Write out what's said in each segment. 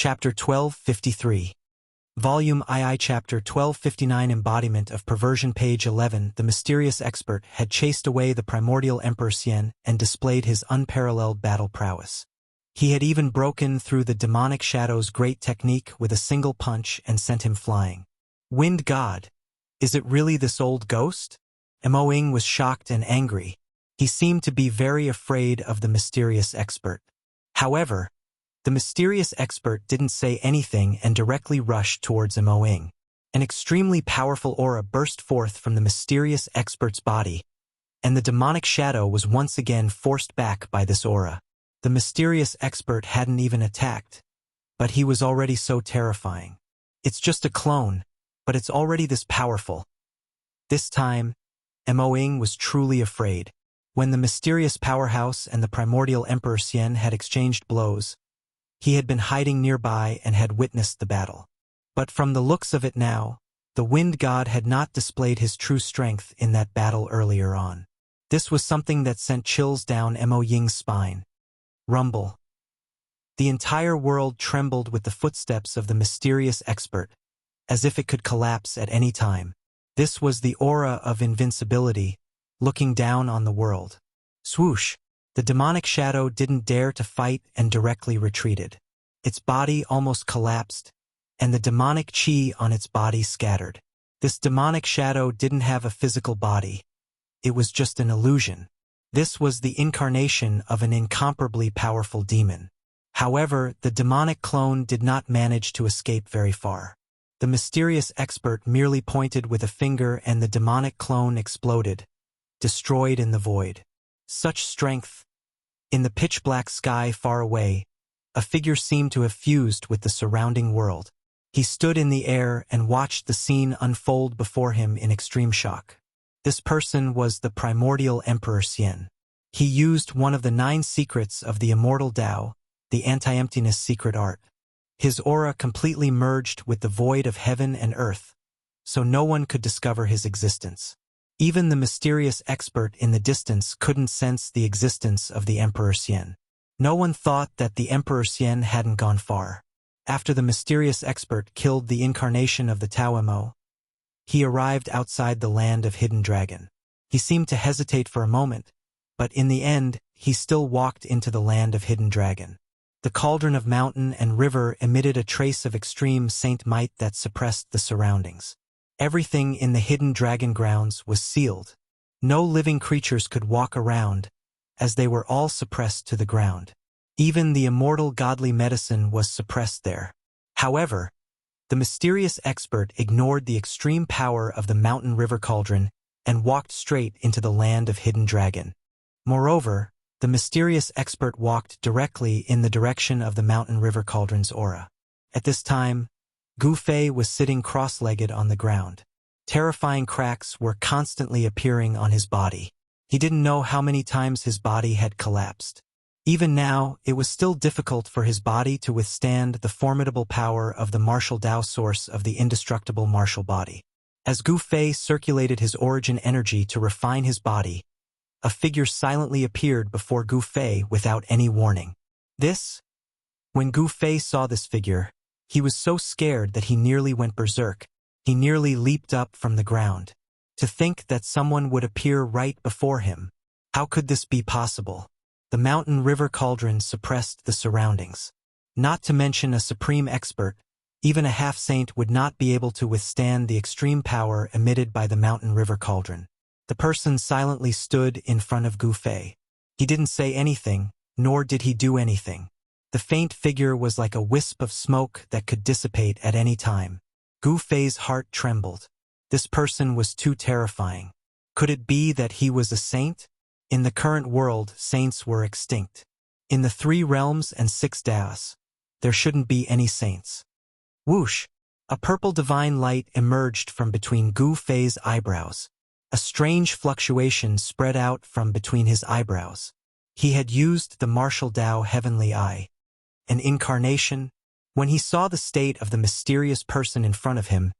Chapter 1253. Volume II Chapter 1259 Embodiment of Perversion Page 11 The mysterious expert had chased away the primordial Emperor Xian and displayed his unparalleled battle prowess. He had even broken through the demonic shadow's great technique with a single punch and sent him flying. Wind God! Is it really this old ghost? Mo Ying was shocked and angry. He seemed to be very afraid of the mysterious expert. However, the mysterious expert didn't say anything and directly rushed towards Mo Ying. An extremely powerful aura burst forth from the mysterious expert's body, and the demonic shadow was once again forced back by this aura. The mysterious expert hadn't even attacked, but he was already so terrifying. It's just a clone, but it's already this powerful. This time, Mo Ying was truly afraid. When the mysterious powerhouse and the primordial Emperor Xian had exchanged blows, he had been hiding nearby and had witnessed the battle. But from the looks of it now, the wind god had not displayed his true strength in that battle earlier on. This was something that sent chills down Mo Ying's spine. Rumble. The entire world trembled with the footsteps of the mysterious expert, as if it could collapse at any time. This was the aura of invincibility, looking down on the world. Swoosh! The demonic shadow didn't dare to fight and directly retreated. Its body almost collapsed, and the demonic chi on its body scattered. This demonic shadow didn't have a physical body. It was just an illusion. This was the incarnation of an incomparably powerful demon. However, the demonic clone did not manage to escape very far. The mysterious expert merely pointed with a finger and the demonic clone exploded, destroyed in the void. Such strength! In the pitch-black sky far away, a figure seemed to have fused with the surrounding world. He stood in the air and watched the scene unfold before him in extreme shock. This person was the primordial Emperor Xian. He used one of the 9 secrets of the Immortal Tao, the anti-emptiness secret art. His aura completely merged with the void of heaven and earth, so no one could discover his existence. Even the mysterious expert in the distance couldn't sense the existence of the Emperor Xian. No one thought that the Emperor Xian hadn't gone far. After the mysterious expert killed the incarnation of the Tao Mo, he arrived outside the land of Hidden Dragon. He seemed to hesitate for a moment, but in the end, he still walked into the land of Hidden Dragon. The cauldron of mountain and river emitted a trace of extreme saint might that suppressed the surroundings. Everything in the Hidden Dragon grounds was sealed. No living creatures could walk around, as they were all suppressed to the ground. Even the immortal godly medicine was suppressed there. However, the mysterious expert ignored the extreme power of the mountain river cauldron and walked straight into the land of Hidden Dragon. Moreover, the mysterious expert walked directly in the direction of the mountain river cauldron's aura. At this time, Gu Fei was sitting cross-legged on the ground. Terrifying cracks were constantly appearing on his body. He didn't know how many times his body had collapsed. Even now, it was still difficult for his body to withstand the formidable power of the martial Tao source of the indestructible martial body. As Gu Fei circulated his origin energy to refine his body, a figure silently appeared before Gu Fei without any warning. When Gu Fei saw this figure, he was so scared that he nearly went berserk. He nearly leaped up from the ground. To think that someone would appear right before him. How could this be possible? The mountain river cauldron suppressed the surroundings. Not to mention a supreme expert, even a half-saint would not be able to withstand the extreme power emitted by the mountain river cauldron. The person silently stood in front of Gu Fei. He didn't say anything, nor did he do anything. The faint figure was like a wisp of smoke that could dissipate at any time. Gu Fei's heart trembled. This person was too terrifying. Could it be that he was a saint? In the current world, saints were extinct. In the 3 realms and 6 Taos, there shouldn't be any saints. Whoosh! A purple divine light emerged from between Gu Fei's eyebrows. A strange fluctuation spread out from between his eyebrows. He had used the martial Tao heavenly eye. An incarnation? When he saw the state of the mysterious person in front of him,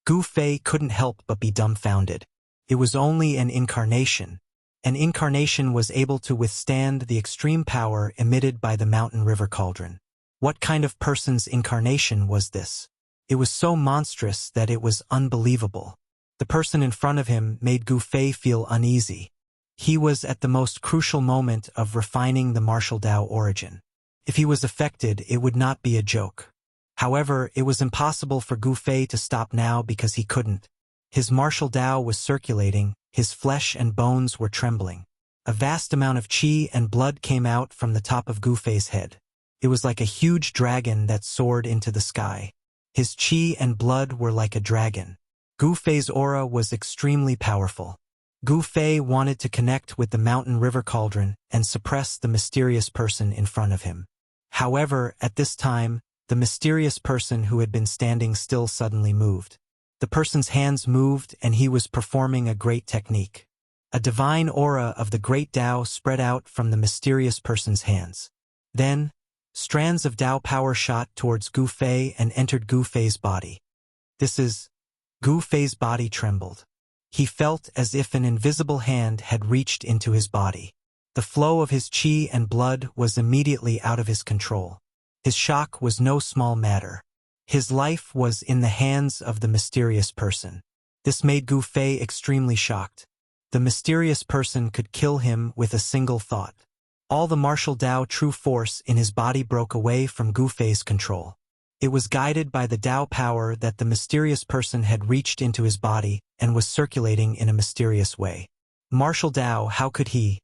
Gu Fei couldn't help but be dumbfounded. It was only an incarnation. An incarnation was able to withstand the extreme power emitted by the mountain river cauldron. What kind of person's incarnation was this? It was so monstrous that it was unbelievable. The person in front of him made Gu Fei feel uneasy. He was at the most crucial moment of refining the martial Dao origin. If he was affected, it would not be a joke. However, it was impossible for Gu Fei to stop now because he couldn't. His martial Dao was circulating, his flesh and bones were trembling. A vast amount of qi and blood came out from the top of Gu Fei's head. It was like a huge dragon that soared into the sky. His qi and blood were like a dragon. Gu Fei's aura was extremely powerful. Gu Fei wanted to connect with the mountain river cauldron and suppress the mysterious person in front of him. However, at this time, the mysterious person who had been standing still suddenly moved. The person's hands moved and he was performing a great technique. A divine aura of the great Tao spread out from the mysterious person's hands. Then, strands of Tao power shot towards Gu Fei and entered Gu Fei's body. Gu Fei's body trembled. He felt as if an invisible hand had reached into his body. The flow of his qi and blood was immediately out of his control. His shock was no small matter. His life was in the hands of the mysterious person. This made Gu Fei extremely shocked. The mysterious person could kill him with a single thought. All the martial Tao true force in his body broke away from Gu Fei's control. It was guided by the Tao power that the mysterious person had reached into his body and was circulating in a mysterious way. Martial Tao, how could he?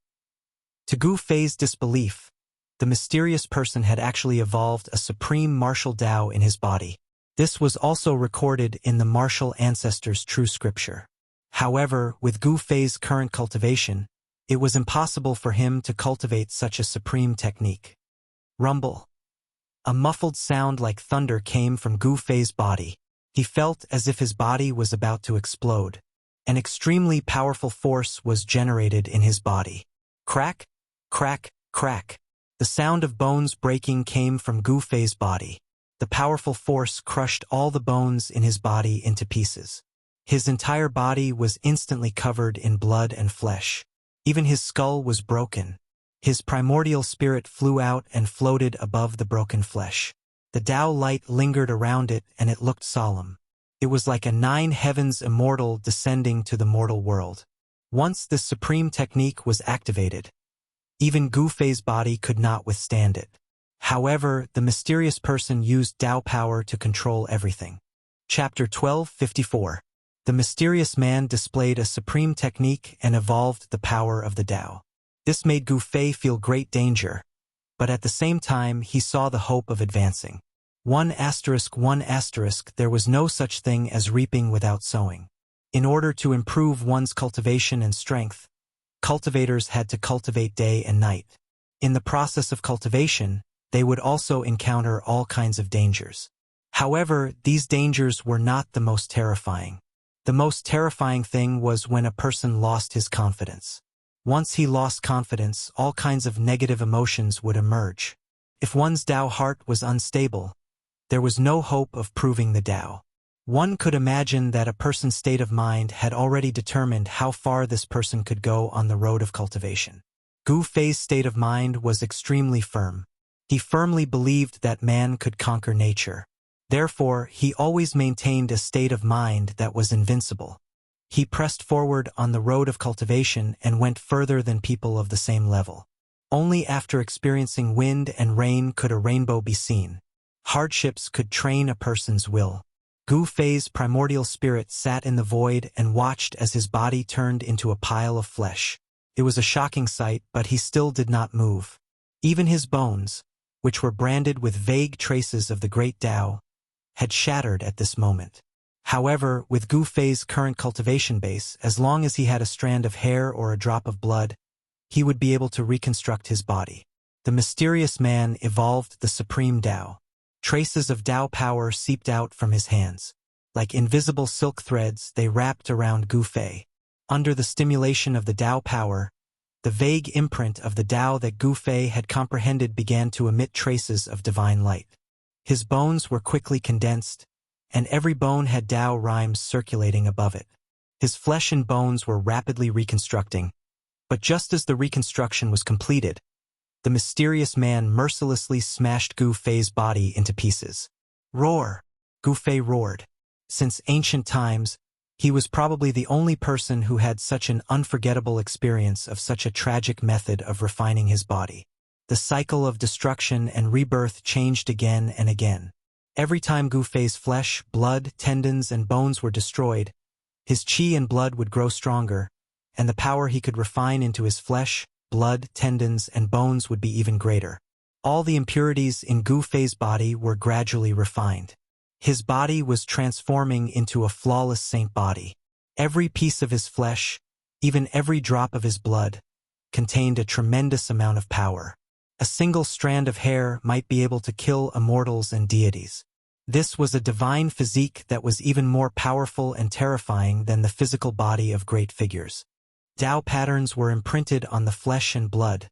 To Gu Fei's disbelief, the mysterious person had actually evolved a supreme martial Tao in his body. This was also recorded in the martial ancestors' true scripture. However, with Gu Fei's current cultivation, it was impossible for him to cultivate such a supreme technique. Rumble. A muffled sound like thunder came from Gu Fei's body. He felt as if his body was about to explode. An extremely powerful force was generated in his body. Crack, crack, crack. The sound of bones breaking came from Gu Fei's body. The powerful force crushed all the bones in his body into pieces. His entire body was instantly covered in blood and flesh. Even his skull was broken. His primordial spirit flew out and floated above the broken flesh. The Tao light lingered around it and it looked solemn. It was like a 9 heavens immortal descending to the mortal world. Once this supreme technique was activated, even Gu Fei's body could not withstand it. However, the mysterious person used Tao power to control everything. Chapter 1254. The mysterious man displayed a supreme technique and evolved the power of the Tao. This made Gu Fei feel great danger, but at the same time he saw the hope of advancing. 1*1*, there was no such thing as reaping without sowing. In order to improve one's cultivation and strength, cultivators had to cultivate day and night. In the process of cultivation, they would also encounter all kinds of dangers. However, these dangers were not the most terrifying. The most terrifying thing was when a person lost his confidence. Once he lost confidence, all kinds of negative emotions would emerge. If one's Tao heart was unstable, there was no hope of proving the Tao. One could imagine that a person's state of mind had already determined how far this person could go on the road of cultivation. Gu Fei's state of mind was extremely firm. He firmly believed that man could conquer nature. Therefore, he always maintained a state of mind that was invincible. He pressed forward on the road of cultivation and went further than people of the same level. Only after experiencing wind and rain could a rainbow be seen. Hardships could train a person's will. Gu Fei's primordial spirit sat in the void and watched as his body turned into a pile of flesh. It was a shocking sight, but he still did not move. Even his bones, which were branded with vague traces of the great Tao, had shattered at this moment. However, with Gu Fei's current cultivation base, as long as he had a strand of hair or a drop of blood, he would be able to reconstruct his body. The mysterious man evolved the supreme Tao. Traces of Tao power seeped out from his hands. Like invisible silk threads, they wrapped around Gu Fei. Under the stimulation of the Tao power, the vague imprint of the Tao that Gu Fei had comprehended began to emit traces of divine light. His bones were quickly condensed, and every bone had Tao rhymes circulating above it. His flesh and bones were rapidly reconstructing, but just as the reconstruction was completed, the mysterious man mercilessly smashed Gu Fei's body into pieces. Roar! Gu Fei roared. Since ancient times, he was probably the only person who had such an unforgettable experience of such a tragic method of refining his body. The cycle of destruction and rebirth changed again and again. Every time Gu Fei's flesh, blood, tendons, and bones were destroyed, his qi and blood would grow stronger, and the power he could refine into his flesh, blood, tendons, and bones would be even greater. All the impurities in Gu Fei's body were gradually refined. His body was transforming into a flawless saint body. Every piece of his flesh, even every drop of his blood, contained a tremendous amount of power. A single strand of hair might be able to kill immortals and deities. This was a divine physique that was even more powerful and terrifying than the physical body of great figures. Tao patterns were imprinted on the flesh and blood,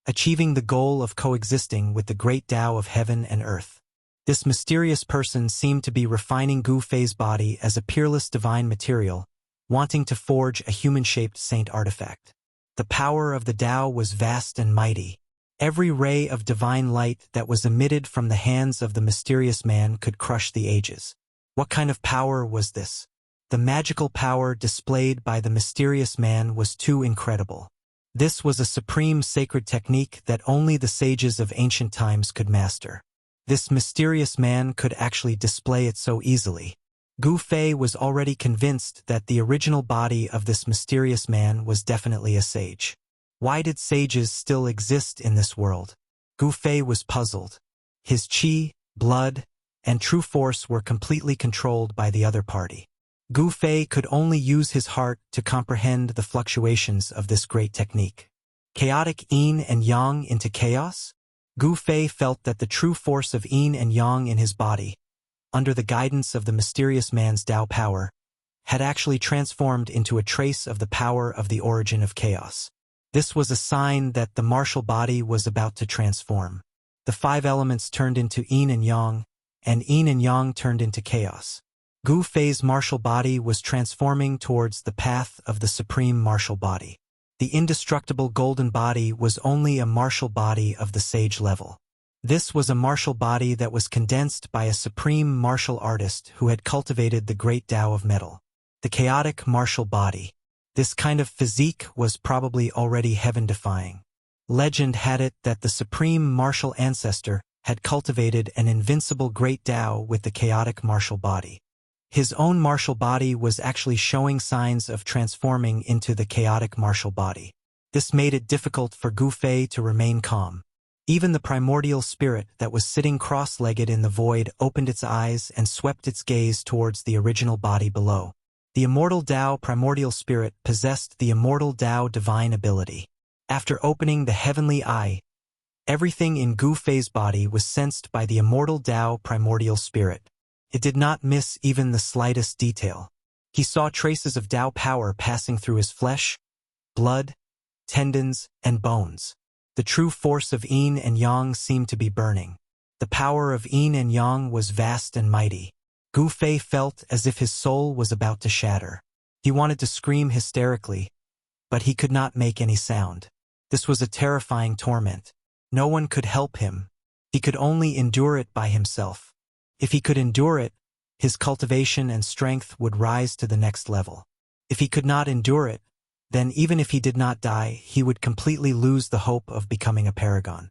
achieving the goal of coexisting with the great Tao of heaven and earth. This mysterious person seemed to be refining Gu Fei's body as a peerless divine material, wanting to forge a human-shaped saint artifact. The power of the Tao was vast and mighty. Every ray of divine light that was emitted from the hands of the mysterious man could crush the ages. What kind of power was this? The magical power displayed by the mysterious man was too incredible. This was a supreme sacred technique that only the sages of ancient times could master. This mysterious man could actually display it so easily. Gu Fei was already convinced that the original body of this mysterious man was definitely a sage. Why did sages still exist in this world? Gu Fei was puzzled. His qi, blood, and true force were completely controlled by the other party. Gu Fei could only use his heart to comprehend the fluctuations of this great technique. Chaotic yin and yang into chaos? Gu Fei felt that the true force of yin and yang in his body, under the guidance of the mysterious man's Tao power, had actually transformed into a trace of the power of the origin of chaos. This was a sign that the martial body was about to transform. The 5 elements turned into yin and yang turned into chaos. Gu Fei's martial body was transforming towards the path of the supreme martial body. The indestructible golden body was only a martial body of the sage level. This was a martial body that was condensed by a supreme martial artist who had cultivated the great Tao of metal. The chaotic martial body. This kind of physique was probably already heaven-defying. Legend had it that the supreme martial ancestor had cultivated an invincible great Tao with the chaotic martial body. His own martial body was actually showing signs of transforming into the chaotic martial body. This made it difficult for Gu Fei to remain calm. Even the primordial spirit that was sitting cross-legged in the void opened its eyes and swept its gaze towards the original body below. The immortal Tao primordial spirit possessed the immortal Tao divine ability. After opening the heavenly eye, everything in Gu Fei's body was sensed by the immortal Tao primordial spirit. It did not miss even the slightest detail. He saw traces of Tao power passing through his flesh, blood, tendons, and bones. The true force of yin and yang seemed to be burning. The power of yin and yang was vast and mighty. Gu Fei felt as if his soul was about to shatter. He wanted to scream hysterically, but he could not make any sound. This was a terrifying torment. No one could help him. He could only endure it by himself. If he could endure it, his cultivation and strength would rise to the next level. If he could not endure it, then even if he did not die, he would completely lose the hope of becoming a paragon.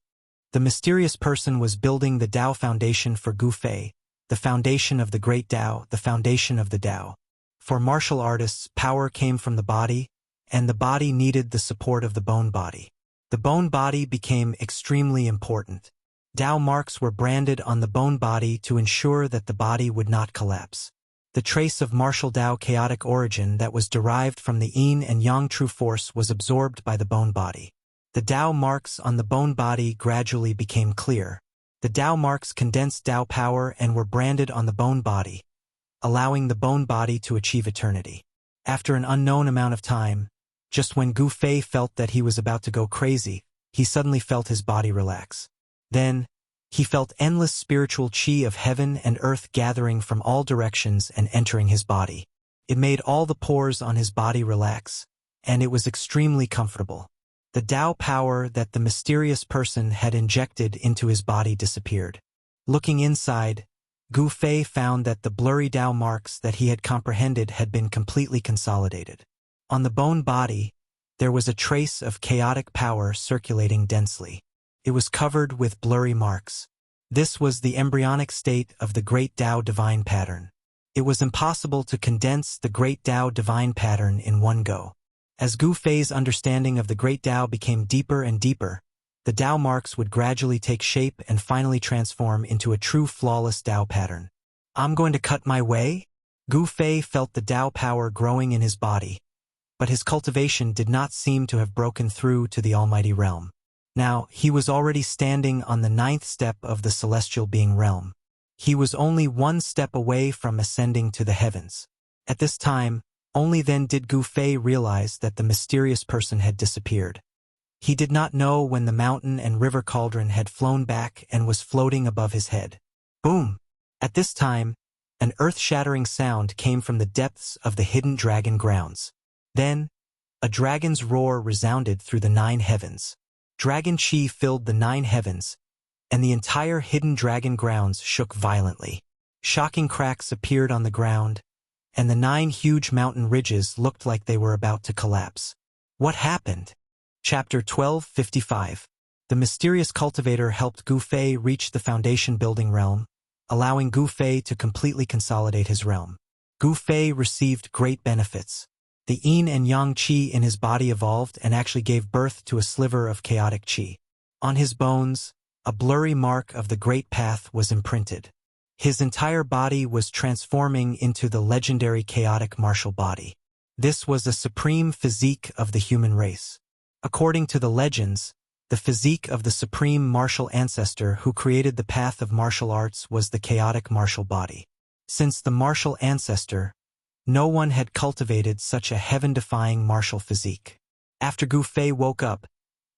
The mysterious person was building the Tao foundation for Gu Fei, the foundation of the great Tao, the foundation of the Tao. For martial artists, power came from the body, and the body needed the support of the bone body. The bone body became extremely important. Tao marks were branded on the bone body to ensure that the body would not collapse. The trace of martial Tao chaotic origin that was derived from the yin and yang true force was absorbed by the bone body. The Tao marks on the bone body gradually became clear. The Tao marks condensed Tao power and were branded on the bone body, allowing the bone body to achieve eternity. After an unknown amount of time, just when Gu Fei felt that he was about to go crazy, he suddenly felt his body relax. Then, he felt endless spiritual qi of heaven and earth gathering from all directions and entering his body. It made all the pores on his body relax, and it was extremely comfortable. The Tao power that the mysterious person had injected into his body disappeared. Looking inside, Gu Fei found that the blurry Tao marks that he had comprehended had been completely consolidated. On the bone body, there was a trace of chaotic power circulating densely. It was covered with blurry marks. This was the embryonic state of the Great Tao Divine Pattern. It was impossible to condense the Great Tao Divine Pattern in one go. As Gu Fei's understanding of the Great Tao became deeper and deeper, the Tao marks would gradually take shape and finally transform into a true flawless Tao pattern. I'm going to cut my way? Gu Fei felt the Tao power growing in his body, but his cultivation did not seem to have broken through to the Almighty Realm. Now, he was already standing on the 9th step of the Celestial Being Realm. He was only one step away from ascending to the heavens. At this time, only then did Gu Fei realize that the mysterious person had disappeared. He did not know when the mountain and river cauldron had flown back and was floating above his head. Boom! At this time, an earth-shattering sound came from the depths of the hidden dragon grounds. Then, a dragon's roar resounded through the 9 heavens. Dragon chi filled the 9 heavens, and the entire hidden dragon grounds shook violently. Shocking cracks appeared on the ground, and the 9 huge mountain ridges looked like they were about to collapse. What happened? Chapter 1255. The mysterious cultivator helped Gu Fei reach the foundation building realm, allowing Gu Fei to completely consolidate his realm. Gu Fei received great benefits. The yin and yang qi in his body evolved and actually gave birth to a sliver of chaotic qi. On his bones, a blurry mark of the great path was imprinted. His entire body was transforming into the legendary chaotic martial body. This was a supreme physique of the human race. According to the legends, the physique of the supreme martial ancestor who created the path of martial arts was the chaotic martial body. Since the martial ancestor, no one had cultivated such a heaven-defying martial physique. After Gu Fei woke up,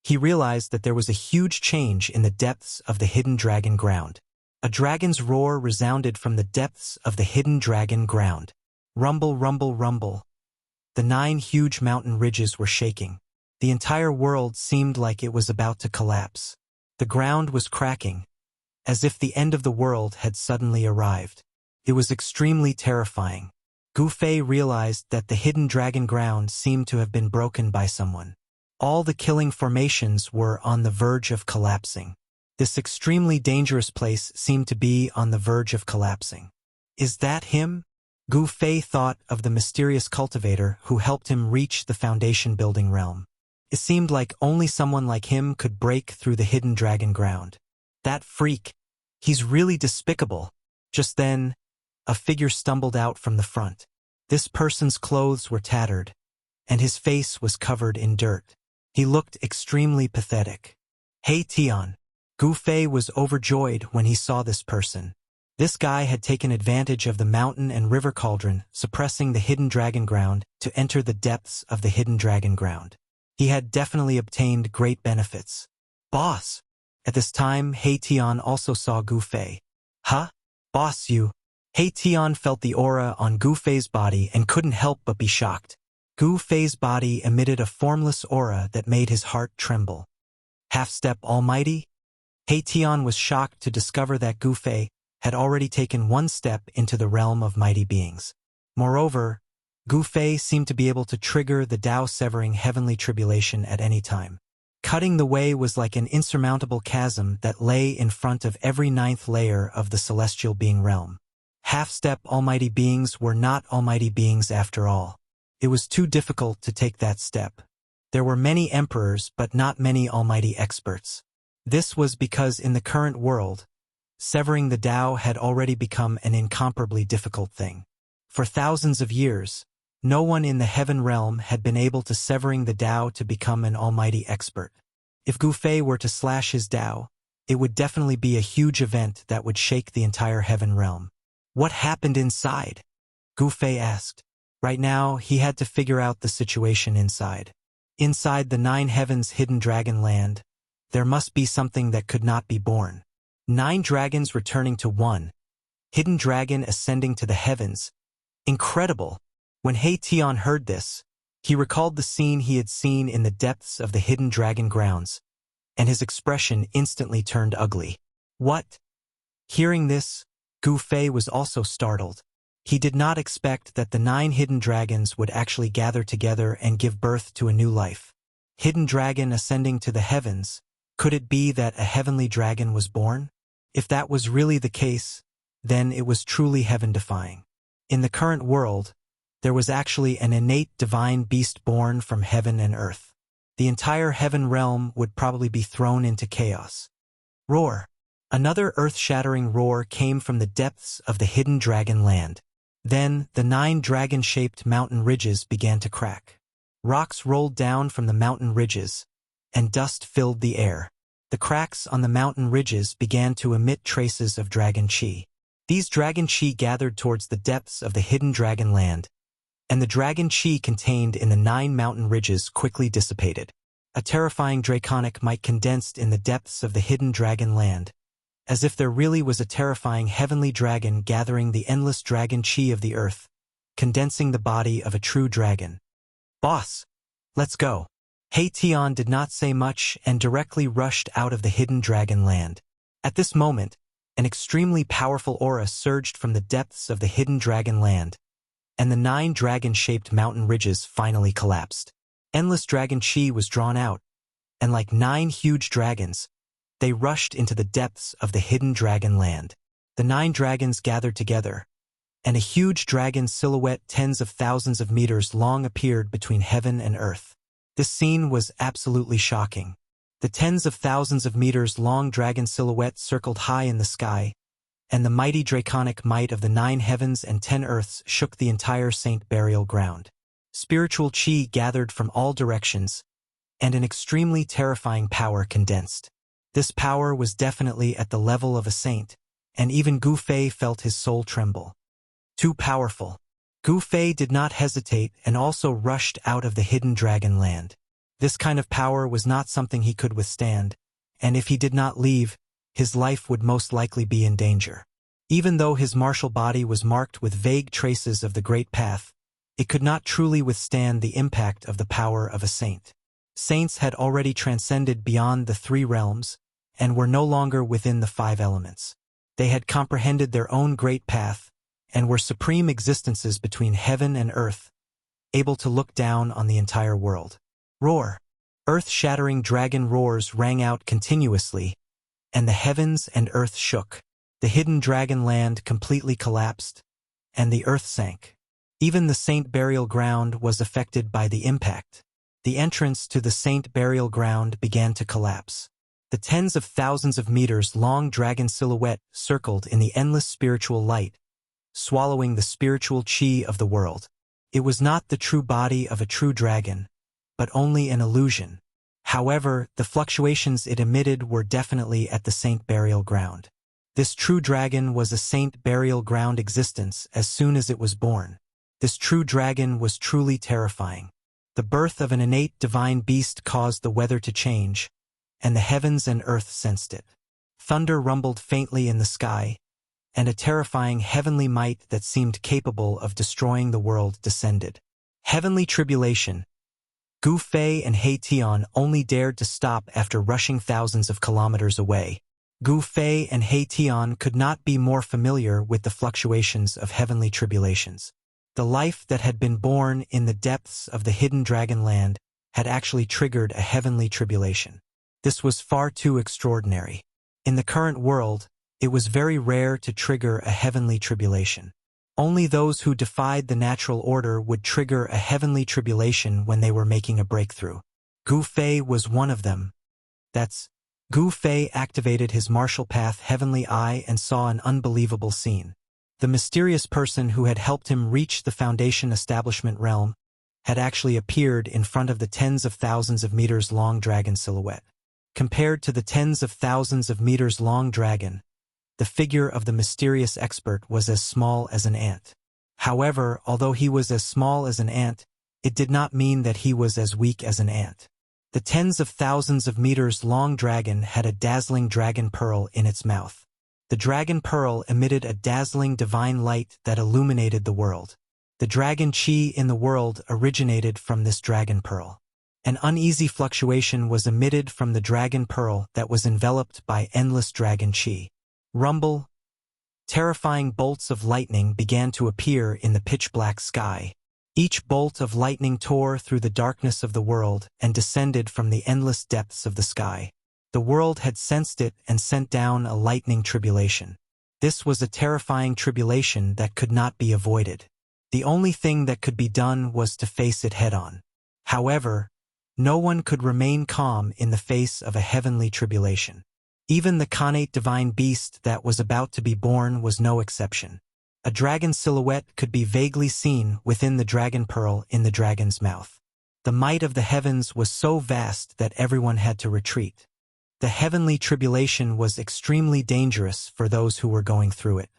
he realized that there was a huge change in the depths of the hidden dragon ground. A dragon's roar resounded from the depths of the hidden dragon ground. Rumble, rumble, rumble. The 9 huge mountain ridges were shaking. The entire world seemed like it was about to collapse. The ground was cracking, as if the end of the world had suddenly arrived. It was extremely terrifying. Gu Fei realized that the hidden dragon ground seemed to have been broken by someone. All the killing formations were on the verge of collapsing. This extremely dangerous place seemed to be on the verge of collapsing. Is that him? Gu Fei thought of the mysterious cultivator who helped him reach the foundation building realm. It seemed like only someone like him could break through the hidden dragon ground. That freak. He's really despicable. Just then, a figure stumbled out from the front. This person's clothes were tattered, and his face was covered in dirt. He looked extremely pathetic. Hey Tian. Gu Fei was overjoyed when he saw this person. This guy had taken advantage of the mountain and river cauldron, suppressing the hidden dragon ground, to enter the depths of the hidden dragon ground. He had definitely obtained great benefits. Boss! At this time, He Tian also saw Gu Fei. Huh? Boss, you? He Tian felt the aura on Gu Fei's body and couldn't help but be shocked. Gu Fei's body emitted a formless aura that made his heart tremble. Half-step Almighty? He Tian was shocked to discover that Gu Fei had already taken one step into the realm of mighty beings. Moreover, Gu Fei seemed to be able to trigger the Tao-severing heavenly tribulation at any time. Cutting the way was like an insurmountable chasm that lay in front of every 9th layer of the celestial being realm. Half-step almighty beings were not almighty beings after all. It was too difficult to take that step. There were many emperors but not many almighty experts. This was because in the current world, severing the Tao had already become an incomparably difficult thing. For thousands of years, no one in the heaven realm had been able to severing the Tao to become an almighty expert. If Gu Fei were to slash his Tao, it would definitely be a huge event that would shake the entire heaven realm. What happened inside? Gu Fei asked. Right now, he had to figure out the situation inside. Inside the 9 heavens hidden dragon land, there must be something that could not be born. 9 dragons returning to 1. Hidden dragon ascending to the heavens. Incredible! When He Tian heard this, He recalled the scene he had seen in the depths of the hidden dragon grounds, and his expression instantly turned ugly. What? Hearing this, Gu Fei was also startled. He did not expect that the 9 hidden dragons would actually gather together and give birth to a new life. Hidden dragon ascending to the heavens, could it be that a heavenly dragon was born? If that was really the case, then it was truly heaven-defying. In the current world, there was actually an innate divine beast born from heaven and earth. The entire heaven realm would probably be thrown into chaos. Roar! Another earth-shattering roar came from the depths of the hidden dragon land. Then, the 9 dragon-shaped mountain ridges began to crack. Rocks rolled down from the mountain ridges, and dust filled the air. The cracks on the mountain ridges began to emit traces of dragon chi. These dragon chi gathered towards the depths of the hidden dragon land, and the dragon chi contained in the 9 mountain ridges quickly dissipated. A terrifying draconic might condensed in the depths of the hidden dragon land, as if there really was a terrifying heavenly dragon gathering the endless dragon chi of the earth, condensing the body of a true dragon. Boss, let's go. Hei Tian did not say much and directly rushed out of the hidden dragon land. At this moment, an extremely powerful aura surged from the depths of the hidden dragon land, and the 9 dragon-shaped mountain ridges finally collapsed. Endless dragon chi was drawn out, and like 9 huge dragons, they rushed into the depths of the hidden dragon land. The 9 dragons gathered together, and a huge dragon silhouette tens of thousands of meters long appeared between heaven and earth. This scene was absolutely shocking. The tens of thousands of meters long dragon silhouette circled high in the sky, and the mighty draconic might of the 9 heavens and 10 earths shook the entire Saint Burial Ground. Spiritual chi gathered from all directions, and an extremely terrifying power condensed. This power was definitely at the level of a saint, and even Gu Fei felt his soul tremble. Too powerful. Gu Fei did not hesitate and also rushed out of the hidden dragon land. This kind of power was not something he could withstand, and if he did not leave, his life would most likely be in danger. Even though his martial body was marked with vague traces of the Great Path, it could not truly withstand the impact of the power of a saint. Saints had already transcended beyond the 3 realms, and were no longer within the 5 elements. They had comprehended their own great path, and were supreme existences between heaven and earth, able to look down on the entire world. Roar! Earth-shattering dragon roars rang out continuously, and the heavens and earth shook. The hidden dragon land completely collapsed, and the earth sank. Even the Saint Burial Ground was affected by the impact. The entrance to the Saint Burial Ground began to collapse. The tens of thousands of meters long dragon silhouette circled in the endless spiritual light, swallowing the spiritual chi of the world. It was not the true body of a true dragon, but only an illusion. However, the fluctuations it emitted were definitely at the Saint Burial Ground. This true dragon was a Saint Burial Ground existence as soon as it was born. This true dragon was truly terrifying. The birth of an innate divine beast caused the weather to change, and the heavens and earth sensed it. Thunder rumbled faintly in the sky, and a terrifying heavenly might that seemed capable of destroying the world descended. Heavenly tribulation. Gu Fei and Hei Tian only dared to stop after rushing thousands of kilometers away. Gu Fei and Hei Tian could not be more familiar with the fluctuations of heavenly tribulations. The life that had been born in the depths of the hidden dragon land had actually triggered a heavenly tribulation. This was far too extraordinary. In the current world, it was very rare to trigger a heavenly tribulation. Only those who defied the natural order would trigger a heavenly tribulation when they were making a breakthrough. Gu Fei was one of them. Gu Fei activated his martial path heavenly eye and saw an unbelievable scene. The mysterious person who had helped him reach the Foundation Establishment realm had actually appeared in front of the tens of thousands of meters long dragon silhouette. Compared to the tens of thousands of meters long dragon, the figure of the mysterious expert was as small as an ant. However, although he was as small as an ant, it did not mean that he was as weak as an ant. The tens of thousands of meters long dragon had a dazzling dragon pearl in its mouth. The dragon pearl emitted a dazzling divine light that illuminated the world. The dragon chi in the world originated from this dragon pearl. An uneasy fluctuation was emitted from the dragon pearl that was enveloped by endless dragon chi. Rumble. Terrifying bolts of lightning began to appear in the pitch-black sky. Each bolt of lightning tore through the darkness of the world and descended from the endless depths of the sky. The world had sensed it and sent down a lightning tribulation. This was a terrifying tribulation that could not be avoided. The only thing that could be done was to face it head-on. However, no one could remain calm in the face of a heavenly tribulation. Even the connate divine beast that was about to be born was no exception. A dragon silhouette could be vaguely seen within the dragon pearl in the dragon's mouth. The might of the heavens was so vast that everyone had to retreat. The heavenly tribulation was extremely dangerous for those who were going through it.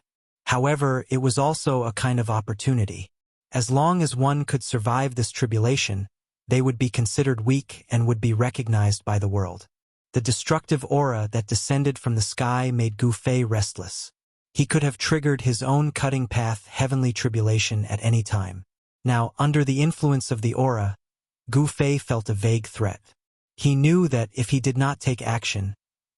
However, it was also a kind of opportunity. As long as one could survive this tribulation, they would be considered weak and would be recognized by the world. The destructive aura that descended from the sky made Gu Fei restless. He could have triggered his own cutting path heavenly tribulation at any time. Now, under the influence of the aura, Gu Fei felt a vague threat. He knew that if he did not take action,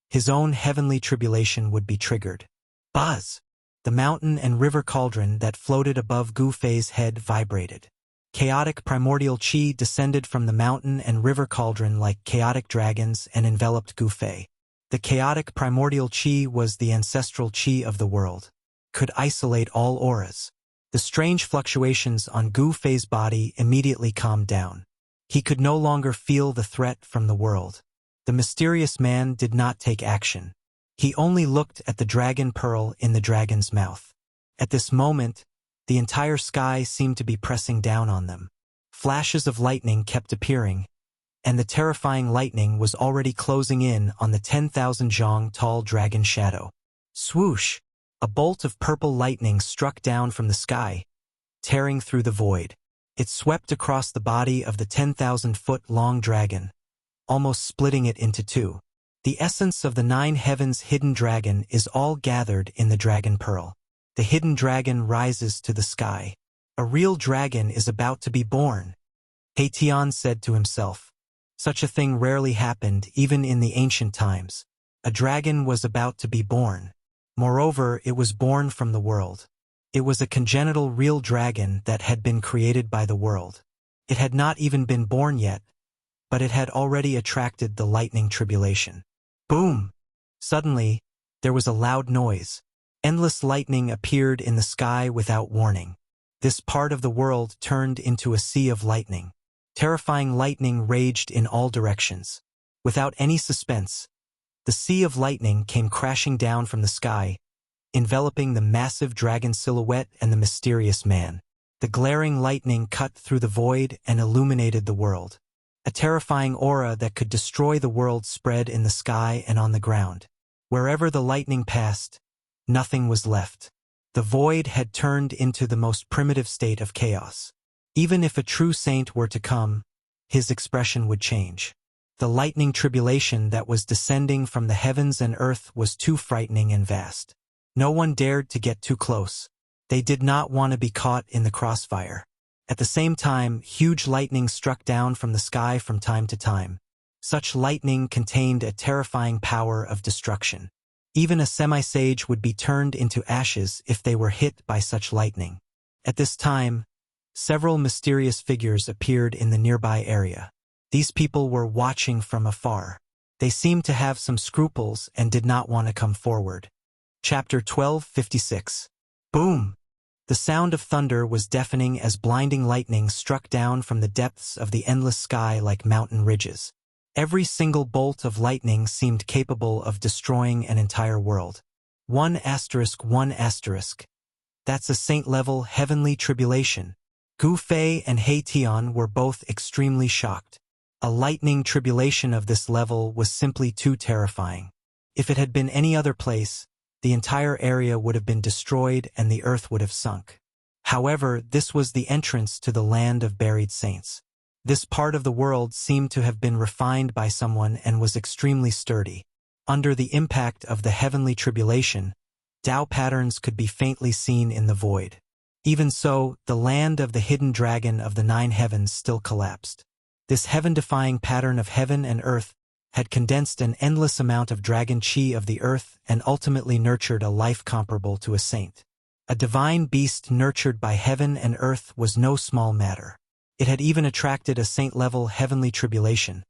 his own heavenly tribulation would be triggered. Buzz! The mountain and river cauldron that floated above Gu Fei's head vibrated. Chaotic primordial chi descended from the mountain and river cauldron like chaotic dragons and enveloped Gu Fei. The chaotic primordial chi was the ancestral chi of the world. Could isolate all auras. The strange fluctuations on Gu Fei's body immediately calmed down. He could no longer feel the threat from the world. The mysterious man did not take action. He only looked at the dragon pearl in the dragon's mouth. At this moment, the entire sky seemed to be pressing down on them. Flashes of lightning kept appearing, and the terrifying lightning was already closing in on the 10,000 zhang tall dragon shadow. Swoosh! A bolt of purple lightning struck down from the sky, tearing through the void. It swept across the body of the 10,000-foot-long dragon, almost splitting it into two. The essence of the 9 heavens hidden dragon is all gathered in the dragon pearl. The hidden dragon rises to the sky. A real dragon is about to be born. He Tian said to himself. Such a thing rarely happened even in the ancient times. A dragon was about to be born. Moreover, it was born from the world. It was a congenital real dragon that had been created by the world. It had not even been born yet, but it had already attracted the lightning tribulation. Boom! Suddenly, there was a loud noise. Endless lightning appeared in the sky without warning. This part of the world turned into a sea of lightning. Terrifying lightning raged in all directions. Without any suspense, the sea of lightning came crashing down from the sky, enveloping the massive dragon silhouette and the mysterious man. The glaring lightning cut through the void and illuminated the world. A terrifying aura that could destroy the world spread in the sky and on the ground. Wherever the lightning passed, nothing was left. The void had turned into the most primitive state of chaos. Even if a true saint were to come, his expression would change. The lightning tribulation that was descending from the heavens and earth was too frightening and vast. No one dared to get too close. They did not want to be caught in the crossfire. At the same time, huge lightning struck down from the sky from time to time. Such lightning contained a terrifying power of destruction. Even a semi-sage would be turned into ashes if they were hit by such lightning. At this time, several mysterious figures appeared in the nearby area. These people were watching from afar. They seemed to have some scruples and did not want to come forward. Chapter 1256. Boom! The sound of thunder was deafening as blinding lightning struck down from the depths of the endless sky like mountain ridges. Every single bolt of lightning seemed capable of destroying an entire world. 1 asterisk 1 asterisk. That's a saint-level heavenly tribulation. Gu Fei and He Tian were both extremely shocked. A lightning tribulation of this level was simply too terrifying. If it had been any other place, the entire area would have been destroyed and the earth would have sunk. However, this was the entrance to the land of buried saints. This part of the world seemed to have been refined by someone and was extremely sturdy. Under the impact of the heavenly tribulation, Tao patterns could be faintly seen in the void. Even so, the land of the hidden dragon of the 9 heavens still collapsed. This heaven-defying pattern of heaven and earth had condensed an endless amount of dragon chi of the earth and ultimately nurtured a life comparable to a saint. A divine beast nurtured by heaven and earth was no small matter. It had even attracted a saint-level heavenly tribulation,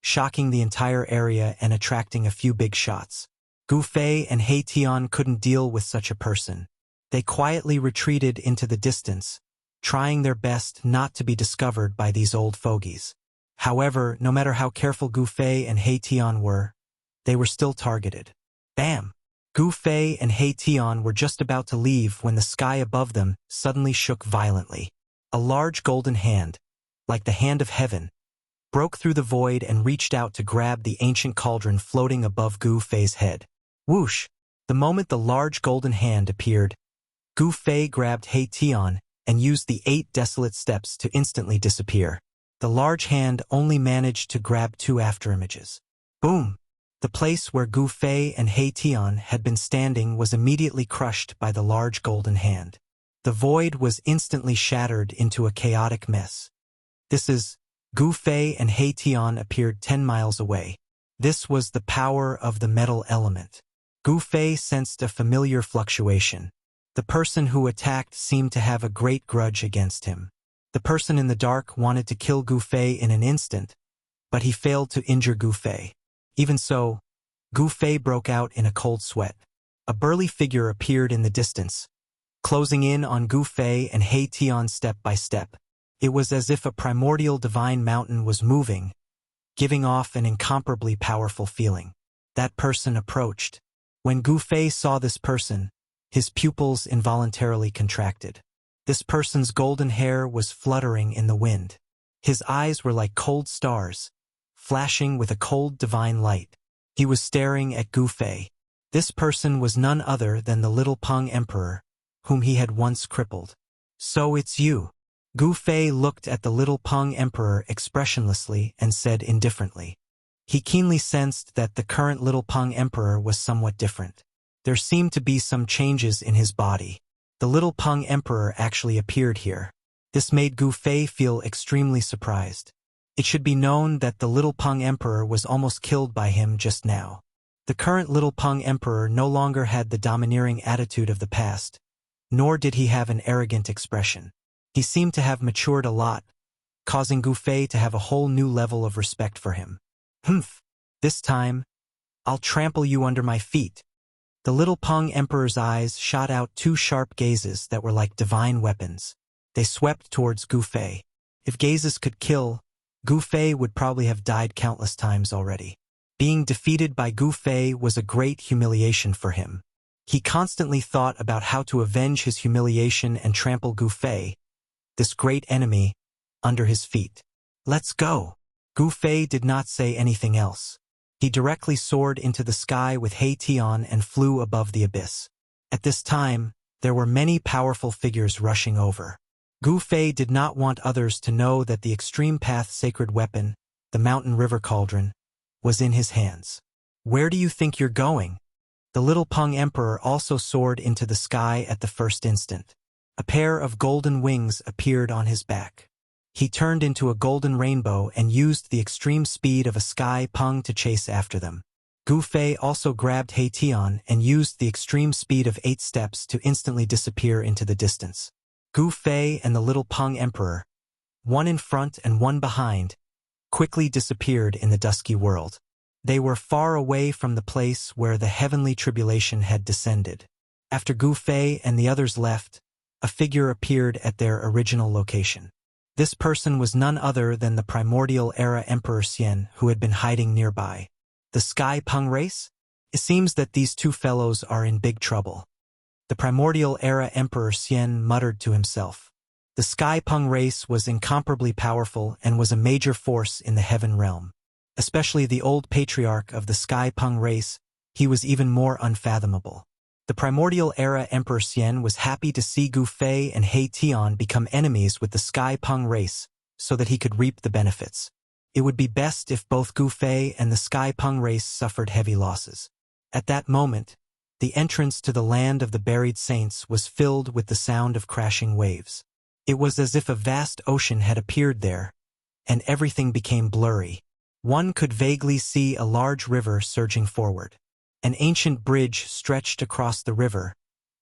shocking the entire area and attracting a few big shots. Gu Fei and He Tian couldn't deal with such a person. They quietly retreated into the distance, trying their best not to be discovered by these old fogies. However, no matter how careful Gu Fei and He Tian were, they were still targeted. Bam! Gu Fei and He Tian were just about to leave when the sky above them suddenly shook violently. A large golden hand, like the hand of heaven, broke through the void and reached out to grab the ancient cauldron floating above Gu Fei's head. Whoosh! The moment the large golden hand appeared, Gu Fei grabbed He Tian and used the 8 desolate steps to instantly disappear. The large hand only managed to grab 2 afterimages. Boom! The place where Gu Fei and He Tian had been standing was immediately crushed by the large golden hand. The void was instantly shattered into a chaotic mess. Gu Fei and He Tian appeared 10 miles away. This was the power of the metal element. Gu Fei sensed a familiar fluctuation. The person who attacked seemed to have a great grudge against him. The person in the dark wanted to kill Gu Fei in an instant, but he failed to injure Gu Fei. Even so, Gu Fei broke out in a cold sweat. A burly figure appeared in the distance, closing in on Gu Fei and He Tian step by step. It was as if a primordial divine mountain was moving, giving off an incomparably powerful feeling. That person approached. When Gu Fei saw this person, his pupils involuntarily contracted. This person's golden hair was fluttering in the wind. His eyes were like cold stars, flashing with a cold divine light. He was staring at Gu Fei. This person was none other than the little Peng Emperor, whom he had once crippled. So it's you. Gu Fei looked at the little Peng Emperor expressionlessly and said indifferently. He keenly sensed that the current little Peng Emperor was somewhat different. There seemed to be some changes in his body. The little Peng Emperor actually appeared here. This made Gu Fei feel extremely surprised. It should be known that the little Peng Emperor was almost killed by him just now. The current little Peng Emperor no longer had the domineering attitude of the past, nor did he have an arrogant expression. He seemed to have matured a lot, causing Gu Fei to have a whole new level of respect for him. Humph! This time, I'll trample you under my feet. The little Peng Emperor's eyes shot out 2 sharp gazes that were like divine weapons. They swept towards Gu Fei. If gazes could kill, Gu Fei would probably have died countless times already. Being defeated by Gu Fei was a great humiliation for him. He constantly thought about how to avenge his humiliation and trample Gu Fei, this great enemy, under his feet. Let's go. Gu Fei did not say anything else. He directly soared into the sky with He Tian and flew above the abyss. At this time, there were many powerful figures rushing over. Gu Fei did not want others to know that the Extreme Path sacred weapon, the Mountain River Cauldron, was in his hands. Where do you think you're going? The little Peng Emperor also soared into the sky at the first instant. A pair of golden wings appeared on his back. He turned into a golden rainbow and used the extreme speed of a sky Peng to chase after them. Gu Fei also grabbed He Tian and used the extreme speed of 8 steps to instantly disappear into the distance. Gu Fei and the little Peng Emperor, one in front and one behind, quickly disappeared in the dusky world. They were far away from the place where the heavenly tribulation had descended. After Gu Fei and the others left, a figure appeared at their original location. This person was none other than the primordial era Emperor Xian, who had been hiding nearby. The Sky Peng race? It seems that these 2 fellows are in big trouble. The primordial era Emperor Xian muttered to himself. The Sky Peng race was incomparably powerful and was a major force in the heaven realm. Especially the old patriarch of the Sky Peng race, he was even more unfathomable. The primordial era Emperor Xian was happy to see Gu Fei and He Tian become enemies with the Sky Peng race so that he could reap the benefits. It would be best if both Gu Fei and the Sky Peng race suffered heavy losses. At that moment, The entrance to the land of the buried saints was filled with the sound of crashing waves. It was as if a vast ocean had appeared there, and everything became blurry. One could vaguely see a large river surging forward. An ancient bridge stretched across the river,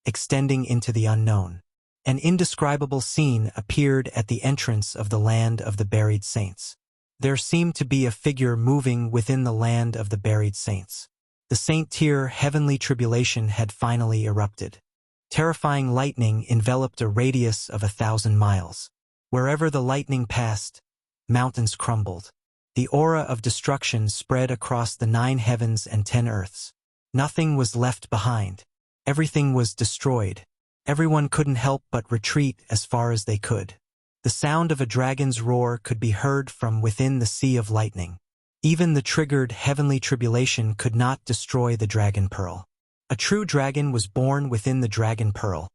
extending into the unknown. An indescribable scene appeared at the entrance of the land of the buried saints. There seemed to be a figure moving within the land of the buried saints. The Saint-Tier heavenly tribulation had finally erupted. Terrifying lightning enveloped a radius of 1,000 miles. Wherever the lightning passed, mountains crumbled. The aura of destruction spread across the 9 heavens and 10 earths. Nothing was left behind. Everything was destroyed. Everyone couldn't help but retreat as far as they could. The sound of a dragon's roar could be heard from within the sea of lightning. Even the triggered heavenly tribulation could not destroy the dragon pearl. A true dragon was born within the dragon pearl,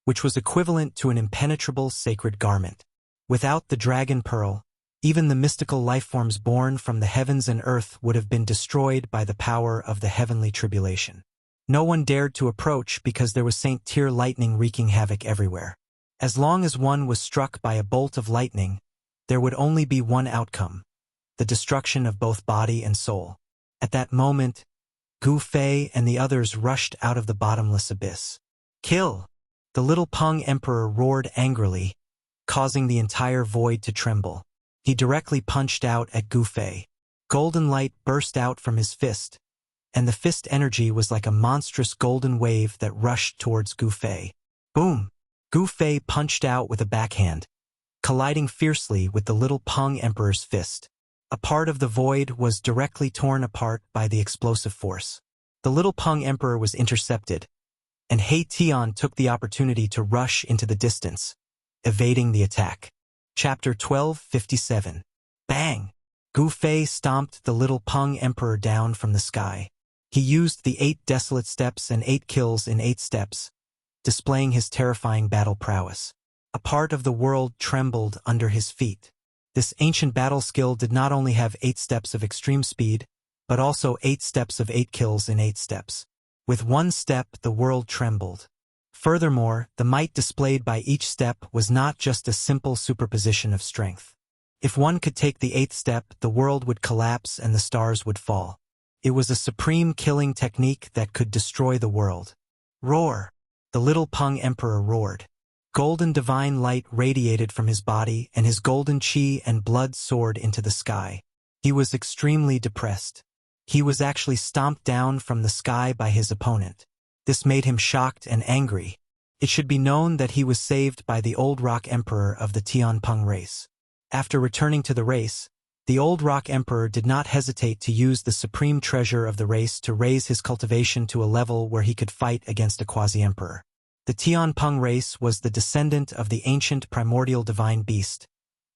which was equivalent to an impenetrable sacred garment. Without the dragon pearl, even the mystical lifeforms born from the heavens and earth would have been destroyed by the power of the heavenly tribulation. No one dared to approach because there was Saint-Tier lightning wreaking havoc everywhere. As long as one was struck by a bolt of lightning, there would only be one outcome: the destruction of both body and soul. At that moment, Gu Fei and the others rushed out of the bottomless abyss. "Kill!" The little Peng Emperor roared angrily, causing the entire void to tremble. He directly punched out at Gu Fei. Golden light burst out from his fist, and the fist energy was like a monstrous golden wave that rushed towards Gu Fei. Boom! Gu Fei punched out with a backhand, colliding fiercely with the little Peng Emperor's fist. A part of the void was directly torn apart by the explosive force. The little Peng Emperor was intercepted, and He Tian took the opportunity to rush into the distance, evading the attack. Chapter 1257. Bang! Gu Fei stomped the little Peng Emperor down from the sky. He used the 8 desolate steps and 8 kills in 8 steps, displaying his terrifying battle prowess. A part of the world trembled under his feet. This ancient battle skill did not only have 8 steps of extreme speed, but also 8 steps of 8 kills in 8 steps. With one step, the world trembled. Furthermore, the might displayed by each step was not just a simple superposition of strength. If one could take the 8th step, the world would collapse and the stars would fall. It was a supreme killing technique that could destroy the world. Roar! The little Peng Emperor roared. Golden divine light radiated from his body, and his golden chi and blood soared into the sky. He was extremely depressed. He was actually stomped down from the sky by his opponent. This made him shocked and angry. It should be known that he was saved by the Old Rock Emperor of the Tianpeng race. After returning to the race, the Old Rock Emperor did not hesitate to use the supreme treasure of the race to raise his cultivation to a level where he could fight against a quasi-emperor. The Tianpeng race was the descendant of the ancient primordial divine beast,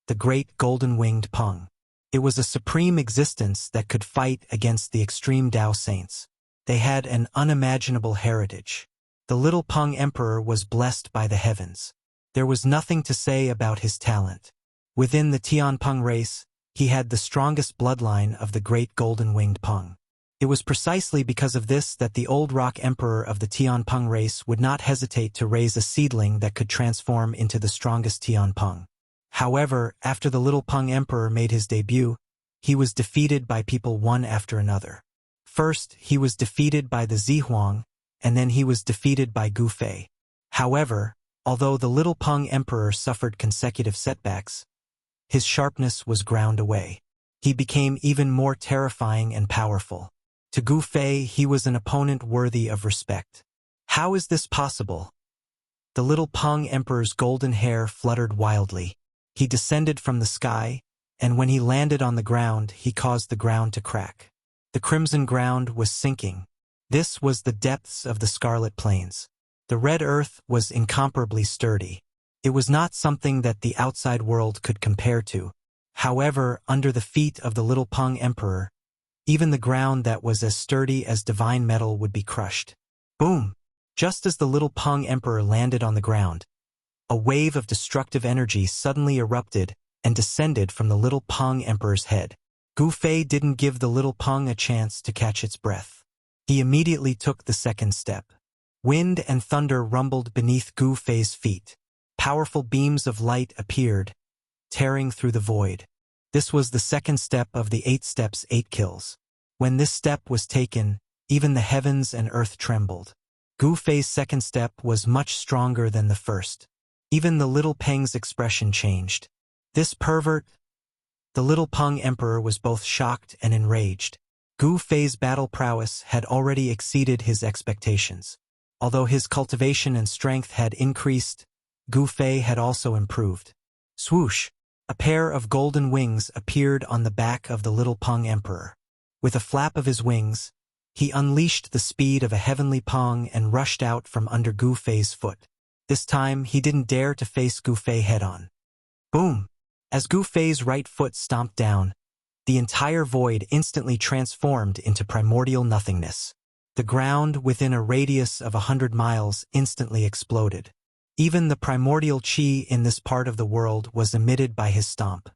the great golden-winged Peng. It was a supreme existence that could fight against the extreme Tao saints. They had an unimaginable heritage. The little Peng Emperor was blessed by the heavens. There was nothing to say about his talent. Within the Tianpeng race, he had the strongest bloodline of the great golden-winged Peng. It was precisely because of this that the Old Rock Emperor of the Tianpeng race would not hesitate to raise a seedling that could transform into the strongest Tianpeng. However, after the little Peng Emperor made his debut, he was defeated by people one after another. First, he was defeated by the Zihuang, and then he was defeated by Gu Fei. However, although the little Peng Emperor suffered consecutive setbacks, his sharpness was ground away. He became even more terrifying and powerful. To Gu Fei, he was an opponent worthy of respect. How is this possible? The little Peng Emperor's golden hair fluttered wildly. He descended from the sky, and when he landed on the ground, he caused the ground to crack. The crimson ground was sinking. This was the depths of the Scarlet Plains. The red earth was incomparably sturdy. It was not something that the outside world could compare to. However, under the feet of the little Peng Emperor, even the ground that was as sturdy as divine metal would be crushed. Boom! Just as the little Peng Emperor landed on the ground, a wave of destructive energy suddenly erupted and descended from the little Peng Emperor's head. Gu Fei didn't give the little Peng a chance to catch its breath. He immediately took the second step. Wind and thunder rumbled beneath Gu Fei's feet. Powerful beams of light appeared, tearing through the void. This was the second step of the 8 steps 8 kills. When this step was taken, even the heavens and earth trembled. Gu Fei's second step was much stronger than the first. Even the little Peng's expression changed. This pervert? The little Peng Emperor was both shocked and enraged. Gu Fei's battle prowess had already exceeded his expectations. Although his cultivation and strength had increased, Gu Fei had also improved. Swoosh! A pair of golden wings appeared on the back of the little Peng Emperor. With a flap of his wings, he unleashed the speed of a heavenly Peng and rushed out from under Gu Fei's foot. This time, he didn't dare to face Gu Fei head-on. Boom! As Gu Fei's right foot stomped down, the entire void instantly transformed into primordial nothingness. The ground within a radius of 100 miles instantly exploded. Even the primordial chi in this part of the world was emitted by his stomp.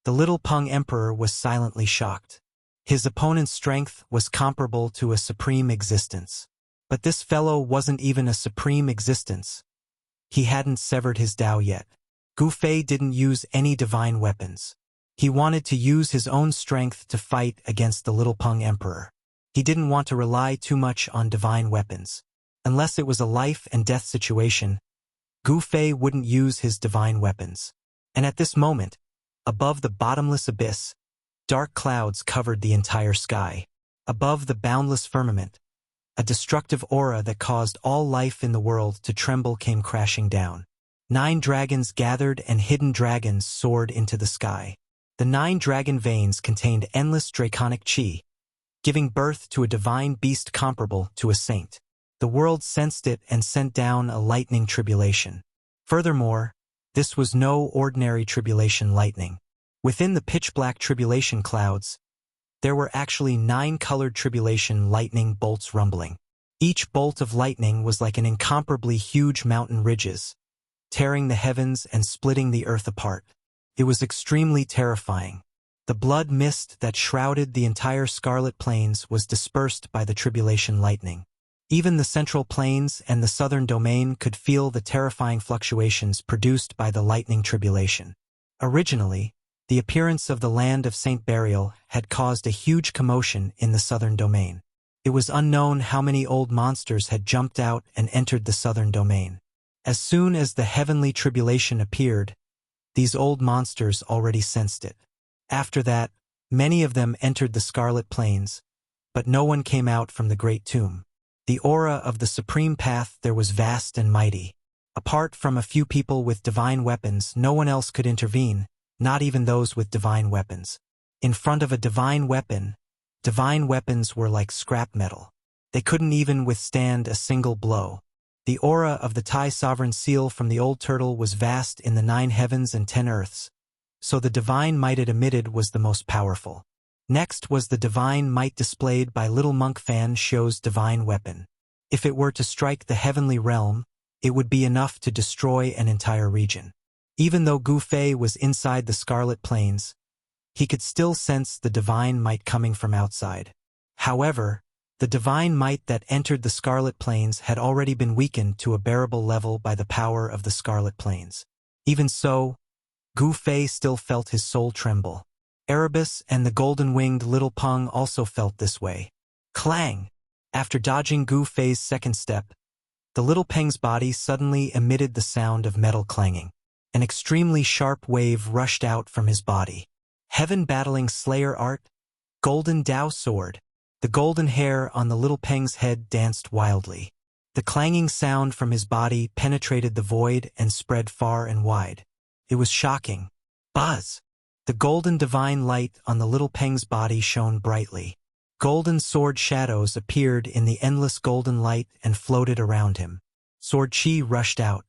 The little Peng Emperor was silently shocked. His opponent's strength was comparable to a supreme existence. But this fellow wasn't even a supreme existence. He hadn't severed his Tao yet. Gu Fei didn't use any divine weapons. He wanted to use his own strength to fight against the little Peng Emperor. He didn't want to rely too much on divine weapons. Unless it was a life and death situation, Gu Fei wouldn't use his divine weapons. And at this moment, above the bottomless abyss, dark clouds covered the entire sky. Above the boundless firmament, a destructive aura that caused all life in the world to tremble came crashing down. 9 dragons gathered and hidden dragons soared into the sky. The 9 dragon veins contained endless draconic chi, giving birth to a divine beast comparable to a saint. The world sensed it and sent down a lightning tribulation. Furthermore, this was no ordinary tribulation lightning. Within the pitch-black tribulation clouds, there were actually 9 colored tribulation lightning bolts rumbling. Each bolt of lightning was like an incomparably huge mountain ridges, tearing the heavens and splitting the earth apart. It was extremely terrifying. The blood mist that shrouded the entire Scarlet Plains was dispersed by the tribulation lightning. Even the Central Plains and the Southern Domain could feel the terrifying fluctuations produced by the lightning tribulation. Originally, the appearance of the land of Saint Burial had caused a huge commotion in the Southern Domain. It was unknown how many old monsters had jumped out and entered the Southern Domain. As soon as the heavenly tribulation appeared, these old monsters already sensed it. After that, many of them entered the Scarlet Plains, but no one came out from the Great Tomb. The aura of the Supreme Path there was vast and mighty. Apart from a few people with divine weapons, no one else could intervene, not even those with divine weapons. In front of a divine weapons were like scrap metal. They couldn't even withstand a single blow. The aura of the Tai Sovereign Seal from the old turtle was vast in the 9 heavens and 10 earths, so the divine might it emitted was the most powerful. Next was the divine might displayed by Little Monk Fan Shou's divine weapon. If it were to strike the heavenly realm, it would be enough to destroy an entire region. Even though Gu Fei was inside the Scarlet Plains, he could still sense the divine might coming from outside. However, the divine might that entered the Scarlet Plains had already been weakened to a bearable level by the power of the Scarlet Plains. Even so, Gu Fei still felt his soul tremble. Erebus and the golden-winged little Peng also felt this way. Clang! After dodging Gu Fei's second step, the little Peng's body suddenly emitted the sound of metal clanging. An extremely sharp wave rushed out from his body. Heaven battling Slayer art, golden Tao sword. The golden hair on the little Peng's head danced wildly. The clanging sound from his body penetrated the void and spread far and wide. It was shocking. Buzz! The golden divine light on the little Peng's body shone brightly. Golden sword shadows appeared in the endless golden light and floated around him. Sword chi rushed out.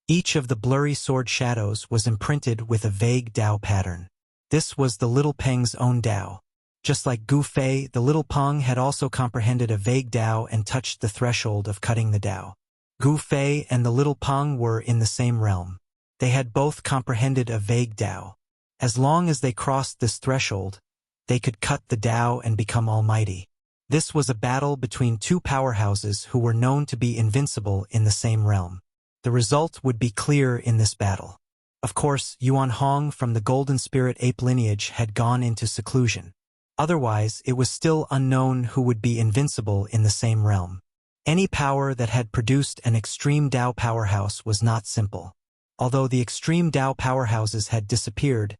Each of the blurry sword shadows was imprinted with a vague Tao pattern. This was the little Peng's own Tao. Just like Gu Fei, the little Peng had also comprehended a vague Tao and touched the threshold of cutting the Tao. Gu Fei and the little Peng were in the same realm. They had both comprehended a vague Tao. As long as they crossed this threshold, they could cut the Tao and become almighty. This was a battle between two powerhouses who were known to be invincible in the same realm. The result would be clear in this battle. Of course, Yuan Hong from the Golden Spirit Ape lineage had gone into seclusion. Otherwise, it was still unknown who would be invincible in the same realm. Any power that had produced an extreme Dao powerhouse was not simple. Although the extreme Dao powerhouses had disappeared,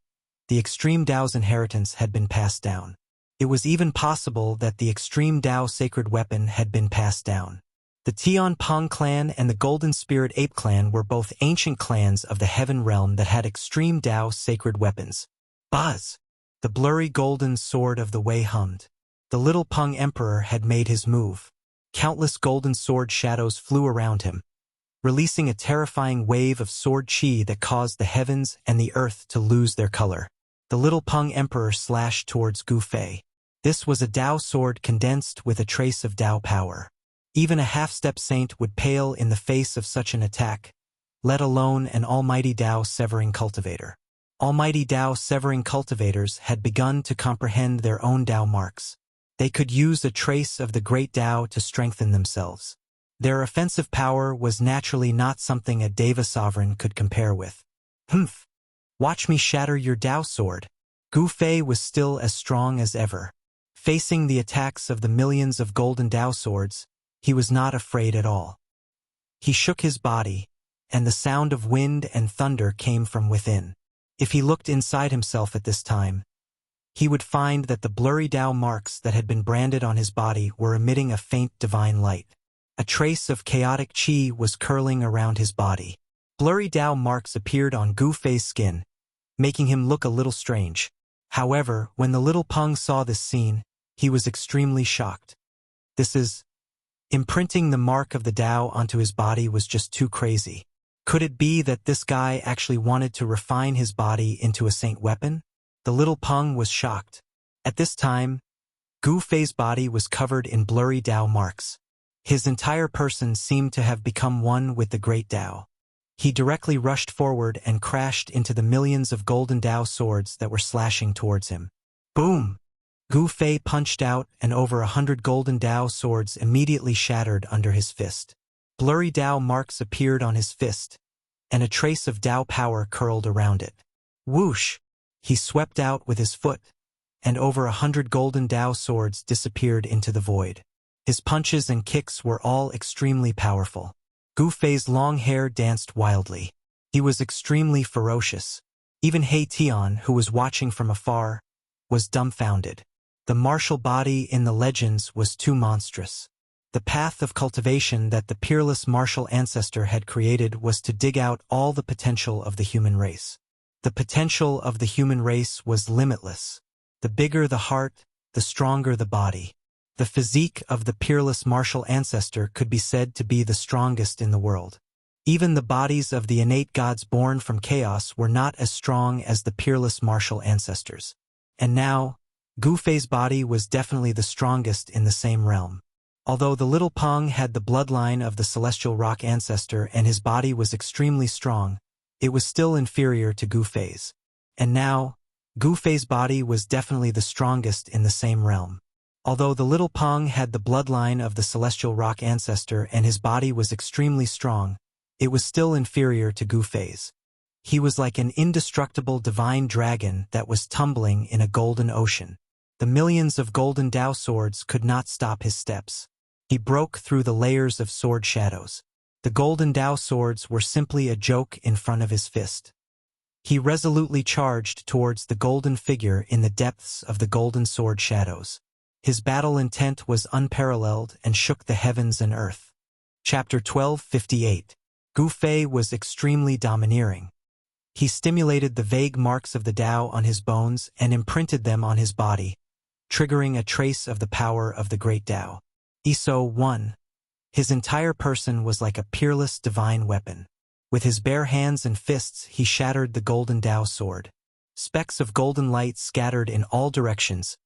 the extreme Dao's inheritance had been passed down. It was even possible that the extreme Dao sacred weapon had been passed down. The Tian Peng clan and the Golden Spirit Ape clan were both ancient clans of the Heaven realm that had extreme Dao sacred weapons. Buzz! The blurry golden sword of the Wei hummed. The little Peng Emperor had made his move. Countless golden sword shadows flew around him, releasing a terrifying wave of sword chi that caused the heavens and the earth to lose their color. The little Peng Emperor slashed towards Gu Fei. This was a Dao sword condensed with a trace of Dao power. Even a half-step saint would pale in the face of such an attack, let alone an almighty Dao severing cultivator. Almighty Dao severing cultivators had begun to comprehend their own Dao marks. They could use a trace of the great Dao to strengthen themselves. Their offensive power was naturally not something a Deva sovereign could compare with. Humph! Watch me shatter your Dao sword. Gu Fei was still as strong as ever. Facing the attacks of the millions of golden Dao swords, he was not afraid at all. He shook his body, and the sound of wind and thunder came from within. If he looked inside himself at this time, he would find that the blurry Dao marks that had been branded on his body were emitting a faint divine light. A trace of chaotic chi was curling around his body. Blurry Dao marks appeared on Gu Fei's skin, making him look a little strange. However, when the little Peng saw this scene, he was extremely shocked. Imprinting the mark of the Dao onto his body was just too crazy. Could it be that this guy actually wanted to refine his body into a saint weapon? The little Peng was shocked. At this time, Gu Fei's body was covered in blurry Dao marks. His entire person seemed to have become one with the great Dao. He directly rushed forward and crashed into the millions of golden Dao swords that were slashing towards him. Boom! Gu Fei punched out, and over 100 golden Dao swords immediately shattered under his fist. Blurry Dao marks appeared on his fist, and a trace of Dao power curled around it. Whoosh! He swept out with his foot, and over 100 golden Dao swords disappeared into the void. His punches and kicks were all extremely powerful. Gu Fei's long hair danced wildly. He was extremely ferocious. Even He Tian, who was watching from afar, was dumbfounded. The martial body in the legends was too monstrous. The path of cultivation that the peerless martial ancestor had created was to dig out all the potential of the human race. The potential of the human race was limitless. The bigger the heart, the stronger the body. The physique of the peerless martial ancestor could be said to be the strongest in the world. Even the bodies of the innate gods born from chaos were not as strong as the peerless martial ancestors. And now, Gu Fei's body was definitely the strongest in the same realm. Although the little Peng had the bloodline of the celestial rock ancestor and his body was extremely strong, it was still inferior to Gu Fei's. And now, Gu Fei's body was definitely the strongest in the same realm. Although the little Peng had the bloodline of the celestial rock ancestor and his body was extremely strong, it was still inferior to Gu Fei's. He was like an indestructible divine dragon that was tumbling in a golden ocean. The millions of golden Dao swords could not stop his steps. He broke through the layers of sword shadows. The golden Dao swords were simply a joke in front of his fist. He resolutely charged towards the golden figure in the depths of the golden sword shadows. His battle intent was unparalleled and shook the heavens and earth. Chapter 1258. Gu Fei was extremely domineering. He stimulated the vague marks of the Dao on his bones and imprinted them on his body, triggering a trace of the power of the great Dao. Iso 1. His entire person was like a peerless divine weapon. With his bare hands and fists he shattered the golden Dao sword. Specks of golden light scattered in all directions,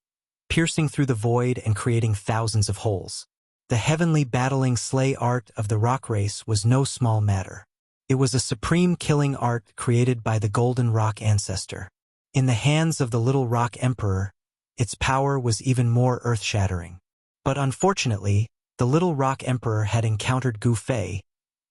piercing through the void and creating thousands of holes. The heavenly battling slay art of the rock race was no small matter. It was a supreme killing art created by the golden rock ancestor. In the hands of the little rock emperor, its power was even more earth-shattering. But unfortunately, the Little Rock Emperor had encountered Gu Fei,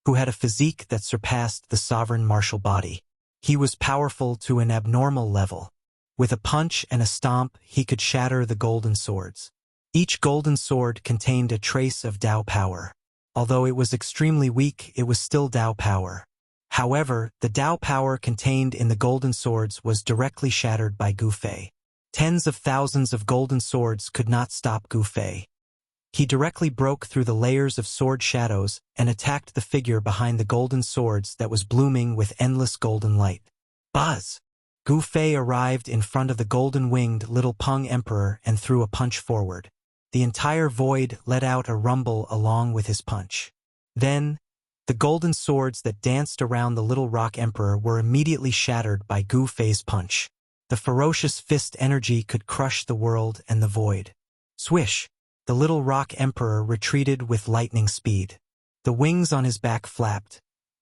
who had a physique that surpassed the sovereign martial body. He was powerful to an abnormal level. With a punch and a stomp, he could shatter the golden swords. Each golden sword contained a trace of Dao power. Although it was extremely weak, it was still Dao power. However, the Dao power contained in the golden swords was directly shattered by Gu Fei. Tens of thousands of golden swords could not stop Gu Fei. He directly broke through the layers of sword shadows and attacked the figure behind the golden swords that was blooming with endless golden light. Buzz! Gu Fei arrived in front of the golden-winged Little Peng Emperor and threw a punch forward. The entire void let out a rumble along with his punch. Then, the golden swords that danced around the Little Rock Emperor were immediately shattered by Gu Fei's punch. The ferocious fist energy could crush the world and the void. Swish! The Little Rock Emperor retreated with lightning speed. The wings on his back flapped,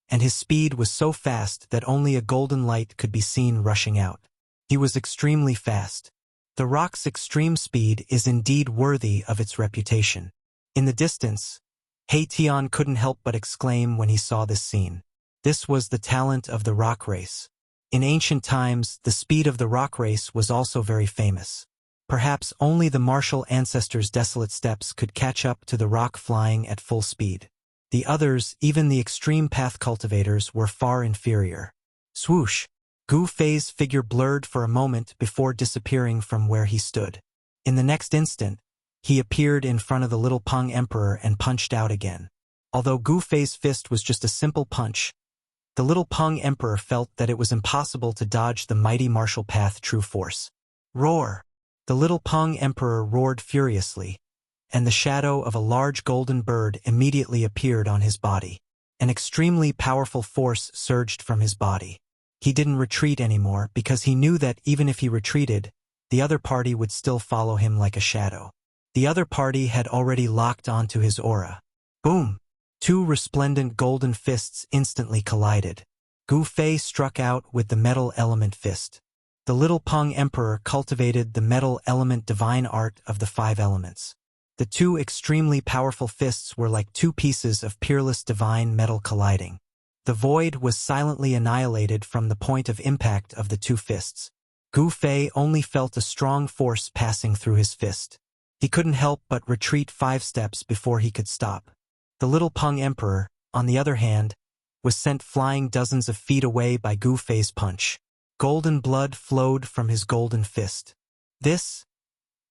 and his speed was so fast that only a golden light could be seen rushing out. He was extremely fast. The rock's extreme speed is indeed worthy of its reputation. In the distance, He Tian couldn't help but exclaim when he saw this scene. This was the talent of the rock race. In ancient times, the speed of the rock race was also very famous. Perhaps only the martial ancestors' desolate steps could catch up to the rock flying at full speed. The others, even the extreme path cultivators, were far inferior. Swoosh! Gu Fei's figure blurred for a moment before disappearing from where he stood. In the next instant, he appeared in front of the Little Peng Emperor and punched out again. Although Gu Fei's fist was just a simple punch, the Little Peng Emperor felt that it was impossible to dodge the mighty martial path true force. Roar! The Little Peng Emperor roared furiously, and the shadow of a large golden bird immediately appeared on his body. An extremely powerful force surged from his body. He didn't retreat anymore because he knew that even if he retreated, the other party would still follow him like a shadow. The other party had already locked onto his aura. Boom! Two resplendent golden fists instantly collided. Gu Fei struck out with the metal element fist. The Little Peng Emperor cultivated the metal element divine art of the 5 elements. The two extremely powerful fists were like two pieces of peerless divine metal colliding. The void was silently annihilated from the point of impact of the two fists. Gu Fei only felt a strong force passing through his fist. He couldn't help but retreat 5 steps before he could stop. The Little Peng Emperor, on the other hand, was sent flying dozens of feet away by Gu Fei's punch. Golden blood flowed from his golden fist. The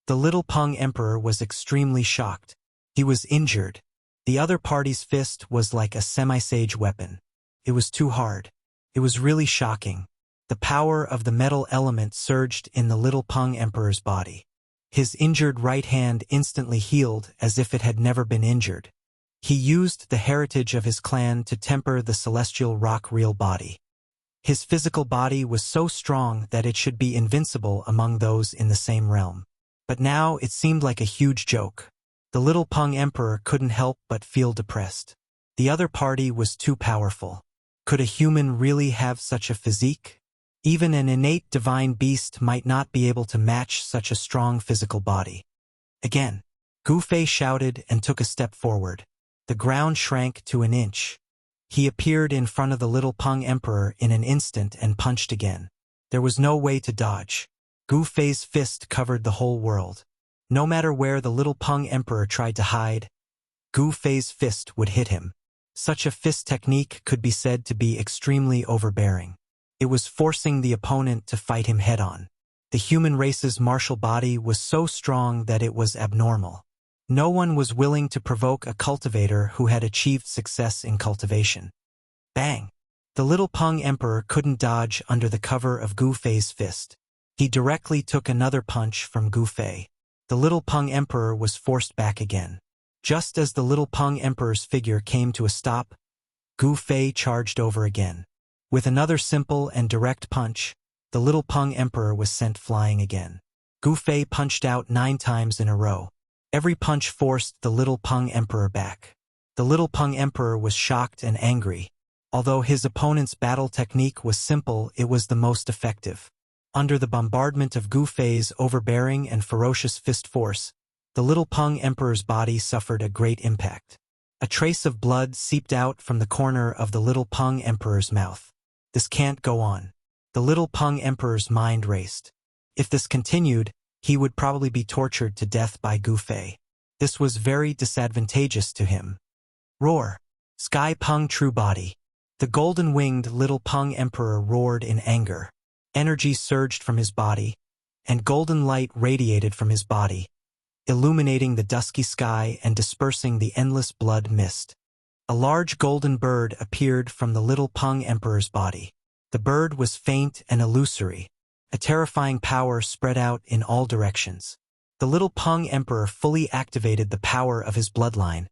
Little Peng Emperor was extremely shocked. He was injured. The other party's fist was like a semi-sage weapon. It was too hard. It was really shocking. The power of the metal element surged in the Little Peng Emperor's body. His injured right hand instantly healed as if it had never been injured. He used the heritage of his clan to temper the celestial rock real body. His physical body was so strong that it should be invincible among those in the same realm. But now it seemed like a huge joke. The Little Peng Emperor couldn't help but feel depressed. The other party was too powerful. Could a human really have such a physique? Even an innate divine beast might not be able to match such a strong physical body. Again, Gu Fei shouted and took a step forward. The ground shrank to an inch. He appeared in front of the Little Peng Emperor in an instant and punched again. There was no way to dodge. Gu Fei's fist covered the whole world. No matter where the Little Peng Emperor tried to hide, Gu Fei's fist would hit him. Such a fist technique could be said to be extremely overbearing. It was forcing the opponent to fight him head-on. The human race's martial body was so strong that it was abnormal. No one was willing to provoke a cultivator who had achieved success in cultivation. Bang! The Little Peng Emperor couldn't dodge under the cover of Gu Fei's fist. He directly took another punch from Gu Fei. The Little Peng Emperor was forced back again. Just as the Little Peng Emperor's figure came to a stop, Gu Fei charged over again. With another simple and direct punch, the Little Peng Emperor was sent flying again. Gu Fei punched out 9 times in a row. Every punch forced the Little Peng Emperor back. The Little Peng Emperor was shocked and angry. Although his opponent's battle technique was simple, it was the most effective. Under the bombardment of Gu Fei's overbearing and ferocious fist force, the little Peng Emperor's body suffered a great impact. A trace of blood seeped out from the corner of the little Peng Emperor's mouth. This can't go on. The little Peng Emperor's mind raced. If this continued, he would probably be tortured to death by Gu Fei. This was very disadvantageous to him. Roar! Sky Peng True Body. The golden-winged little Peng Emperor roared in anger. Energy surged from his body, and golden light radiated from his body, illuminating the dusky sky and dispersing the endless blood mist. A large golden bird appeared from the little Peng Emperor's body. The bird was faint and illusory. A terrifying power spread out in all directions. The little Peng Emperor fully activated the power of his bloodline,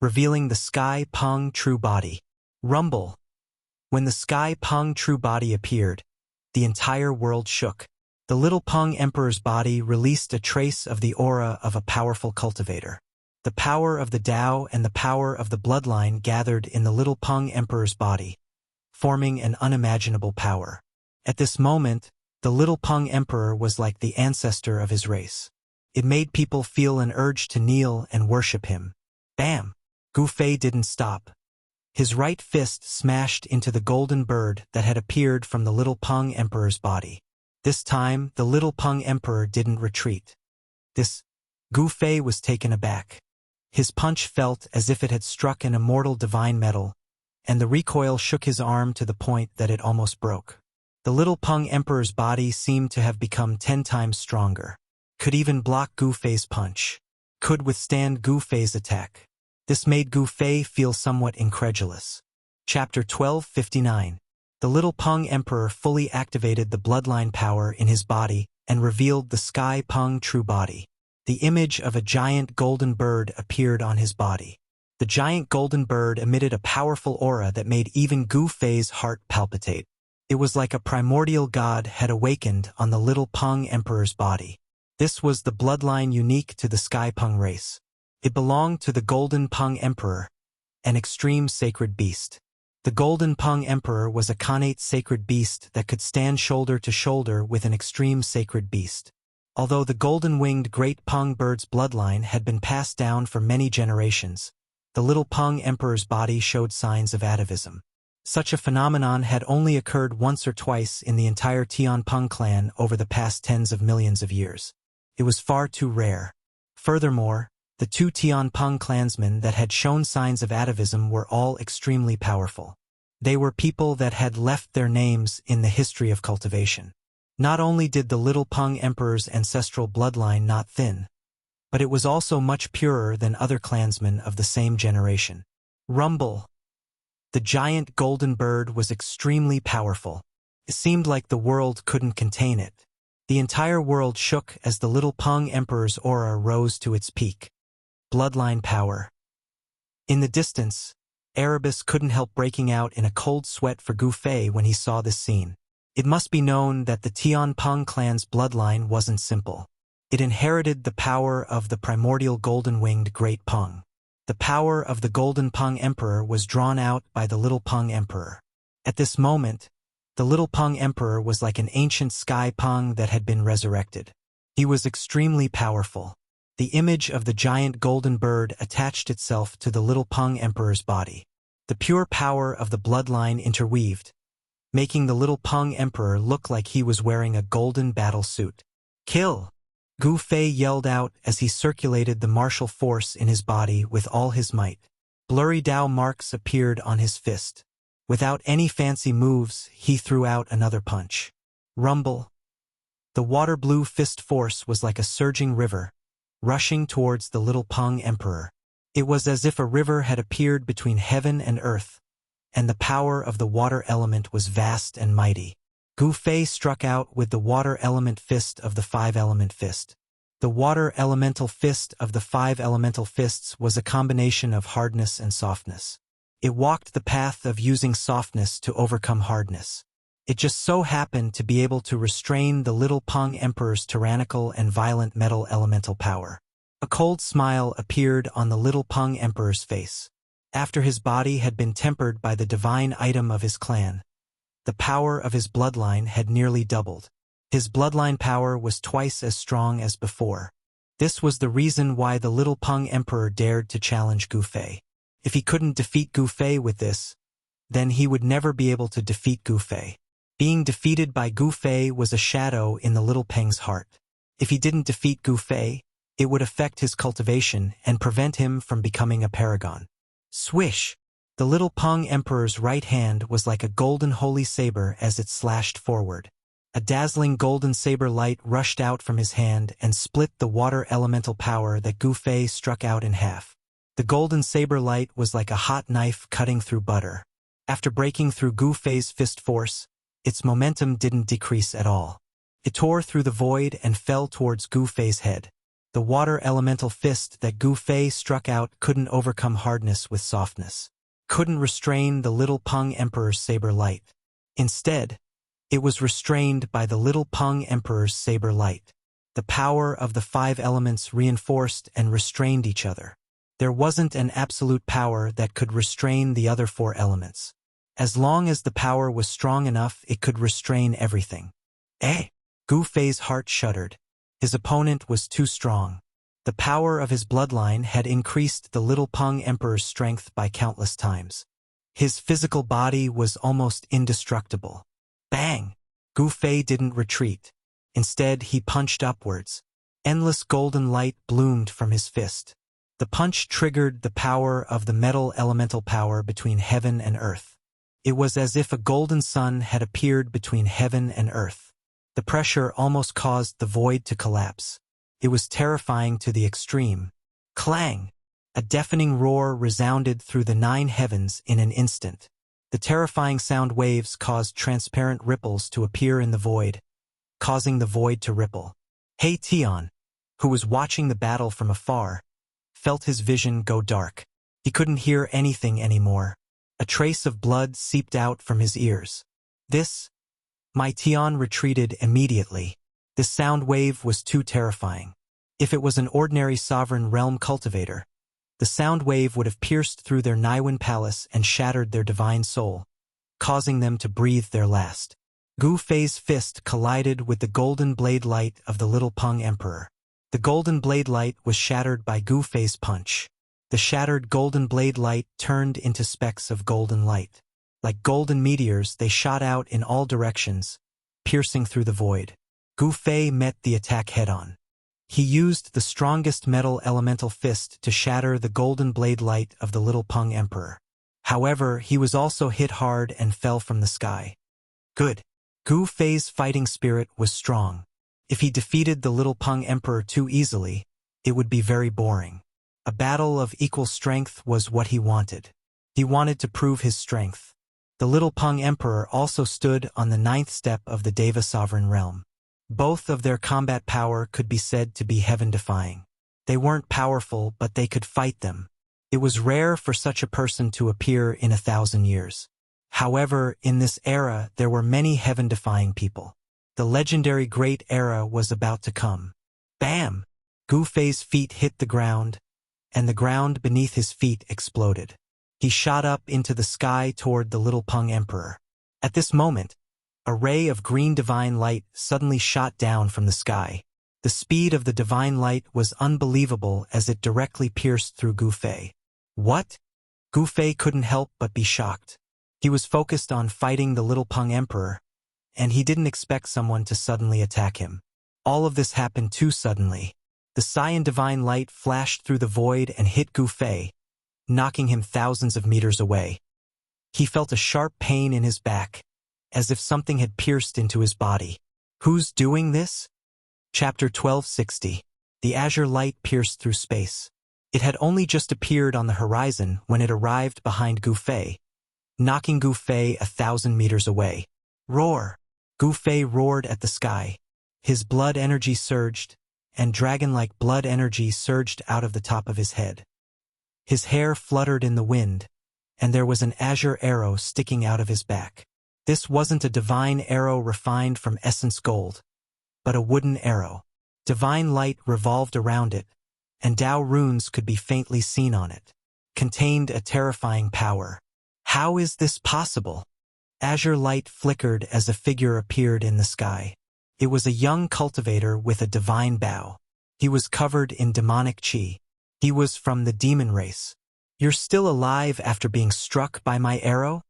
revealing the Sky Peng True Body. Rumble! When the Sky Peng True Body appeared, the entire world shook. The little Peng Emperor's body released a trace of the aura of a powerful cultivator. The power of the Tao and the power of the bloodline gathered in the little Peng Emperor's body, forming an unimaginable power. At this moment, the little Peng Emperor was like the ancestor of his race. It made people feel an urge to kneel and worship him. Bam! Gu Fei didn't stop. His right fist smashed into the golden bird that had appeared from the little Peng Emperor's body. This time, the little Peng Emperor didn't retreat. Gu Fei was taken aback. His punch felt as if it had struck an immortal divine metal, and the recoil shook his arm to the point that it almost broke. The little Peng Emperor's body seemed to have become 10 times stronger. Could even block Gu Fei's punch. Could withstand Gu Fei's attack. This made Gu Fei feel somewhat incredulous. Chapter 1259. The little Peng Emperor fully activated the bloodline power in his body and revealed the Sky Peng True Body. The image of a giant golden bird appeared on his body. The giant golden bird emitted a powerful aura that made even Gu Fei's heart palpitate. It was like a primordial god had awakened on the little Peng Emperor's body. This was the bloodline unique to the Sky Peng race. It belonged to the Golden Peng Emperor, an extreme sacred beast. The Golden Peng Emperor was a connate sacred beast that could stand shoulder to shoulder with an extreme sacred beast. Although the golden-winged Great Peng bird's bloodline had been passed down for many generations, the little Peng Emperor's body showed signs of atavism. Such a phenomenon had only occurred once or twice in the entire Tian Peng clan over the past tens of millions of years. It was far too rare. Furthermore, the 2 Tian Peng clansmen that had shown signs of atavism were all extremely powerful. They were people that had left their names in the history of cultivation. Not only did the little Peng Emperor's ancestral bloodline not thin, but it was also much purer than other clansmen of the same generation. Rumble! The giant golden bird was extremely powerful. It seemed like the world couldn't contain it. The entire world shook as the little Peng Emperor's aura rose to its peak. Bloodline power. In the distance, Erebus couldn't help breaking out in a cold sweat for Gu Fei when he saw this scene. It must be known that the Tian Peng clan's bloodline wasn't simple. It inherited the power of the primordial golden-winged Great Peng. The power of the Golden Peng Emperor was drawn out by the little Peng Emperor. At this moment, the little Peng Emperor was like an ancient Sky Peng that had been resurrected. He was extremely powerful. The image of the giant golden bird attached itself to the little Peng Emperor's body. The pure power of the bloodline interweaved, making the little Peng Emperor look like he was wearing a golden battle suit. Kill! Gu Fei yelled out as he circulated the martial force in his body with all his might. Blurry Tao marks appeared on his fist. Without any fancy moves, he threw out another punch. Rumble! The water-blue fist force was like a surging river, rushing towards the little Peng Emperor. It was as if a river had appeared between heaven and earth, and the power of the water element was vast and mighty. Gu Fei struck out with the water element fist of the 5-element fist. The water elemental fist of the 5 elemental fists was a combination of hardness and softness. It walked the path of using softness to overcome hardness. It just so happened to be able to restrain the little Peng Emperor's tyrannical and violent metal elemental power. A cold smile appeared on the little Peng Emperor's face. After his body had been tempered by the divine item of his clan, the power of his bloodline had nearly doubled. His bloodline power was twice as strong as before. This was the reason why the little Peng Emperor dared to challenge Gu Fei. If he couldn't defeat Gu Fei with this, then he would never be able to defeat Gu Fei. Being defeated by Gu Fei was a shadow in the little Peng's heart. If he didn't defeat Gu Fei, it would affect his cultivation and prevent him from becoming a paragon. Swish! The little Peng Emperor's right hand was like a golden holy saber as it slashed forward. A dazzling golden saber light rushed out from his hand and split the water elemental power that Gu Fei struck out in half. The golden saber light was like a hot knife cutting through butter. After breaking through Gu Fei's fist force, its momentum didn't decrease at all. It tore through the void and fell towards Gu Fei's head. The water elemental fist that Gu Fei struck out couldn't overcome hardness with softness. Couldn't restrain the little Peng Emperor's saber light. Instead, it was restrained by the little Peng Emperor's saber light. The power of the 5 elements reinforced and restrained each other. There wasn't an absolute power that could restrain the other 4 elements. As long as the power was strong enough, it could restrain everything. Gu Fei's heart shuddered. His opponent was too strong. The power of his bloodline had increased the little Peng Emperor's strength by countless times. His physical body was almost indestructible. Bang! Gu Fei didn't retreat. Instead, he punched upwards. Endless golden light bloomed from his fist. The punch triggered the power of the metal elemental power between heaven and earth. It was as if a golden sun had appeared between heaven and earth. The pressure almost caused the void to collapse. It was terrifying to the extreme. Clang! A deafening roar resounded through the 9 heavens in an instant. The terrifying sound waves caused transparent ripples to appear in the void, causing the void to ripple. He Tian, who was watching the battle from afar, felt his vision go dark. He couldn't hear anything anymore. A trace of blood seeped out from his ears. My Tian retreated immediately. This sound wave was too terrifying. If it was an ordinary sovereign realm cultivator, the sound wave would have pierced through their Naiwan palace and shattered their divine soul, causing them to breathe their last. Gu Fei's fist collided with the golden blade light of the little Peng Emperor. The golden blade light was shattered by Gu Fei's punch. The shattered golden blade light turned into specks of golden light. Like golden meteors, they shot out in all directions, piercing through the void. Gu Fei met the attack head-on. He used the strongest metal elemental fist to shatter the golden blade light of the little Peng Emperor. However, he was also hit hard and fell from the sky. Good. Gu Fei's fighting spirit was strong. If he defeated the little Peng Emperor too easily, it would be very boring. A battle of equal strength was what he wanted. He wanted to prove his strength. The little Peng Emperor also stood on the 9th step of the Deva sovereign realm. Both of their combat power could be said to be heaven-defying. They weren't powerful, but they could fight them. It was rare for such a person to appear in 1,000 years. However, in this era, there were many heaven-defying people. The legendary Great Era was about to come. Bam! Gu Fei's feet hit the ground, and the ground beneath his feet exploded. He shot up into the sky toward the little Peng Emperor. At this moment, a ray of green divine light suddenly shot down from the sky. The speed of the divine light was unbelievable as it directly pierced through Gu Fei. What? Gu Fei couldn't help but be shocked. He was focused on fighting the little Peng Emperor, and he didn't expect someone to suddenly attack him. All of this happened too suddenly. The cyan divine light flashed through the void and hit Gu Fei, knocking him thousands of meters away. He felt a sharp pain in his back, as if something had pierced into his body. Who's doing this? Chapter 1260. The azure light pierced through space. It had only just appeared on the horizon when it arrived behind Gu Fei, knocking Gu Fei 1,000 meters away. Roar! Gu Fei roared at the sky. His blood energy surged, and dragon-like blood energy surged out of the top of his head. His hair fluttered in the wind, and there was an azure arrow sticking out of his back. This wasn't a divine arrow refined from essence gold, but a wooden arrow. Divine light revolved around it, and Tao runes could be faintly seen on it. Contained a terrifying power. How is this possible? Azure light flickered as a figure appeared in the sky. It was a young cultivator with a divine bow. He was covered in demonic chi. He was from the demon race. You're still alive after being struck by my arrow?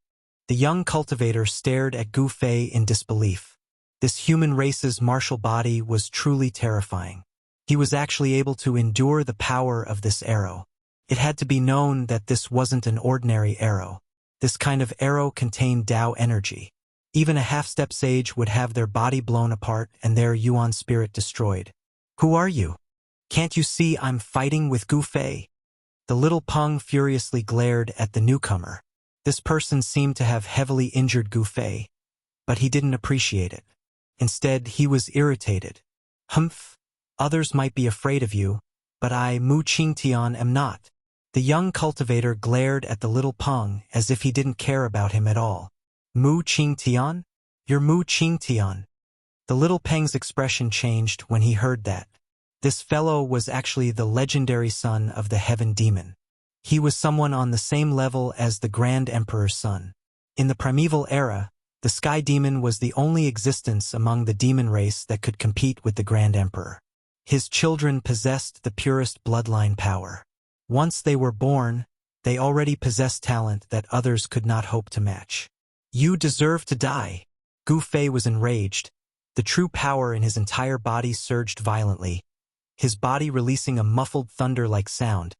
The young cultivator stared at Gu Fei in disbelief. This human race's martial body was truly terrifying. He was actually able to endure the power of this arrow. It had to be known that this wasn't an ordinary arrow. This kind of arrow contained Tao energy. Even a half-step sage would have their body blown apart and their Yuan spirit destroyed. Who are you? Can't you see I'm fighting with Gu Fei? The little Peng furiously glared at the newcomer. This person seemed to have heavily injured Gu Fei, but he didn't appreciate it. Instead, he was irritated. Humph, others might be afraid of you, but I, Mu Qingtian, am not. The young cultivator glared at the little Peng as if he didn't care about him at all. Mu Qingtian? You're Mu Qingtian. The little Peng's expression changed when he heard that. This fellow was actually the legendary son of the Heaven Demon. He was someone on the same level as the Grand Emperor's son. In the primeval era, the Sky Demon was the only existence among the demon race that could compete with the Grand Emperor. His children possessed the purest bloodline power. Once they were born, they already possessed talent that others could not hope to match. You deserve to die. Gu Fei was enraged. The true power in his entire body surged violently, his body releasing a muffled thunder-like sound.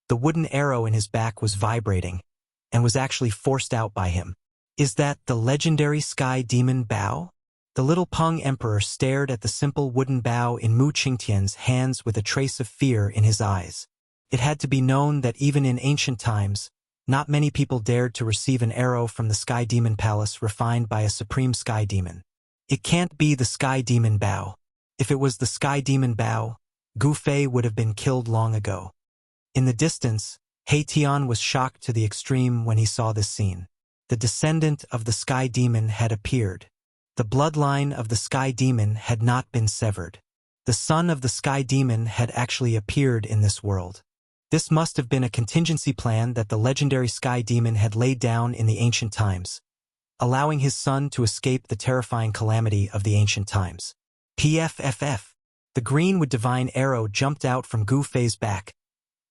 The wooden arrow in his back was vibrating, and was actually forced out by him. Is that the legendary Sky Demon Bao? The little Peng Emperor stared at the simple wooden bao in Mu Qingtian's hands with a trace of fear in his eyes. It had to be known that even in ancient times, not many people dared to receive an arrow from the Sky Demon Palace refined by a supreme Sky Demon. It can't be the Sky Demon Bao. If it was the Sky Demon Bao, Gu Fei would have been killed long ago. In the distance, He Tian was shocked to the extreme when he saw this scene. The descendant of the Sky Demon had appeared. The bloodline of the Sky Demon had not been severed. The son of the Sky Demon had actually appeared in this world. This must have been a contingency plan that the legendary Sky Demon had laid down in the ancient times, allowing his son to escape the terrifying calamity of the ancient times. PFFF. The green-wood divine arrow jumped out from Gu Fei's back,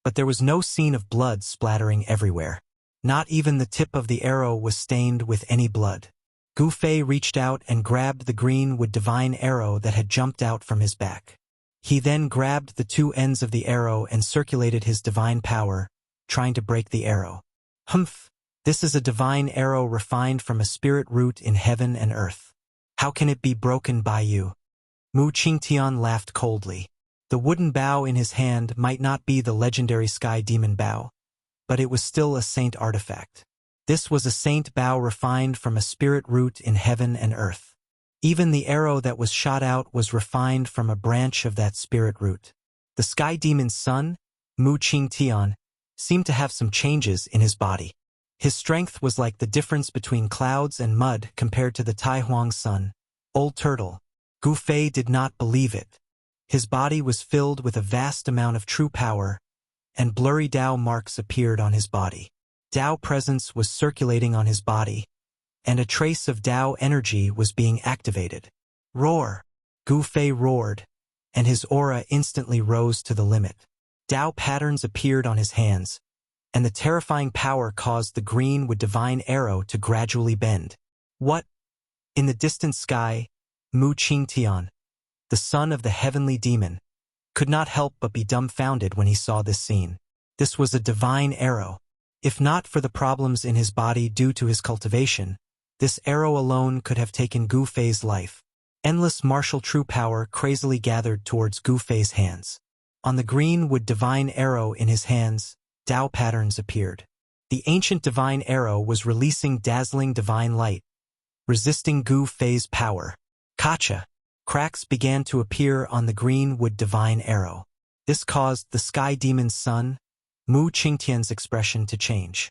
but there was no scene of blood splattering everywhere. Not even the tip of the arrow was stained with any blood. Gu Fei reached out and grabbed the green-wood divine arrow that had jumped out from his back. He then grabbed the two ends of the arrow and circulated his divine power, trying to break the arrow. Humph! This is a divine arrow refined from a spirit root in heaven and earth. How can it be broken by you? Mu Qingtian laughed coldly. The wooden bao in his hand might not be the legendary Sky Demon Bao, but it was still a saint artifact. This was a saint bao refined from a spirit root in heaven and earth. Even the arrow that was shot out was refined from a branch of that spirit root. The Sky Demon's son, Mu Qingtian, seemed to have some changes in his body. His strength was like the difference between clouds and mud compared to the Tai Huang's son, Old Turtle. Gu Fei did not believe it. His body was filled with a vast amount of true power, and blurry Tao marks appeared on his body. Tao presence was circulating on his body, and a trace of Tao energy was being activated. Roar! Gu Fei roared, and his aura instantly rose to the limit. Tao patterns appeared on his hands, and the terrifying power caused the green-wood divine arrow to gradually bend. What? In the distant sky, Mu Qingtian, the son of the heavenly demon, could not help but be dumbfounded when he saw this scene. This was a divine arrow. If not for the problems in his body due to his cultivation, this arrow alone could have taken Gu Fei's life. Endless martial true power crazily gathered towards Gu Fei's hands. On the green-wood divine arrow in his hands, Tao patterns appeared. The ancient divine arrow was releasing dazzling divine light, resisting Gu Fei's power. Kacha! Cracks began to appear on the green-wood divine arrow. This caused the Sky Demon's son, Mu Qingtian's expression to change.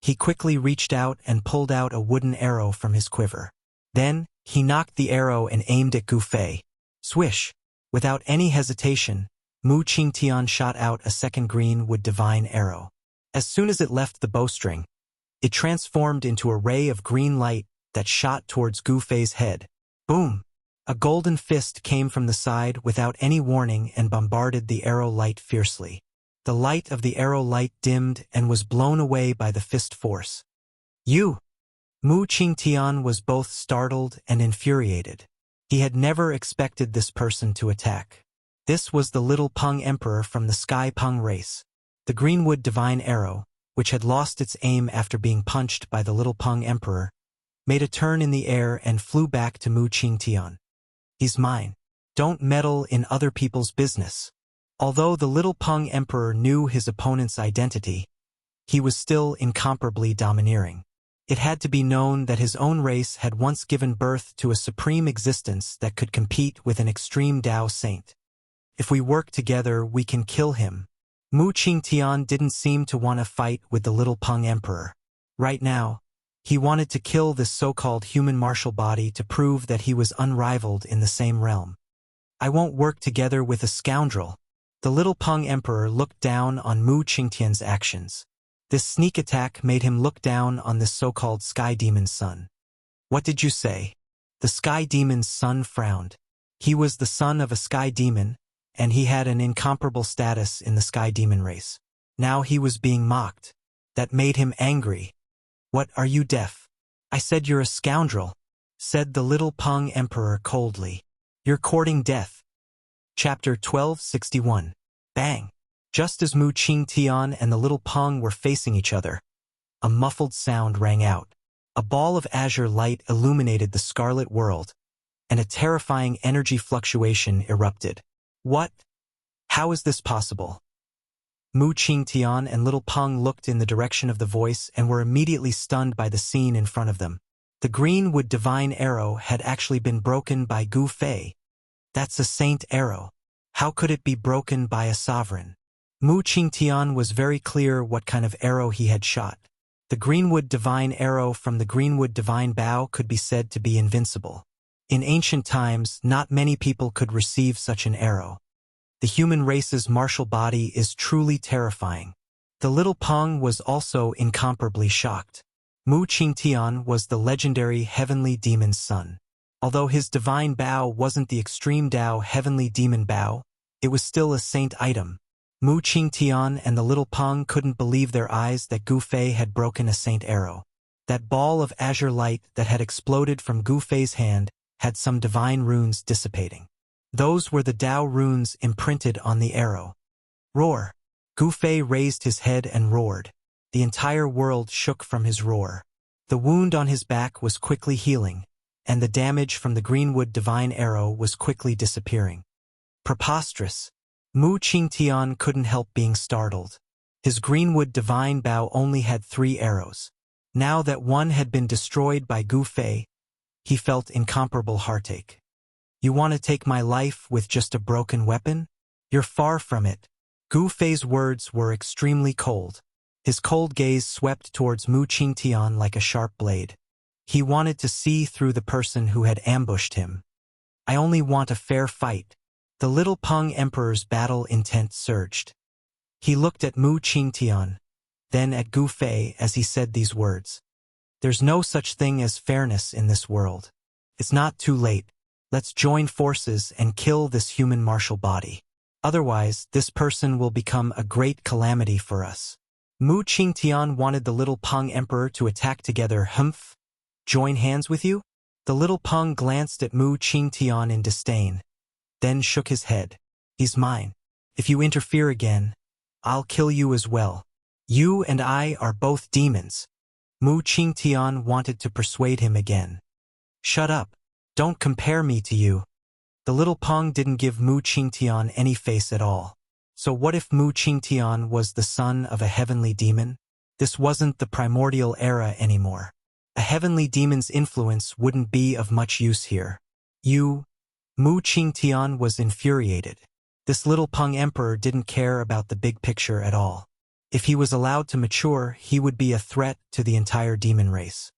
He quickly reached out and pulled out a wooden arrow from his quiver. Then, he knocked the arrow and aimed at Gu Fei. Swish! Without any hesitation, Mu Qingtian shot out a second green-wood divine arrow. As soon as it left the bowstring, it transformed into a ray of green light that shot towards Gu Fei's head. Boom! A golden fist came from the side without any warning and bombarded the arrow light fiercely. The light of the arrow light dimmed and was blown away by the fist force. You! Mu Qingtian was both startled and infuriated. He had never expected this person to attack. This was the little Peng Emperor from the Sky Peng race. The Greenwood Divine Arrow, which had lost its aim after being punched by the little Peng Emperor, made a turn in the air and flew back to Mu Qingtian. He's mine. Don't meddle in other people's business. Although the little Peng Emperor knew his opponent's identity, he was still incomparably domineering. It had to be known that his own race had once given birth to a supreme existence that could compete with an extreme Tao saint. If we work together, we can kill him. Mu Qingtian didn't seem to want to fight with the little Peng Emperor. Right now, he wanted to kill this so-called human martial body to prove that he was unrivaled in the same realm. I won't work together with a scoundrel. The little Peng Emperor looked down on Mu Qingtian's actions. This sneak attack made him look down on this so-called Sky Demon's son. What did you say? The Sky Demon's son frowned. He was the son of a Sky Demon, and he had an incomparable status in the Sky Demon race. Now he was being mocked. That made him angry. What, are you deaf? I said you're a scoundrel, said the little Peng Emperor coldly. You're courting death. Chapter 1261. Bang! Just as Mu Qingtian and the little Peng were facing each other, a muffled sound rang out. A ball of azure light illuminated the scarlet world, and a terrifying energy fluctuation erupted. What? How is this possible? Mu Qingtian and little Peng looked in the direction of the voice and were immediately stunned by the scene in front of them. The Greenwood Divine Arrow had actually been broken by Gu Fei. That's a saint arrow. How could it be broken by a sovereign? Mu Qingtian was very clear what kind of arrow he had shot. The Greenwood Divine Arrow from the Greenwood Divine Bow could be said to be invincible. In ancient times, not many people could receive such an arrow. The human race's martial body is truly terrifying. The little Peng was also incomparably shocked. Mu Qingtian was the legendary Heavenly Demon's son. Although his divine bow wasn't the extreme Tao Heavenly Demon bow, it was still a saint item. Mu Qingtian and the little Peng couldn't believe their eyes that Gu Fei had broken a saint arrow. That ball of azure light that had exploded from Gu Fei's hand had some divine runes dissipating. Those were the Tao runes imprinted on the arrow. Roar! Gu Fei raised his head and roared. The entire world shook from his roar. The wound on his back was quickly healing, and the damage from the Greenwood Divine Arrow was quickly disappearing. Preposterous! Mu Qingtian couldn't help being startled. His Greenwood Divine Bow only had 3 arrows. Now that one had been destroyed by Gu Fei, he felt incomparable heartache. You want to take my life with just a broken weapon? You're far from it. Gu Fei's words were extremely cold. His cold gaze swept towards Mu Qingtian like a sharp blade. He wanted to see through the person who had ambushed him. I only want a fair fight. The little Peng Emperor's battle intent surged. He looked at Mu Qingtian, then at Gu Fei as he said these words. There's no such thing as fairness in this world. It's not too late. Let's join forces and kill this human martial body. Otherwise, this person will become a great calamity for us. Mu Qingtian wanted the little Peng Emperor to attack together. Humph? Join hands with you? The little Peng glanced at Mu Qingtian in disdain, then shook his head. He's mine. If you interfere again, I'll kill you as well. You and I are both demons. Mu Qingtian wanted to persuade him again. Shut up. Don't compare me to you. The little Peng didn't give Mu Qingtian any face at all. So what if Mu Qingtian was the son of a heavenly demon? This wasn't the primordial era anymore. A heavenly demon's influence wouldn't be of much use here. Mu Qingtian was infuriated. This little Peng Emperor didn't care about the big picture at all. If he was allowed to mature, he would be a threat to the entire demon race.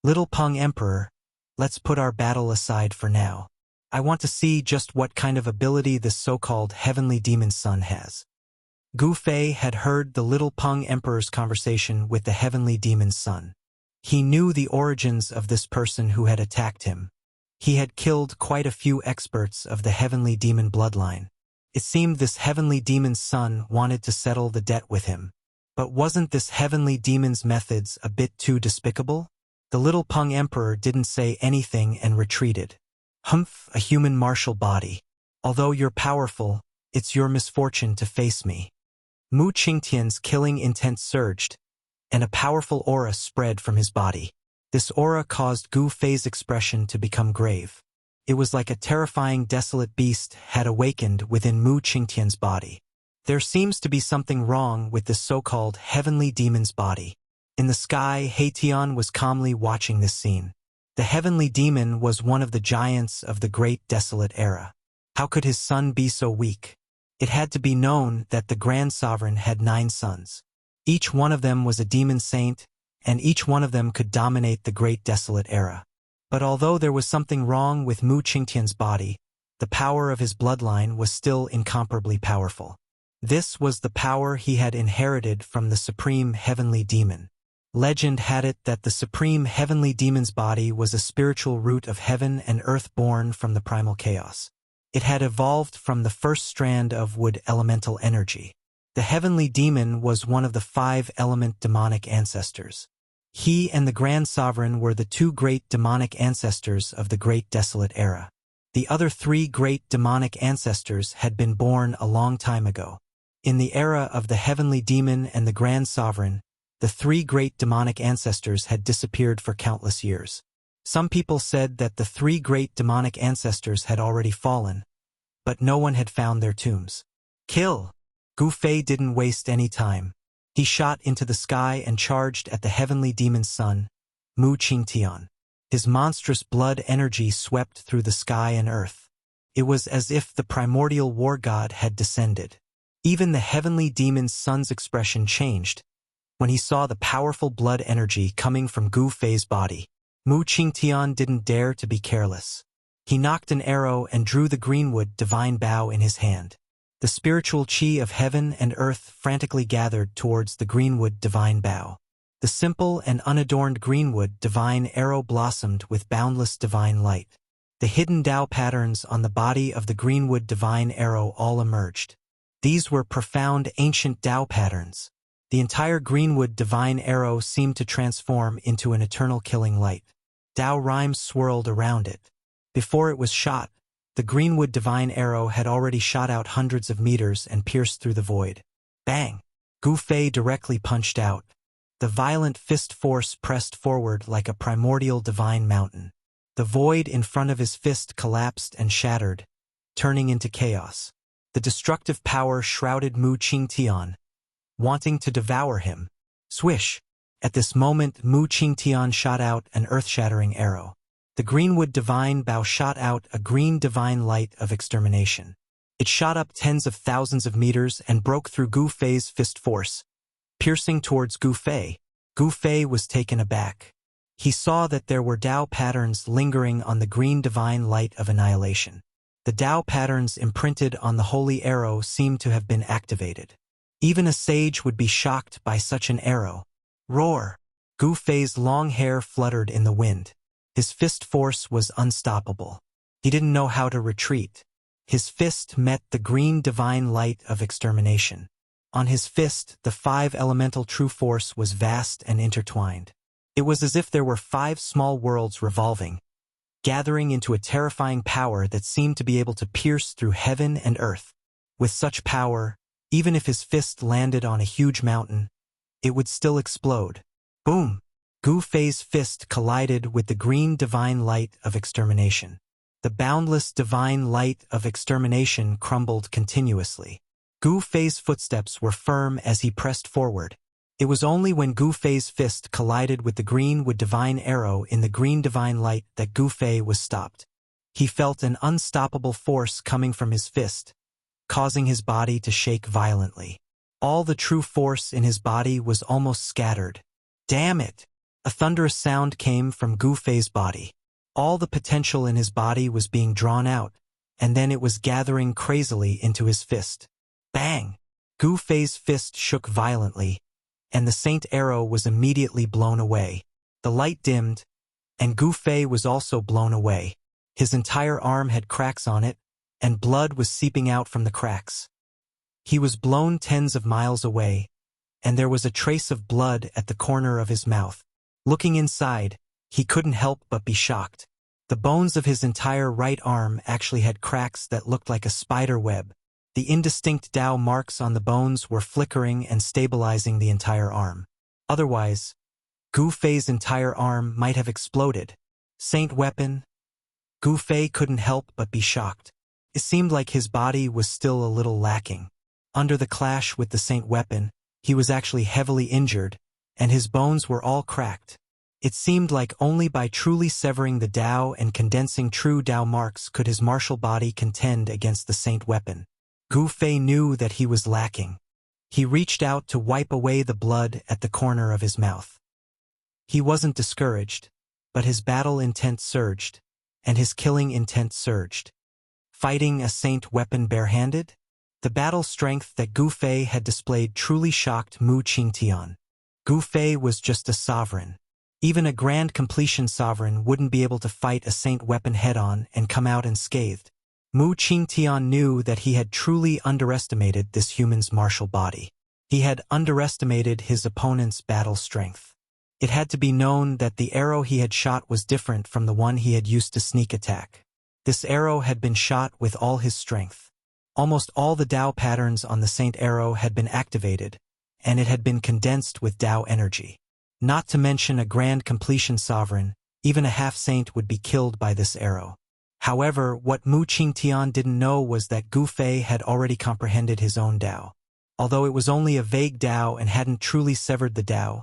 Little Peng Emperor, let's put our battle aside for now. I want to see just what kind of ability this so-called heavenly demon's son has. Gu Fei had heard the little Peng Emperor's conversation with the heavenly demon's son. He knew the origins of this person who had attacked him. He had killed quite a few experts of the heavenly demon bloodline. It seemed this heavenly demon's son wanted to settle the debt with him. But wasn't this heavenly demon's methods a bit too despicable? The little Peng Emperor didn't say anything and retreated. Humph, a human martial body. Although you're powerful, it's your misfortune to face me. Mu Qingtian's killing intent surged, and a powerful aura spread from his body. This aura caused Gu Fei's expression to become grave. It was like a terrifying desolate beast had awakened within Mu Qingtian's body. There seems to be something wrong with this so-called heavenly demon's body. In the sky, Heitian was calmly watching this scene. The heavenly demon was one of the giants of the great desolate era. How could his son be so weak? It had to be known that the Grand Sovereign had 9 sons. Each one of them was a demon saint, and each one of them could dominate the great desolate era. But although there was something wrong with Mu Qingtian's body, the power of his bloodline was still incomparably powerful. This was the power he had inherited from the supreme heavenly demon. Legend had it that the supreme heavenly demon's body was a spiritual root of heaven and earth born from the primal chaos. It had evolved from the first strand of wood elemental energy. The heavenly demon was one of the 5-element demonic ancestors. He and the Grand Sovereign were the 2 great demonic ancestors of the Great Desolate Era. The other 3 great demonic ancestors had been born a long time ago. In the era of the heavenly demon and the Grand Sovereign, the 3 great demonic ancestors had disappeared for countless years. Some people said that the 3 great demonic ancestors had already fallen, but no one had found their tombs. Kill! Gu Fei didn't waste any time. He shot into the sky and charged at the heavenly demon's son, Mu Qingtian. His monstrous blood energy swept through the sky and earth. It was as if the primordial war god had descended. Even the heavenly demon's son's expression changed when he saw the powerful blood energy coming from Gu Fei's body. Mu Qingtian didn't dare to be careless. He knocked an arrow and drew the greenwood divine bow in his hand. The spiritual chi of heaven and earth frantically gathered towards the greenwood divine bow. The simple and unadorned greenwood divine arrow blossomed with boundless divine light. The hidden Tao patterns on the body of the greenwood divine arrow all emerged. These were profound ancient Tao patterns. The entire greenwood divine arrow seemed to transform into an eternal killing light. Tao rhymes swirled around it. Before it was shot, the greenwood divine arrow had already shot out hundreds of meters and pierced through the void. Bang! Gu Fei directly punched out. The violent fist force pressed forward like a primordial divine mountain. The void in front of his fist collapsed and shattered, turning into chaos. The destructive power shrouded Mu Qingtian, wanting to devour him. Swish! At this moment, Mu Qingtian shot out an earth-shattering arrow. The greenwood divine bow shot out a green divine light of extermination. It shot up tens of thousands of meters and broke through Gu Fei's fist force, piercing towards Gu Fei. Gu Fei was taken aback. He saw that there were Tao patterns lingering on the green divine light of annihilation. The Tao patterns imprinted on the holy arrow seemed to have been activated. Even a sage would be shocked by such an arrow. Roar! Gu Fei's long hair fluttered in the wind. His fist force was unstoppable. He didn't know how to retreat. His fist met the green divine light of extermination. On his fist, the 5-elemental true force was vast and intertwined. It was as if there were 5 small worlds revolving, gathering into a terrifying power that seemed to be able to pierce through heaven and earth. With such power, even if his fist landed on a huge mountain, it would still explode. Boom! Gu Fei's fist collided with the green divine light of extermination. The boundless divine light of extermination crumbled continuously. Gu Fei's footsteps were firm as he pressed forward. It was only when Gu Fei's fist collided with the greenwood divine arrow in the green divine light that Gu Fei was stopped. He felt an unstoppable force coming from his fist, causing his body to shake violently. All the true force in his body was almost scattered. Damn it! A thunderous sound came from Gu Fei's body. All the potential in his body was being drawn out, and then it was gathering crazily into his fist. Bang! Gu Fei's fist shook violently, and the Saint Arrow was immediately blown away. The light dimmed, and Gu Fei was also blown away. His entire arm had cracks on it, and blood was seeping out from the cracks. He was blown tens of miles away, and there was a trace of blood at the corner of his mouth. Looking inside, he couldn't help but be shocked. The bones of his entire right arm actually had cracks that looked like a spider web. The indistinct Dao marks on the bones were flickering and stabilizing the entire arm. Otherwise, Gu Fei's entire arm might have exploded. Saint weapon? Gu Fei couldn't help but be shocked. It seemed like his body was still a little lacking. Under the clash with the saint weapon, he was actually heavily injured, and his bones were all cracked. It seemed like only by truly severing the Dao and condensing true Dao marks could his martial body contend against the saint weapon. Gu Fei knew that he was lacking. He reached out to wipe away the blood at the corner of his mouth. He wasn't discouraged, but his battle intent surged, and his killing intent surged. Fighting a saint weapon barehanded? The battle strength that Gu Fei had displayed truly shocked Mu Qingtian. Gu Fei was just a sovereign. Even a grand completion sovereign wouldn't be able to fight a saint weapon head-on and come out unscathed. Mu Qingtian knew that he had truly underestimated this human's martial body. He had underestimated his opponent's battle strength. It had to be known that the arrow he had shot was different from the one he had used to sneak attack. This arrow had been shot with all his strength. Almost all the Dao patterns on the Saint arrow had been activated, and it had been condensed with Dao energy. Not to mention a grand completion sovereign, even a half-saint would be killed by this arrow. However, what Mu Qingtian didn't know was that Gu Fei had already comprehended his own Dao. Although it was only a vague Dao and hadn't truly severed the Dao,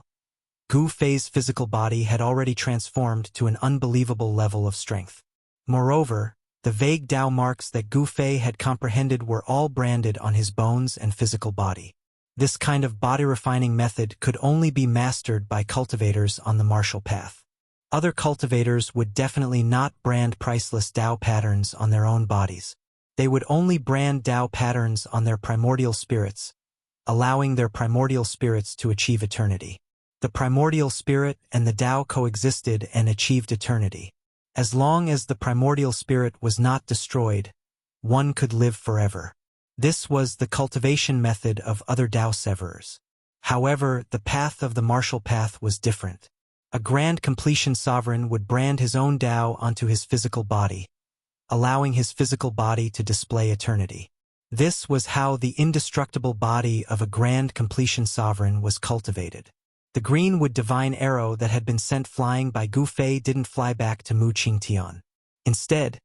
Gu Fei's physical body had already transformed to an unbelievable level of strength. Moreover, the vague Dao marks that Gu Fei had comprehended were all branded on his bones and physical body. This kind of body-refining method could only be mastered by cultivators on the martial path. Other cultivators would definitely not brand priceless Dao patterns on their own bodies. They would only brand Dao patterns on their primordial spirits, allowing their primordial spirits to achieve eternity. The primordial spirit and the Dao coexisted and achieved eternity. As long as the primordial spirit was not destroyed, one could live forever. This was the cultivation method of other Dao severers. However, the path of the martial path was different. A grand completion sovereign would brand his own Dao onto his physical body, allowing his physical body to display eternity. This was how the indestructible body of a grand completion sovereign was cultivated. The greenwood divine arrow that had been sent flying by Gu Fei didn't fly back to Mu Qingtian. Instead,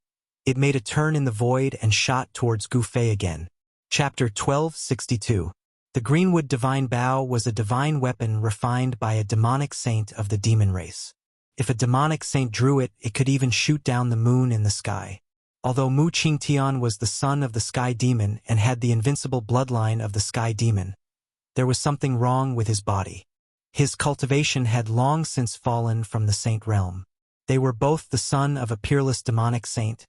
it made a turn in the void and shot towards Gu Fei again. Chapter 1262. The greenwood divine bow was a divine weapon refined by a demonic saint of the demon race. If a demonic saint drew it, it could even shoot down the moon in the sky. Although Mu Qingtian was the son of the sky demon and had the invincible bloodline of the sky demon, there was something wrong with his body. His cultivation had long since fallen from the saint realm. They were both the son of a peerless demonic saint,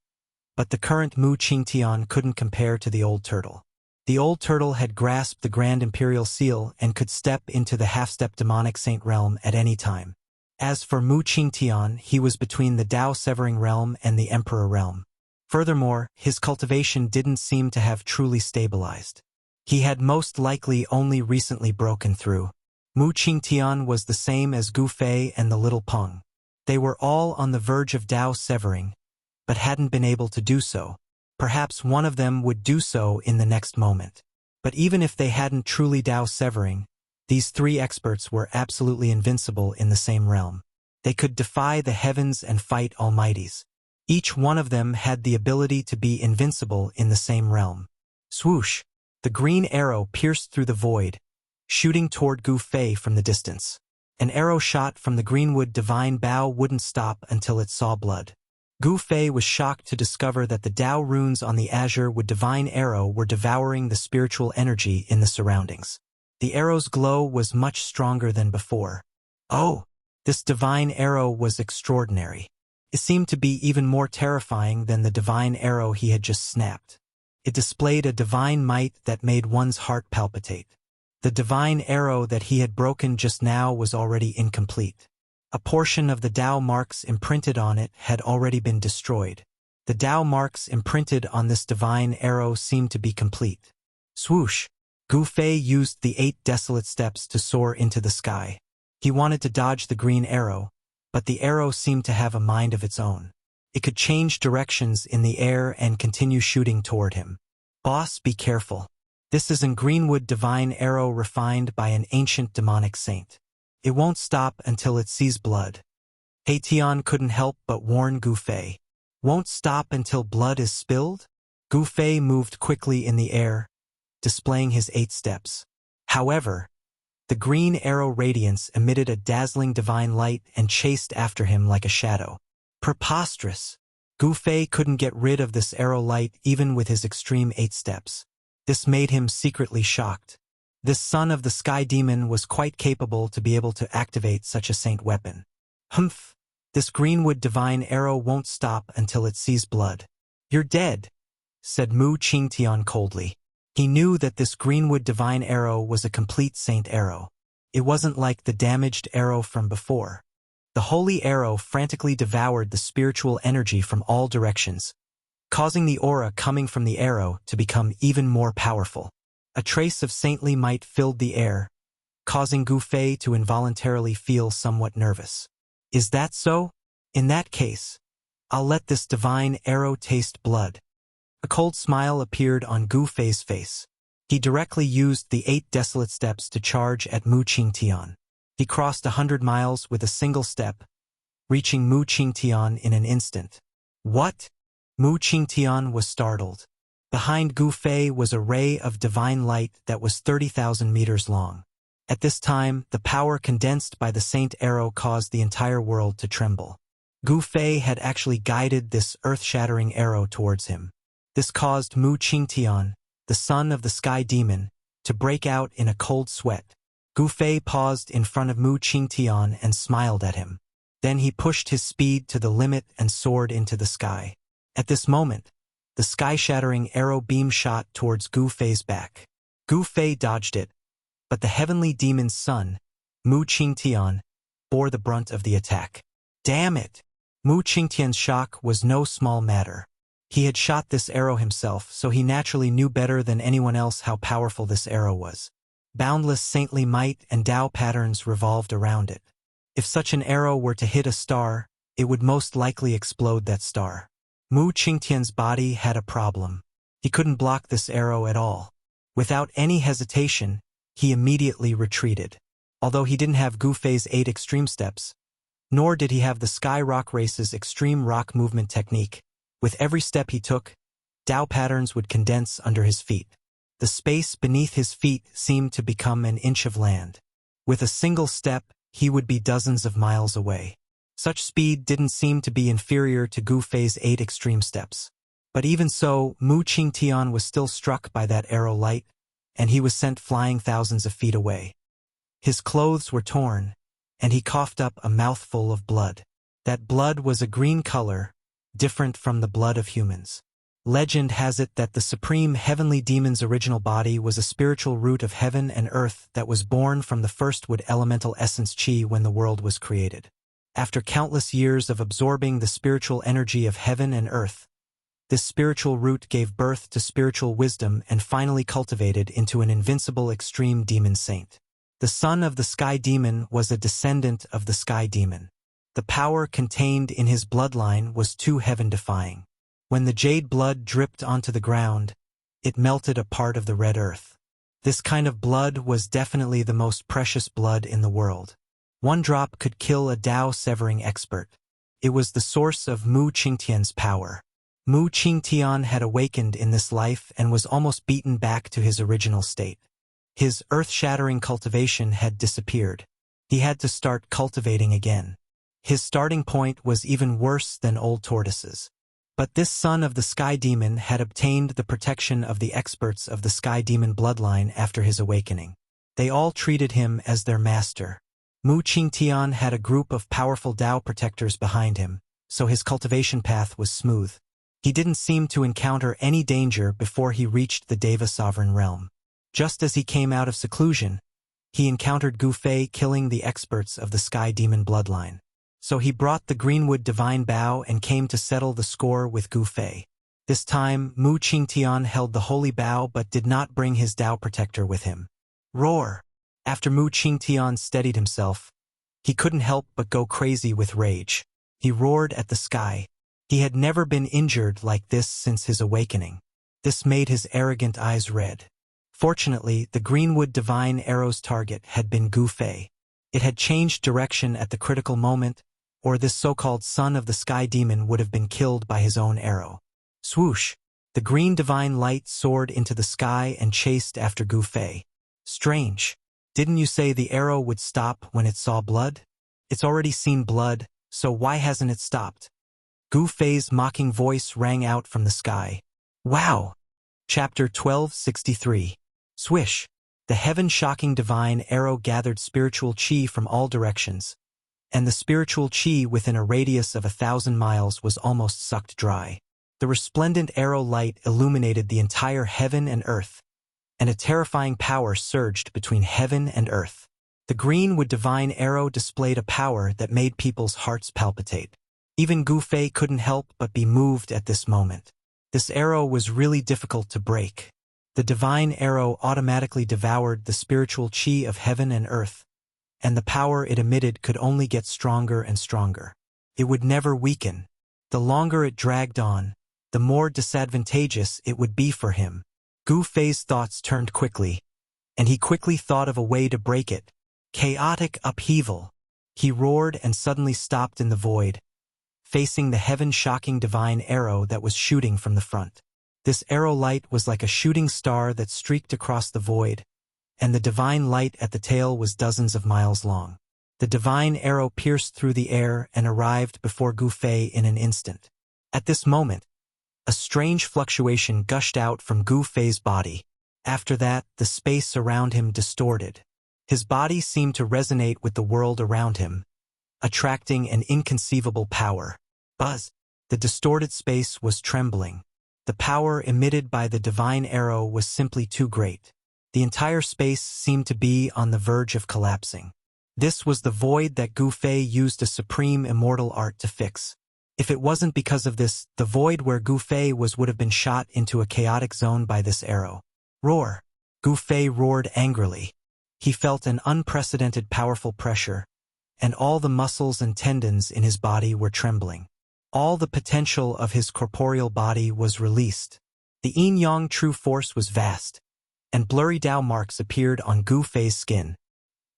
but the current Mu Qingtian couldn't compare to the old turtle. The old turtle had grasped the grand imperial seal and could step into the half-step demonic saint realm at any time. As for Mu Qingtian, he was between the Dao severing realm and the emperor realm. Furthermore, his cultivation didn't seem to have truly stabilized. He had most likely only recently broken through. Mu Qingtian was the same as Gu Fei and the little Peng. They were all on the verge of Dao severing, but hadn't been able to do so. Perhaps one of them would do so in the next moment. But even if they hadn't truly Dao severing, these three experts were absolutely invincible in the same realm. They could defy the heavens and fight almighties. Each one of them had the ability to be invincible in the same realm. Swoosh! The green arrow pierced through the void, shooting toward Gu Fei from the distance. An arrow shot from the greenwood divine bow wouldn't stop until it saw blood. Gu Fei was shocked to discover that the Dao runes on the azure wood divine arrow were devouring the spiritual energy in the surroundings. The arrow's glow was much stronger than before. Oh! This divine arrow was extraordinary. It seemed to be even more terrifying than the divine arrow he had just snapped. It displayed a divine might that made one's heart palpitate. The divine arrow that he had broken just now was already incomplete. A portion of the Dao marks imprinted on it had already been destroyed. The Tao marks imprinted on this divine arrow seemed to be complete. Swoosh! Gu Fei used the 8 desolate steps to soar into the sky. He wanted to dodge the green arrow, but the arrow seemed to have a mind of its own. It could change directions in the air and continue shooting toward him. Boss, be careful. This is an Greenwood divine arrow refined by an ancient demonic saint. It won't stop until it sees blood. He Tian couldn't help but warn Gu Fei. Won't stop until blood is spilled? Gu Fei moved quickly in the air, displaying his 8 steps. However, the green arrow radiance emitted a dazzling divine light and chased after him like a shadow. Preposterous! Gu Fei couldn't get rid of this arrow light even with his extreme 8 steps. This made him secretly shocked. This son of the sky demon was quite capable to be able to activate such a saint weapon. Humph! This Greenwood divine arrow won't stop until it sees blood. You're dead, said Mu Qingtian coldly. He knew that this Greenwood divine arrow was a complete saint arrow. It wasn't like the damaged arrow from before. The holy arrow frantically devoured the spiritual energy from all directions, causing the aura coming from the arrow to become even more powerful. A trace of saintly might filled the air, causing Gu Fei to involuntarily feel somewhat nervous. Is that so? In that case, I'll let this divine arrow taste blood. A cold smile appeared on Gu Fei's face. He directly used the 8 desolate steps to charge at Mu Qingtian. He crossed 100 miles with a single step, reaching Mu Qingtian in an instant. What? Mu Qingtian was startled. Behind Gu Fei was a ray of divine light that was 30,000 meters long. At this time, the power condensed by the saint arrow caused the entire world to tremble. Gu Fei had actually guided this earth-shattering arrow towards him. This caused Mu Qingtian, the son of the sky demon, to break out in a cold sweat. Gu Fei paused in front of Mu Qingtian and smiled at him. Then he pushed his speed to the limit and soared into the sky. At this moment, the sky-shattering arrow beam shot towards Gu Fei's back. Gu Fei dodged it, but the heavenly demon's son, Mu Qingtian, bore the brunt of the attack. Damn it! Mu Qingtian's shock was no small matter. He had shot this arrow himself, so he naturally knew better than anyone else how powerful this arrow was. Boundless saintly might and Tao patterns revolved around it. If such an arrow were to hit a star, it would most likely explode that star. Mu Qingtian's body had a problem. He couldn't block this arrow at all. Without any hesitation, he immediately retreated. Although he didn't have Gu Fei's 8 extreme steps, nor did he have the Sky Rock Race's extreme rock movement technique, with every step he took, Tao patterns would condense under his feet. The space beneath his feet seemed to become an inch of land. With a single step, he would be dozens of miles away. Such speed didn't seem to be inferior to Gu Fei's 8 extreme steps. But even so, Mu Qingtian was still struck by that arrow light, and he was sent flying thousands of feet away. His clothes were torn, and he coughed up a mouthful of blood. That blood was a green color, different from the blood of humans. Legend has it that the supreme heavenly demon's original body was a spiritual root of heaven and earth that was born from the first wood elemental essence Qi when the world was created. After countless years of absorbing the spiritual energy of heaven and earth, this spiritual root gave birth to spiritual wisdom and finally cultivated into an invincible extreme demon saint. The son of the sky demon was a descendant of the sky demon. The power contained in his bloodline was too heaven-defying. When the jade blood dripped onto the ground, it melted a part of the red earth. This kind of blood was definitely the most precious blood in the world. One drop could kill a Tao-severing expert. It was the source of Mu Qingtian's power. Mu Qingtian had awakened in this life and was almost beaten back to his original state. His earth-shattering cultivation had disappeared. He had to start cultivating again. His starting point was even worse than old tortoises. But this son of the sky demon had obtained the protection of the experts of the sky demon bloodline after his awakening. They all treated him as their master. Mu Qingtian had a group of powerful Tao protectors behind him, so his cultivation path was smooth. He didn't seem to encounter any danger before he reached the Deva sovereign realm. Just as he came out of seclusion, he encountered Gu Fei killing the experts of the sky demon bloodline. So he brought the greenwood divine bow and came to settle the score with Gu Fei. This time, Mu Qingtian held the holy bow but did not bring his Tao protector with him. Roar! After Mu Qingtian steadied himself, he couldn't help but go crazy with rage. He roared at the sky. He had never been injured like this since his awakening. This made his arrogant eyes red. Fortunately, the greenwood divine arrow's target had been Gu Fei. It had changed direction at the critical moment, or this so-called son of the sky demon would have been killed by his own arrow. Swoosh! The green divine light soared into the sky and chased after Gu Fei. Strange. Didn't you say the arrow would stop when it saw blood? It's already seen blood, so why hasn't it stopped? Gu Fei's mocking voice rang out from the sky. Wow! Chapter 1263. Swish! The heaven-shocking divine arrow gathered spiritual chi from all directions, and the spiritual chi within a radius of 1,000 miles was almost sucked dry. The resplendent arrow light illuminated the entire heaven and earth, and a terrifying power surged between heaven and earth. The greenwood divine arrow displayed a power that made people's hearts palpitate. Even Gu Fei couldn't help but be moved at this moment. This arrow was really difficult to break. The divine arrow automatically devoured the spiritual chi of heaven and earth, and the power it emitted could only get stronger and stronger. It would never weaken. The longer it dragged on, the more disadvantageous it would be for him. Gu Fei's thoughts turned quickly, and he quickly thought of a way to break it. Chaotic upheaval. He roared and suddenly stopped in the void, facing the heaven-shocking divine arrow that was shooting from the front. This arrow light was like a shooting star that streaked across the void, and the divine light at the tail was dozens of miles long. The divine arrow pierced through the air and arrived before Gu Fei in an instant. At this moment, a strange fluctuation gushed out from Gu Fei's body. After that, the space around him distorted. His body seemed to resonate with the world around him, attracting an inconceivable power. Buzz! The distorted space was trembling. The power emitted by the divine arrow was simply too great. The entire space seemed to be on the verge of collapsing. This was the void that Gu Fei used a supreme immortal art to fix. If it wasn't because of this, the void where Gu Fei was would have been shot into a chaotic zone by this arrow. Roar! Gu Fei roared angrily. He felt an unprecedented powerful pressure, and all the muscles and tendons in his body were trembling. All the potential of his corporeal body was released. The yin-yang true force was vast, and blurry Tao marks appeared on Gu Fei's skin.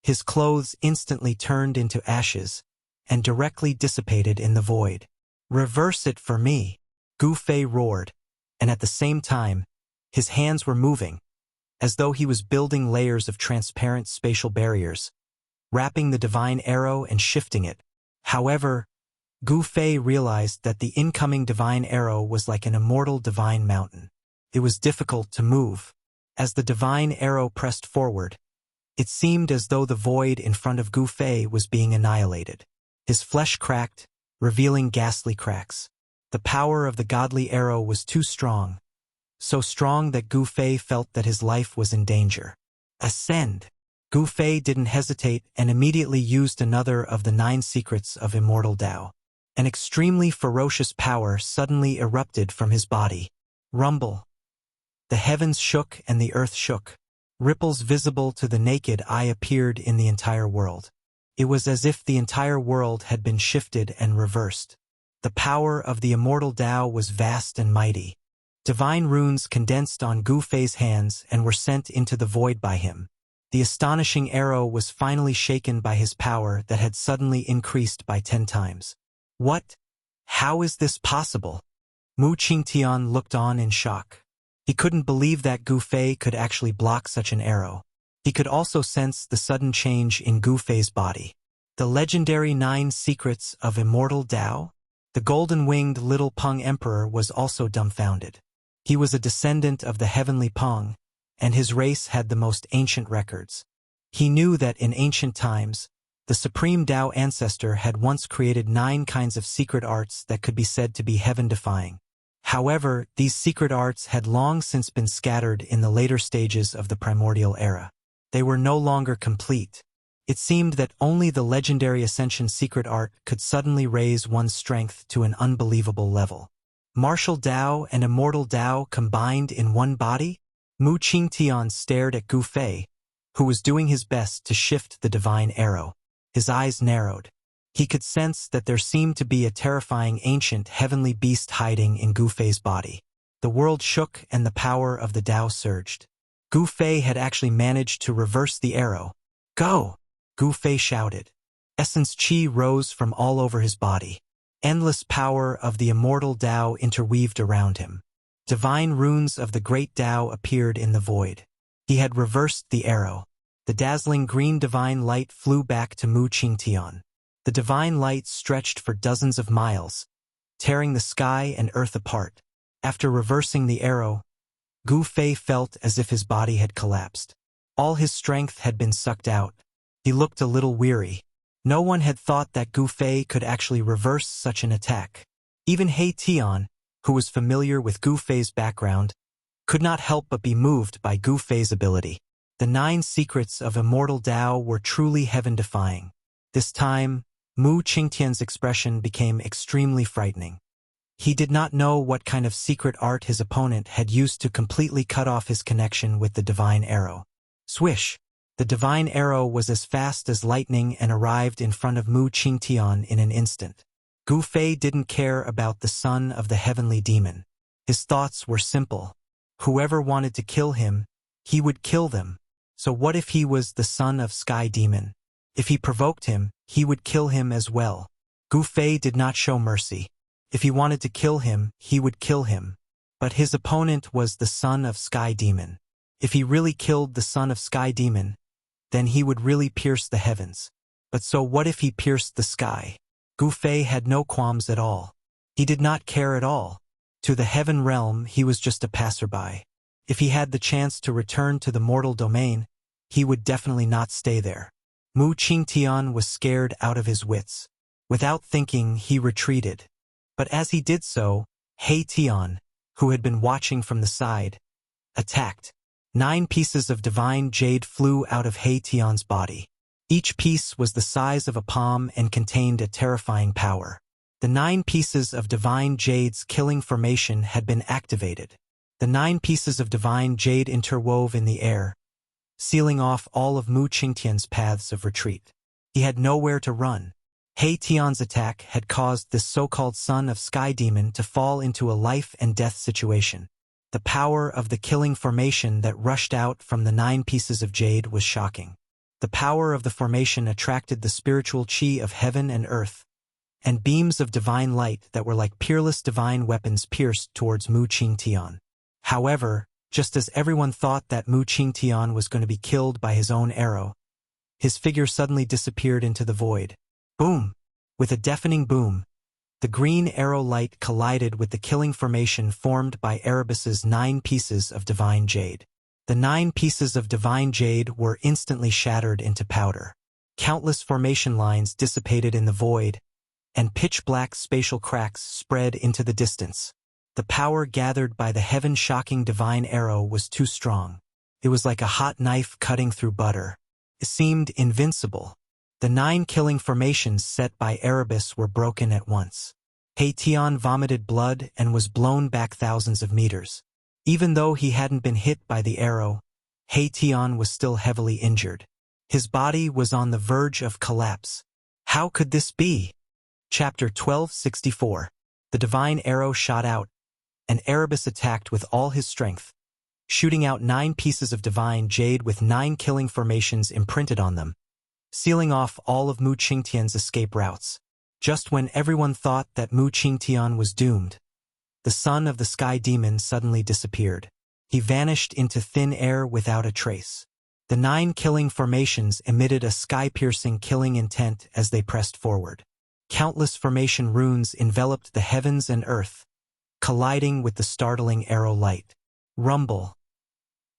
His clothes instantly turned into ashes, and directly dissipated in the void. Reverse it for me, Gu Fei roared, and at the same time, his hands were moving, as though he was building layers of transparent spatial barriers, wrapping the divine arrow and shifting it. However, Gu Fei realized that the incoming divine arrow was like an immortal divine mountain. It was difficult to move. As the divine arrow pressed forward, it seemed as though the void in front of Gu Fei was being annihilated. His flesh cracked, revealing ghastly cracks. The power of the godly arrow was too strong, so strong that Gu Fei felt that his life was in danger. Ascend! Gu Fei didn't hesitate and immediately used another of the 9 secrets of Immortal Tao. An extremely ferocious power suddenly erupted from his body. Rumble! The heavens shook and the earth shook. Ripples visible to the naked eye appeared in the entire world. It was as if the entire world had been shifted and reversed. The power of the Immortal Tao was vast and mighty. Divine runes condensed on Gu Fei's hands and were sent into the void by him. The astonishing arrow was finally shaken by his power that had suddenly increased by 10 times. What? How is this possible? Mu Qingtian looked on in shock. He couldn't believe that Gu Fei could actually block such an arrow. He could also sense the sudden change in Gu Fei's body. The legendary 9 secrets of Immortal Tao? The golden-winged little Peng Emperor was also dumbfounded. He was a descendant of the heavenly Peng, and his race had the most ancient records. He knew that in ancient times, the supreme Tao ancestor had once created 9 kinds of secret arts that could be said to be heaven-defying. However, these secret arts had long since been scattered in the later stages of the primordial era. They were no longer complete. It seemed that only the legendary Ascension secret art could suddenly raise one's strength to an unbelievable level. Martial Dao and Immortal Dao combined in one body? Mu Qingtian stared at Gu Fei, who was doing his best to shift the divine arrow. His eyes narrowed. He could sense that there seemed to be a terrifying ancient heavenly beast hiding in Gu Fei's body. The world shook and the power of the Dao surged. Gu Fei had actually managed to reverse the arrow. Go! Gu Fei shouted. Essence Qi rose from all over his body. Endless power of the immortal Dao interweaved around him. Divine runes of the great Dao appeared in the void. He had reversed the arrow. The dazzling green divine light flew back to Mu Qingtian. The divine light stretched for dozens of miles, tearing the sky and earth apart. After reversing the arrow, Gu Fei felt as if his body had collapsed. All his strength had been sucked out. He looked a little weary. No one had thought that Gu Fei could actually reverse such an attack. Even He Tian, who was familiar with Gu Fei's background, could not help but be moved by Gu Fei's ability. The 9 secrets of Immortal Dao were truly heaven-defying. This time, Mu Qingtian's expression became extremely frightening. He did not know what kind of secret art his opponent had used to completely cut off his connection with the divine arrow. Swish! The divine arrow was as fast as lightning and arrived in front of Mu Qingtian in an instant. Gu Fei didn't care about the son of the heavenly demon. His thoughts were simple. Whoever wanted to kill him, he would kill them. So what if he was the son of Sky Demon? If he provoked him, he would kill him as well. Gu Fei did not show mercy. If he wanted to kill him, he would kill him. But his opponent was the son of Sky Demon. If he really killed the son of Sky Demon, then he would really pierce the heavens. But so what if he pierced the sky? Gu Fei had no qualms at all. He did not care at all. To the heaven realm, he was just a passerby. If he had the chance to return to the mortal domain, he would definitely not stay there. Mu Qingtian was scared out of his wits. Without thinking, he retreated. But as he did so, He Tian, who had been watching from the side, attacked. 9 pieces of divine jade flew out of He Tian's body. Each piece was the size of a palm and contained a terrifying power. The 9 pieces of divine jade's killing formation had been activated. The 9 pieces of divine jade interwove in the air, sealing off all of Mu Qingtian's paths of retreat. He had nowhere to run. He Tian's attack had caused this so-called son of Sky Demon to fall into a life and death situation. The power of the killing formation that rushed out from the 9 pieces of jade was shocking. The power of the formation attracted the spiritual chi of heaven and earth, and beams of divine light that were like peerless divine weapons pierced towards Mu Qingtian. However, just as everyone thought that Mu Qingtian was going to be killed by his own arrow, his figure suddenly disappeared into the void. Boom! With a deafening boom, the green arrow light collided with the killing formation formed by Erebus's 9 pieces of divine jade. The 9 pieces of divine jade were instantly shattered into powder. Countless formation lines dissipated in the void, and pitch-black spatial cracks spread into the distance. The power gathered by the heaven-shocking divine arrow was too strong. It was like a hot knife cutting through butter. It seemed invincible. The 9 killing formations set by Erebus were broken at once. He Tian vomited blood and was blown back thousands of meters. Even though he hadn't been hit by the arrow, He Tian was still heavily injured. His body was on the verge of collapse. How could this be? Chapter 1264. The divine arrow shot out, and Erebus attacked with all his strength, shooting out 9 pieces of divine jade with 9 killing formations imprinted on them, sealing off all of Mu Qingtian's escape routes. Just when everyone thought that Mu Qingtian was doomed, the son of the Sky Demon suddenly disappeared. He vanished into thin air without a trace. The 9 killing formations emitted a sky-piercing killing intent as they pressed forward. Countless formation runes enveloped the heavens and earth, colliding with the startling arrow light. Rumble.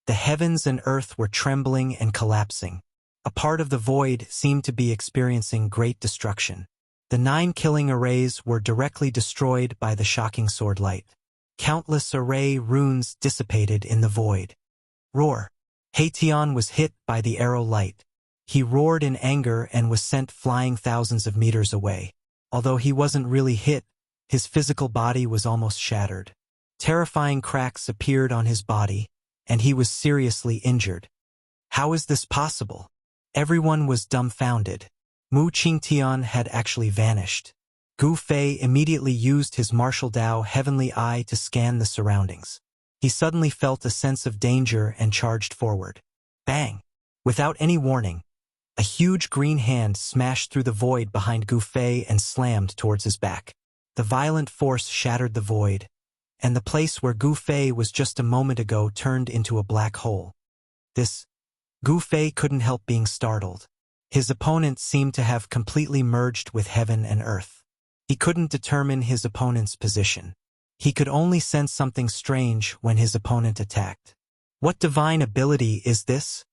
The heavens and earth were trembling and collapsing. A part of the void seemed to be experiencing great destruction. The 9 killing arrays were directly destroyed by the shocking sword light. Countless array runes dissipated in the void. Roar. He Tian was hit by the arrow light. He roared in anger and was sent flying thousands of meters away. Although he wasn't really hit, his physical body was almost shattered. Terrifying cracks appeared on his body, and he was seriously injured. How is this possible? Everyone was dumbfounded. Mu Qingtian had actually vanished. Gu Fei immediately used his martial Dao Heavenly Eye to scan the surroundings. He suddenly felt a sense of danger and charged forward. Bang! Without any warning, a huge green hand smashed through the void behind Gu Fei and slammed towards his back. The violent force shattered the void, and the place where Gu Fei was just a moment ago turned into a black hole. Gu Fei couldn't help being startled. His opponent seemed to have completely merged with heaven and earth. He couldn't determine his opponent's position. He could only sense something strange when his opponent attacked. What divine ability is this?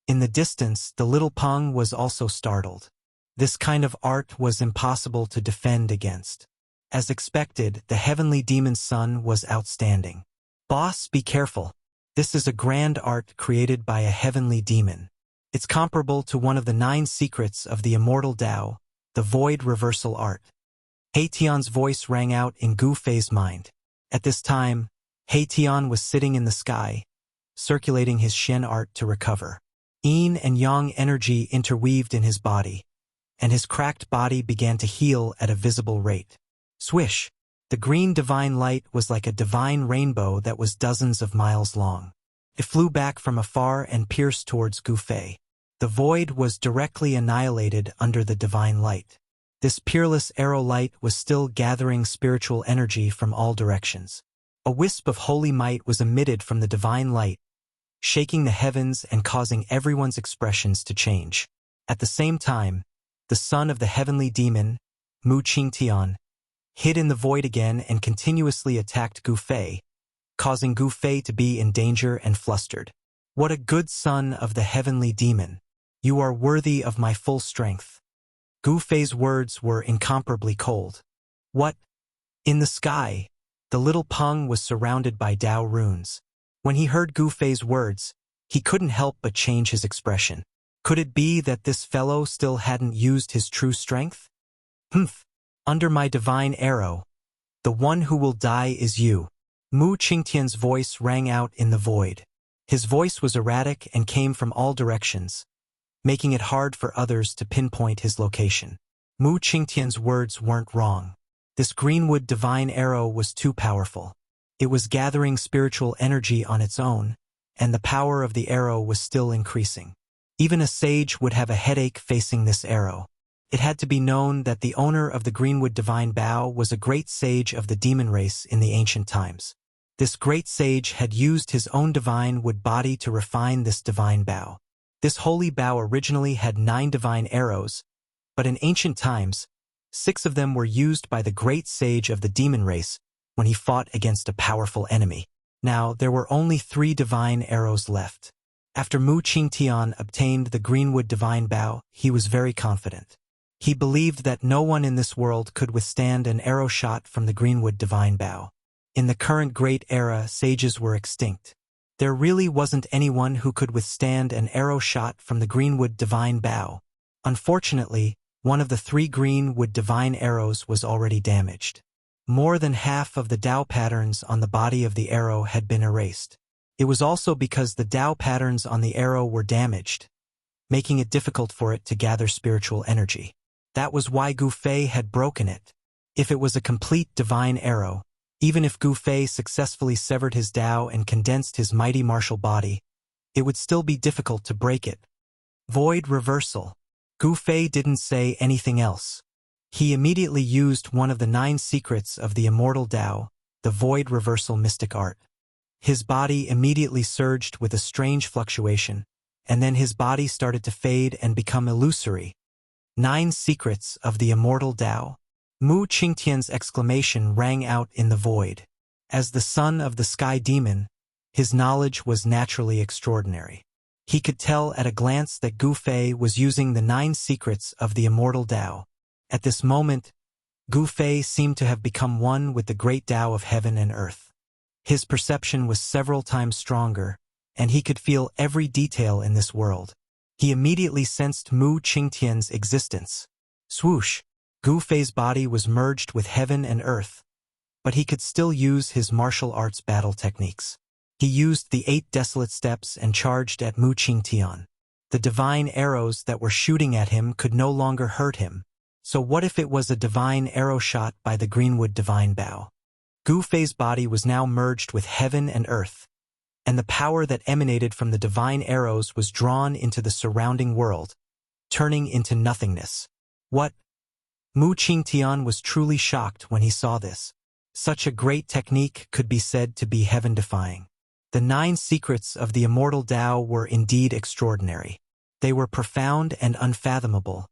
In the distance, the little Peng was also startled. This kind of art was impossible to defend against. As expected, the heavenly demon's son was outstanding. Boss, be careful. This is a grand art created by a heavenly demon. It's comparable to one of the 9 secrets of the Immortal Dao, the Void Reversal Art. Heitian's voice rang out in Gu Fei's mind. At this time, Heitian was sitting in the sky, circulating his Shen art to recover. Yin and Yang energy interweaved in his body, and his cracked body began to heal at a visible rate. Swish! The green divine light was like a divine rainbow that was dozens of miles long. It flew back from afar and pierced towards Gu Fei. The void was directly annihilated under the divine light. This peerless arrow light was still gathering spiritual energy from all directions. A wisp of holy might was emitted from the divine light, shaking the heavens and causing everyone's expressions to change. At the same time, the son of the heavenly demon, Mu Qingtian, hid in the void again and continuously attacked Gu Fei, causing Gu Fei to be in danger and flustered. What a good son of the heavenly demon! You are worthy of my full strength. Gu Fei's words were incomparably cold. What? In the sky, the little Peng was surrounded by Dao runes. When he heard Gu Fei's words, he couldn't help but change his expression. Could it be that this fellow still hadn't used his true strength? Humph! Under my divine arrow, the one who will die is you. Mu Qingtian's voice rang out in the void. His voice was erratic and came from all directions, making it hard for others to pinpoint his location. Mu Qingtian's words weren't wrong. This greenwood divine arrow was too powerful. It was gathering spiritual energy on its own, and the power of the arrow was still increasing. Even a sage would have a headache facing this arrow. It had to be known that the owner of the Greenwood Divine Bow was a great sage of the demon race in the ancient times. This great sage had used his own divine wood body to refine this divine bow. This holy bow originally had 9 divine arrows, but in ancient times, 6 of them were used by the great sage of the demon race when he fought against a powerful enemy. Now, there were only 3 divine arrows left. After Mu Qingtian obtained the Greenwood Divine Bow, he was very confident. He believed that no one in this world could withstand an arrow shot from the Greenwood Divine Bow. In the current Great Era, sages were extinct. There really wasn't anyone who could withstand an arrow shot from the Greenwood Divine Bow. Unfortunately, one of the 3 Greenwood Divine Arrows was already damaged. More than half of the Dao patterns on the body of the arrow had been erased. It was also because the Dao patterns on the arrow were damaged, making it difficult for it to gather spiritual energy. That was why Gu Fei had broken it. If it was a complete divine arrow, even if Gu Fei successfully severed his Dao and condensed his mighty martial body, it would still be difficult to break it. Void reversal. Gu Fei didn't say anything else. He immediately used one of the 9 secrets of the Immortal Dao, the Void Reversal Mystic Art. His body immediately surged with a strange fluctuation, and then his body started to fade and become illusory. 9 secrets of the Immortal Dao. Mu Qingtian's exclamation rang out in the void. As the son of the Sky Demon, his knowledge was naturally extraordinary. He could tell at a glance that Gu Fei was using the 9 secrets of the Immortal Dao. At this moment, Gu Fei seemed to have become one with the great Dao of heaven and earth. His perception was several times stronger, and he could feel every detail in this world. He immediately sensed Mu Qingtian's existence. Swoosh! Gu Fei's body was merged with heaven and earth, but he could still use his martial arts battle techniques. He used the 8 desolate steps and charged at Mu Qingtian. The divine arrows that were shooting at him could no longer hurt him. So what if it was a divine arrow shot by the Greenwood divine bow? Gu Fei's body was now merged with heaven and earth, and the power that emanated from the divine arrows was drawn into the surrounding world, turning into nothingness. What? Mu Qingtian was truly shocked when he saw this. Such a great technique could be said to be heaven-defying. The 9 secrets of the immortal Tao were indeed extraordinary. They were profound and unfathomable,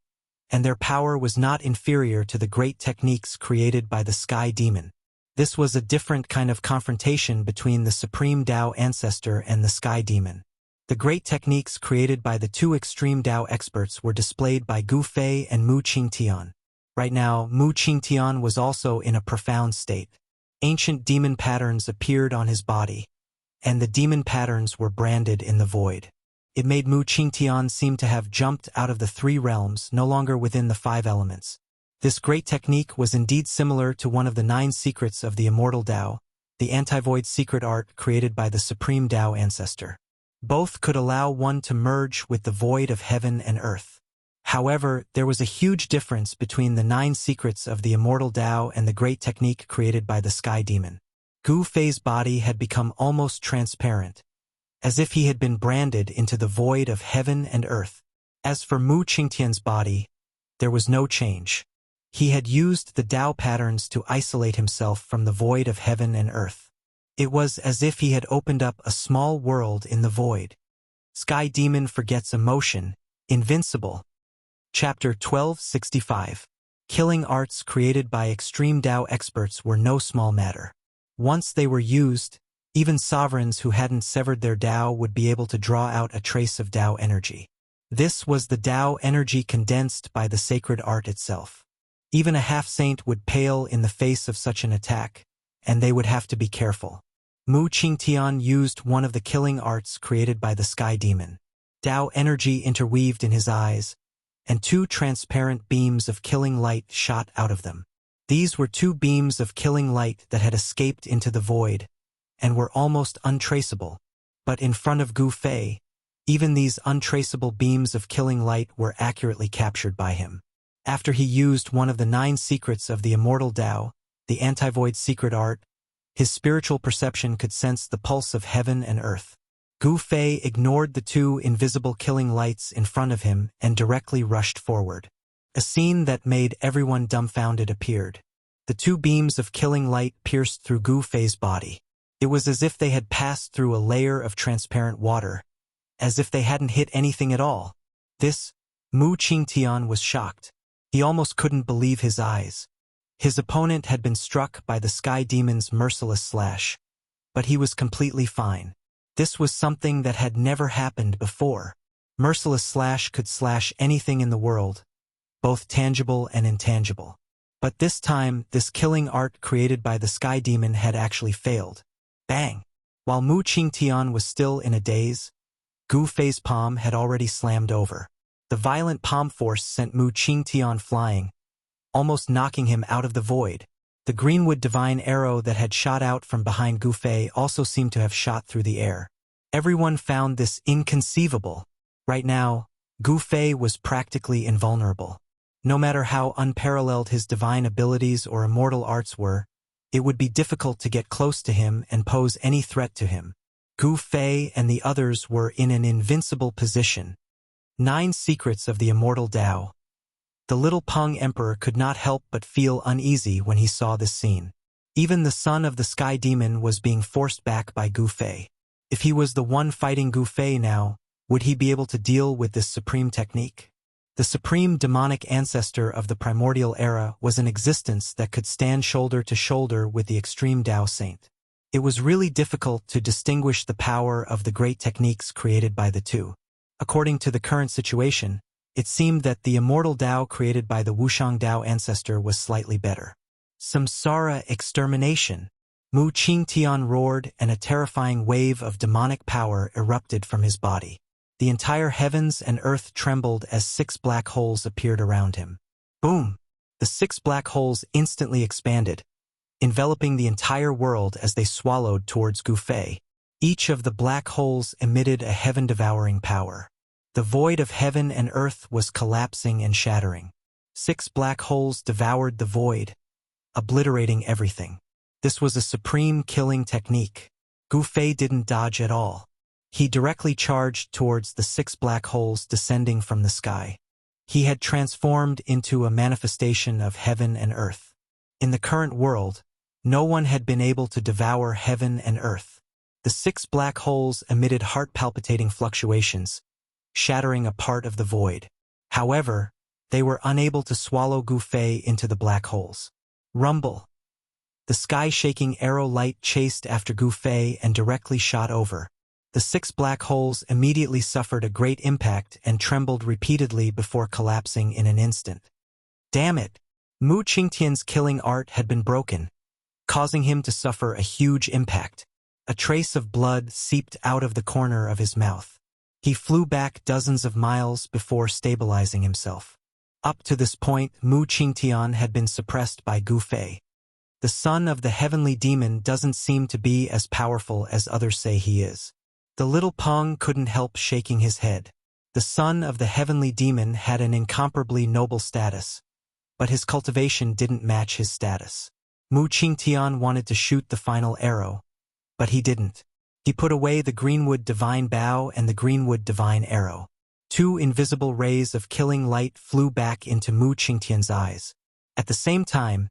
and their power was not inferior to the great techniques created by the Sky Demon. This was a different kind of confrontation between the Supreme Tao Ancestor and the Sky Demon. The great techniques created by the 2 extreme Tao experts were displayed by Gu Fei and Mu Qingtian. Right now, Mu Qingtian was also in a profound state. Ancient demon patterns appeared on his body, and the demon patterns were branded in the void. It made Mu Qingtian seem to have jumped out of the 3 realms, no longer within the 5 elements. This great technique was indeed similar to one of the 9 secrets of the immortal Tao, the anti-void secret art created by the Supreme Tao Ancestor. Both could allow one to merge with the void of heaven and earth. However, there was a huge difference between the 9 secrets of the immortal Tao and the great technique created by the Sky Demon. Gu Fei's body had become almost transparent, as if he had been branded into the void of heaven and earth. As for Mu Qingtian's body, there was no change. He had used the Tao patterns to isolate himself from the void of heaven and earth. It was as if he had opened up a small world in the void. Sky Demon forgets emotion, invincible. Chapter 1265. Killing arts created by extreme Tao experts were no small matter. Once they were used, even sovereigns who hadn't severed their Tao would be able to draw out a trace of Tao energy. This was the Tao energy condensed by the sacred art itself. Even a half-saint would pale in the face of such an attack, and they would have to be careful. Mu Qingtian used one of the killing arts created by the Sky Demon. Tao energy interweaved in his eyes, and 2 transparent beams of killing light shot out of them. These were 2 beams of killing light that had escaped into the void, and were almost untraceable. But in front of Gu Fei, even these untraceable beams of killing light were accurately captured by him. After he used one of the 9 secrets of the immortal Tao, the anti-void secret art, his spiritual perception could sense the pulse of heaven and earth. Gu Fei ignored the 2 invisible killing lights in front of him and directly rushed forward. A scene that made everyone dumbfounded appeared. The 2 beams of killing light pierced through Gu Fei's body. It was as if they had passed through a layer of transparent water, as if they hadn't hit anything at all. This, Mu Qingtian was shocked. He almost couldn't believe his eyes. His opponent had been struck by the Sky Demon's merciless slash, but he was completely fine. This was something that had never happened before. Merciless slash could slash anything in the world, both tangible and intangible. But this time, this killing art created by the Sky Demon had actually failed. Bang! While Mu Qingtian was still in a daze, Gu Fei's palm had already slammed over. The violent palm force sent Mu Qingtian flying, almost knocking him out of the void. The Greenwood divine arrow that had shot out from behind Gu Fei also seemed to have shot through the air. Everyone found this inconceivable. Right now, Gu Fei was practically invulnerable. No matter how unparalleled his divine abilities or immortal arts were, it would be difficult to get close to him and pose any threat to him. Gu Fei and the others were in an invincible position. 9 secrets of the immortal Tao. The little Peng Emperor could not help but feel uneasy when he saw this scene. Even the son of the Sky Demon was being forced back by Gu Fei. If he was the one fighting Gu Fei now, would he be able to deal with this supreme technique? The supreme demonic ancestor of the primordial era was an existence that could stand shoulder to shoulder with the extreme Tao saint. It was really difficult to distinguish the power of the great techniques created by the 2. According to the current situation, it seemed that the immortal Tao created by the Wuxiang Tao ancestor was slightly better. Samsara extermination. Mu Qingtian roared and a terrifying wave of demonic power erupted from his body. The entire heavens and earth trembled as 6 black holes appeared around him. Boom! The 6 black holes instantly expanded, enveloping the entire world as they swallowed towards Gu Fei. Each of the black holes emitted a heaven-devouring power. The void of heaven and earth was collapsing and shattering. 6 black holes devoured the void, obliterating everything. This was a supreme killing technique. Gu Fei didn't dodge at all. He directly charged towards the 6 black holes descending from the sky. He had transformed into a manifestation of heaven and earth. In the current world, no one had been able to devour heaven and earth. The 6 black holes emitted heart-palpitating fluctuations, shattering a part of the void. However, they were unable to swallow Gu Fei into the black holes. Rumble! The sky-shaking arrow light chased after Gu Fei and directly shot over. The 6 black holes immediately suffered a great impact and trembled repeatedly before collapsing in an instant. Damn it! Mu Qingtian's killing art had been broken, causing him to suffer a huge impact. A trace of blood seeped out of the corner of his mouth. He flew back dozens of miles before stabilizing himself. Up to this point, Mu Qingtian had been suppressed by Gu Fei. The son of the heavenly demon doesn't seem to be as powerful as others say he is. The little Peng couldn't help shaking his head. The son of the heavenly demon had an incomparably noble status, but his cultivation didn't match his status. Mu Qingtian wanted to shoot the final arrow, but he didn't. He put away the greenwood divine bow and the greenwood divine arrow. 2 invisible rays of killing light flew back into Mu Qingtian's eyes. At the same time,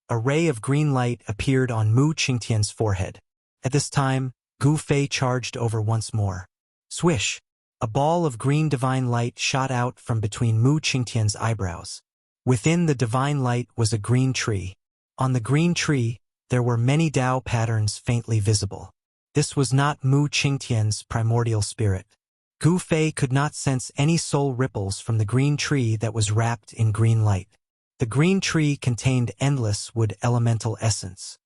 a ray of green light appeared on Mu Qingtian's forehead. At this time, Gu Fei charged over once more. Swish! A ball of green divine light shot out from between Mu Qingtian's eyebrows. Within the divine light was a green tree. On the green tree, there were many Dao patterns faintly visible. This was not Mu Qingtian's primordial spirit. Gu Fei could not sense any soul ripples from the green tree that was wrapped in green light. The green tree contained endless wood elemental essence.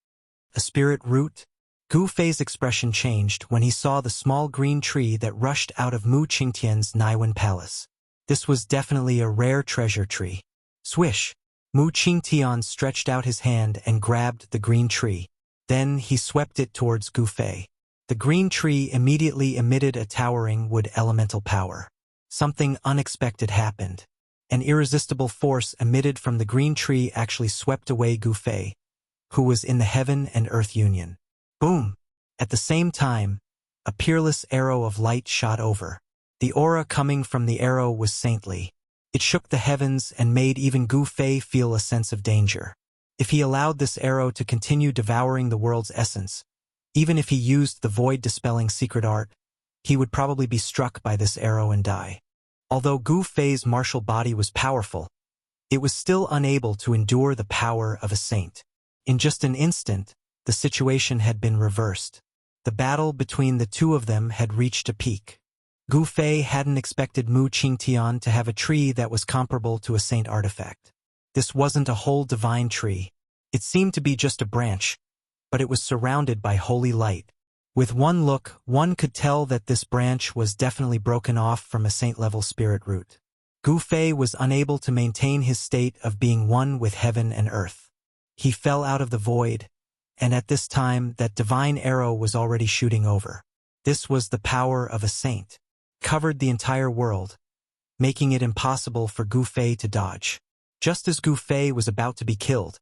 A spirit root? Gu Fei's expression changed when he saw the small green tree that rushed out of Mu Qingtian's Naiwen Palace. This was definitely a rare treasure tree. Swish! Mu Qingtian stretched out his hand and grabbed the green tree. Then he swept it towards Gu Fei. The green tree immediately emitted a towering wood elemental power. Something unexpected happened. An irresistible force emitted from the green tree actually swept away Gu Fei, who was in the heaven and earth union. Boom! At the same time, a peerless arrow of light shot over. The aura coming from the arrow was saintly. It shook the heavens and made even Gu Fei feel a sense of danger. If he allowed this arrow to continue devouring the world's essence, even if he used the void-dispelling secret art, he would probably be struck by this arrow and die. Although Gu Fei's martial body was powerful, it was still unable to endure the power of a saint. In just an instant, the situation had been reversed. The battle between the two of them had reached a peak. Gu Fei hadn't expected Mu Qingtian to have a tree that was comparable to a saint artifact. This wasn't a whole divine tree. It seemed to be just a branch, but it was surrounded by holy light. With one look, one could tell that this branch was definitely broken off from a saint-level spirit root. Gu Fei was unable to maintain his state of being one with heaven and earth. He fell out of the void, and at this time that divine arrow was already shooting over. This was the power of a saint. Covered the entire world, making it impossible for Gu Fei to dodge. Just as Gu Fei was about to be killed,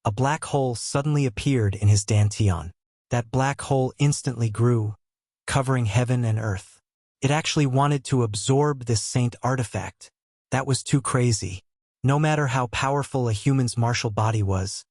a black hole suddenly appeared in his dantian. That black hole instantly grew, covering heaven and earth. It actually wanted to absorb this saint artifact. That was too crazy. No matter how powerful a human's martial body was,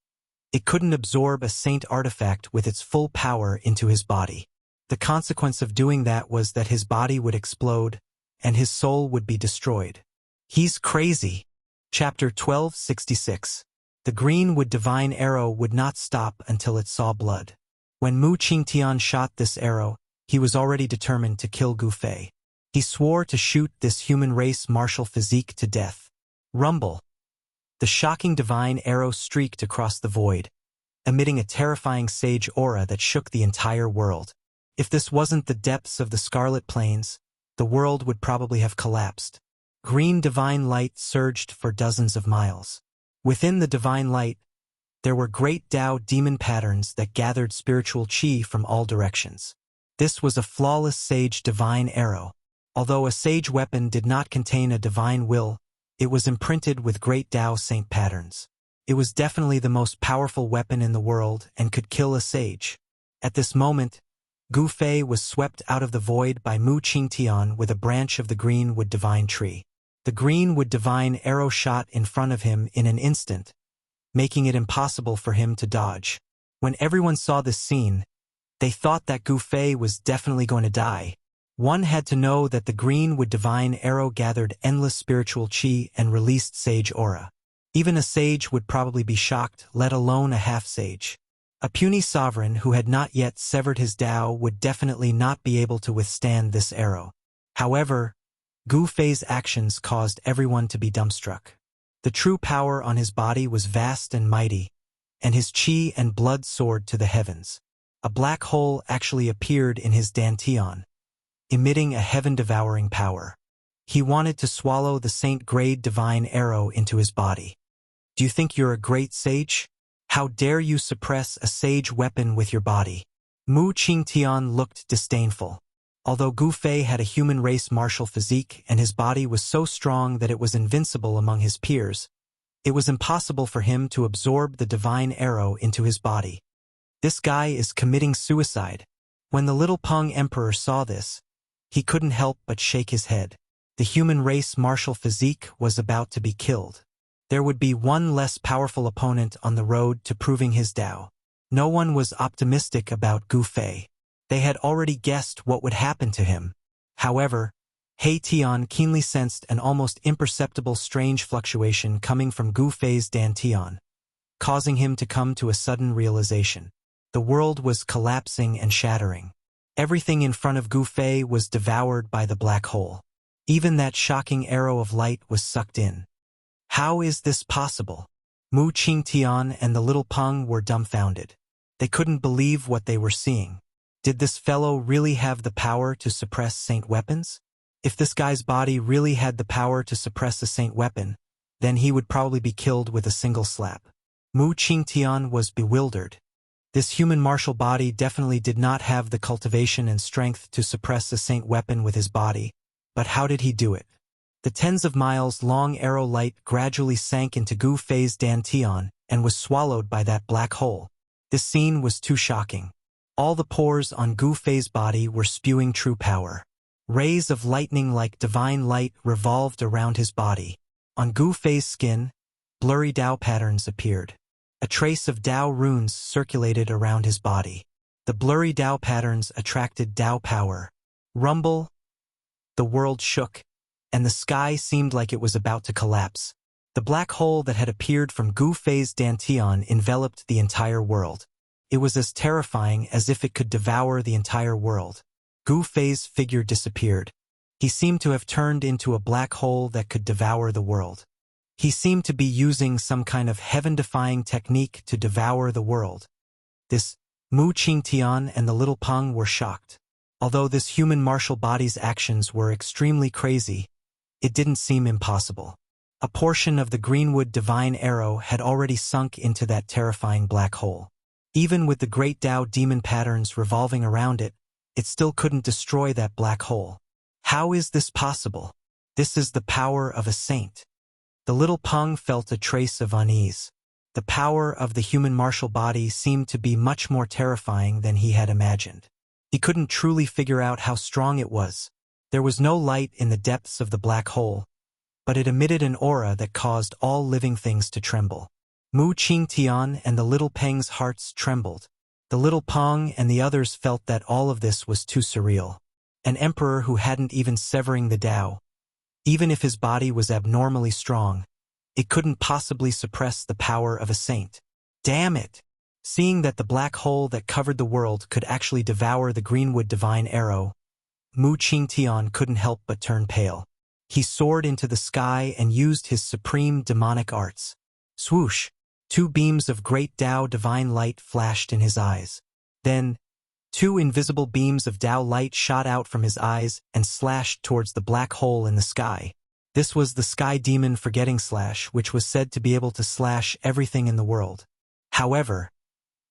it couldn't absorb a saint artifact with its full power into his body. The consequence of doing that was that his body would explode, and his soul would be destroyed. He's crazy. Chapter 1266. The greenwood divine arrow would not stop until it saw blood. When Mu Qingtian shot this arrow, he was already determined to kill Gu Fei. He swore to shoot this human race martial physique to death. Rumble! The shocking divine arrow streaked across the void, emitting a terrifying sage aura that shook the entire world. If this wasn't the depths of the Scarlet Plains, the world would probably have collapsed. Green divine light surged for dozens of miles. Within the divine light, there were great Tao demon patterns that gathered spiritual qi from all directions. This was a flawless sage divine arrow. Although a sage weapon did not contain a divine will, it was imprinted with great Tao saint patterns. It was definitely the most powerful weapon in the world and could kill a sage. At this moment, Gu Fei was swept out of the void by Mu Qingtian with a branch of the greenwood divine tree. The greenwood divine arrow shot in front of him in an instant, making it impossible for him to dodge. When everyone saw this scene, they thought that Gu Fei was definitely going to die. One had to know that the greenwood divine arrow gathered endless spiritual qi and released sage aura. Even a sage would probably be shocked, let alone a half-sage. A puny sovereign who had not yet severed his Tao would definitely not be able to withstand this arrow. However, Gu Fei's actions caused everyone to be dumbstruck. The true power on his body was vast and mighty, and his qi and blood soared to the heavens. A black hole actually appeared in his dantian, emitting a heaven-devouring power. He wanted to swallow the saint-grade divine arrow into his body. Do you think you're a great sage? How dare you suppress a sage weapon with your body? Mu Qingtian looked disdainful. Although Gu Fei had a human race martial physique and his body was so strong that it was invincible among his peers, it was impossible for him to absorb the divine arrow into his body. This guy is committing suicide. When the little Peng Emperor saw this, he couldn't help but shake his head. The human race martial physique was about to be killed. There would be one less powerful opponent on the road to proving his Tao. No one was optimistic about Gu Fei. They had already guessed what would happen to him. However, He Tian keenly sensed an almost imperceptible strange fluctuation coming from Gu Fei's dantian, causing him to come to a sudden realization. The world was collapsing and shattering. Everything in front of Gu Fei was devoured by the black hole. Even that shocking arrow of light was sucked in. How is this possible? Mu Qingtian and the little Peng were dumbfounded. They couldn't believe what they were seeing. Did this fellow really have the power to suppress saint weapons? If this guy's body really had the power to suppress a saint weapon, then he would probably be killed with a single slap. Mu Qingtian was bewildered. This human martial body definitely did not have the cultivation and strength to suppress a saint weapon with his body, but how did he do it? The tens of miles long arrow light gradually sank into Gu Fei's dantian and was swallowed by that black hole. This scene was too shocking. All the pores on Gu Fei's body were spewing true power. Rays of lightning like divine light revolved around his body. On Gu Fei's skin, blurry Tao patterns appeared. A trace of Tao runes circulated around his body. The blurry Tao patterns attracted Tao power. Rumble! The world shook, and the sky seemed like it was about to collapse. The black hole that had appeared from Gu Fei's dantian enveloped the entire world. It was as terrifying as if it could devour the entire world. Gu Fei's figure disappeared. He seemed to have turned into a black hole that could devour the world. He seemed to be using some kind of heaven-defying technique to devour the world. This Mu Qingtian and the little Peng were shocked. Although this human martial body's actions were extremely crazy, it didn't seem impossible. A portion of the greenwood divine arrow had already sunk into that terrifying black hole. Even with the great Tao demon patterns revolving around it, it still couldn't destroy that black hole. How is this possible? This is the power of a saint. The little Peng felt a trace of unease. The power of the human martial body seemed to be much more terrifying than he had imagined. He couldn't truly figure out how strong it was. There was no light in the depths of the black hole, but it emitted an aura that caused all living things to tremble. Mu Qingtian and the little Peng's hearts trembled. The little Peng and the others felt that all of this was too surreal. An emperor who hadn't even severing the Tao. Even if his body was abnormally strong, it couldn't possibly suppress the power of a saint. Damn it! Seeing that the black hole that covered the world could actually devour the greenwood divine arrow, Mu Qingtian couldn't help but turn pale. He soared into the sky and used his supreme demonic arts. Swoosh! 2 beams of great Tao divine light flashed in his eyes. Then, Two invisible beams of Tao light shot out from his eyes and slashed towards the black hole in the sky. This was the sky demon Forgetting Slash, which was said to be able to slash everything in the world. However,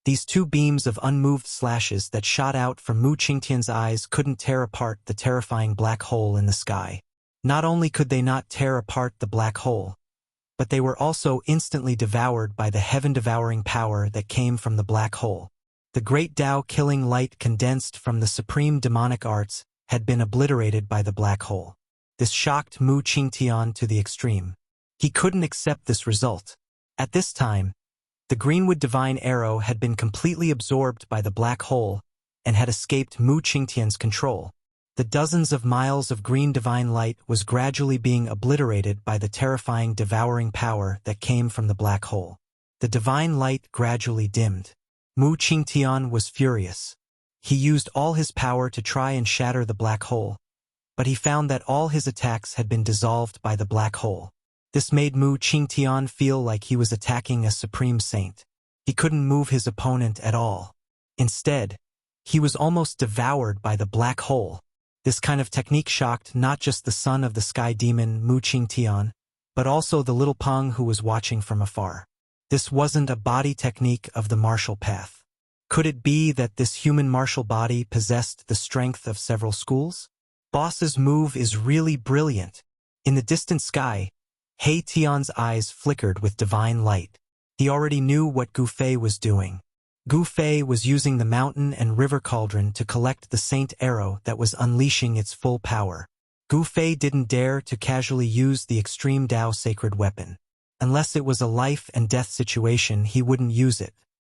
these two beams of unmoved slashes that shot out from Mu Qingtian's eyes couldn't tear apart the terrifying black hole in the sky. Not only could they not tear apart the black hole, but they were also instantly devoured by the heaven-devouring power that came from the black hole. The great Tao-killing light condensed from the supreme demonic arts had been obliterated by the black hole. This shocked Mu Qingtian to the extreme. He couldn't accept this result. At this time, the Greenwood Divine Arrow had been completely absorbed by the black hole and had escaped Mu Qingtian's control. The dozens of miles of green divine light was gradually being obliterated by the terrifying devouring power that came from the black hole. The divine light gradually dimmed. Mu Qingtian was furious. He used all his power to try and shatter the black hole, but he found that all his attacks had been dissolved by the black hole. This made Mu Qingtian feel like he was attacking a supreme saint. He couldn't move his opponent at all. Instead, he was almost devoured by the black hole. This kind of technique shocked not just the son of the sky demon Mu Qingtian, but also the little Peng who was watching from afar. This wasn't a body technique of the martial path. Could it be that this human martial body possessed the strength of several schools? Boss's move is really brilliant. In the distant sky, He Tian's eyes flickered with divine light. He already knew what Gu Fei was doing. Gu Fei was using the mountain and river cauldron to collect the saint arrow that was unleashing its full power. Gu Fei didn't dare to casually use the extreme Tao sacred weapon. Unless it was a life and death situation, he wouldn't use it.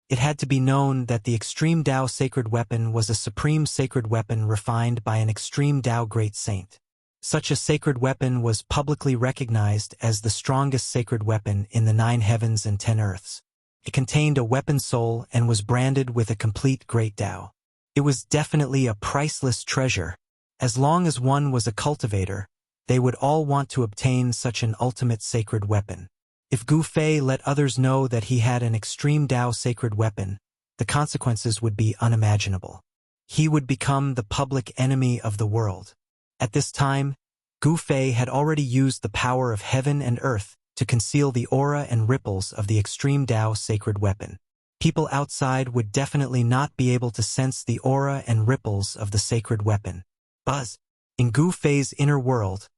It had to be known that the extreme Tao sacred weapon was a supreme sacred weapon refined by an extreme Tao great saint. Such a sacred weapon was publicly recognized as the strongest sacred weapon in the 9 heavens and 10 earths. It contained a weapon soul and was branded with a complete great Tao. It was definitely a priceless treasure. As long as one was a cultivator, they would all want to obtain such an ultimate sacred weapon. If Gu Fei let others know that he had an extreme Tao sacred weapon, the consequences would be unimaginable. He would become the public enemy of the world. At this time, Gu Fei had already used the power of heaven and earth to conceal the aura and ripples of the extreme Tao sacred weapon. People outside would definitely not be able to sense the aura and ripples of the sacred weapon. Buzz! In Gu Fei's inner world,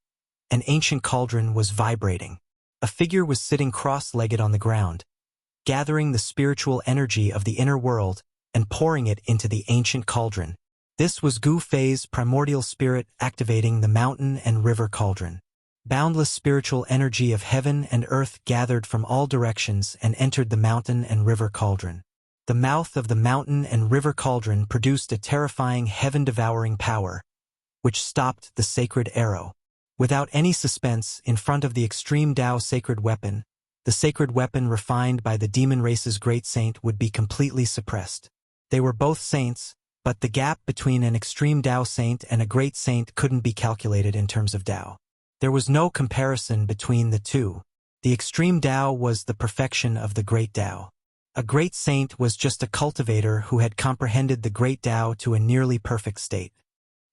an ancient cauldron was vibrating. A figure was sitting cross-legged on the ground, gathering the spiritual energy of the inner world and pouring it into the ancient cauldron. This was Gu Fei's primordial spirit activating the mountain and river cauldron. Boundless spiritual energy of heaven and earth gathered from all directions and entered the mountain and river cauldron. The mouth of the mountain and river cauldron produced a terrifying heaven-devouring power, which stopped the sacred arrow. Without any suspense, in front of the extreme Tao sacred weapon, the sacred weapon refined by the demon race's great saint would be completely suppressed. They were both saints, but the gap between an extreme Tao saint and a great saint couldn't be calculated in terms of Tao. There was no comparison between the two. The extreme Tao was the perfection of the great Tao. A great saint was just a cultivator who had comprehended the great Tao to a nearly perfect state.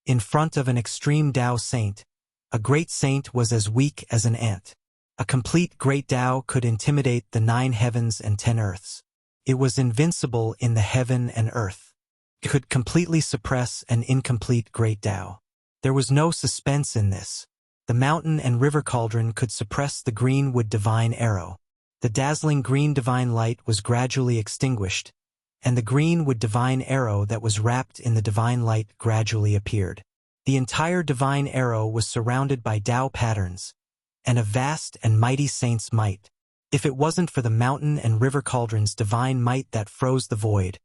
In front of an extreme Tao saint, a great saint was as weak as an ant. A complete great Tao could intimidate the 9 heavens and 10 earths. It was invincible in the heaven and earth. It could completely suppress an incomplete great Tao. There was no suspense in this. The mountain and river cauldron could suppress the greenwood divine arrow. The dazzling green divine light was gradually extinguished, and the greenwood divine arrow that was wrapped in the divine light gradually appeared. The entire divine arrow was surrounded by Tao patterns, and a vast and mighty saint's might. If it wasn't for the mountain and river cauldron's divine might that froze the void,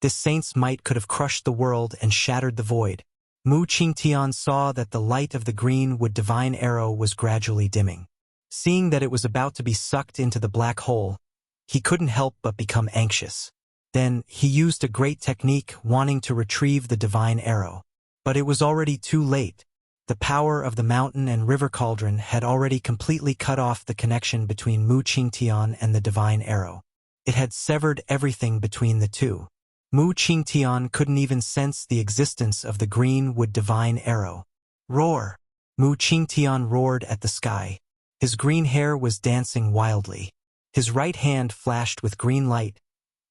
this saint's might could have crushed the world and shattered the void. Mu Qingtian saw that the light of the greenwood divine arrow was gradually dimming. Seeing that it was about to be sucked into the black hole, he couldn't help but become anxious. Then, he used a great technique wanting to retrieve the divine arrow. But it was already too late. The power of the mountain and river cauldron had already completely cut off the connection between Mu Qingtian and the divine arrow. It had severed everything between the two. Mu Qingtian couldn't even sense the existence of the green-wood divine arrow. Roar! Mu Qingtian roared at the sky. His green hair was dancing wildly. His right hand flashed with green light,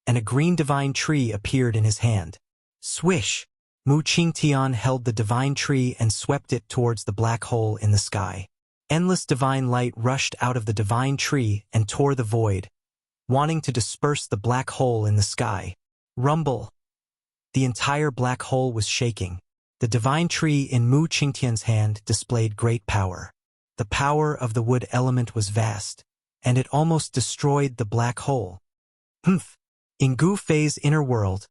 and a green divine tree appeared in his hand. Swish! Mu Qingtian held the divine tree and swept it towards the black hole in the sky. Endless divine light rushed out of the divine tree and tore the void, wanting to disperse the black hole in the sky. Rumble! The entire black hole was shaking. The divine tree in Mu Qingtian's hand displayed great power. The power of the wood element was vast, and it almost destroyed the black hole. Humph! In Gu Fei's inner world,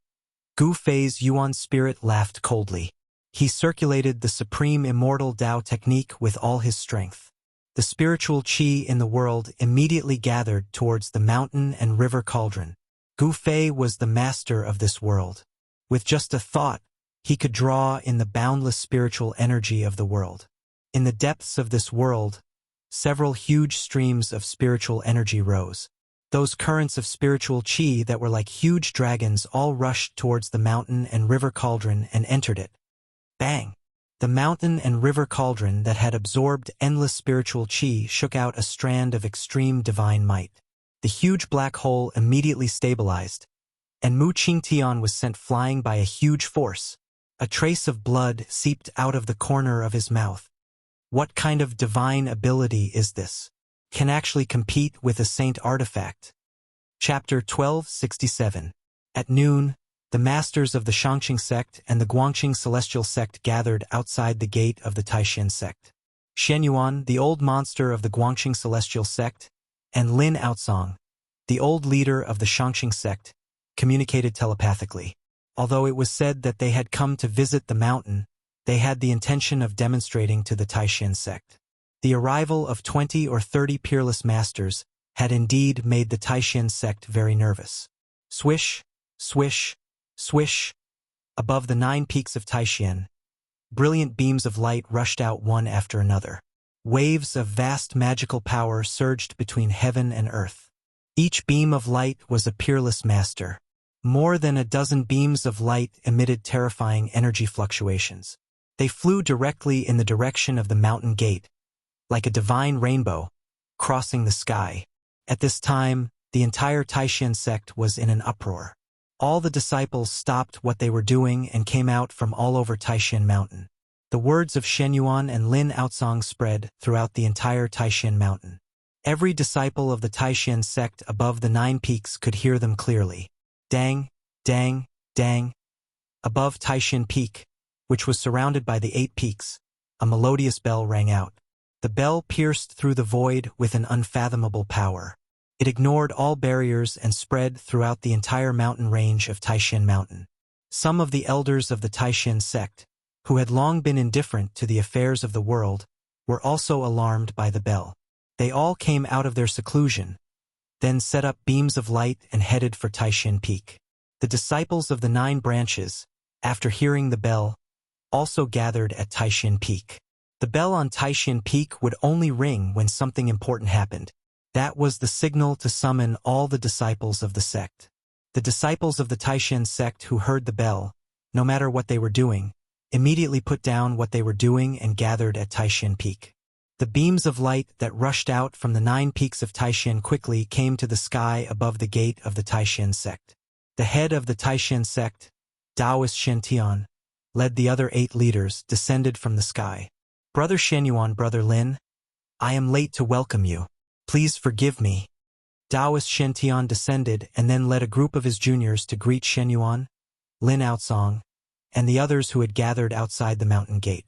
Gu Fei's Yuan spirit laughed coldly. He circulated the supreme immortal Tao technique with all his strength. The spiritual qi in the world immediately gathered towards the mountain and river cauldron. Gu Fei was the master of this world. With just a thought, he could draw in the boundless spiritual energy of the world. In the depths of this world, several huge streams of spiritual energy rose. Those currents of spiritual qi that were like huge dragons all rushed towards the mountain and river cauldron and entered it. Bang! The mountain and river cauldron that had absorbed endless spiritual qi shook out a strand of extreme divine might. The huge black hole immediately stabilized, and Mu Qingtian was sent flying by a huge force. A trace of blood seeped out of the corner of his mouth. What kind of divine ability is this? Can actually compete with a saint artifact. Chapter 1267. At noon, the masters of the Shangqing sect and the Guangqing celestial sect gathered outside the gate of the Taishan sect. Shenyuan, the old monster of the Guangqing celestial sect, and Lin Outsong, the old leader of the Shangqing sect, communicated telepathically. Although it was said that they had come to visit the mountain, they had the intention of demonstrating to the Taishan sect. The arrival of 20 or 30 peerless masters had indeed made the Taishan sect very nervous. Swish, swish, swish. Above the 9 peaks of Taishan, brilliant beams of light rushed out one after another. Waves of vast magical power surged between heaven and earth. Each beam of light was a peerless master. More than a dozen beams of light emitted terrifying energy fluctuations. They flew directly in the direction of the mountain gate, like a divine rainbow, crossing the sky. At this time, the entire Taishan sect was in an uproar. All the disciples stopped what they were doing and came out from all over Taishan Mountain. The words of Shenyuan and Lin Outsong spread throughout the entire Taishan Mountain. Every disciple of the Taishan sect above the 9 peaks could hear them clearly. Dang, dang, dang. Above Taishan Peak, which was surrounded by the 8 peaks, a melodious bell rang out. The bell pierced through the void with an unfathomable power. It ignored all barriers and spread throughout the entire mountain range of Taishan Mountain. Some of the elders of the Taishan sect, who had long been indifferent to the affairs of the world, were also alarmed by the bell. They all came out of their seclusion, then set up beams of light and headed for Taishan Peak. The disciples of the 9 branches, after hearing the bell, also gathered at Taishan Peak. The bell on Taishan Peak would only ring when something important happened. That was the signal to summon all the disciples of the sect. The disciples of the Taishan sect who heard the bell, no matter what they were doing, immediately put down what they were doing and gathered at Taishan Peak. The beams of light that rushed out from the 9 peaks of Taishan quickly came to the sky above the gate of the Taishan sect. The head of the Taishan sect, Taoist Shen led the other 8 leaders, descended from the sky. Brother Shenyuan, Brother Lin, I am late to welcome you. Please forgive me. Taoist Shen descended and then led a group of his juniors to greet Shenyuan, Lin Outsong, and the others who had gathered outside the mountain gate.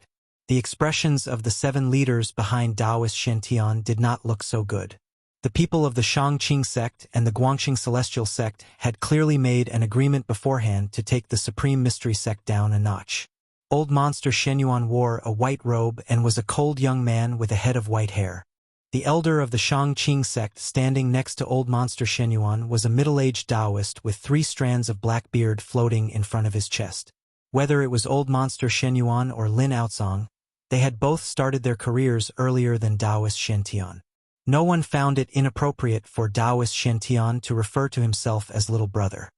The expressions of the 7 leaders behind Taoist Shen did not look so good. The people of the Shangqing sect and the Guangqing celestial sect had clearly made an agreement beforehand to take the supreme mystery sect down a notch. Old monster Shenyuan wore a white robe and was a cold young man with a head of white hair. The elder of the Shangqing sect standing next to old monster Shenyuan was a middle-aged Taoist with 3 strands of black beard floating in front of his chest. Whether it was old monster Shenyuan or Lin Outsong, they had both started their careers earlier than Taoist Shen. No one found it inappropriate for Taoist Shen to refer to himself as little brother.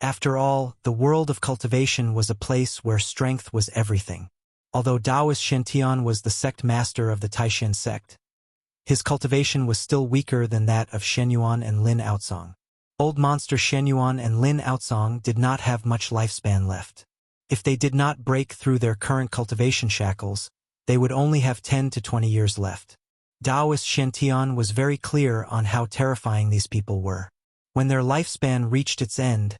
After all, the world of cultivation was a place where strength was everything. Although Taoist Shen was the sect master of the Taishan sect, his cultivation was still weaker than that of Shen Yuan and Lin Outsong. Old monster Shen Yuan and Lin Outsong did not have much lifespan left. If they did not break through their current cultivation shackles, they would only have 10 to 20 years left. Taoist Shen Tian was very clear on how terrifying these people were. When their lifespan reached its end,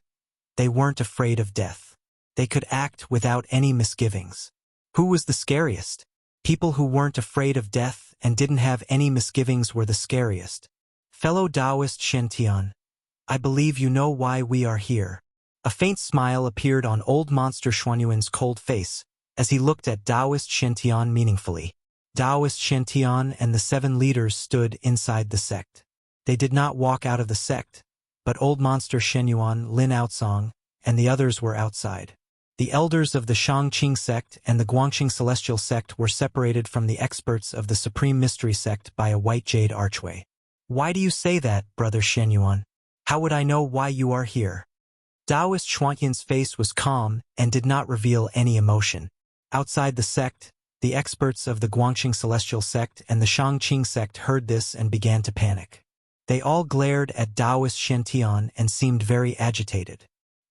they weren't afraid of death. They could act without any misgivings. Who was the scariest? People who weren't afraid of death and didn't have any misgivings were the scariest. Fellow Taoist Shen Tian, I believe you know why we are here. A faint smile appeared on old monster Xuanyuan's cold face as he looked at Taoist Shen Tian meaningfully. Taoist Shen Tian and the 7 leaders stood inside the sect. They did not walk out of the sect, but old monster Shen Yuan, Lin Outsong, and the others were outside. The elders of the Shangqing sect and the Guangxing celestial sect were separated from the experts of the Supreme Mystery sect by a white jade archway. Why do you say that, brother Shen Yuan? How would I know why you are here? Taoist Xuanyuan's face was calm and did not reveal any emotion. Outside the sect, the experts of the Guangxing celestial sect and the Shangqing sect heard this and began to panic. They all glared at Taoist Shen Tian and seemed very agitated.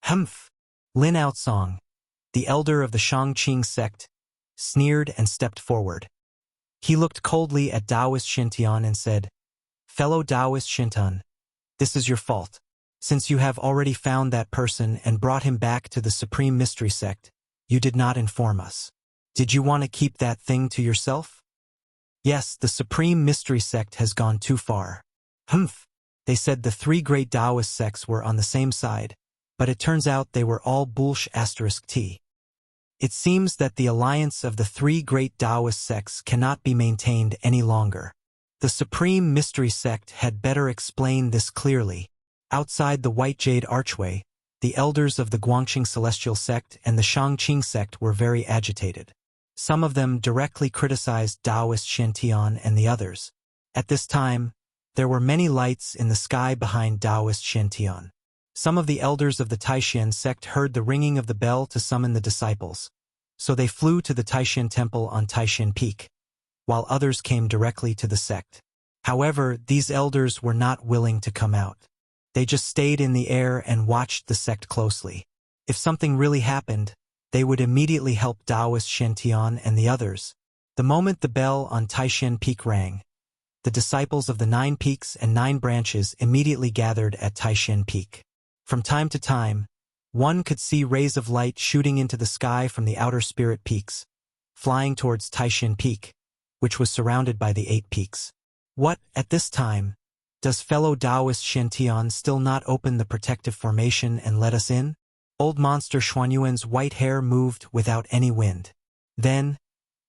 Humph! Lin Outsong, the elder of the Shangqing sect, sneered and stepped forward. He looked coldly at Taoist Shen Tian and said, Fellow Taoist Shen Tian, this is your fault. Since you have already found that person and brought him back to the Supreme Mystery sect, you did not inform us. Did you want to keep that thing to yourself? Yes, the Supreme Mystery sect has gone too far. Humph! They said the 3 great Taoist sects were on the same side, but it turns out they were all *T. It seems that the alliance of the 3 great Taoist sects cannot be maintained any longer. The Supreme Mystery sect had better explain this clearly. Outside the White Jade Archway, the elders of the Guangxing Celestial sect and the Shangqing sect were very agitated. Some of them directly criticized Taoist Shen Tian and the others. At this time, there were many lights in the sky behind Taoist Shen Tian. Some of the elders of the Taishan sect heard the ringing of the bell to summon the disciples, so they flew to the Taishan temple on Taishan Peak, while others came directly to the sect. However, these elders were not willing to come out. They just stayed in the air and watched the sect closely. If something really happened, they would immediately help Taoist Shen Tian and the others. The moment the bell on Taishan Peak rang, the disciples of the 9 peaks and 9 branches immediately gathered at Taishan Peak. From time to time, one could see rays of light shooting into the sky from the outer spirit peaks, flying towards Taishan Peak, which was surrounded by the 8 peaks. What, at this time, does fellow Taoist Shen Tian still not open the protective formation and let us in? Old monster Xuanyuan's white hair moved without any wind. Then,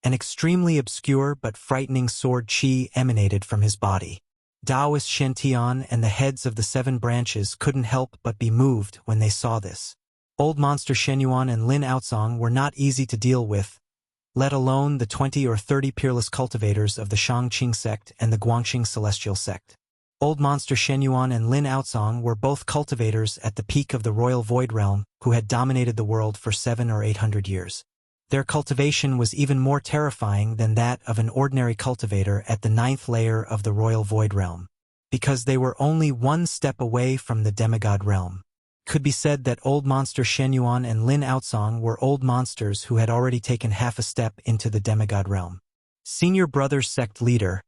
an extremely obscure but frightening sword chi emanated from his body. Taoist Shen Tian and the heads of the 7 branches couldn't help but be moved when they saw this. Old monster Shen Yuan and Lin Outsong were not easy to deal with, let alone the 20 or 30 peerless cultivators of the Shangqing sect and the Guangxing celestial sect. Old monster Shen Yuan and Lin Outsong were both cultivators at the peak of the royal void realm who had dominated the world for 700 or 800 years. Their cultivation was even more terrifying than that of an ordinary cultivator at the 9th layer of the royal void realm, because they were only 1 step away from the demigod realm. Could be said that old monster Shen Yuan and Lin Outsong were old monsters who had already taken half a step into the demigod realm. Senior Brothers sect leader,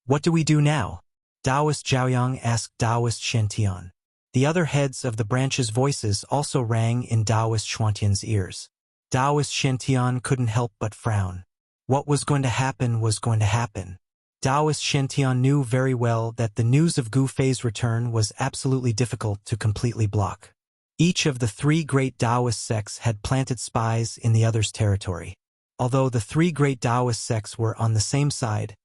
what do we do now? Taoist Zhaoyang asked Taoist Shen Tian. The other heads of the branches' voices also rang in Taoist Xuanyuan's ears. Taoist Shen Tian couldn't help but frown. What was going to happen was going to happen. Taoist Shen Tian knew very well that the news of Gu Fei's return was absolutely difficult to completely block. Each of the 3 great Taoist sects had planted spies in the other's territory. Although the 3 great Taoist sects were on the same side,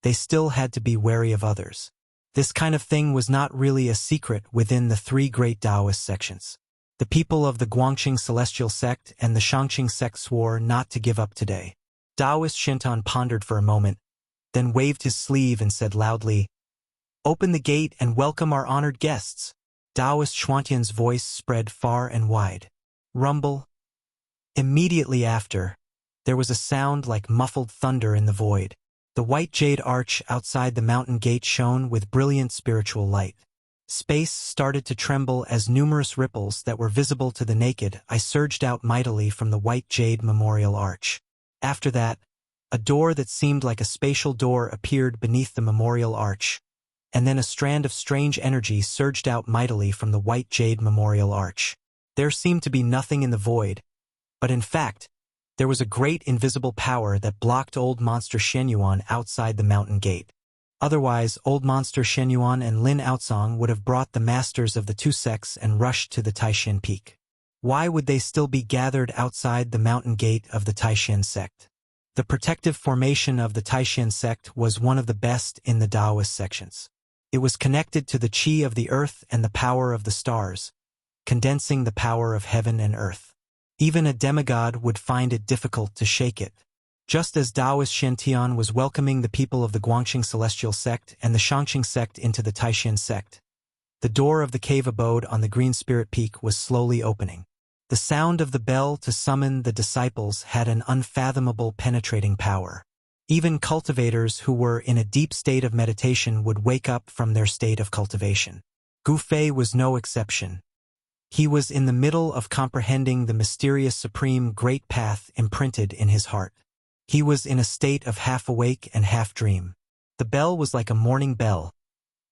they still had to be wary of others. This kind of thing was not really a secret within the 3 great Taoist sections. The people of the Guangxing celestial sect and the Shangqing sect swore not to give up today. Taoist Shen Tian pondered for a moment, then waved his sleeve and said loudly, "Open the gate and welcome our honored guests." Taoist Xuantian's voice spread far and wide. Rumble. Immediately after, there was a sound like muffled thunder in the void. The white jade arch outside the mountain gate shone with brilliant spiritual light. Space started to tremble as numerous ripples that were visible to the naked eye surged out mightily from the white jade memorial arch. After that, a door that seemed like a spatial door appeared beneath the memorial arch, and then a strand of strange energy surged out mightily from the white jade memorial arch. There seemed to be nothing in the void, but in fact, there was a great invisible power that blocked old monster Shenyuan outside the mountain gate. Otherwise, old monster Shenyuan and Lin Outsong would have brought the masters of the two sects and rushed to the Taishan Peak. Why would they still be gathered outside the mountain gate of the Taishan sect? The protective formation of the Taishan sect was one of the best in the Taoist sections. It was connected to the qi of the earth and the power of the stars, condensing the power of heaven and earth. Even a demigod would find it difficult to shake it. Just as Taoist Shen was welcoming the people of the Guangxing Celestial Sect and the Shangqing Sect into the Taishan sect, the door of the cave abode on the Green Spirit Peak was slowly opening. The sound of the bell to summon the disciples had an unfathomable penetrating power. Even cultivators who were in a deep state of meditation would wake up from their state of cultivation. Gu Fei was no exception. He was in the middle of comprehending the mysterious supreme great path imprinted in his heart. He was in a state of half-awake and half-dream. The bell was like a morning bell,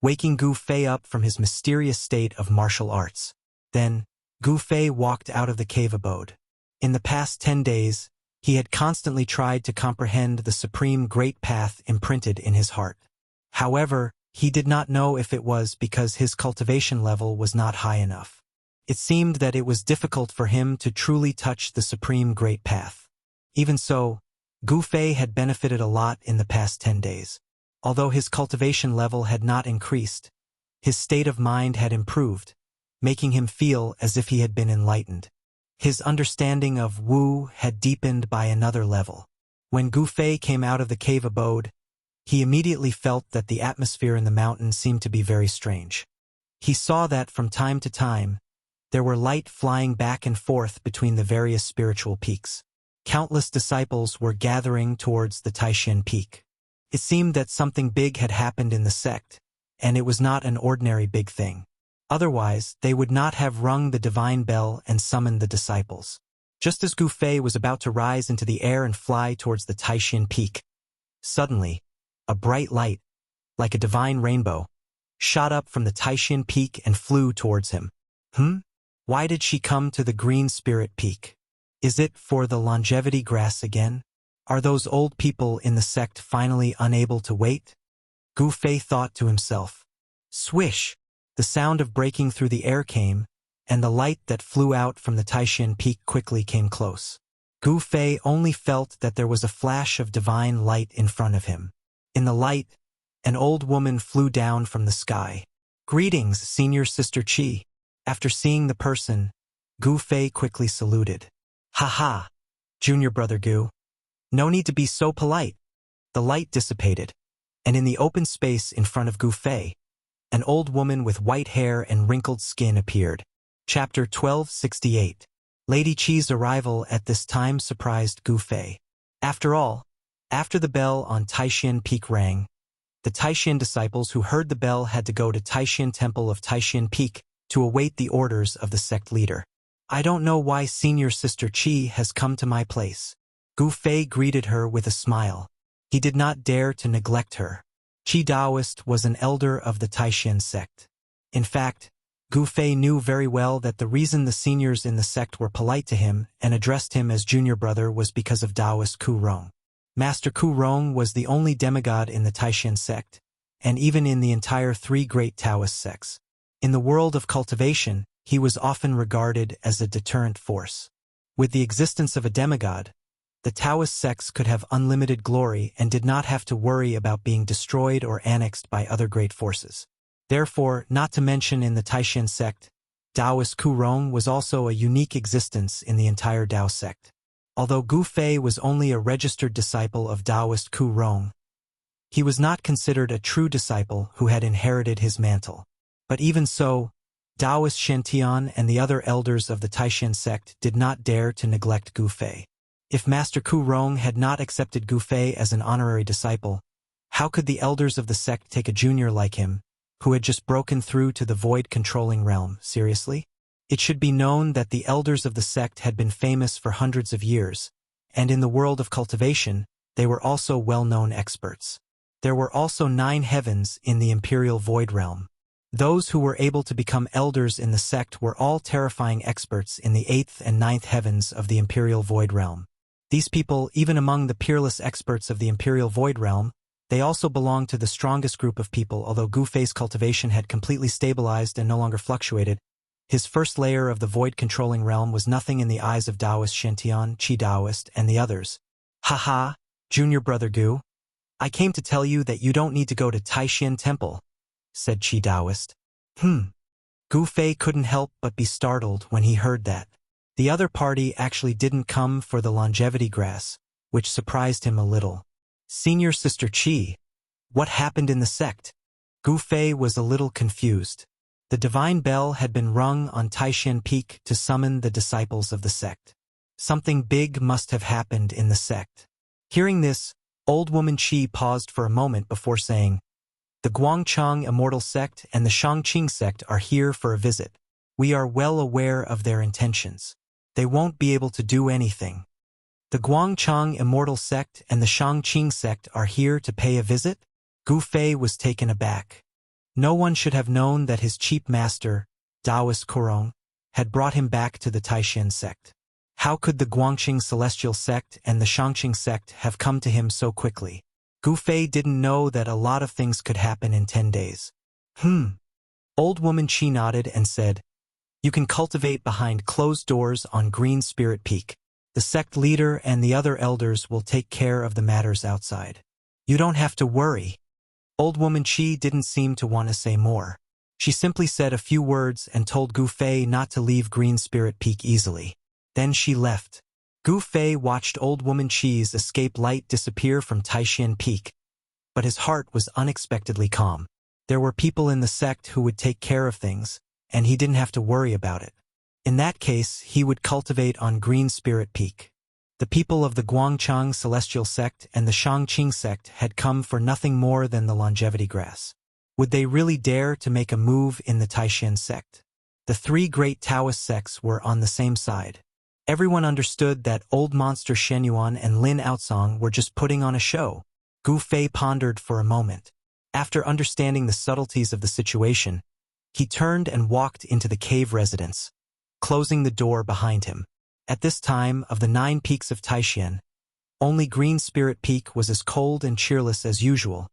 waking Gu Fei up from his mysterious state of martial arts. Then, Gu Fei walked out of the cave abode. In the past 10 days, he had constantly tried to comprehend the supreme great path imprinted in his heart. However, he did not know if it was because his cultivation level was not high enough. It seemed that it was difficult for him to truly touch the supreme great path. Even so, Gu Fei had benefited a lot in the past 10 days. Although his cultivation level had not increased, his state of mind had improved, making him feel as if he had been enlightened. His understanding of Wu had deepened by another level. When Gu Fei came out of the cave abode, he immediately felt that the atmosphere in the mountain seemed to be very strange. He saw that from time to time, there were light flying back and forth between the various spiritual peaks. Countless disciples were gathering towards the Taishan Peak. It seemed that something big had happened in the sect, and it was not an ordinary big thing. Otherwise, they would not have rung the divine bell and summoned the disciples. Just as Gu Fei was about to rise into the air and fly towards the Taishan Peak, suddenly, a bright light, like a divine rainbow, shot up from the Taishan Peak and flew towards him. Why did she come to the Green Spirit Peak? Is it for the longevity grass again? Are those old people in the sect finally unable to wait? Gu Fei thought to himself. Swish! The sound of breaking through the air came, and the light that flew out from the Taishan Peak quickly came close. Gu Fei only felt that there was a flash of divine light in front of him. In the light, an old woman flew down from the sky. Greetings, Senior Sister Qi. After seeing the person, Gu Fei quickly saluted. Ha, Junior Brother Gu. No need to be so polite. The light dissipated, and in the open space in front of Gu Fei, an old woman with white hair and wrinkled skin appeared. Chapter 1268. Lady Qi's arrival at this time surprised Gu Fei. After all, after the bell on Taishan Peak rang, the Taishan disciples who heard the bell had to go to Taishan Temple of Taishan Peak to await the orders of the sect leader. I don't know why Senior Sister Qi has come to my place. Gu Fei greeted her with a smile. He did not dare to neglect her. Qi Daoist was an elder of the Taishan sect. In fact, Gu Fei knew very well that the reason the seniors in the sect were polite to him and addressed him as junior brother was because of Daoist Ku Rong. Master Ku Rong was the only demigod in the Taishan sect, and even in the entire 3 great Taoist sects. In the world of cultivation, he was often regarded as a deterrent force. With the existence of a demigod, the Taoist sects could have unlimited glory and did not have to worry about being destroyed or annexed by other great forces. Therefore, not to mention in the Taishan sect, Daoist Ku Rong was also a unique existence in the entire Dao sect. Although Gu Fei was only a registered disciple of Daoist Ku Rong, he was not considered a true disciple who had inherited his mantle. But even so, Taoist Shen and the other elders of the Taishan sect did not dare to neglect Gu Fei. If Master Ku Rong had not accepted Gu Fei as an honorary disciple, how could the elders of the sect take a junior like him, who had just broken through to the void-controlling realm, seriously? It should be known that the elders of the sect had been famous for hundreds of years, and in the world of cultivation, they were also well-known experts. There were also 9 heavens in the Imperial Void Realm. Those who were able to become elders in the sect were all terrifying experts in the 8th and 9th heavens of the Imperial Void Realm. These people, even among the peerless experts of the Imperial Void Realm, they also belonged to the strongest group of people. Although Gu Fei's cultivation had completely stabilized and no longer fluctuated, his first layer of the void-controlling realm was nothing in the eyes of Taoist Shen, Chi Taoist, and the others. "Haha, junior brother Gu. I came to tell you that you don't need to go to Taishan Temple," said Chi Taoist. Gu Fei couldn't help but be startled when he heard that. The other party actually didn't come for the longevity grass, which surprised him a little. "Senior Sister Chi, what happened in the sect?" Gu Fei was a little confused. The divine bell had been rung on Taishan Peak to summon the disciples of the sect. Something big must have happened in the sect. Hearing this, old woman Chi paused for a moment before saying, "The Guangchang Immortal sect and the Shangqing sect are here for a visit. We are well aware of their intentions. They won't be able to do anything." "The Guangchang Immortal sect and the Shangqing sect are here to pay a visit?" Gu Fei was taken aback. No one should have known that his cheap master, Taoist Kurong, had brought him back to the Taishan sect. How could the Guangqing Celestial sect and the Shangqing sect have come to him so quickly? Gu Fei didn't know that a lot of things could happen in 10 days. Old woman Chi nodded and said, "You can cultivate behind closed doors on Green Spirit Peak. The sect leader and the other elders will take care of the matters outside. You don't have to worry." Old woman Chi didn't seem to want to say more. She simply said a few words and told Gu Fei not to leave Green Spirit Peak easily. Then she left. Gu Fei watched old woman Chi's escape light disappear from Taishan Peak, but his heart was unexpectedly calm. There were people in the sect who would take care of things, and he didn't have to worry about it. In that case, he would cultivate on Green Spirit Peak. The people of the Guangchang Celestial sect and the Shangqing sect had come for nothing more than the longevity grass. Would they really dare to make a move in the Taishan sect? The 3 great Taoist sects were on the same side. Everyone understood that old monster Shen Yuan and Lin Outsong were just putting on a show. Gu Fei pondered for a moment. After understanding the subtleties of the situation, he turned and walked into the cave residence, closing the door behind him. At this time of the 9 peaks of Taishan, only Green Spirit Peak was as cold and cheerless as usual,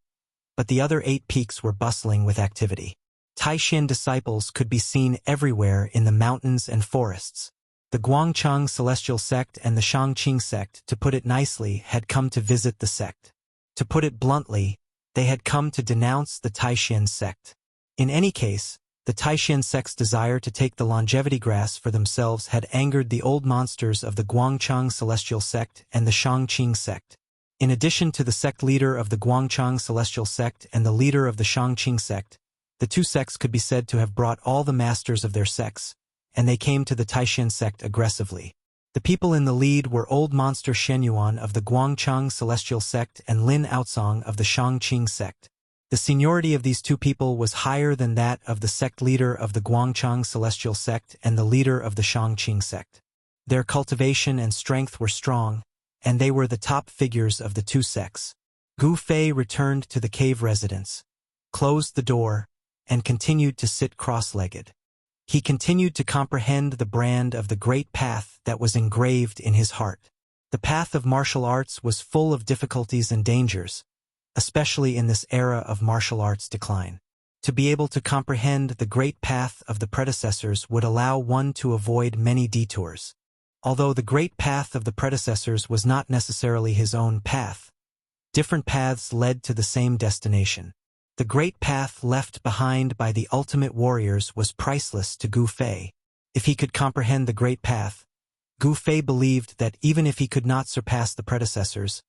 but the other 8 peaks were bustling with activity. Taishan disciples could be seen everywhere in the mountains and forests. The Guangchang Celestial sect and the Shangqing sect, to put it nicely, had come to visit the sect. To put it bluntly, they had come to denounce the Taishan sect. In any case, the Taishan sect's desire to take the longevity grass for themselves had angered the old monsters of the Guangchang Celestial sect and the Shangqing sect. In addition to the sect leader of the Guangchang Celestial sect and the leader of the Shangqing sect, the 2 sects could be said to have brought all the masters of their sects, and they came to the Taishan sect aggressively. The people in the lead were old monster Shen Yuan of the Guangchang Celestial sect and Lin Outsong of the Shangqing sect. The seniority of these 2 people was higher than that of the sect leader of the Guangchang Celestial sect and the leader of the Shangqing sect. Their cultivation and strength were strong, and they were the top figures of the 2 sects. Gu Fei returned to the cave residence, closed the door, and continued to sit cross-legged. He continued to comprehend the brand of the great path that was engraved in his heart. The path of martial arts was full of difficulties and dangers, especially in this era of martial arts decline. To be able to comprehend the great path of the predecessors would allow one to avoid many detours. Although the great path of the predecessors was not necessarily his own path, different paths led to the same destination. The great path left behind by the ultimate warriors was priceless to Gu Fei. If he could comprehend the great path, Gu Fei believed that even if he could not surpass the predecessors,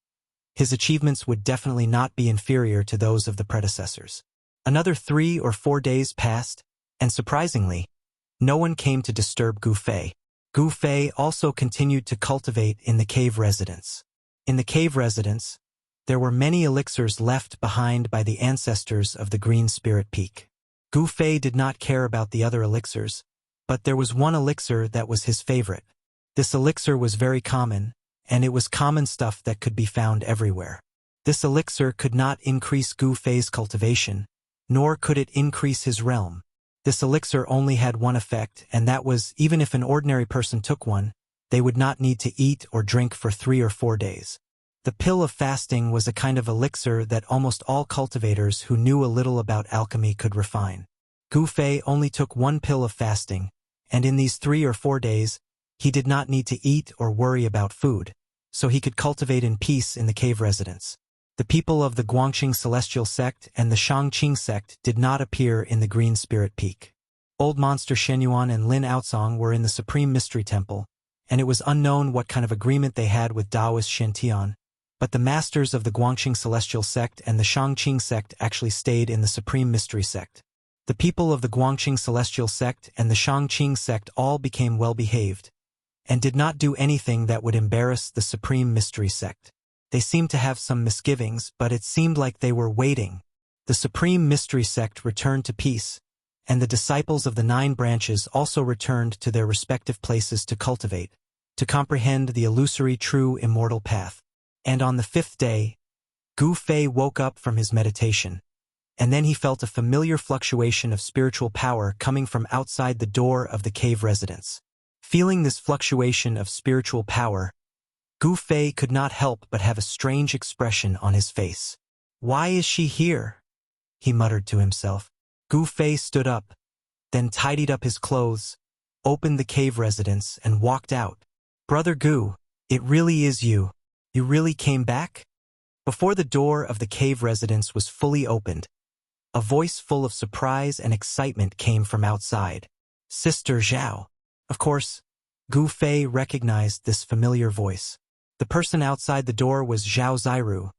his achievements would definitely not be inferior to those of the predecessors. Another 3 or 4 days passed, and surprisingly, No one came to disturb Gu Fei. Gu Fei also continued to cultivate in the cave residence. In the cave residence, there were many elixirs left behind by the ancestors of the Green Spirit Peak. Gu Fei did not care about the other elixirs, but there was one elixir that was his favorite. This elixir was very common, and it was common stuff that could be found everywhere. This elixir could not increase Gu Fei's cultivation, nor could it increase his realm. This elixir only had one effect, and that was, even if an ordinary person took one, they would not need to eat or drink for 3 or 4 days. The pill of fasting was a kind of elixir that almost all cultivators who knew a little about alchemy could refine. Gu Fei only took one pill of fasting, and in these 3 or 4 days, he did not need to eat or worry about food, so he could cultivate in peace in the cave residence. The people of the Guangxing Celestial Sect and the Shangqing Sect did not appear in the Green Spirit Peak. Old Monster Shenyuan and Lin Aocang were in the Supreme Mystery Temple, and it was unknown what kind of agreement they had with Taoist Shen-Tian, but the masters of the Guangxing Celestial Sect and the Shangqing Sect actually stayed in the Supreme Mystery Sect. The people of the Guangxing Celestial Sect and the Shangqing Sect all became well-behaved, and did not do anything that would embarrass the Supreme Mystery Sect. They seemed to have some misgivings, but it seemed like they were waiting. The Supreme Mystery Sect returned to peace, and the disciples of the 9 branches also returned to their respective places to cultivate, to comprehend the illusory true immortal path. And on the 5th day, Gu Fei woke up from his meditation, and then he felt a familiar fluctuation of spiritual power coming from outside the door of the cave residence. Feeling this fluctuation of spiritual power, Gu Fei could not help but have a strange expression on his face. "Why is she here?" he muttered to himself. Gu Fei stood up, then tidied up his clothes, opened the cave residence, and walked out. "Brother Gu, it really is you. You really came back?" Before the door of the cave residence was fully opened, a voice full of surprise and excitement came from outside. "Sister Zhao." Of course, Gu Fei recognized this familiar voice. The person outside the door was Zhao Zairu,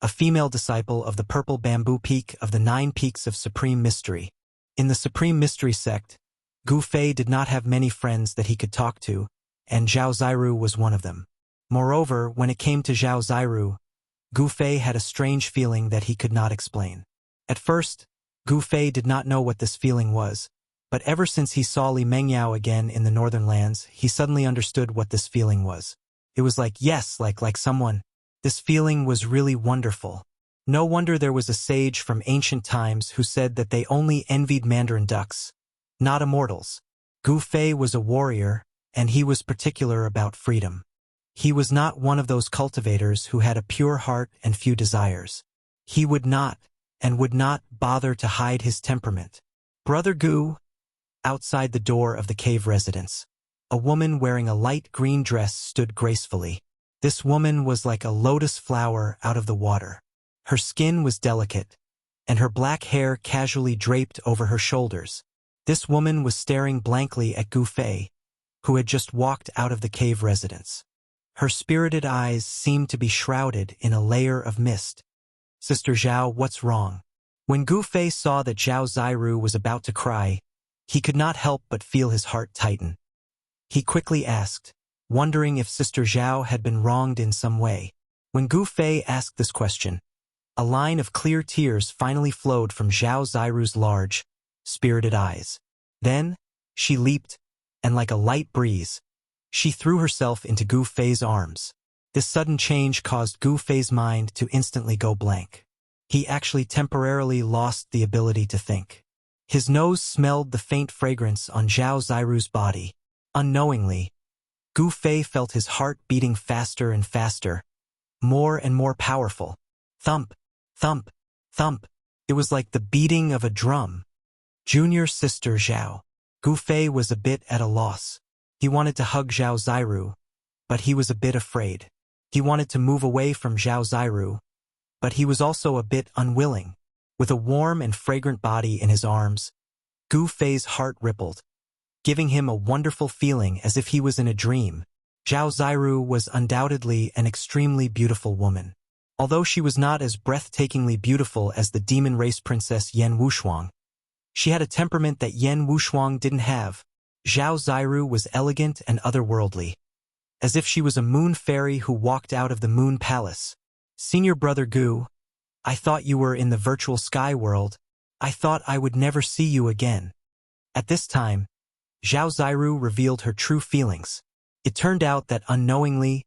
a female disciple of the Purple Bamboo Peak of the 9 Peaks of Supreme Mystery. In the Supreme Mystery Sect, Gu Fei did not have many friends that he could talk to, and Zhao Zairu was one of them. Moreover, when it came to Zhao Zairu, Gu Fei had a strange feeling that he could not explain. At first, Gu Fei did not know what this feeling was, but ever since he saw Li Mengyao again in the Northern Lands, he suddenly understood what this feeling was. It was like, yes, like someone. This feeling was really wonderful. No wonder there was a sage from ancient times who said that they only envied Mandarin ducks, not immortals. Gu Fei was a warrior, and he was particular about freedom. He was not one of those cultivators who had a pure heart and few desires. He would not, and would not bother to hide his temperament. "Brother Gu," outside the door of the cave residence, a woman wearing a light green dress stood gracefully. This woman was like a lotus flower out of the water. Her skin was delicate, and her black hair casually draped over her shoulders. This woman was staring blankly at Gu Fei, who had just walked out of the cave residence. Her spirited eyes seemed to be shrouded in a layer of mist. "Sister Zhao, what's wrong?" When Gu Fei saw that Zhao Zairu was about to cry, he could not help but feel his heart tighten. He quickly asked, wondering if Sister Zhao had been wronged in some way. When Gu Fei asked this question, a line of clear tears finally flowed from Zhao Zairu's large, spirited eyes. Then, she leaped, and like a light breeze, she threw herself into Gu Fei's arms. This sudden change caused Gu Fei's mind to instantly go blank. He actually temporarily lost the ability to think. His nose smelled the faint fragrance on Zhao Zairu's body. Unknowingly, Gu Fei felt his heart beating faster and faster, more and more powerful. Thump, thump, thump. It was like the beating of a drum. Junior sister Zhao. Gu Fei was a bit at a loss. He wanted to hug Zhao Zairu, but he was a bit afraid. He wanted to move away from Zhao Zairu, but he was also a bit unwilling. With a warm and fragrant body in his arms, Gu Fei's heart rippled, giving him a wonderful feeling as if he was in a dream. Zhao Zairu was undoubtedly an extremely beautiful woman. Although she was not as breathtakingly beautiful as the demon race princess Yan Wushuang, she had a temperament that Yan Wushuang didn't have. Zhao Ziru was elegant and otherworldly, as if she was a moon fairy who walked out of the moon palace. Senior Brother Gu, I thought you were in the virtual sky world. I thought I would never see you again. At this time, Zhao Ziru revealed her true feelings. It turned out that unknowingly,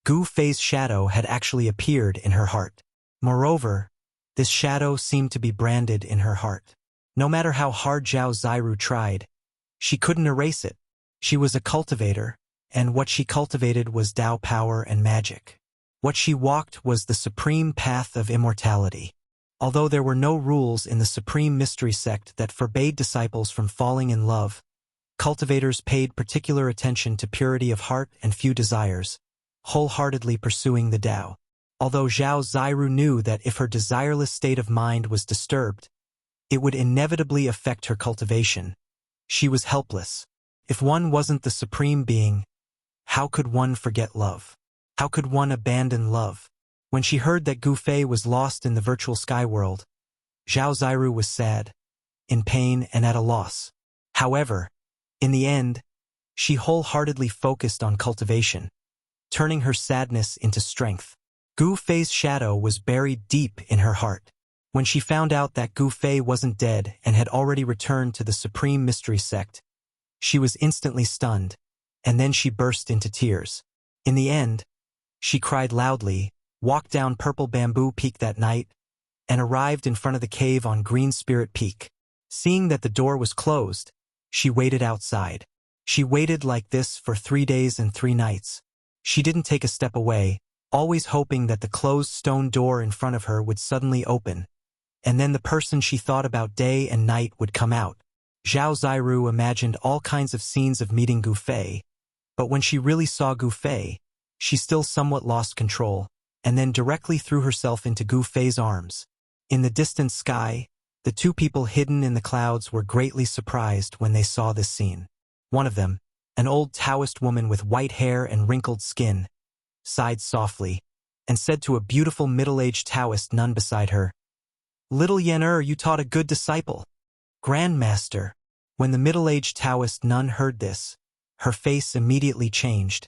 Gu Fei's shadow had actually appeared in her heart. Moreover, this shadow seemed to be branded in her heart. No matter how hard Zhao Ziru tried, she couldn't erase it. She was a cultivator, and what she cultivated was Tao power and magic. What she walked was the supreme path of immortality. Although there were no rules in the supreme mystery sect that forbade disciples from falling in love, cultivators paid particular attention to purity of heart and few desires, wholeheartedly pursuing the Tao. Although Zhao Ziru knew that if her desireless state of mind was disturbed, it would inevitably affect her cultivation, she was helpless. If one wasn't the supreme being, how could one forget love? How could one abandon love? When she heard that Gu Fei was lost in the virtual sky world, Zhao Ziru was sad, in pain and at a loss. However, in the end, she wholeheartedly focused on cultivation, turning her sadness into strength. Gu Fei's shadow was buried deep in her heart. When she found out that Gu Fei wasn't dead and had already returned to the Supreme Mystery Sect, she was instantly stunned, and then she burst into tears. In the end, she cried loudly, walked down Purple Bamboo Peak that night, and arrived in front of the cave on Green Spirit Peak. Seeing that the door was closed, she waited outside. She waited like this for 3 days and 3 nights. She didn't take a step away, always hoping that the closed stone door in front of her would suddenly open, and then the person she thought about day and night would come out. Zhao Ziru imagined all kinds of scenes of meeting Gu Fei, but when she really saw Gu Fei, she still somewhat lost control, and then directly threw herself into Gu Fei's arms. In the distant sky, the two people hidden in the clouds were greatly surprised when they saw this scene. One of them, an old Taoist woman with white hair and wrinkled skin, sighed softly, and said to a beautiful middle-aged Taoist nun beside her, "Little Yen, you taught a good disciple." "Grandmaster." When the middle-aged Taoist nun heard this, her face immediately changed,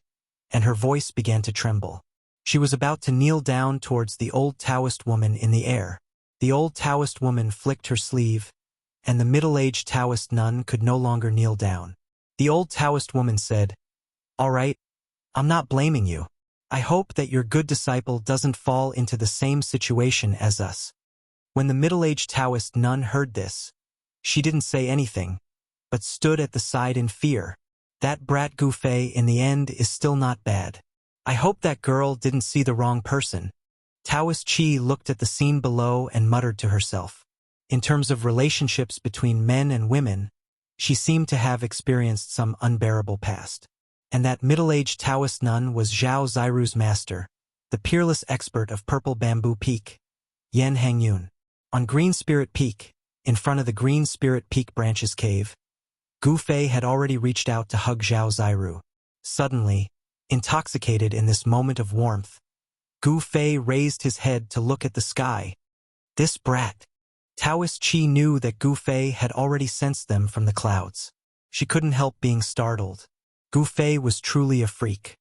and her voice began to tremble. She was about to kneel down towards the old Taoist woman in the air. The old Taoist woman flicked her sleeve, and the middle-aged Taoist nun could no longer kneel down. The old Taoist woman said, "All right, I'm not blaming you. I hope that your good disciple doesn't fall into the same situation as us." When the middle-aged Taoist nun heard this, she didn't say anything, but stood at the side in fear. "That brat Gu Fei in the end is still not bad. I hope that girl didn't see the wrong person." Taoist Chi looked at the scene below and muttered to herself. In terms of relationships between men and women, she seemed to have experienced some unbearable past. And that middle-aged Taoist nun was Zhao Ziru's master, the peerless expert of Purple Bamboo Peak, Yen Hangyun. On Green Spirit Peak, in front of the Green Spirit Peak branches cave, Gu Fei had already reached out to hug Zhao Ziru. Suddenly, intoxicated in this moment of warmth, Gu Fei raised his head to look at the sky. This brat! Taoist Chi knew that Gu Fei had already sensed them from the clouds. She couldn't help being startled. Gu Fei was truly a freak.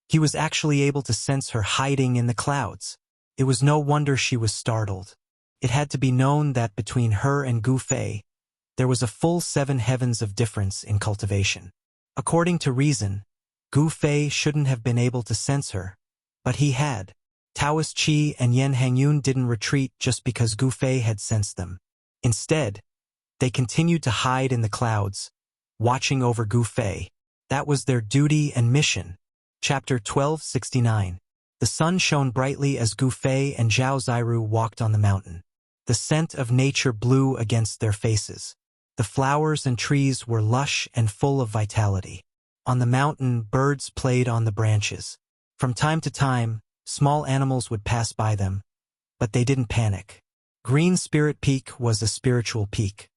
He was actually able to sense her hiding in the clouds. It was no wonder she was startled. It had to be known that between her and Gu Fei, there was a full 7 heavens of difference in cultivation. According to reason, Gu Fei shouldn't have been able to sense her, but he had. Taoist Chi and Yen Hangyun didn't retreat just because Gu Fei had sensed them. Instead, they continued to hide in the clouds, watching over Gu Fei. That was their duty and mission. Chapter 1269. The sun shone brightly as Gu Fei and Zhao Ziru walked on the mountain. The scent of nature blew against their faces. The flowers and trees were lush and full of vitality. On the mountain, birds played on the branches. From time to time, small animals would pass by them, but they didn't panic. Green Spirit Peak was a spiritual peak.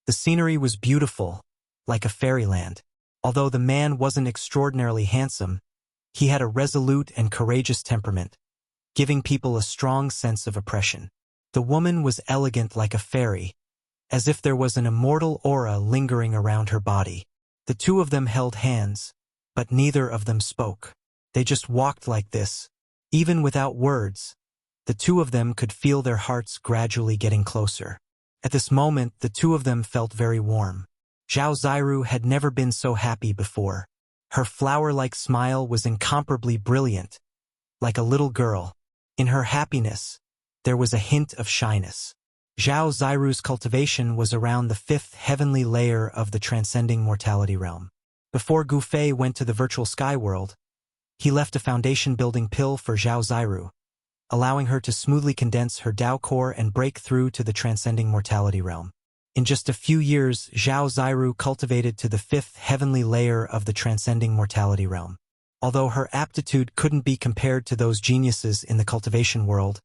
The scenery was beautiful, like a fairyland. Although the man wasn't extraordinarily handsome, he had a resolute and courageous temperament, giving people a strong sense of oppression. The woman was elegant like a fairy, as if there was an immortal aura lingering around her body. The two of them held hands, but neither of them spoke. They just walked like this. Even without words, the two of them could feel their hearts gradually getting closer. At this moment, the two of them felt very warm. Zhao Ziru had never been so happy before. Her flower-like smile was incomparably brilliant, like a little girl. In her happiness, there was a hint of shyness. Zhao Ziru's cultivation was around the fifth heavenly layer of the transcending mortality realm. Before Gu Fei went to the virtual sky world, he left a foundation-building pill for Zhao Ziru, allowing her to smoothly condense her Dao core and break through to the transcending mortality realm. In just a few years, Zhao Ziru cultivated to the fifth heavenly layer of the transcending mortality realm. Although her aptitude couldn't be compared to those geniuses in the cultivation world,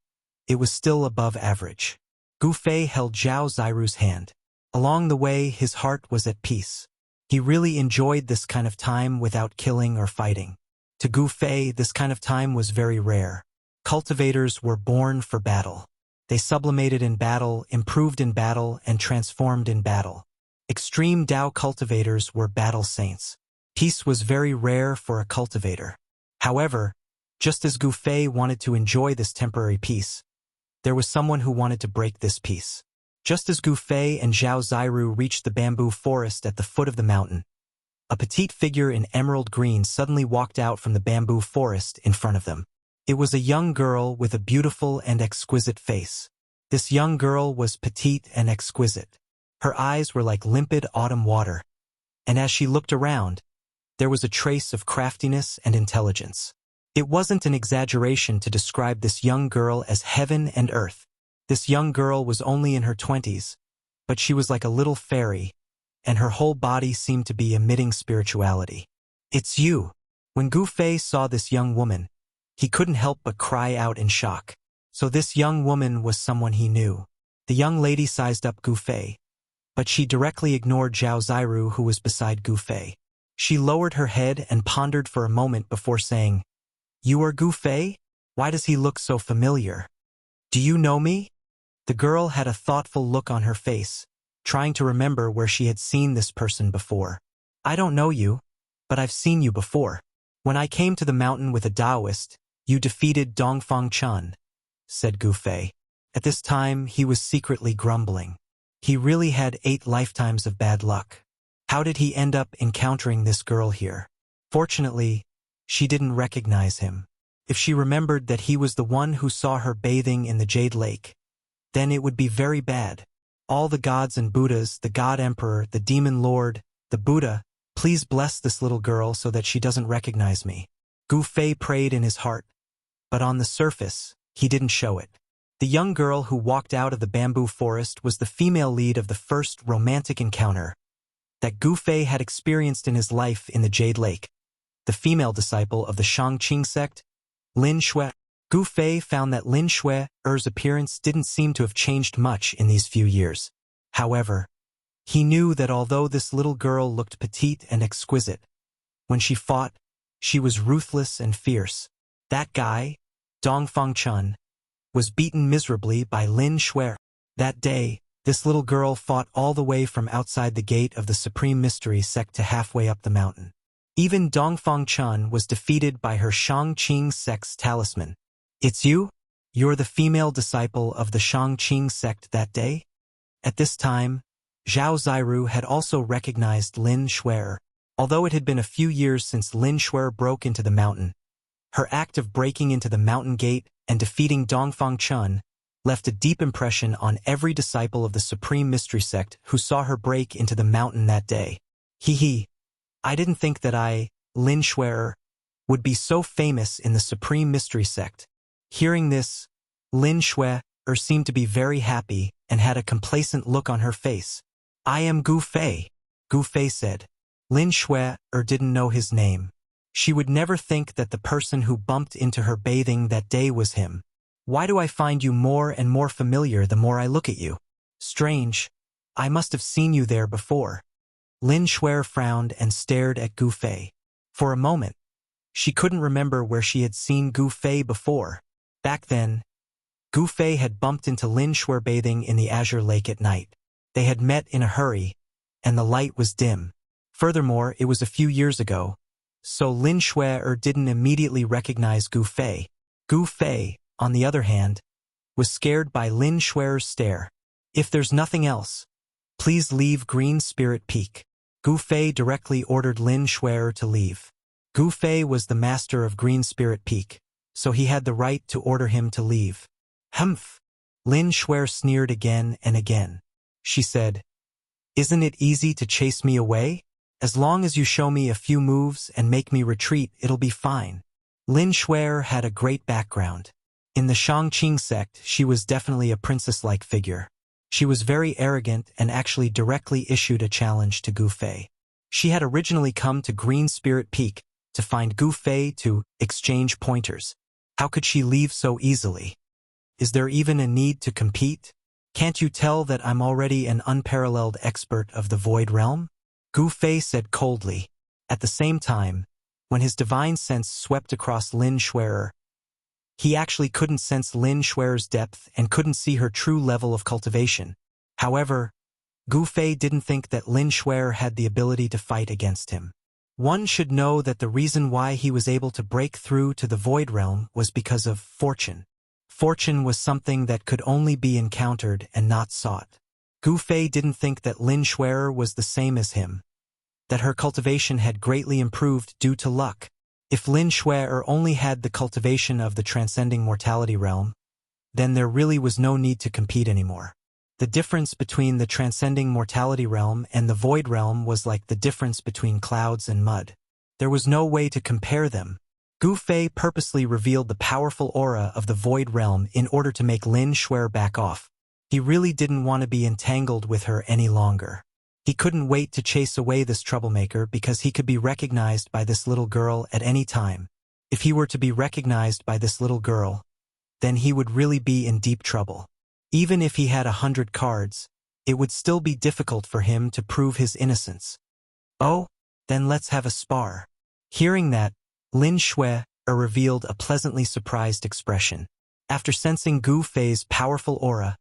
it was still above average. Gu Fei held Zhao Ziru's hand. Along the way, his heart was at peace. He really enjoyed this kind of time without killing or fighting. To Gu Fei, this kind of time was very rare. Cultivators were born for battle. They sublimated in battle, improved in battle, and transformed in battle. Extreme Dao cultivators were battle saints. Peace was very rare for a cultivator. However, just as Gu Fei wanted to enjoy this temporary peace, there was someone who wanted to break this peace. Just as Gu Fei and Zhao Ziru reached the bamboo forest at the foot of the mountain, a petite figure in emerald green suddenly walked out from the bamboo forest in front of them. It was a young girl with a beautiful and exquisite face. This young girl was petite and exquisite. Her eyes were like limpid autumn water, and as she looked around, there was a trace of craftiness and intelligence. It wasn't an exaggeration to describe this young girl as heaven and earth. This young girl was only in her 20s, but she was like a little fairy, and her whole body seemed to be emitting spirituality. "It's you." When Gu Fei saw this young woman, he couldn't help but cry out in shock. So this young woman was someone he knew. The young lady sized up Gu Fei, but she directly ignored Zhao Ziru, who was beside Gu Fei. She lowered her head and pondered for a moment before saying, "You are Gu Fei? Why does he look so familiar? Do you know me?" The girl had a thoughtful look on her face, trying to remember where she had seen this person before. "I don't know you, but I've seen you before. When I came to the mountain with a Taoist, you defeated Dongfang Chun," said Gu Fei. At this time, he was secretly grumbling. He really had 8 lifetimes of bad luck. How did he end up encountering this girl here? Fortunately, she didn't recognize him. If she remembered that he was the one who saw her bathing in the Jade Lake, then it would be very bad. All the gods and Buddhas, the God Emperor, the Demon Lord, the Buddha, please bless this little girl so that she doesn't recognize me. Gu Fei prayed in his heart, but on the surface, he didn't show it. The young girl who walked out of the bamboo forest was the female lead of the first romantic encounter that Gu Fei had experienced in his life in the Jade Lake. The female disciple of the Shangqing sect, Lin Shui. Gu Fei found that Lin Shui's appearance didn't seem to have changed much in these few years. However, he knew that although this little girl looked petite and exquisite, when she fought, she was ruthless and fierce. That guy, Dongfang Chun, was beaten miserably by Lin Shui. That day, this little girl fought all the way from outside the gate of the Supreme Mystery sect to halfway up the mountain. Even Dongfang Chun was defeated by her Shangqing sect's talisman. "It's you? You're the female disciple of the Shangqing sect that day?" At this time, Zhao Ziru had also recognized Lin Shui. Although it had been a few years since Lin Shui broke into the mountain, her act of breaking into the mountain gate and defeating Dongfang Chun left a deep impression on every disciple of the Supreme Mystery sect who saw her break into the mountain that day. I didn't think that Lin Shui, would be so famous in the Supreme Mystery sect." Hearing this, Lin Shui seemed to be very happy and had a complacent look on her face. "I am Gu Fei," Gu Fei said. Lin Shui didn't know his name. She would never think that the person who bumped into her bathing that day was him. "Why do I find you more and more familiar the more I look at you? Strange, I must have seen you there before." Lin Shui frowned and stared at Gu Fei. For a moment, she couldn't remember where she had seen Gu Fei before. Back then, Gu Fei had bumped into Lin Shui bathing in the Azure Lake at night. They had met in a hurry, and the light was dim. Furthermore, it was a few years ago, so Lin Shui didn't immediately recognize Gu Fei. Gu Fei, on the other hand, was scared by Lin Shui's stare. If there's nothing else, please leave Green Spirit Peak. Gu Fei directly ordered Lin Shui to leave. Gu Fei was the master of Green Spirit Peak, so he had the right to order him to leave. Humph! Lin Shui sneered again and again. She said, "Isn't it easy to chase me away? As long as you show me a few moves and make me retreat, it'll be fine." Lin Shui had a great background. In the Shangqing sect, she was definitely a princess-like figure. She was very arrogant and actually directly issued a challenge to Gu Fei. She had originally come to Green Spirit Peak to find Gu Fei to exchange pointers. How could she leave so easily? Is there even a need to compete? Can't you tell that I'm already an unparalleled expert of the Void Realm? Gu Fei said coldly. At the same time, when his divine sense swept across Lin Shui, he actually couldn't sense Lin Shui's depth and couldn't see her true level of cultivation. However, Gu Fei didn't think that Lin Shui had the ability to fight against him. One should know that the reason why he was able to break through to the Void Realm was because of fortune. Fortune was something that could only be encountered and not sought. Gu Fei didn't think that Lin Shui was the same as him, that her cultivation had greatly improved due to luck. If Lin Shui only had the cultivation of the transcending mortality realm, then there really was no need to compete anymore. The difference between the transcending mortality realm and the void realm was like the difference between clouds and mud. There was no way to compare them. Gu Fei purposely revealed the powerful aura of the void realm in order to make Lin Shui back off. He really didn't want to be entangled with her any longer. He couldn't wait to chase away this troublemaker because he could be recognized by this little girl at any time. If he were to be recognized by this little girl, then he would really be in deep trouble. Even if he had 100 cards, it would still be difficult for him to prove his innocence. "Oh, then let's have a spar." Hearing that, Lin Shui revealed a pleasantly surprised expression. After sensing Gu Fei's powerful aura,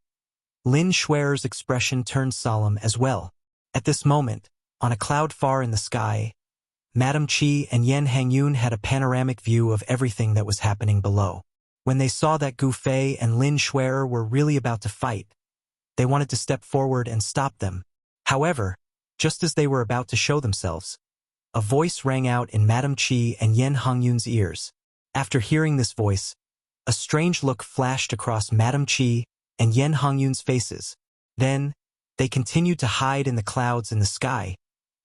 Lin Shui's expression turned solemn as well. At this moment, on a cloud far in the sky, Madame Qi and Yan Hangyun had a panoramic view of everything that was happening below. When they saw that Gu Fei and Lin Shui were really about to fight, they wanted to step forward and stop them. However, just as they were about to show themselves, a voice rang out in Madame Qi and Yan Hangyun's ears. After hearing this voice, a strange look flashed across Madame Qi and Yan Hangyun's faces. Then, they continued to hide in the clouds in the sky,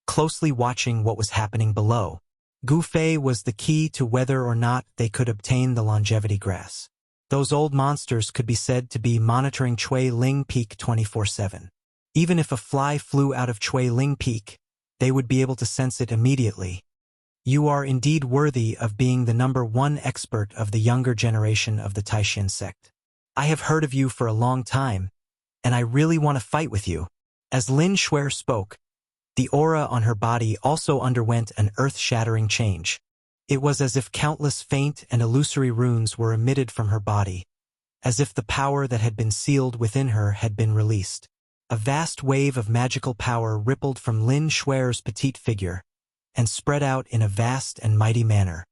closely watching what was happening below. Gu Fei was the key to whether or not they could obtain the longevity grass. Those old monsters could be said to be monitoring Chui Ling Peak 24/7. Even if a fly flew out of Chui Ling Peak, they would be able to sense it immediately. You are indeed worthy of being the #1 expert of the younger generation of the Taishan sect. I have heard of you for a long time, and I really want to fight with you. As Lin Shui spoke, the aura on her body also underwent an earth-shattering change. It was as if countless faint and illusory runes were emitted from her body, as if the power that had been sealed within her had been released. A vast wave of magical power rippled from Lin Shui's petite figure and spread out in a vast and mighty manner.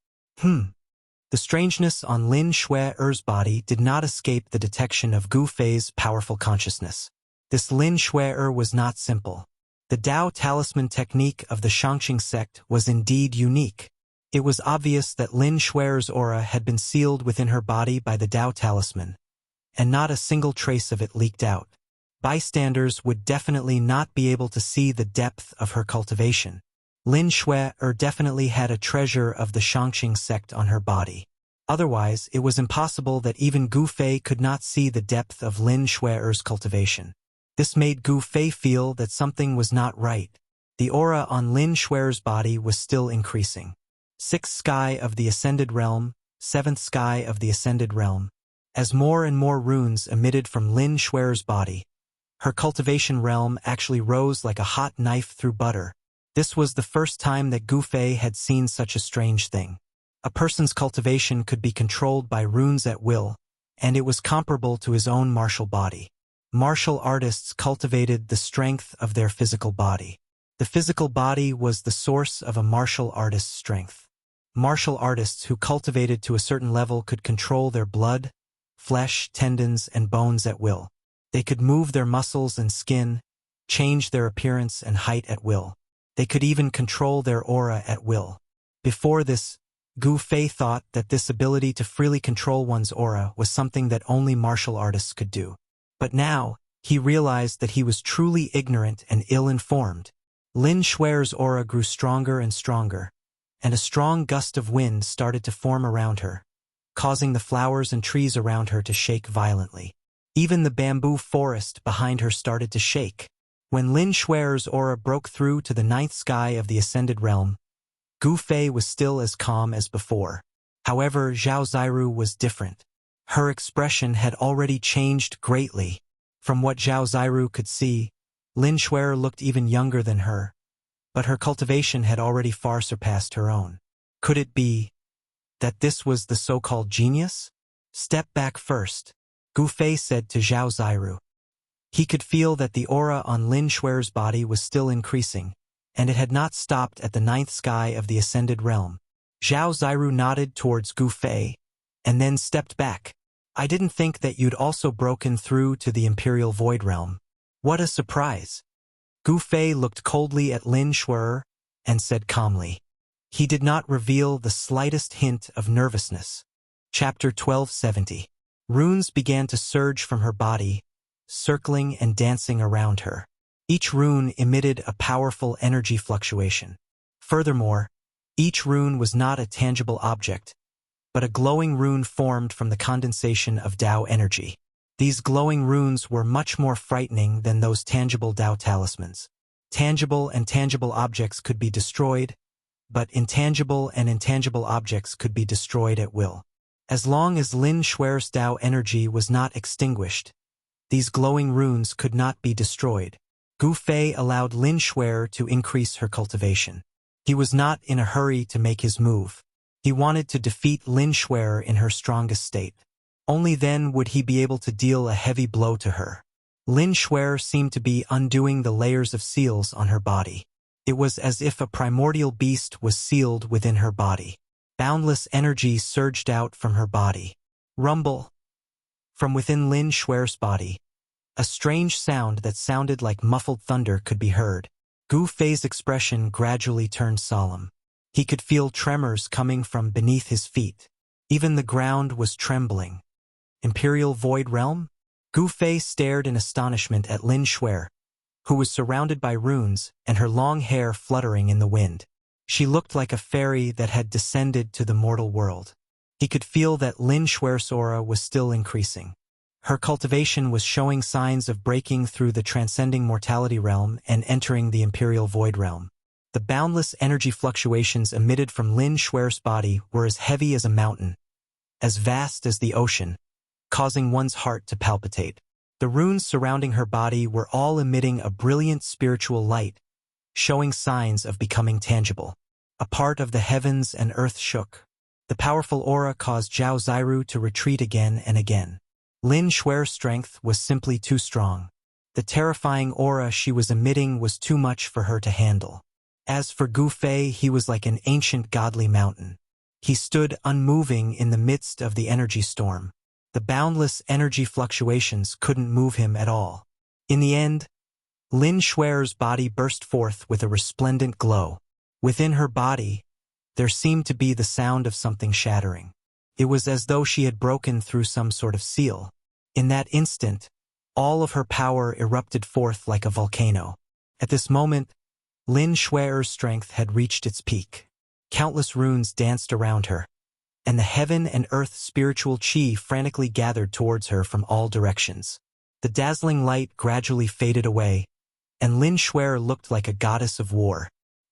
The strangeness on Lin Shui's body did not escape the detection of Gu Fei's powerful consciousness. This Lin Shui was not simple. The Tao talisman technique of the Shangqing sect was indeed unique. It was obvious that Lin Shui's aura had been sealed within her body by the Tao talisman, and not a single trace of it leaked out. Bystanders would definitely not be able to see the depth of her cultivation. Lin Shui definitely had a treasure of the Shangqing sect on her body. Otherwise, it was impossible that even Gu Fei could not see the depth of Lin Shui's cultivation. This made Gu Fei feel that something was not right. The aura on Lin Shui's body was still increasing. 6th sky of the Ascended Realm, 7th sky of the Ascended Realm. As more and more runes emitted from Lin Shui's body, her cultivation realm actually rose like a hot knife through butter. This was the first time that Gu Fei had seen such a strange thing. A person's cultivation could be controlled by runes at will, and it was comparable to his own martial body. Martial artists cultivated the strength of their physical body. The physical body was the source of a martial artist's strength. Martial artists who cultivated to a certain level could control their blood, flesh, tendons, and bones at will. They could move their muscles and skin, change their appearance and height at will. They could even control their aura at will. Before this, Gu Fei thought that this ability to freely control one's aura was something that only martial artists could do. But now, he realized that he was truly ignorant and ill-informed. Lin Xuer's aura grew stronger and stronger, and a strong gust of wind started to form around her, causing the flowers and trees around her to shake violently. Even the bamboo forest behind her started to shake. When Lin Xuer's aura broke through to the ninth sky of the Ascended Realm, Gu Fei was still as calm as before. However, Zhao Ziru was different. Her expression had already changed greatly. From what Zhao Ziru could see, Lin Xuer looked even younger than her, but her cultivation had already far surpassed her own. Could it be that this was the so-called genius? Step back first, Gu Fei said to Zhao Ziru. He could feel that the aura on Lin Xuer's body was still increasing, and it had not stopped at the ninth sky of the Ascended Realm. Zhao Ziru nodded towards Gu Fei, and then stepped back. I didn't think that you'd also broken through to the Imperial Void Realm. What a surprise! Gu Fei looked coldly at Lin Xuer and said calmly. He did not reveal the slightest hint of nervousness. Chapter 1270. Runes began to surge from her body, circling and dancing around her. Each rune emitted a powerful energy fluctuation. Furthermore, each rune was not a tangible object, but a glowing rune formed from the condensation of Tao energy. These glowing runes were much more frightening than those tangible Tao talismans. Tangible and tangible objects could be destroyed, but intangible and intangible objects could be destroyed at will. As long as Lin Xuer's Tao energy was not extinguished, these glowing runes could not be destroyed. Gu Fei allowed Lin Xuer to increase her cultivation. He was not in a hurry to make his move. He wanted to defeat Lin Xuer in her strongest state. Only then would he be able to deal a heavy blow to her. Lin Xuer seemed to be undoing the layers of seals on her body. It was as if a primordial beast was sealed within her body. Boundless energy surged out from her body. Rumble. From within Lin Xuer's body, a strange sound that sounded like muffled thunder could be heard. Gu Fei's expression gradually turned solemn. He could feel tremors coming from beneath his feet. Even the ground was trembling. Imperial Void Realm? Gu Fei stared in astonishment at Lin Xuer, who was surrounded by runes and her long hair fluttering in the wind. She looked like a fairy that had descended to the mortal world. He could feel that Lin Xuer's aura was still increasing. Her cultivation was showing signs of breaking through the transcending mortality realm and entering the Imperial Void Realm. The boundless energy fluctuations emitted from Lin Xuer's body were as heavy as a mountain, as vast as the ocean, causing one's heart to palpitate. The runes surrounding her body were all emitting a brilliant spiritual light, showing signs of becoming tangible. A part of the heavens and earth shook. The powerful aura caused Zhao Ziru to retreat again and again. Lin Xuer's strength was simply too strong. The terrifying aura she was emitting was too much for her to handle. As for Gu Fei, he was like an ancient godly mountain. He stood unmoving in the midst of the energy storm. The boundless energy fluctuations couldn't move him at all. In the end, Lin Xuer's body burst forth with a resplendent glow. Within her body, there seemed to be the sound of something shattering. It was as though she had broken through some sort of seal. In that instant, all of her power erupted forth like a volcano. At this moment, Lin Xuer's strength had reached its peak. Countless runes danced around her, and the heaven and earth spiritual chi frantically gathered towards her from all directions. The dazzling light gradually faded away, and Lin Xuer looked like a goddess of war.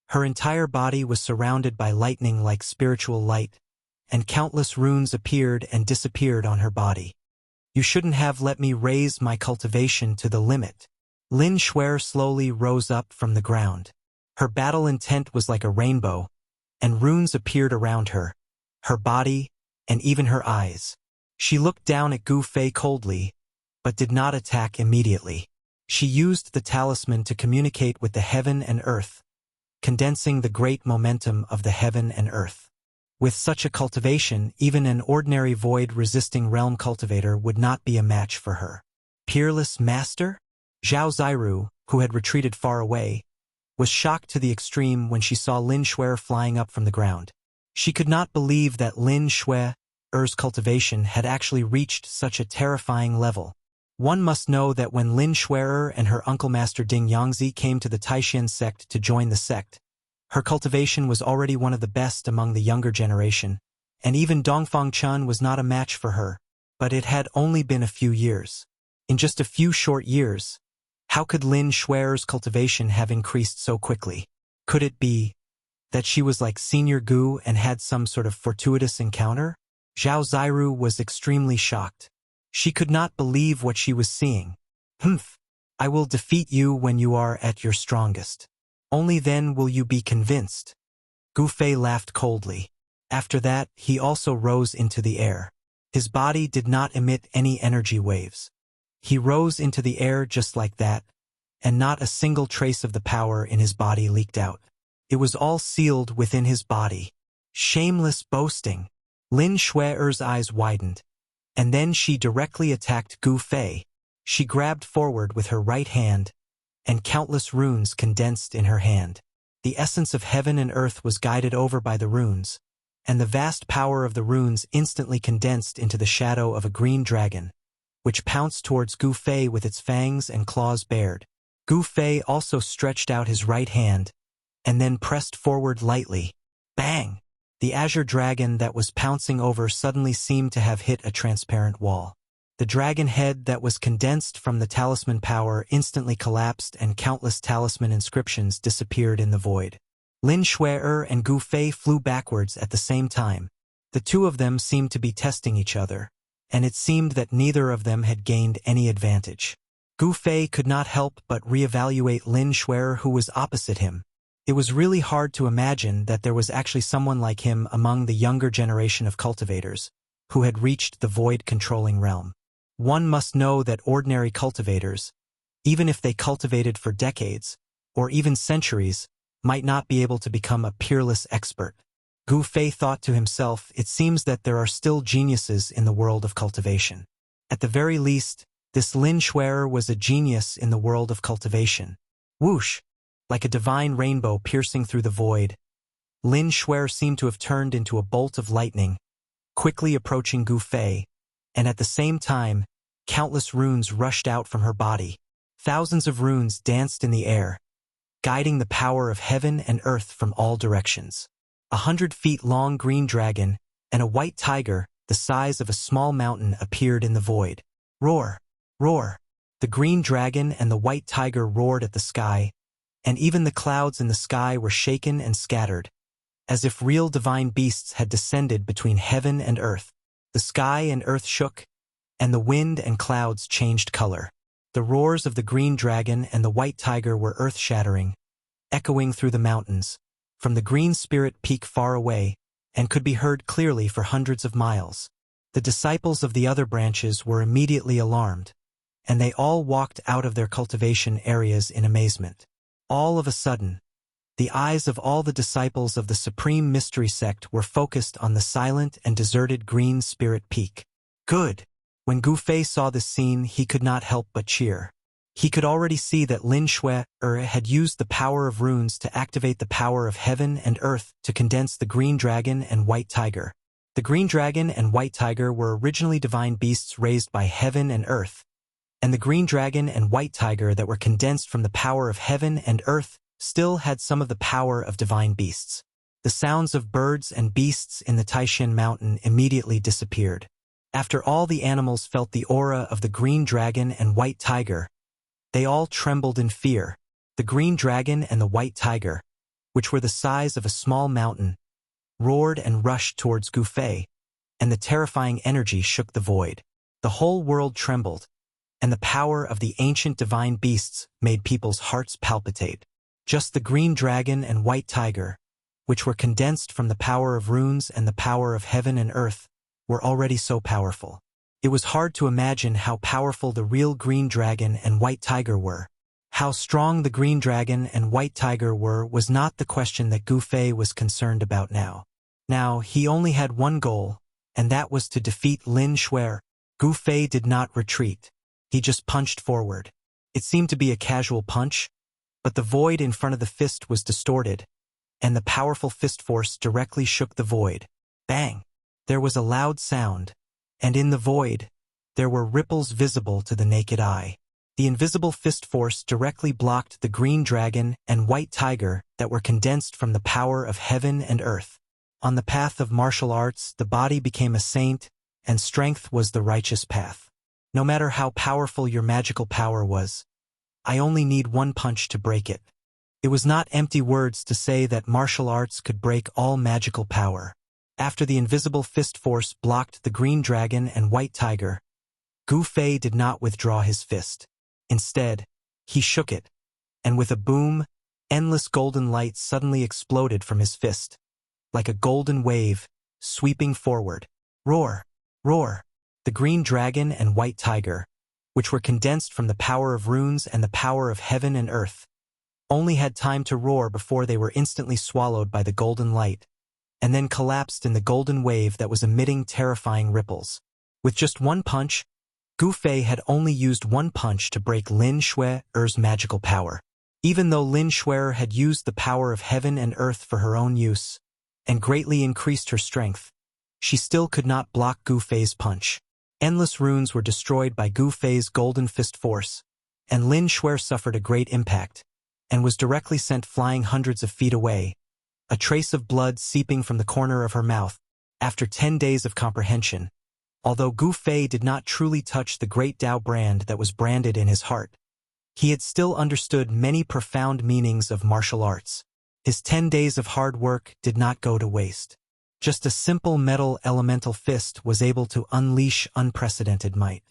Her entire body was surrounded by lightning like spiritual light, and countless runes appeared and disappeared on her body. You shouldn't have let me raise my cultivation to the limit. Lin Xuer slowly rose up from the ground. Her battle intent was like a rainbow, and runes appeared around her, her body, and even her eyes. She looked down at Gu Fei coldly, but did not attack immediately. She used the talisman to communicate with the heaven and earth, condensing the great momentum of the heaven and earth. With such a cultivation, even an ordinary void-resisting realm cultivator would not be a match for her. Peerless master? Zhao Ziru, who had retreated far away, was shocked to the extreme when she saw Lin Shuer flying up from the ground. She could not believe that Lin Shuer's cultivation had actually reached such a terrifying level. One must know that when Lin Shuer and her uncle Master Ding Yangzi came to the Taishan sect to join the sect, her cultivation was already one of the best among the younger generation, and even Dongfang Chun was not a match for her, but it had only been a few years. In just a few short years, how could Lin Shuer's cultivation have increased so quickly? Could it be that she was like Senior Gu and had some sort of fortuitous encounter? Zhao Ziru was extremely shocked. She could not believe what she was seeing. Humph! I will defeat you when you are at your strongest. Only then will you be convinced. Gu Fei laughed coldly. After that, he also rose into the air. His body did not emit any energy waves. He rose into the air just like that, and not a single trace of the power in his body leaked out. It was all sealed within his body. Shameless boasting. Lin Shuer's eyes widened, and then she directly attacked Gu Fei. She grabbed forward with her right hand, and countless runes condensed in her hand. The essence of heaven and earth was guided over by the runes, and the vast power of the runes instantly condensed into the shadow of a green dragon, which pounced towards Gu Fei with its fangs and claws bared. Gu Fei also stretched out his right hand, and then pressed forward lightly. Bang! The azure dragon that was pouncing over suddenly seemed to have hit a transparent wall. The dragon head that was condensed from the talisman power instantly collapsed and countless talisman inscriptions disappeared in the void. Lin Shuer and Gu Fei flew backwards at the same time. The two of them seemed to be testing each other, and it seemed that neither of them had gained any advantage. Gu Fei could not help but reevaluate Lin Shuer, who was opposite him. It was really hard to imagine that there was actually someone like him among the younger generation of cultivators, who had reached the void-controlling realm. One must know that ordinary cultivators, even if they cultivated for decades, or even centuries, might not be able to become a peerless expert. Gu Fei thought to himself, it seems that there are still geniuses in the world of cultivation. At the very least, this Lin Shuer was a genius in the world of cultivation. Whoosh! Like a divine rainbow piercing through the void, Lin Shuer seemed to have turned into a bolt of lightning, quickly approaching Gu Fei, and at the same time, countless runes rushed out from her body. Thousands of runes danced in the air, guiding the power of heaven and earth from all directions. 100-feet-long green dragon and a white tiger, the size of a small mountain, appeared in the void. Roar! Roar! The green dragon and the white tiger roared at the sky, and even the clouds in the sky were shaken and scattered, as if real divine beasts had descended between heaven and earth. The sky and earth shook, and the wind and clouds changed color. The roars of the green dragon and the white tiger were earth-shattering, echoing through the mountains, from the green spirit peak far away, and could be heard clearly for hundreds of miles. The disciples of the other branches were immediately alarmed, and they all walked out of their cultivation areas in amazement. All of a sudden, the eyes of all the disciples of the Supreme Mystery Sect were focused on the silent and deserted Green Spirit Peak. Good! When Gu Fei saw this scene, he could not help but cheer. He could already see that Lin Shuer had used the power of runes to activate the power of heaven and earth to condense the green dragon and white tiger. The green dragon and white tiger were originally divine beasts raised by heaven and earth, and the green dragon and white tiger that were condensed from the power of heaven and earth still had some of the power of divine beasts. The sounds of birds and beasts in the Taishan mountain immediately disappeared. After all the animals felt the aura of the green dragon and white tiger, they all trembled in fear. The green dragon and the white tiger, which were the size of a small mountain, roared and rushed towards Gu Fei, and the terrifying energy shook the void. The whole world trembled, and the power of the ancient divine beasts made people's hearts palpitate. Just the green dragon and white tiger, which were condensed from the power of runes and the power of heaven and earth, were already so powerful. It was hard to imagine how powerful the real green dragon and white tiger were. How strong the green dragon and white tiger were was not the question that Gu Fei was concerned about now. Now, he only had one goal, and that was to defeat Lin Shuer. Gu Fei did not retreat. He just punched forward. It seemed to be a casual punch, but the void in front of the fist was distorted, and the powerful fist force directly shook the void. Bang! There was a loud sound, and in the void, there were ripples visible to the naked eye. The invisible fist force directly blocked the green dragon and white tiger that were condensed from the power of heaven and earth. On the path of martial arts, the body became a saint, and strength was the righteous path. No matter how powerful your magical power was, I only need one punch to break it. It was not empty words to say that martial arts could break all magical power. After the invisible fist force blocked the green dragon and white tiger, Gu Fei did not withdraw his fist. Instead, he shook it, and with a boom, endless golden light suddenly exploded from his fist, like a golden wave, sweeping forward. Roar! Roar! The green dragon and white tiger, which were condensed from the power of runes and the power of heaven and earth, only had time to roar before they were instantly swallowed by the golden light, and then collapsed in the golden wave that was emitting terrifying ripples. With just one punch, Gu Fei had only used one punch to break Lin Shuer's magical power. Even though Lin Shuer had used the power of heaven and earth for her own use, and greatly increased her strength, she still could not block Gu Fei's punch. Endless runes were destroyed by Gu Fei's golden fist force, and Lin Shuer suffered a great impact, and was directly sent flying hundreds of feet away, a trace of blood seeping from the corner of her mouth. After 10 days of comprehension, although Gu Fei did not truly touch the great Tao brand that was branded in his heart, he had still understood many profound meanings of martial arts. His 10 days of hard work did not go to waste. Just a simple metal elemental fist was able to unleash unprecedented might.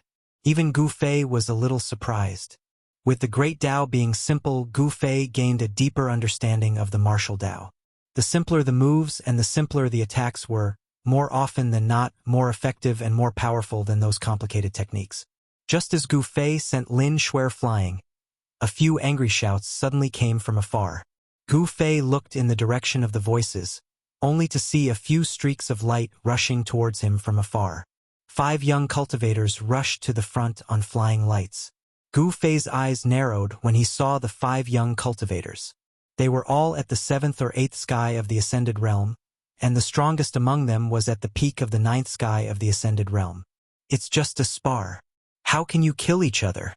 Even Gu Fei was a little surprised. With the great Tao being simple, Gu Fei gained a deeper understanding of the martial Tao. The simpler the moves and the simpler the attacks were, more often than not, more effective and more powerful than those complicated techniques. Just as Gu Fei sent Lin Shuer flying, a few angry shouts suddenly came from afar. Gu Fei looked in the direction of the voices, only to see a few streaks of light rushing towards him from afar. 5 young cultivators rushed to the front on flying lights. Gu Fei's eyes narrowed when he saw the 5 young cultivators. They were all at the 7th or 8th sky of the Ascended Realm, and the strongest among them was at the peak of the 9th sky of the Ascended Realm. It's just a spar. How can you kill each other?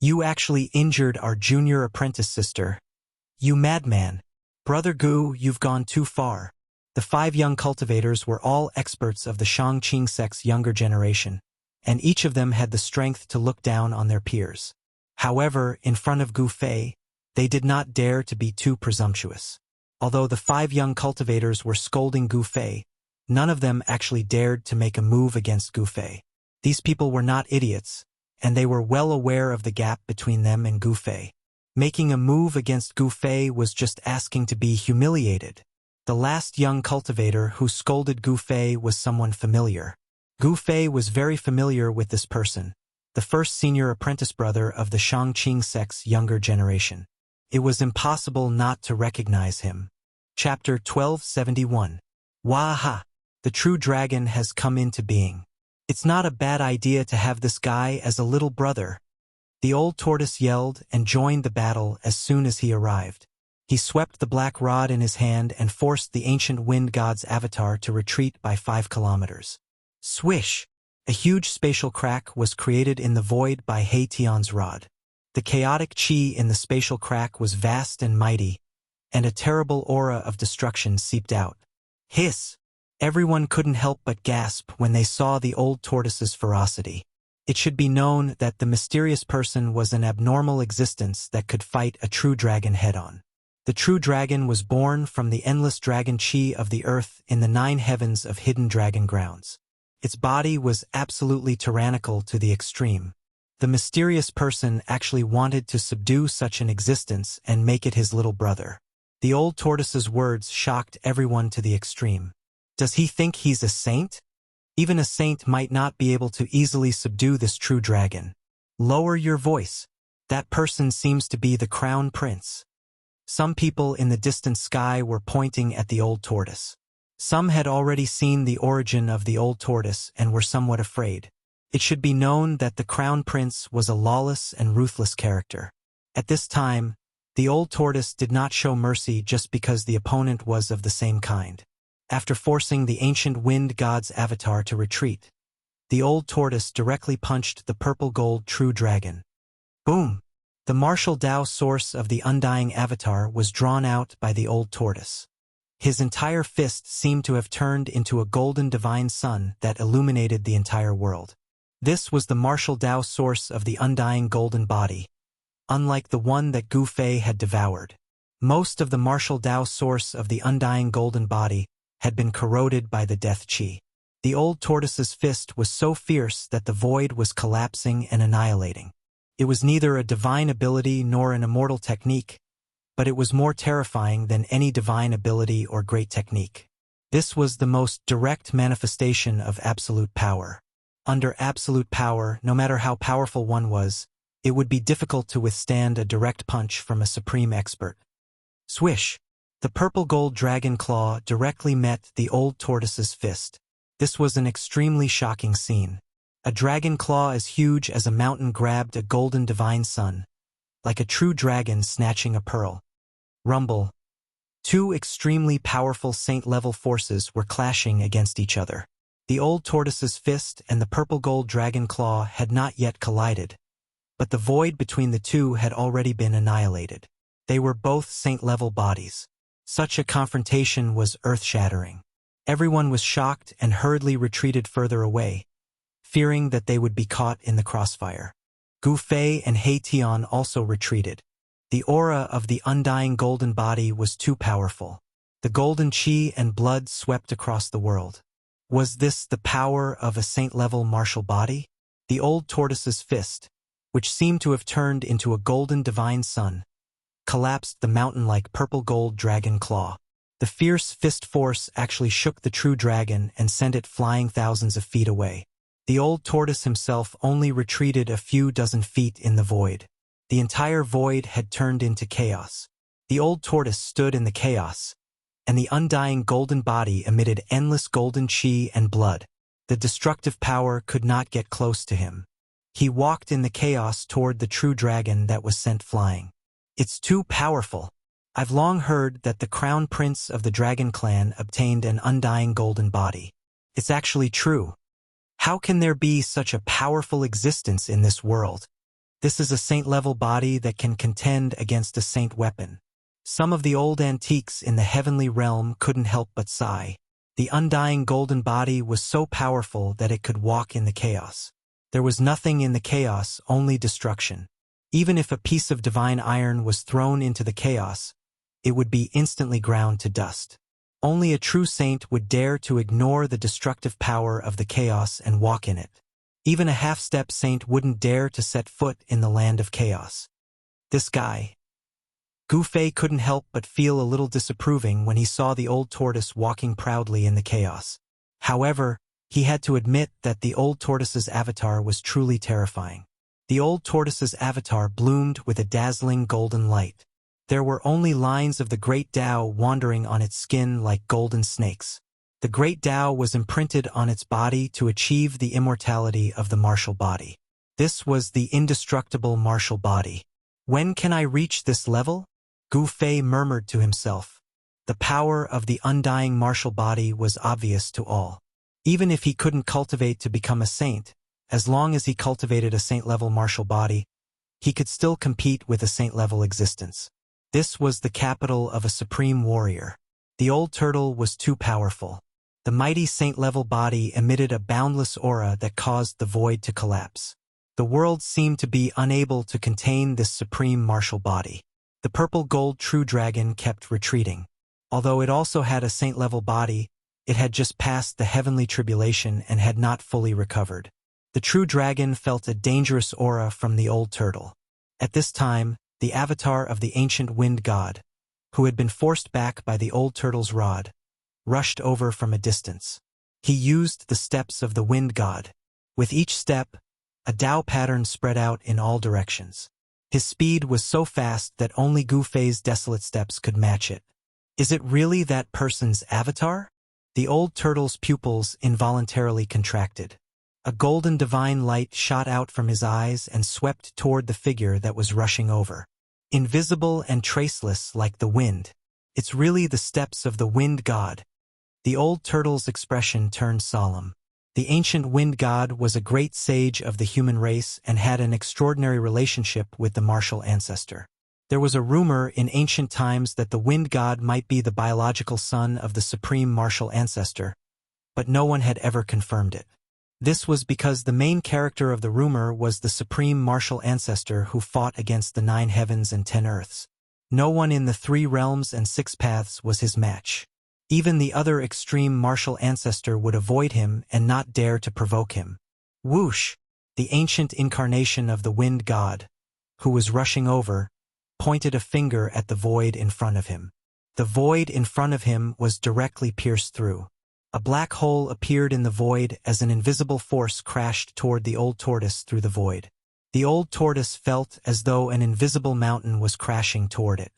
You actually injured our junior apprentice sister. You madman. Brother Gu, you've gone too far. The 5 young cultivators were all experts of the Shangqing sect's younger generation, and each of them had the strength to look down on their peers. However, in front of Gu Fei, they did not dare to be too presumptuous. Although the 5 young cultivators were scolding Gu Fei, none of them actually dared to make a move against Gu Fei. These people were not idiots, and they were well aware of the gap between them and Gu Fei. Making a move against Gu Fei was just asking to be humiliated. The last young cultivator who scolded Gu Fei was someone familiar. Gu Fei was very familiar with this person, the first senior apprentice brother of the Shangqing sect's younger generation. It was impossible not to recognize him. Chapter 1271. Waha! The true dragon has come into being. It's not a bad idea to have this guy as a little brother. The old tortoise yelled and joined the battle as soon as he arrived. He swept the black rod in his hand and forced the ancient wind god's avatar to retreat by 5 kilometers. Swish! A huge spatial crack was created in the void by He Tian's rod. The chaotic qi in the spatial crack was vast and mighty, and a terrible aura of destruction seeped out. Hiss! Everyone couldn't help but gasp when they saw the old tortoise's ferocity. It should be known that the mysterious person was an abnormal existence that could fight a true dragon head-on. The true dragon was born from the endless dragon qi of the earth in the 9 heavens of hidden dragon grounds. Its body was absolutely tyrannical to the extreme. The mysterious person actually wanted to subdue such an existence and make it his little brother. The old tortoise's words shocked everyone to the extreme. Does he think he's a saint? Even a saint might not be able to easily subdue this true dragon. Lower your voice. That person seems to be the crown prince. Some people in the distant sky were pointing at the old tortoise. Some had already seen the origin of the old tortoise and were somewhat afraid. It should be known that the crown prince was a lawless and ruthless character. At this time, the old tortoise did not show mercy just because the opponent was of the same kind. After forcing the ancient wind god's avatar to retreat, the old tortoise directly punched the purple-gold true dragon. Boom! The martial Tao source of the undying avatar was drawn out by the old tortoise. His entire fist seemed to have turned into a golden divine sun that illuminated the entire world. This was the martial Tao source of the undying golden body, unlike the one that Gu Fei had devoured. Most of the martial Tao source of the undying golden body had been corroded by the death qi. The old tortoise's fist was so fierce that the void was collapsing and annihilating. It was neither a divine ability nor an immortal technique, but it was more terrifying than any divine ability or great technique. This was the most direct manifestation of absolute power. Under absolute power, no matter how powerful one was, it would be difficult to withstand a direct punch from a supreme expert. Swish! The purple-gold dragon claw directly met the old tortoise's fist. This was an extremely shocking scene. A dragon claw as huge as a mountain grabbed a golden divine sun, like a true dragon snatching a pearl. Rumble. Two extremely powerful saint-level forces were clashing against each other. The old tortoise's fist and the purple-gold dragon claw had not yet collided, but the void between the two had already been annihilated. They were both saint-level bodies. Such a confrontation was earth-shattering. Everyone was shocked and hurriedly retreated further away, fearing that they would be caught in the crossfire. Gu Fei and He Tian also retreated. The aura of the undying golden body was too powerful. The golden qi and blood swept across the world. Was this the power of a saint-level martial body? The old tortoise's fist, which seemed to have turned into a golden divine sun, collapsed the mountain-like purple-gold dragon claw. The fierce fist force actually shook the true dragon and sent it flying thousands of feet away. The old tortoise himself only retreated a few dozen feet in the void. The entire void had turned into chaos. The old tortoise stood in the chaos, and the undying golden body emitted endless golden qi and blood. The destructive power could not get close to him. He walked in the chaos toward the true dragon that was sent flying. It's too powerful. I've long heard that the crown prince of the dragon clan obtained an undying golden body. It's actually true. How can there be such a powerful existence in this world? This is a saint-level body that can contend against a saint weapon. Some of the old antiques in the heavenly realm couldn't help but sigh. The undying golden body was so powerful that it could walk in the chaos. There was nothing in the chaos, only destruction. Even if a piece of divine iron was thrown into the chaos, it would be instantly ground to dust. Only a true saint would dare to ignore the destructive power of the chaos and walk in it. Even a half-step saint wouldn't dare to set foot in the land of chaos. This guy. Gu Fei couldn't help but feel a little disapproving when he saw the old tortoise walking proudly in the chaos. However, he had to admit that the old tortoise's avatar was truly terrifying. The old tortoise's avatar bloomed with a dazzling golden light. There were only lines of the great Tao wandering on its skin like golden snakes. The great Tao was imprinted on its body to achieve the immortality of the martial body. This was the indestructible martial body. When can I reach this level? Gu Fei murmured to himself. The power of the undying martial body was obvious to all. Even if he couldn't cultivate to become a saint, as long as he cultivated a saint-level martial body, he could still compete with a saint-level existence. This was the capital of a supreme warrior. The old turtle was too powerful. The mighty saint-level body emitted a boundless aura that caused the void to collapse. The world seemed to be unable to contain this supreme martial body. The purple-gold true dragon kept retreating. Although it also had a saint-level body, it had just passed the heavenly tribulation and had not fully recovered. The true dragon felt a dangerous aura from the old turtle. At this time, the avatar of the ancient wind god, who had been forced back by the old turtle's rod, rushed over from a distance. He used the steps of the wind god. With each step, a Tao pattern spread out in all directions. His speed was so fast that only Gu Fei's desolate steps could match it. Is it really that person's avatar? The old turtle's pupils involuntarily contracted. A golden divine light shot out from his eyes and swept toward the figure that was rushing over. Invisible and traceless like the wind. It's really the steps of the wind god. The old turtle's expression turned solemn. The ancient wind god was a great sage of the human race and had an extraordinary relationship with the martial ancestor. There was a rumor in ancient times that the wind god might be the biological son of the supreme martial ancestor, but no one had ever confirmed it. This was because the main character of the rumor was the supreme martial ancestor who fought against the 9 heavens and 10 earths. No one in the 3 realms and 6 paths was his match. Even the other extreme martial ancestor would avoid him and not dare to provoke him. Whoosh! The ancient incarnation of the wind god, who was rushing over, pointed a finger at the void in front of him. The void in front of him was directly pierced through. A black hole appeared in the void as an invisible force crashed toward the old tortoise through the void. The old tortoise felt as though an invisible mountain was crashing toward it.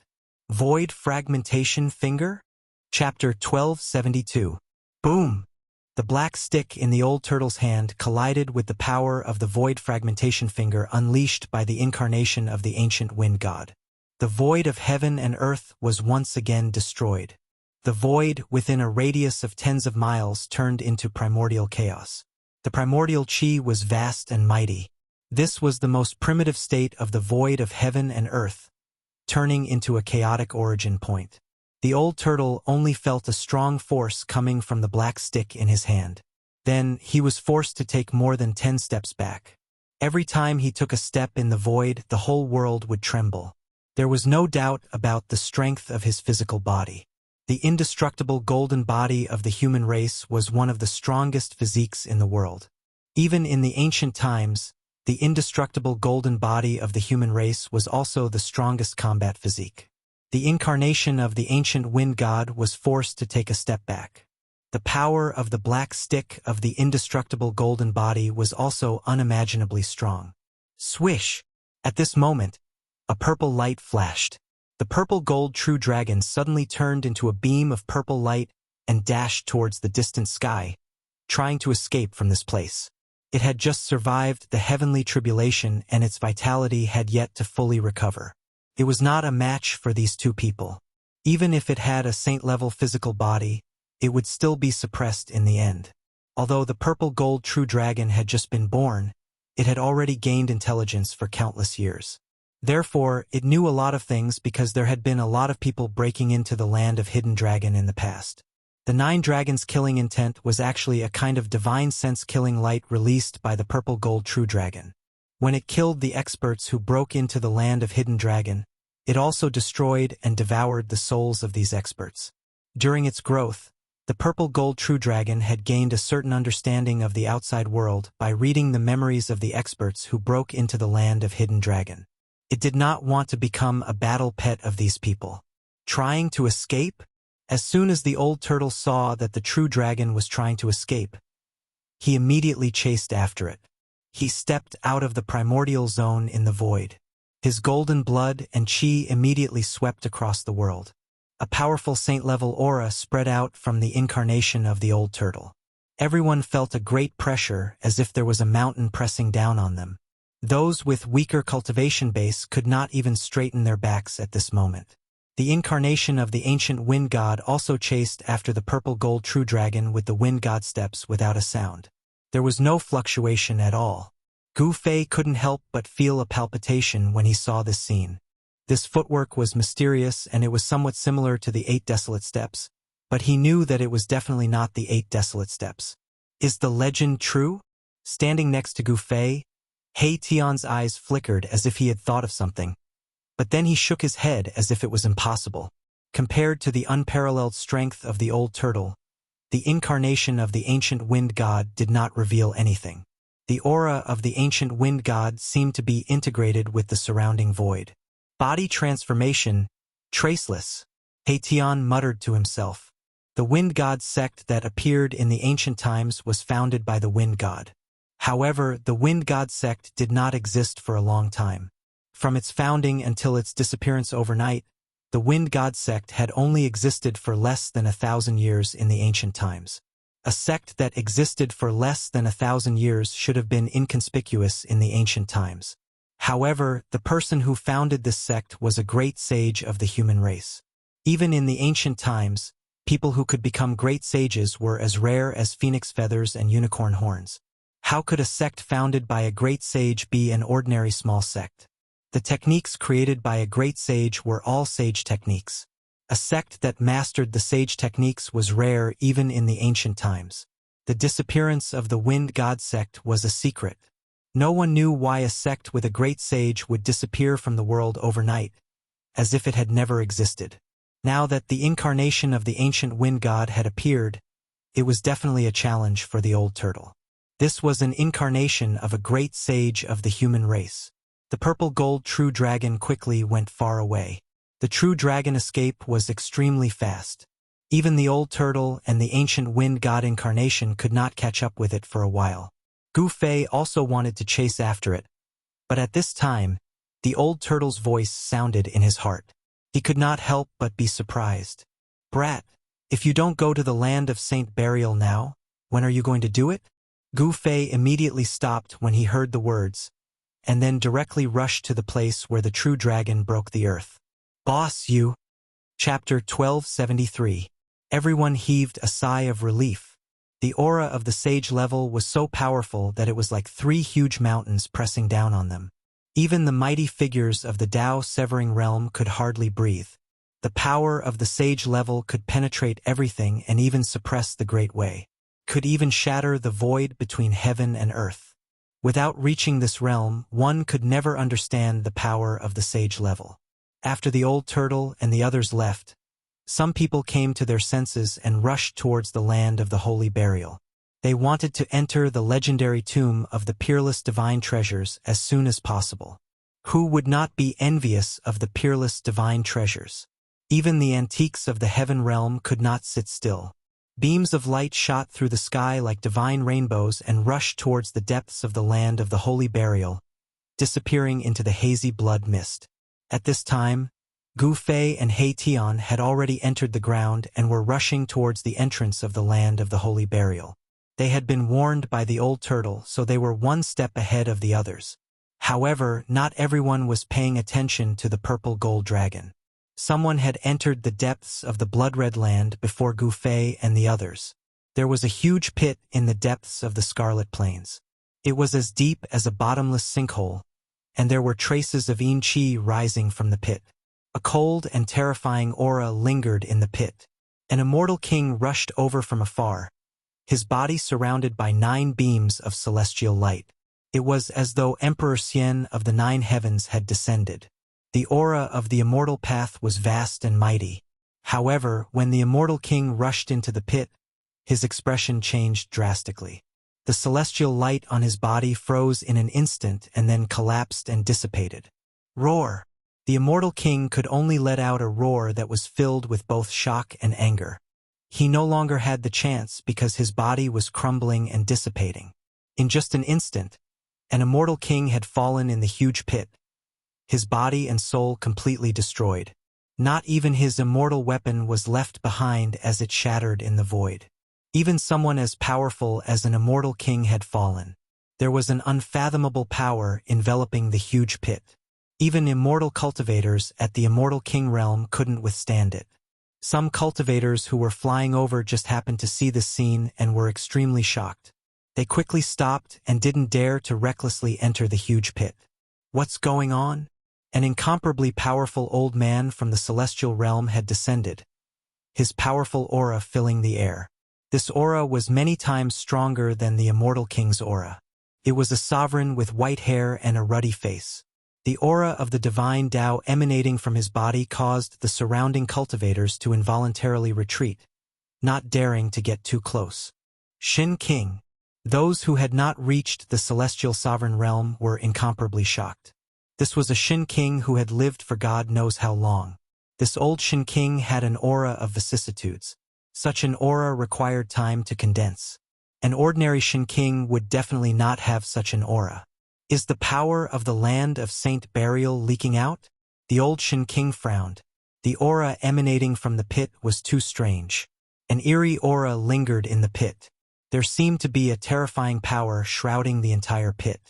Void fragmentation finger? Chapter 1272. Boom! The black stick in the old turtle's hand collided with the power of the void fragmentation finger unleashed by the incarnation of the ancient wind god. The void of heaven and earth was once again destroyed. The void within a radius of tens of miles turned into primordial chaos. The primordial chi was vast and mighty. This was the most primitive state of the void of heaven and earth, turning into a chaotic origin point. The old turtle only felt a strong force coming from the black stick in his hand. Then he was forced to take more than 10 steps back. Every time he took a step in the void, the whole world would tremble. There was no doubt about the strength of his physical body. The indestructible golden body of the human race was one of the strongest physiques in the world. Even in the ancient times, the indestructible golden body of the human race was also the strongest combat physique. The incarnation of the ancient wind god was forced to take a step back. The power of the black stick of the indestructible golden body was also unimaginably strong. Swish! At this moment, a purple light flashed. The purple gold true dragon suddenly turned into a beam of purple light and dashed towards the distant sky, trying to escape from this place. It had just survived the heavenly tribulation and its vitality had yet to fully recover. It was not a match for these two people. Even if it had a saint-level physical body, it would still be suppressed in the end. Although the purple gold true dragon had just been born, it had already gained intelligence for countless years. Therefore, it knew a lot of things because there had been a lot of people breaking into the land of Hidden Dragon in the past. The 9 dragons' killing intent was actually a kind of divine sense killing light released by the purple gold true dragon. When it killed the experts who broke into the land of Hidden Dragon, it also destroyed and devoured the souls of these experts. During its growth, the purple gold true dragon had gained a certain understanding of the outside world by reading the memories of the experts who broke into the land of Hidden Dragon. It did not want to become a battle pet of these people. Trying to escape? As soon as the old turtle saw that the true dragon was trying to escape, he immediately chased after it. He stepped out of the primordial zone in the void. His golden blood and chi immediately swept across the world. A powerful saint-level aura spread out from the incarnation of the old turtle. Everyone felt a great pressure as if there was a mountain pressing down on them. Those with weaker cultivation base could not even straighten their backs at this moment. The incarnation of the ancient wind god also chased after the purple gold true dragon with the wind god steps without a sound. There was no fluctuation at all. Gu Fei couldn't help but feel a palpitation when he saw this scene. This footwork was mysterious and it was somewhat similar to the 8 desolate steps, but he knew that it was definitely not the 8 desolate steps. Is the legend true? Standing next to Gu Fei, He Tian's eyes flickered as if he had thought of something. But then he shook his head as if it was impossible. Compared to the unparalleled strength of the old turtle, the incarnation of the ancient wind god did not reveal anything. The aura of the ancient wind god seemed to be integrated with the surrounding void. Body transformation, traceless, He Tian muttered to himself. The Wind God sect that appeared in the ancient times was founded by the Wind God. However, the Wind God sect did not exist for a long time. From its founding until its disappearance overnight, the Wind God sect had only existed for less than 1,000 years in the ancient times. A sect that existed for less than 1,000 years should have been inconspicuous in the ancient times. However, the person who founded this sect was a great sage of the human race. Even in the ancient times, people who could become great sages were as rare as phoenix feathers and unicorn horns. How could a sect founded by a great sage be an ordinary small sect? The techniques created by a great sage were all sage techniques. A sect that mastered the sage techniques was rare even in the ancient times. The disappearance of the Wind God sect was a secret. No one knew why a sect with a great sage would disappear from the world overnight, as if it had never existed. Now that the incarnation of the ancient Wind God had appeared, it was definitely a challenge for the old turtle. This was an incarnation of a great sage of the human race. The purple gold true dragon quickly went far away. The true dragon escape was extremely fast. Even the old turtle and the ancient Wind God incarnation could not catch up with it for a while. Gu Fei also wanted to chase after it, but at this time, the old turtle's voice sounded in his heart. He could not help but be surprised. "Brat, if you don't go to the land of Saint Burial now, when are you going to do it?" Gu Fei immediately stopped when he heard the words, and then directly rushed to the place where the true dragon broke the earth. "Boss, you." Chapter 1273. Everyone heaved a sigh of relief. The aura of the sage level was so powerful that it was like 3 huge mountains pressing down on them. Even the mighty figures of the Tao-severing realm could hardly breathe. The power of the sage level could penetrate everything and even suppress the Great Way. Could even shatter the void between heaven and earth. Without reaching this realm, one could never understand the power of the sage level. After the old turtle and the others left, some people came to their senses and rushed towards the land of the holy burial. They wanted to enter the legendary tomb of the peerless divine treasures as soon as possible. Who would not be envious of the peerless divine treasures? Even the antiques of the heaven realm could not sit still. Beams of light shot through the sky like divine rainbows and rushed towards the depths of the land of the holy burial, disappearing into the hazy blood mist. At this time, Gu Fei and He Tian had already entered the ground and were rushing towards the entrance of the land of the holy burial. They had been warned by the old turtle, so they were one step ahead of the others. However, not everyone was paying attention to the purple gold dragon. Someone had entered the depths of the blood-red land before Gu Fei and the others. There was a huge pit in the depths of the Scarlet Plains. It was as deep as a bottomless sinkhole, and there were traces of yin qi rising from the pit. A cold and terrifying aura lingered in the pit. An immortal king rushed over from afar, his body surrounded by 9 beams of celestial light. It was as though Emperor Xian of the 9 heavens had descended. The aura of the immortal path was vast and mighty. However, when the immortal king rushed into the pit, his expression changed drastically. The celestial light on his body froze in an instant and then collapsed and dissipated. Roar! The immortal king could only let out a roar that was filled with both shock and anger. He no longer had the chance because his body was crumbling and dissipating. In just an instant, an immortal king had fallen in the huge pit, his body and soul completely destroyed. Not even his immortal weapon was left behind as it shattered in the void. Even someone as powerful as an immortal king had fallen. There was an unfathomable power enveloping the huge pit. Even immortal cultivators at the immortal king realm couldn't withstand it. Some cultivators who were flying over just happened to see this scene and were extremely shocked. They quickly stopped and didn't dare to recklessly enter the huge pit. What's going on? An incomparably powerful old man from the celestial realm had descended, his powerful aura filling the air. This aura was many times stronger than the immortal king's aura. It was a sovereign with white hair and a ruddy face. The aura of the divine Tao emanating from his body caused the surrounding cultivators to involuntarily retreat, not daring to get too close. Shin King. Those who had not reached the celestial sovereign realm were incomparably shocked. This was a Shin King who had lived for God knows how long. This old Shin King had an aura of vicissitudes. Such an aura required time to condense. An ordinary Shin King would definitely not have such an aura. Is the power of the land of Saint Burial leaking out? The old Shin King frowned. The aura emanating from the pit was too strange. An eerie aura lingered in the pit. There seemed to be a terrifying power shrouding the entire pit.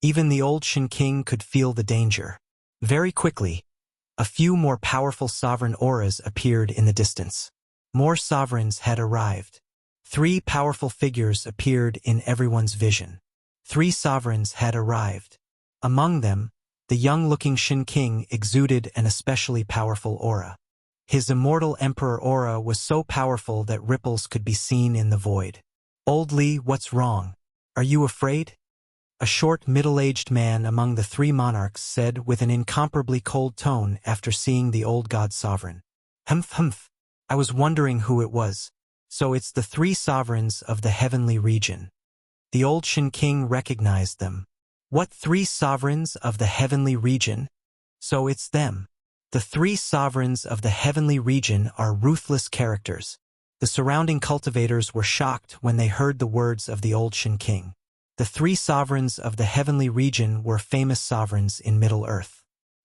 Even the old Shin King could feel the danger. Very quickly, a few more powerful sovereign auras appeared in the distance. More sovereigns had arrived. 3 powerful figures appeared in everyone's vision. 3 sovereigns had arrived. Among them, the young-looking Shin King exuded an especially powerful aura. His immortal emperor aura was so powerful that ripples could be seen in the void. "Old Li, what's wrong? Are you afraid?" A short, middle-aged man among the 3 monarchs said with an incomparably cold tone after seeing the old god sovereign. "Humph, humph. I was wondering who it was. So it's the 3 sovereigns of the heavenly region." The old Shin King recognized them. "What 3 sovereigns of the heavenly region?" "So it's them. The 3 sovereigns of the heavenly region are ruthless characters." The surrounding cultivators were shocked when they heard the words of the old Shin King. The 3 sovereigns of the heavenly region were famous sovereigns in Middle-earth.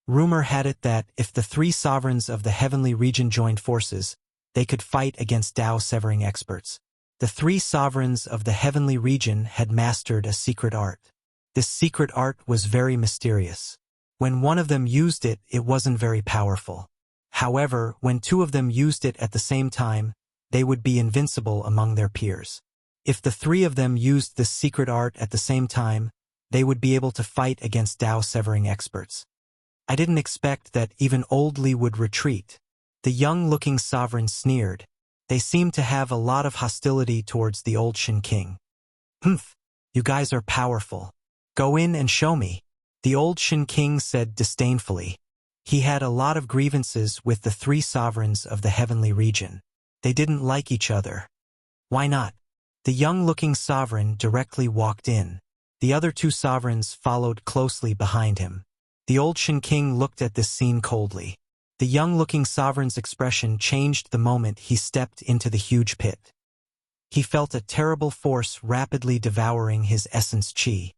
Rumor had it that if the 3 sovereigns of the heavenly region joined forces, they could fight against Tao-severing experts. The 3 sovereigns of the heavenly region had mastered a secret art. This secret art was very mysterious. When one of them used it, it wasn't very powerful. However, when 2 of them used it at the same time, they would be invincible among their peers. If the 3 of them used this secret art at the same time, they would be able to fight against Tao-severing experts. I didn't expect that even Old Li would retreat. The young-looking sovereign sneered. They seemed to have a lot of hostility towards the old Shin King. "Humph, you guys are powerful. Go in and show me," the old Shin King said disdainfully. He had a lot of grievances with the 3 sovereigns of the heavenly region. They didn't like each other. "Why not?" The young-looking sovereign directly walked in. The other 2 sovereigns followed closely behind him. The old Shin King looked at this scene coldly. The young-looking sovereign's expression changed the moment he stepped into the huge pit. He felt a terrible force rapidly devouring his essence chi.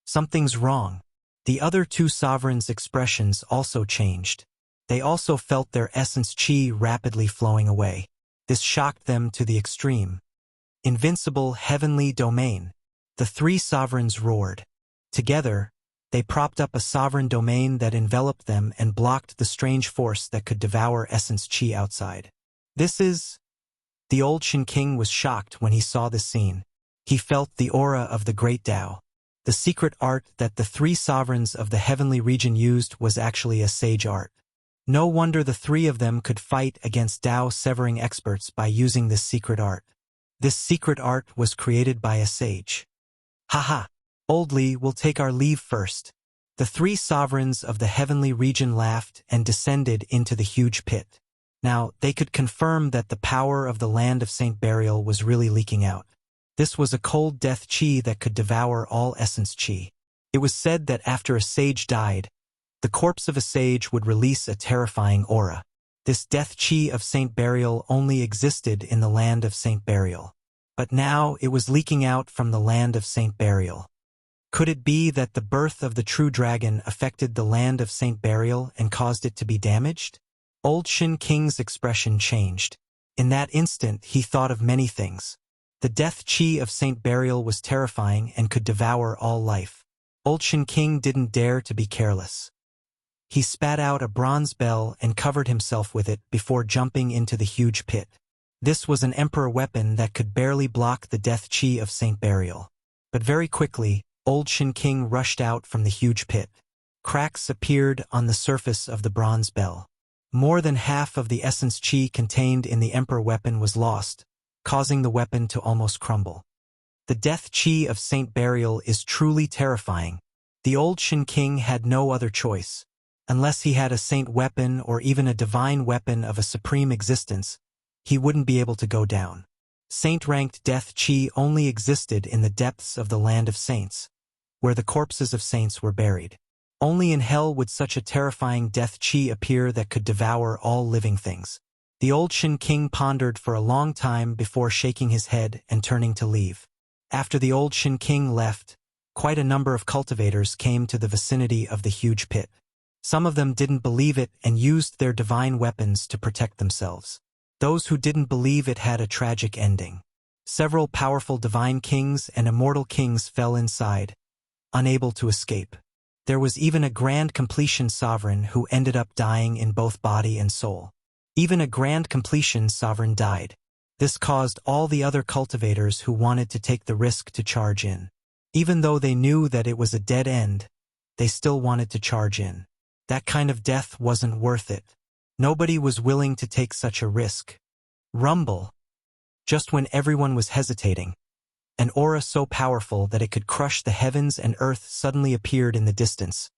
Something's wrong. The other 2 sovereigns' expressions also changed. They also felt their essence chi rapidly flowing away. This shocked them to the extreme. "Invincible heavenly domain." The 3 sovereigns roared. Together, they propped up a sovereign domain that enveloped them and blocked the strange force that could devour essence chi outside. "This is..." The old Shin King was shocked when he saw this scene. He felt the aura of the great Tao. The secret art that the 3 sovereigns of the heavenly region used was actually a sage art. No wonder the 3 of them could fight against Tao-severing experts by using this secret art. This secret art was created by a sage. "Haha! Old Li will take our leave first." The 3 sovereigns of the heavenly region laughed and descended into the huge pit. Now, they could confirm that the power of the land of Saint Burial was really leaking out. This was a cold death chi that could devour all essence chi. It was said that after a sage died, the corpse of a sage would release a terrifying aura. This death chi of Saint Burial only existed in the land of Saint Burial. But now it was leaking out from the land of Saint Burial. Could it be that the birth of the true dragon affected the land of Saint Burial and caused it to be damaged? Old Shin King's expression changed. In that instant, he thought of many things. The death chi of Saint Burial was terrifying and could devour all life. Old Shin King didn't dare to be careless. He spat out a bronze bell and covered himself with it before jumping into the huge pit. This was an emperor weapon that could barely block the death chi of Saint Burial. But very quickly, Old Shin King rushed out from the huge pit. Cracks appeared on the surface of the bronze bell. More than half of the essence chi contained in the emperor weapon was lost, causing the weapon to almost crumble. The death chi of Saint Burial is truly terrifying. The old Shin King had no other choice. Unless he had a saint weapon or even a divine weapon of a supreme existence, he wouldn't be able to go down. Saint-ranked death chi only existed in the depths of the land of saints, where the corpses of saints were buried. Only in hell would such a terrifying death chi appear that could devour all living things. The old Shin King pondered for a long time before shaking his head and turning to leave. After the old Shin King left, quite a number of cultivators came to the vicinity of the huge pit. Some of them didn't believe it and used their divine weapons to protect themselves. Those who didn't believe it had a tragic ending. Several powerful divine kings and immortal kings fell inside, unable to escape. There was even a grand completion sovereign who ended up dying in both body and soul. Even a grand completion sovereign died. This caused all the other cultivators who wanted to take the risk to charge in. Even though they knew that it was a dead end, they still wanted to charge in. That kind of death wasn't worth it. Nobody was willing to take such a risk. Rumble. Just when everyone was hesitating, an aura so powerful that it could crush the heavens and earth suddenly appeared in the distance,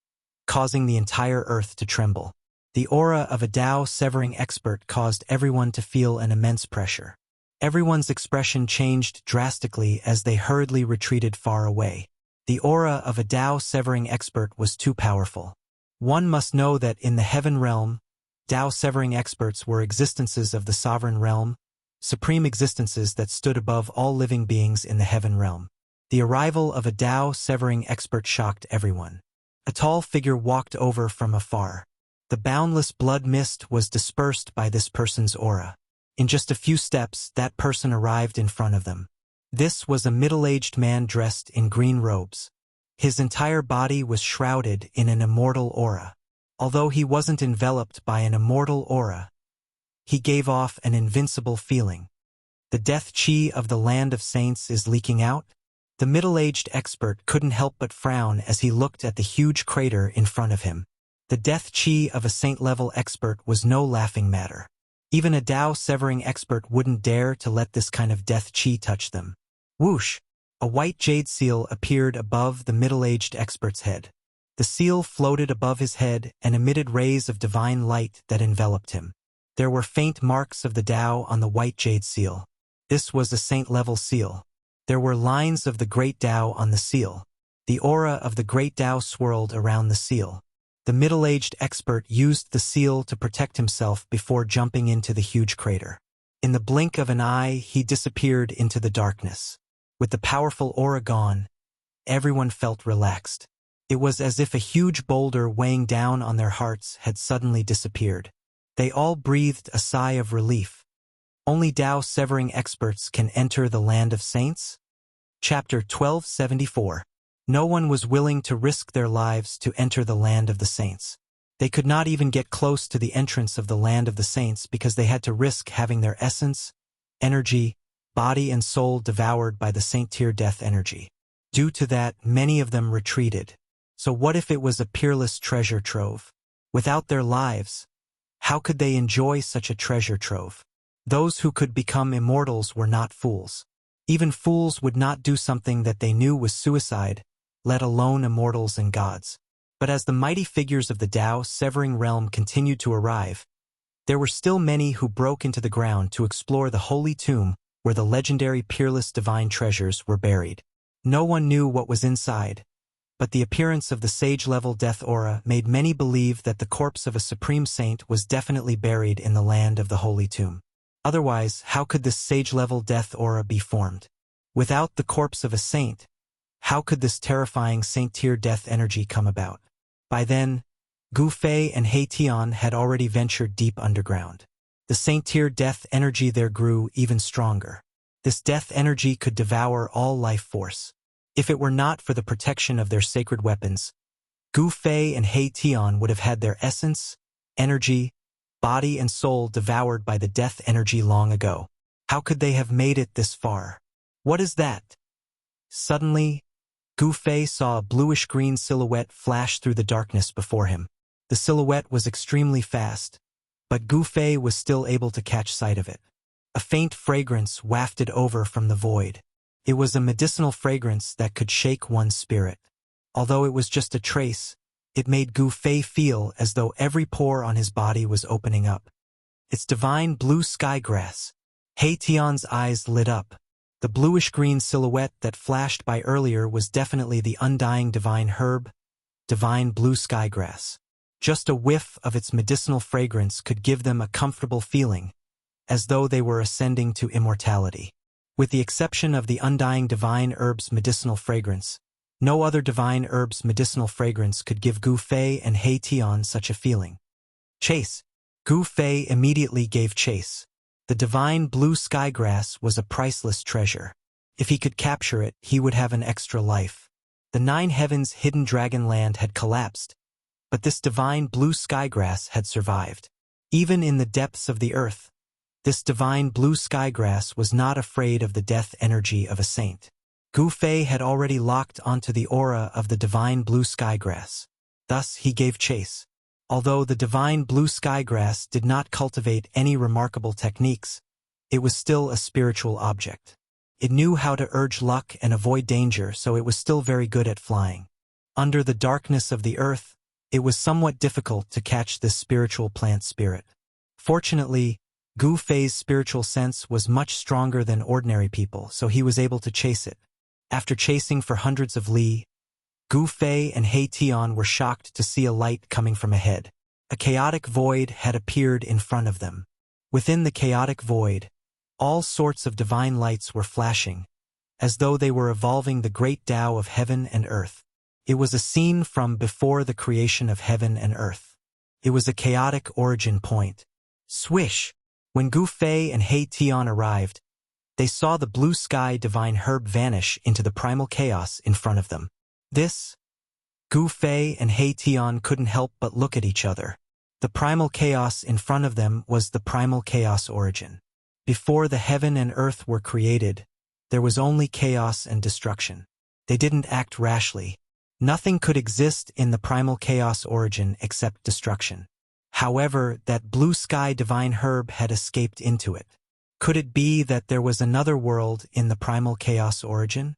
causing the entire earth to tremble. The aura of a Tao-severing expert caused everyone to feel an immense pressure. Everyone's expression changed drastically as they hurriedly retreated far away. The aura of a Tao-severing expert was too powerful. One must know that in the heaven realm, Tao-severing experts were existences of the sovereign realm, supreme existences that stood above all living beings in the heaven realm. The arrival of a Tao-severing expert shocked everyone. A tall figure walked over from afar. The boundless blood mist was dispersed by this person's aura. In just a few steps, that person arrived in front of them. This was a middle-aged man dressed in green robes. His entire body was shrouded in an immortal aura. Although he wasn't enveloped by an immortal aura, he gave off an invincible feeling. The death chi of the land of saints is leaking out? The middle-aged expert couldn't help but frown as he looked at the huge crater in front of him. The death chi of a saint-level expert was no laughing matter. Even a Tao-severing expert wouldn't dare to let this kind of death chi touch them. Whoosh! A white jade seal appeared above the middle-aged expert's head. The seal floated above his head and emitted rays of divine light that enveloped him. There were faint marks of the Tao on the white jade seal. This was a saint-level seal. There were lines of the great Tao on the seal. The aura of the great Tao swirled around the seal. The middle-aged expert used the seal to protect himself before jumping into the huge crater. In the blink of an eye, he disappeared into the darkness. With the powerful aura gone, everyone felt relaxed. It was as if a huge boulder weighing down on their hearts had suddenly disappeared. They all breathed a sigh of relief. Only Tao-severing experts can enter the land of saints? Chapter 1274. No one was willing to risk their lives to enter the land of the saints. They could not even get close to the entrance of the land of the saints because they had to risk having their essence, energy, body and soul devoured by the saint-tier death energy. Due to that, many of them retreated. So what if it was a peerless treasure trove? Without their lives, how could they enjoy such a treasure trove? Those who could become immortals were not fools. Even fools would not do something that they knew was suicide, let alone immortals and gods. But as the mighty figures of the Tao-severing realm continued to arrive, there were still many who broke into the ground to explore the holy tomb where the legendary peerless divine treasures were buried. No one knew what was inside, but the appearance of the sage-level death aura made many believe that the corpse of a supreme saint was definitely buried in the land of the holy tomb. Otherwise, how could this sage-level death aura be formed? Without the corpse of a saint, how could this terrifying saint-tier death energy come about? By then, Gu Fei and He Tian had already ventured deep underground. The saint-tier death energy there grew even stronger. This death energy could devour all life force. If it were not for the protection of their sacred weapons, Gu Fei and He Tian would have had their essence, energy, body and soul devoured by the death energy long ago. How could they have made it this far? What is that? Suddenly, Gu Fei saw a bluish-green silhouette flash through the darkness before him. The silhouette was extremely fast, but Gu Fei was still able to catch sight of it. A faint fragrance wafted over from the void. It was a medicinal fragrance that could shake one's spirit. Although it was just a trace, it made Gu Fei feel as though every pore on his body was opening up. It's divine blue sky grass. He Tian's eyes lit up. The bluish-green silhouette that flashed by earlier was definitely the undying divine herb, divine blue sky grass. Just a whiff of its medicinal fragrance could give them a comfortable feeling, as though they were ascending to immortality. With the exception of the undying divine herb's medicinal fragrance, no other divine herb's medicinal fragrance could give Gu Fei and He Tian such a feeling. Chase. Gu Fei immediately gave chase. The divine blue skygrass was a priceless treasure. If he could capture it, he would have an extra life. The 9 heavens hidden dragon land had collapsed, but this divine blue skygrass had survived. Even in the depths of the earth, this divine blue skygrass was not afraid of the death energy of a saint. Gu Fei had already locked onto the aura of the divine blue skygrass. Thus he gave chase. Although the divine blue skygrass did not cultivate any remarkable techniques, it was still a spiritual object. It knew how to urge luck and avoid danger, so it was still very good at flying. Under the darkness of the earth, it was somewhat difficult to catch this spiritual plant spirit. Fortunately, Gu Fei's spiritual sense was much stronger than ordinary people, so he was able to chase it. After chasing for hundreds of li, Gu Fei and He Tian were shocked to see a light coming from ahead. A chaotic void had appeared in front of them. Within the chaotic void, all sorts of divine lights were flashing, as though they were evolving the great Tao of heaven and earth. It was a scene from before the creation of heaven and earth. It was a chaotic origin point. Swish! When Gu Fei and He Tian arrived, they saw the blue sky divine herb vanish into the primal chaos in front of them. Gu Fei and He Tian couldn't help but look at each other. The primal chaos in front of them was the primal chaos origin. Before the heaven and earth were created, there was only chaos and destruction. They didn't act rashly. Nothing could exist in the primal chaos origin except destruction. However, that blue sky divine herb had escaped into it. Could it be that there was another world in the primal chaos origin?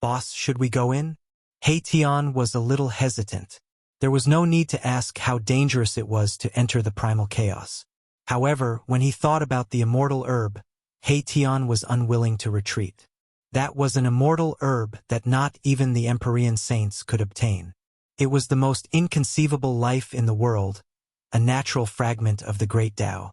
Boss, should we go in? He Tian was a little hesitant. There was no need to ask how dangerous it was to enter the primal chaos. However, when he thought about the immortal herb, He Tian was unwilling to retreat. That was an immortal herb that not even the Empyrean saints could obtain. It was the most inconceivable life in the world, a natural fragment of the great Tao.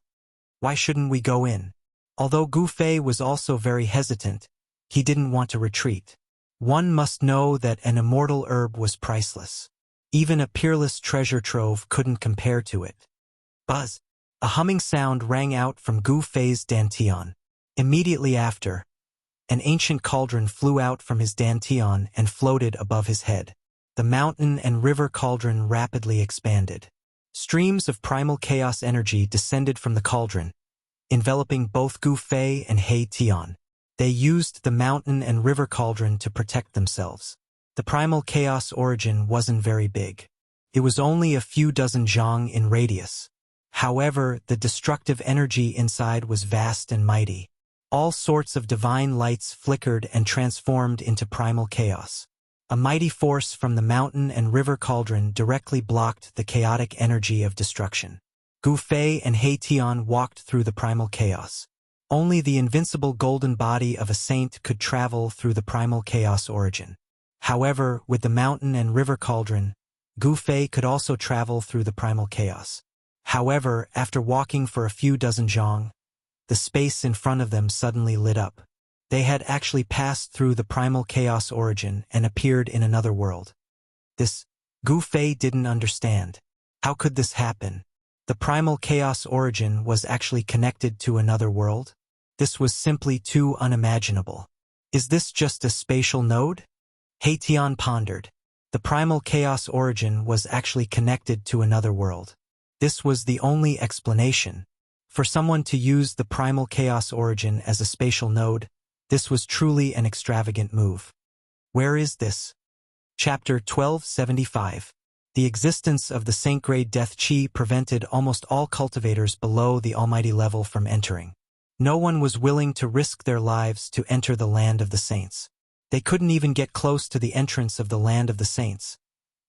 Why shouldn't we go in? Although Gu Fei was also very hesitant, he didn't want to retreat. One must know that an immortal herb was priceless. Even a peerless treasure trove couldn't compare to it. Buzz! A humming sound rang out from Gu Fei's dantian. Immediately after, an ancient cauldron flew out from his dantian and floated above his head. The mountain and river cauldron rapidly expanded. Streams of primal chaos energy descended from the cauldron, enveloping both Gu Fei and He Tian. They used the mountain and river cauldron to protect themselves. The primal chaos origin wasn't very big. It was only a few dozen zhang in radius. However, the destructive energy inside was vast and mighty. All sorts of divine lights flickered and transformed into primal chaos. A mighty force from the mountain and river cauldron directly blocked the chaotic energy of destruction. Gu Fei and He Tian walked through the primal chaos. Only the invincible golden body of a saint could travel through the primal chaos origin. However, with the mountain and river cauldron, Gu Fei could also travel through the primal chaos. However, after walking for a few dozen zhang, the space in front of them suddenly lit up. They had actually passed through the primal chaos origin and appeared in another world. Gu Fei didn't understand. How could this happen? The primal chaos origin was actually connected to another world? This was simply too unimaginable. Is this just a spatial node? He Tian pondered. The primal chaos origin was actually connected to another world. This was the only explanation. For someone to use the primal chaos origin as a spatial node, this was truly an extravagant move. Where is this? Chapter 1275. The existence of the Saint-grade Death Chi prevented almost all cultivators below the almighty level from entering. No one was willing to risk their lives to enter the land of the saints. They couldn't even get close to the entrance of the land of the saints,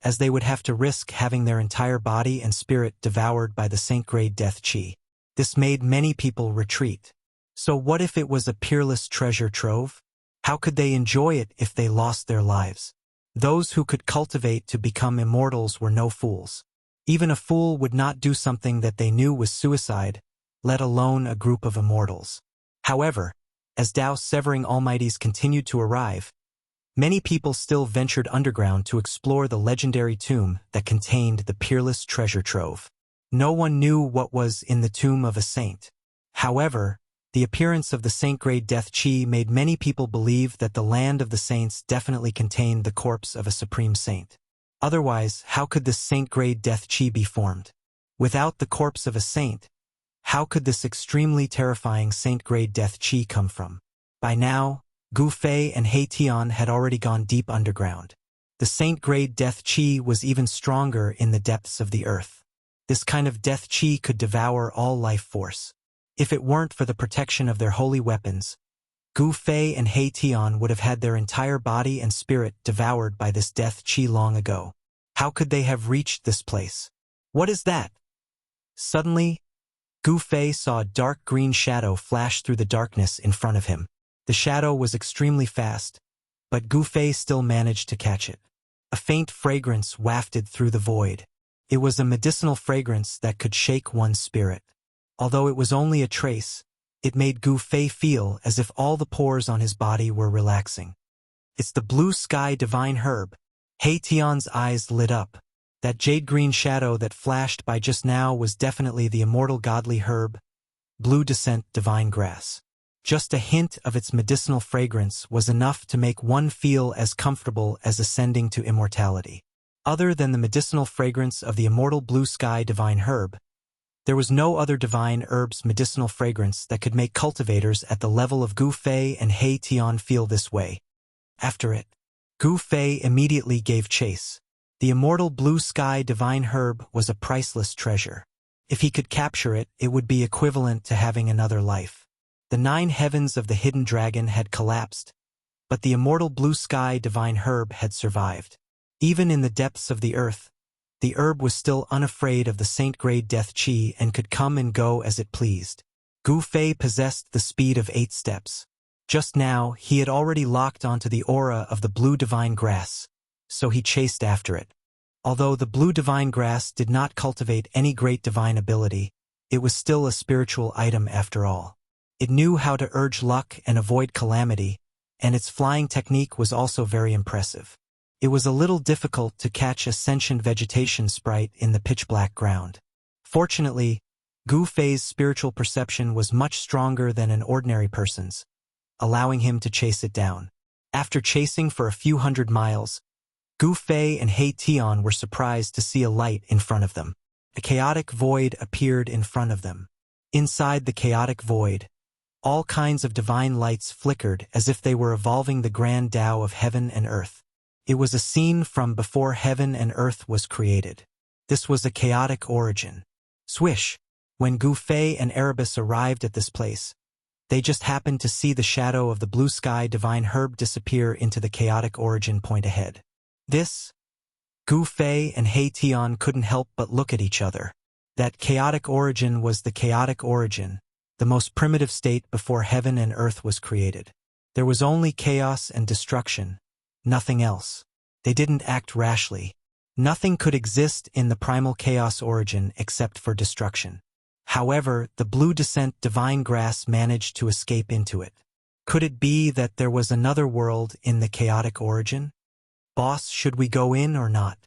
as they would have to risk having their entire body and spirit devoured by the Saint-grade Death Chi. This made many people retreat. So what if it was a peerless treasure trove? How could they enjoy it if they lost their lives? Those who could cultivate to become immortals were no fools. Even a fool would not do something that they knew was suicide, let alone a group of immortals. However, as Tao's severing almighties continued to arrive, many people still ventured underground to explore the legendary tomb that contained the peerless treasure trove. No one knew what was in the tomb of a saint. However, the appearance of the saint-grade death chi made many people believe that the land of the saints definitely contained the corpse of a supreme saint. Otherwise, how could this saint-grade death chi be formed? Without the corpse of a saint, how could this extremely terrifying saint-grade death chi come from? By now, Gu Fei and He Tian had already gone deep underground. The saint-grade death chi was even stronger in the depths of the earth. This kind of death chi could devour all life force. If it weren't for the protection of their holy weapons, Gu Fei and He Tian would have had their entire body and spirit devoured by this death chi long ago. How could they have reached this place? What is that? Suddenly, Gu Fei saw a dark green shadow flash through the darkness in front of him. The shadow was extremely fast, but Gu Fei still managed to catch it. A faint fragrance wafted through the void. It was a medicinal fragrance that could shake one's spirit. Although it was only a trace, it made Gu Fei feel as if all the pores on his body were relaxing. It's the blue sky divine herb. He Tian's eyes lit up. That jade-green shadow that flashed by just now was definitely the immortal godly herb, blue descent divine grass. Just a hint of its medicinal fragrance was enough to make one feel as comfortable as ascending to immortality. Other than the medicinal fragrance of the immortal blue sky divine herb, there was no other divine herb's medicinal fragrance that could make cultivators at the level of Gu Fei and He Tian feel this way. After it, Gu Fei immediately gave chase. The immortal blue sky divine herb was a priceless treasure. If he could capture it, it would be equivalent to having another life. The 9 heavens of the hidden dragon had collapsed, but the immortal blue sky divine herb had survived. Even in the depths of the earth, the herb was still unafraid of the saint-grade death chi and could come and go as it pleased. Gu Fei possessed the speed of 8 steps. Just now, he had already locked onto the aura of the blue divine grass, so he chased after it. Although the blue divine grass did not cultivate any great divine ability, it was still a spiritual item after all. It knew how to urge luck and avoid calamity, and its flying technique was also very impressive. It was a little difficult to catch a sentient vegetation sprite in the pitch-black ground. Fortunately, Gu Fei's spiritual perception was much stronger than an ordinary person's, allowing him to chase it down. After chasing for a few hundred miles, Gu Fei and He Tian were surprised to see a light in front of them. A chaotic void appeared in front of them. Inside the chaotic void, all kinds of divine lights flickered as if they were evolving the grand Tao of heaven and earth. It was a scene from before heaven and earth was created. This was a chaotic origin. Swish! When Gu Fei and Erebus arrived at this place, they just happened to see the shadow of the blue sky divine herb disappear into the chaotic origin point ahead. Gu Fei and He Tian couldn't help but look at each other. That chaotic origin was the chaotic origin, the most primitive state before heaven and earth was created. There was only chaos and destruction, nothing else. They didn't act rashly. Nothing could exist in the primal chaos origin except for destruction. However, the blue descent divine grass managed to escape into it. Could it be that there was another world in the chaotic origin? Boss, should we go in or not?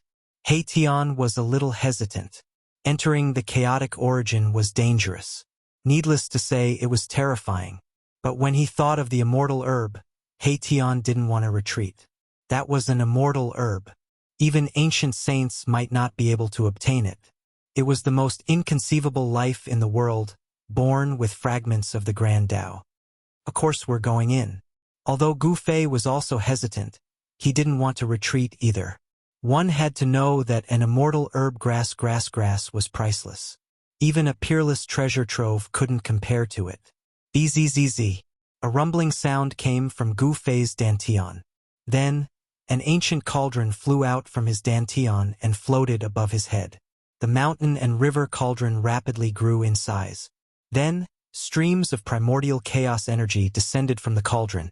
He Tian was a little hesitant. Entering the chaotic origin was dangerous. Needless to say, it was terrifying. But when he thought of the immortal herb, He Tian didn't want to retreat. That was an immortal herb. Even ancient saints might not be able to obtain it. It was the most inconceivable life in the world, born with fragments of the Grand Tao. Of course we're going in. Although Gu Fei was also hesitant, he didn't want to retreat either. One had to know that an immortal herb grass was priceless. Even a peerless treasure trove couldn't compare to it. Bzzz. A rumbling sound came from Gu Fei's dantian. Then, an ancient cauldron flew out from his dantian and floated above his head. The mountain and river cauldron rapidly grew in size. Then, streams of primordial chaos energy descended from the cauldron,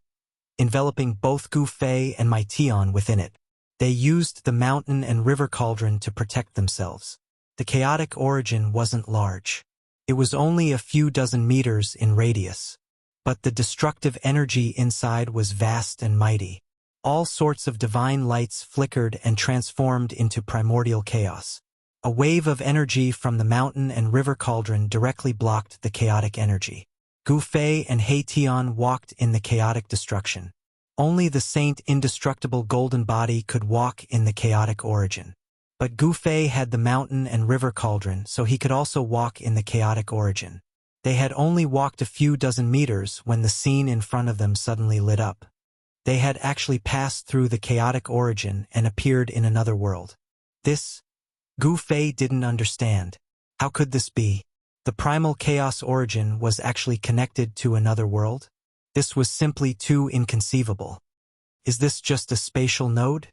enveloping both Gu Fei and my Tian within it. They used the mountain and river cauldron to protect themselves. The chaotic origin wasn't large. It was only a few dozen meters in radius. But the destructive energy inside was vast and mighty. All sorts of divine lights flickered and transformed into primordial chaos. A wave of energy from the mountain and river cauldron directly blocked the chaotic energy. Gu Fei and He Tian walked in the chaotic destruction. Only the saint indestructible golden body could walk in the chaotic origin. But Gu Fei had the mountain and river cauldron, so he could also walk in the chaotic origin. They had only walked a few dozen meters when the scene in front of them suddenly lit up. They had actually passed through the chaotic origin and appeared in another world. This, Gu Fei didn't understand. How could this be? The primal chaos origin was actually connected to another world? This was simply too inconceivable. Is this just a spatial node?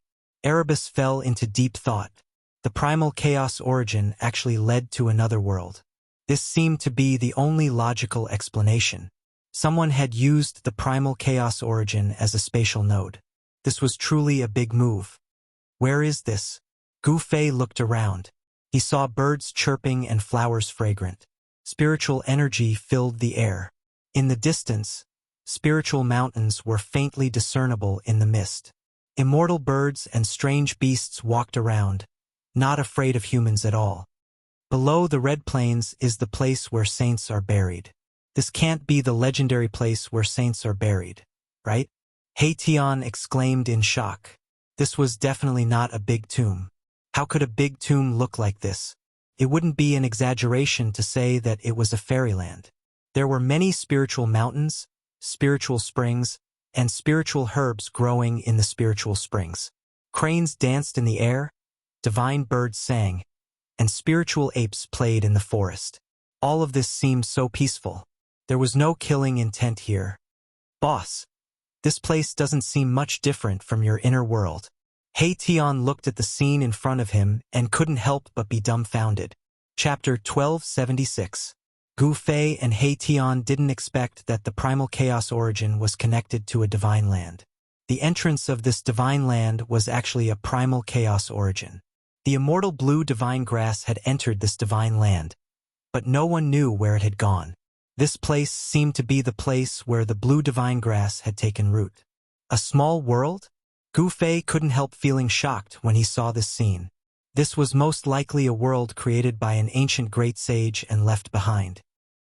Erebus fell into deep thought. The primal chaos origin actually led to another world. This seemed to be the only logical explanation. Someone had used the primal chaos origin as a spatial node. This was truly a big move. Where is this? Gu Fei looked around. He saw birds chirping and flowers fragrant. Spiritual energy filled the air. In the distance, spiritual mountains were faintly discernible in the mist. Immortal birds and strange beasts walked around, not afraid of humans at all. Below the Red Plains is the place where saints are buried. This can't be the legendary place where saints are buried, right? He Tian exclaimed in shock. This was definitely not a big tomb. How could a big tomb look like this? It wouldn't be an exaggeration to say that it was a fairyland. There were many spiritual mountains, spiritual springs, and spiritual herbs growing in the spiritual springs. Cranes danced in the air, divine birds sang, and spiritual apes played in the forest. All of this seemed so peaceful. There was no killing intent here. Boss, this place doesn't seem much different from your inner world. He Tian looked at the scene in front of him and couldn't help but be dumbfounded. Chapter 1276. Gu Fei and He Tian didn't expect that the primal chaos origin was connected to a divine land. The entrance of this divine land was actually a primal chaos origin. The immortal blue divine grass had entered this divine land, but no one knew where it had gone. This place seemed to be the place where the blue divine grass had taken root. A small world? Gu Fei couldn't help feeling shocked when he saw this scene. This was most likely a world created by an ancient great sage and left behind.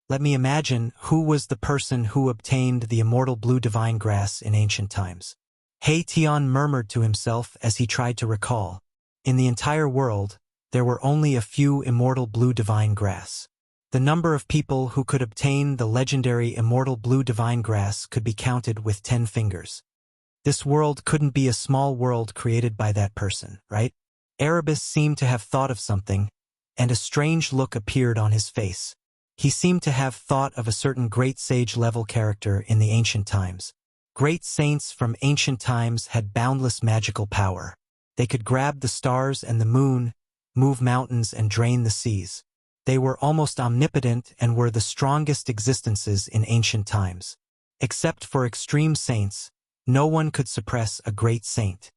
Let me imagine who was the person who obtained the immortal blue divine grass in ancient times. He Tian murmured to himself as he tried to recall. In the entire world, there were only a few immortal blue divine grass. The number of people who could obtain the legendary immortal blue divine grass could be counted with 10 fingers. This world couldn't be a small world created by that person, right? Erebus seemed to have thought of something, and a strange look appeared on his face. He seemed to have thought of a certain great sage-level character in the ancient times. Great saints from ancient times had boundless magical power. They could grab the stars and the moon, move mountains and drain the seas. They were almost omnipotent and were the strongest existences in ancient times. Except for extreme saints, no one could suppress a great saint.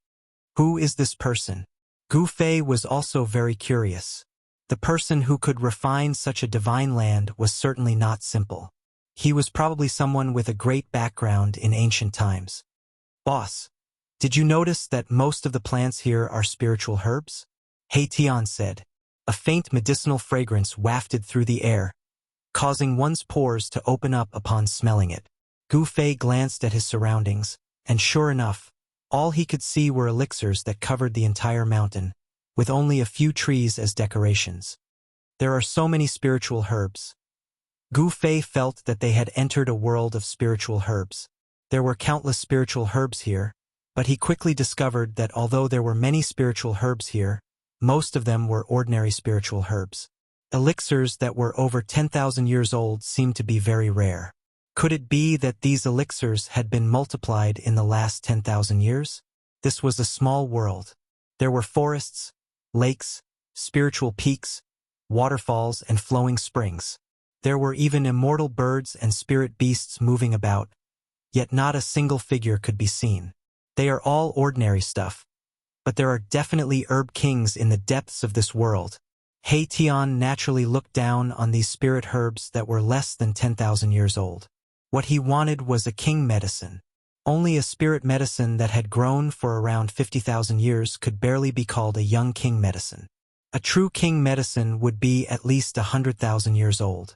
Who is this person? Gu Fei was also very curious. The person who could refine such a divine land was certainly not simple. He was probably someone with a great background in ancient times. Boss, did you notice that most of the plants here are spiritual herbs? He Tian said. A faint medicinal fragrance wafted through the air, causing one's pores to open up upon smelling it. Gu Fei glanced at his surroundings, and sure enough, all he could see were elixirs that covered the entire mountain, with only a few trees as decorations. There are so many spiritual herbs. Gu Fei felt that they had entered a world of spiritual herbs. There were countless spiritual herbs here, but he quickly discovered that although there were many spiritual herbs here, most of them were ordinary spiritual herbs. Elixirs that were over 10,000 years old seemed to be very rare. Could it be that these elixirs had been multiplied in the last 10,000 years? This was a small world. There were forests, lakes, spiritual peaks, waterfalls, and flowing springs. There were even immortal birds and spirit beasts moving about, yet not a single figure could be seen. They are all ordinary stuff, but there are definitely herb kings in the depths of this world. He Tian naturally looked down on these spirit herbs that were less than 10,000 years old. What he wanted was a king medicine. Only a spirit medicine that had grown for around 50,000 years could barely be called a young king medicine. A true king medicine would be at least 100,000 years old.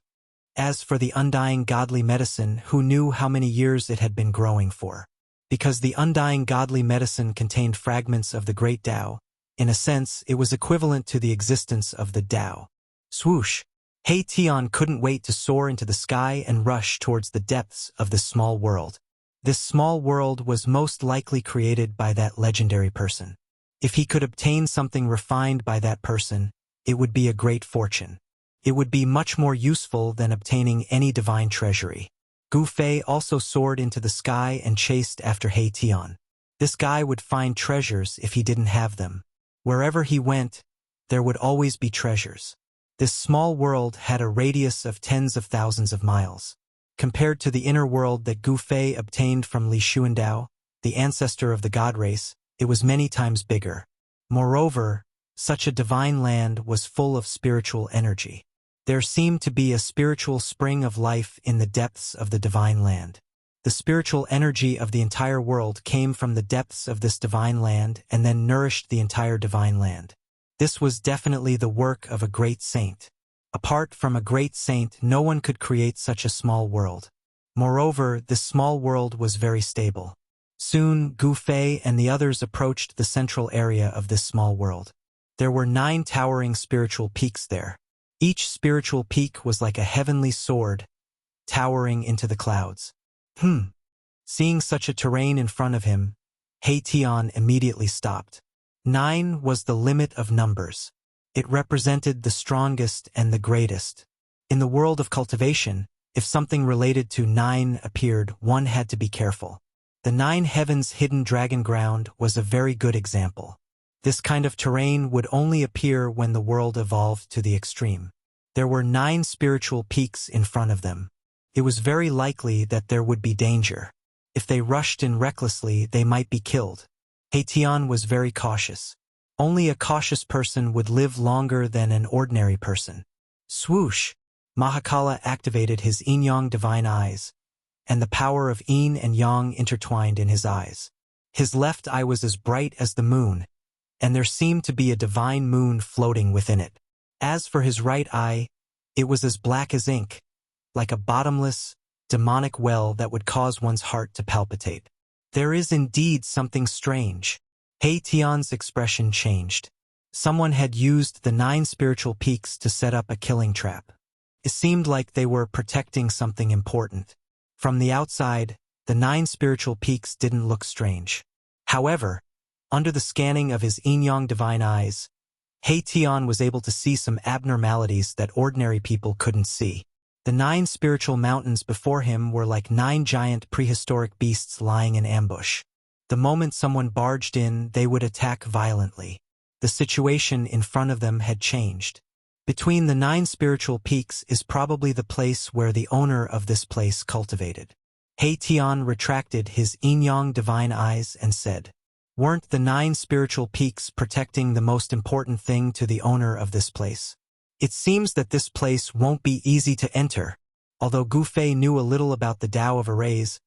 As for the undying godly medicine, who knew how many years it had been growing for? Because the undying godly medicine contained fragments of the great Tao, in a sense, it was equivalent to the existence of the Tao. Swoosh! He Tian couldn't wait to soar into the sky and rush towards the depths of this small world. This small world was most likely created by that legendary person. If he could obtain something refined by that person, it would be a great fortune. It would be much more useful than obtaining any divine treasury. Gu Fei also soared into the sky and chased after He Tian. This guy would find treasures if he didn't have them. Wherever he went, there would always be treasures. This small world had a radius of tens of thousands of miles. Compared to the inner world that Gu Fei obtained from Li Xuandao, the ancestor of the god race, it was many times bigger. Moreover, such a divine land was full of spiritual energy. There seemed to be a spiritual spring of life in the depths of the divine land. The spiritual energy of the entire world came from the depths of this divine land and then nourished the entire divine land. This was definitely the work of a great saint. Apart from a great saint, no one could create such a small world. Moreover, this small world was very stable. Soon, Gu Fei and the others approached the central area of this small world. There were 9 towering spiritual peaks there. Each spiritual peak was like a heavenly sword, towering into the clouds. Seeing such a terrain in front of him, He Tian immediately stopped. 9 was the limit of numbers. It represented the strongest and the greatest. In the world of cultivation, if something related to 9 appeared, one had to be careful. The 9 heavens hidden dragon ground was a very good example. This kind of terrain would only appear when the world evolved to the extreme. There were 9 spiritual peaks in front of them. It was very likely that there would be danger. If they rushed in recklessly, they might be killed. He Tian was very cautious. Only a cautious person would live longer than an ordinary person. Swoosh! Mahakala activated his yin-yang divine eyes, and the power of yin and yang intertwined in his eyes. His left eye was as bright as the moon, and there seemed to be a divine moon floating within it. As for his right eye, it was as black as ink, like a bottomless, demonic well that would cause one's heart to palpitate. There is indeed something strange. He Tian's expression changed. Someone had used the 9 spiritual peaks to set up a killing trap. It seemed like they were protecting something important. From the outside, the 9 spiritual peaks didn't look strange. However, under the scanning of his yin-yang divine eyes, He Tian was able to see some abnormalities that ordinary people couldn't see. The 9 spiritual mountains before him were like 9 giant prehistoric beasts lying in ambush. The moment someone barged in, they would attack violently. The situation in front of them had changed. Between the 9 spiritual peaks is probably the place where the owner of this place cultivated. He Tian retracted his yin-yang divine eyes and said, "Weren't the 9 spiritual peaks protecting the most important thing to the owner of this place? It seems that this place won't be easy to enter." Although Gu Fei knew a little about the Tao of arrays,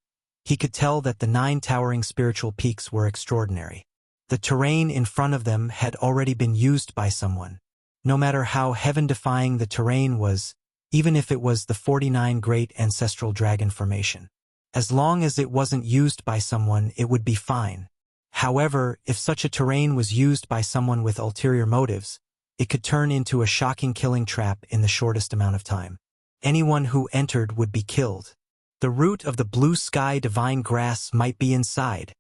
he could tell that the 9 towering spiritual peaks were extraordinary. The terrain in front of them had already been used by someone. No matter how heaven-defying the terrain was, even if it was the 49 Great Ancestral Dragon Formation. As long as it wasn't used by someone, it would be fine. However, if such a terrain was used by someone with ulterior motives, it could turn into a shocking killing trap in the shortest amount of time. Anyone who entered would be killed. The root of the blue sky divine grass might be inside,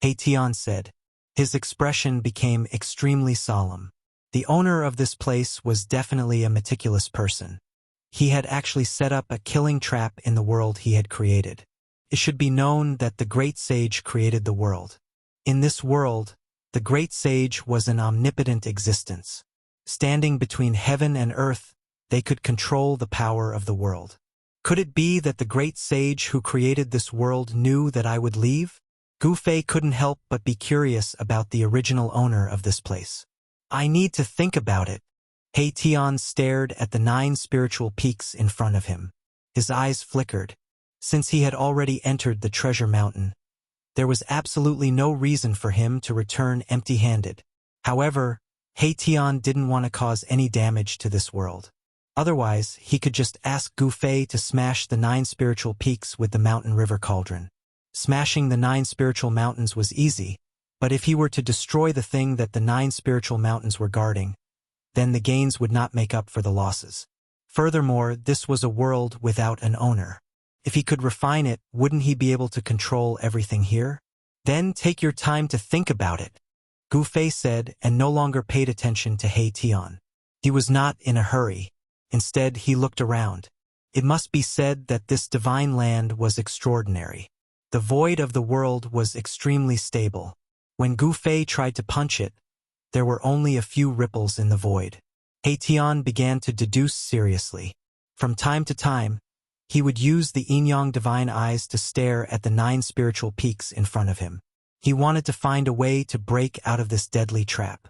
He Tian said. His expression became extremely solemn. The owner of this place was definitely a meticulous person. He had actually set up a killing trap in the world he had created. It should be known that the great sage created the world. In this world, the great sage was an omnipotent existence. Standing between heaven and earth, they could control the power of the world. Could it be that the great sage who created this world knew that I would leave? Gu Fei couldn't help but be curious about the original owner of this place. "I need to think about it," He Tian stared at the 9 spiritual peaks in front of him. His eyes flickered. Since he had already entered the treasure mountain, there was absolutely no reason for him to return empty-handed. However, He Tian didn't want to cause any damage to this world. Otherwise, he could just ask Gu Fei to smash the 9 spiritual peaks with the mountain river cauldron. Smashing the 9 spiritual mountains was easy, but if he were to destroy the thing that the 9 spiritual mountains were guarding, then the gains would not make up for the losses. Furthermore, this was a world without an owner. If he could refine it, wouldn't he be able to control everything here? Then take your time to think about it, Gu Fei said, and no longer paid attention to He Tian. He was not in a hurry. Instead, he looked around. It must be said that this divine land was extraordinary. The void of the world was extremely stable. When Gu Fei tried to punch it, there were only a few ripples in the void. He Tian began to deduce seriously. From time to time, he would use the yin-yang divine eyes to stare at the 9 spiritual peaks in front of him. He wanted to find a way to break out of this deadly trap.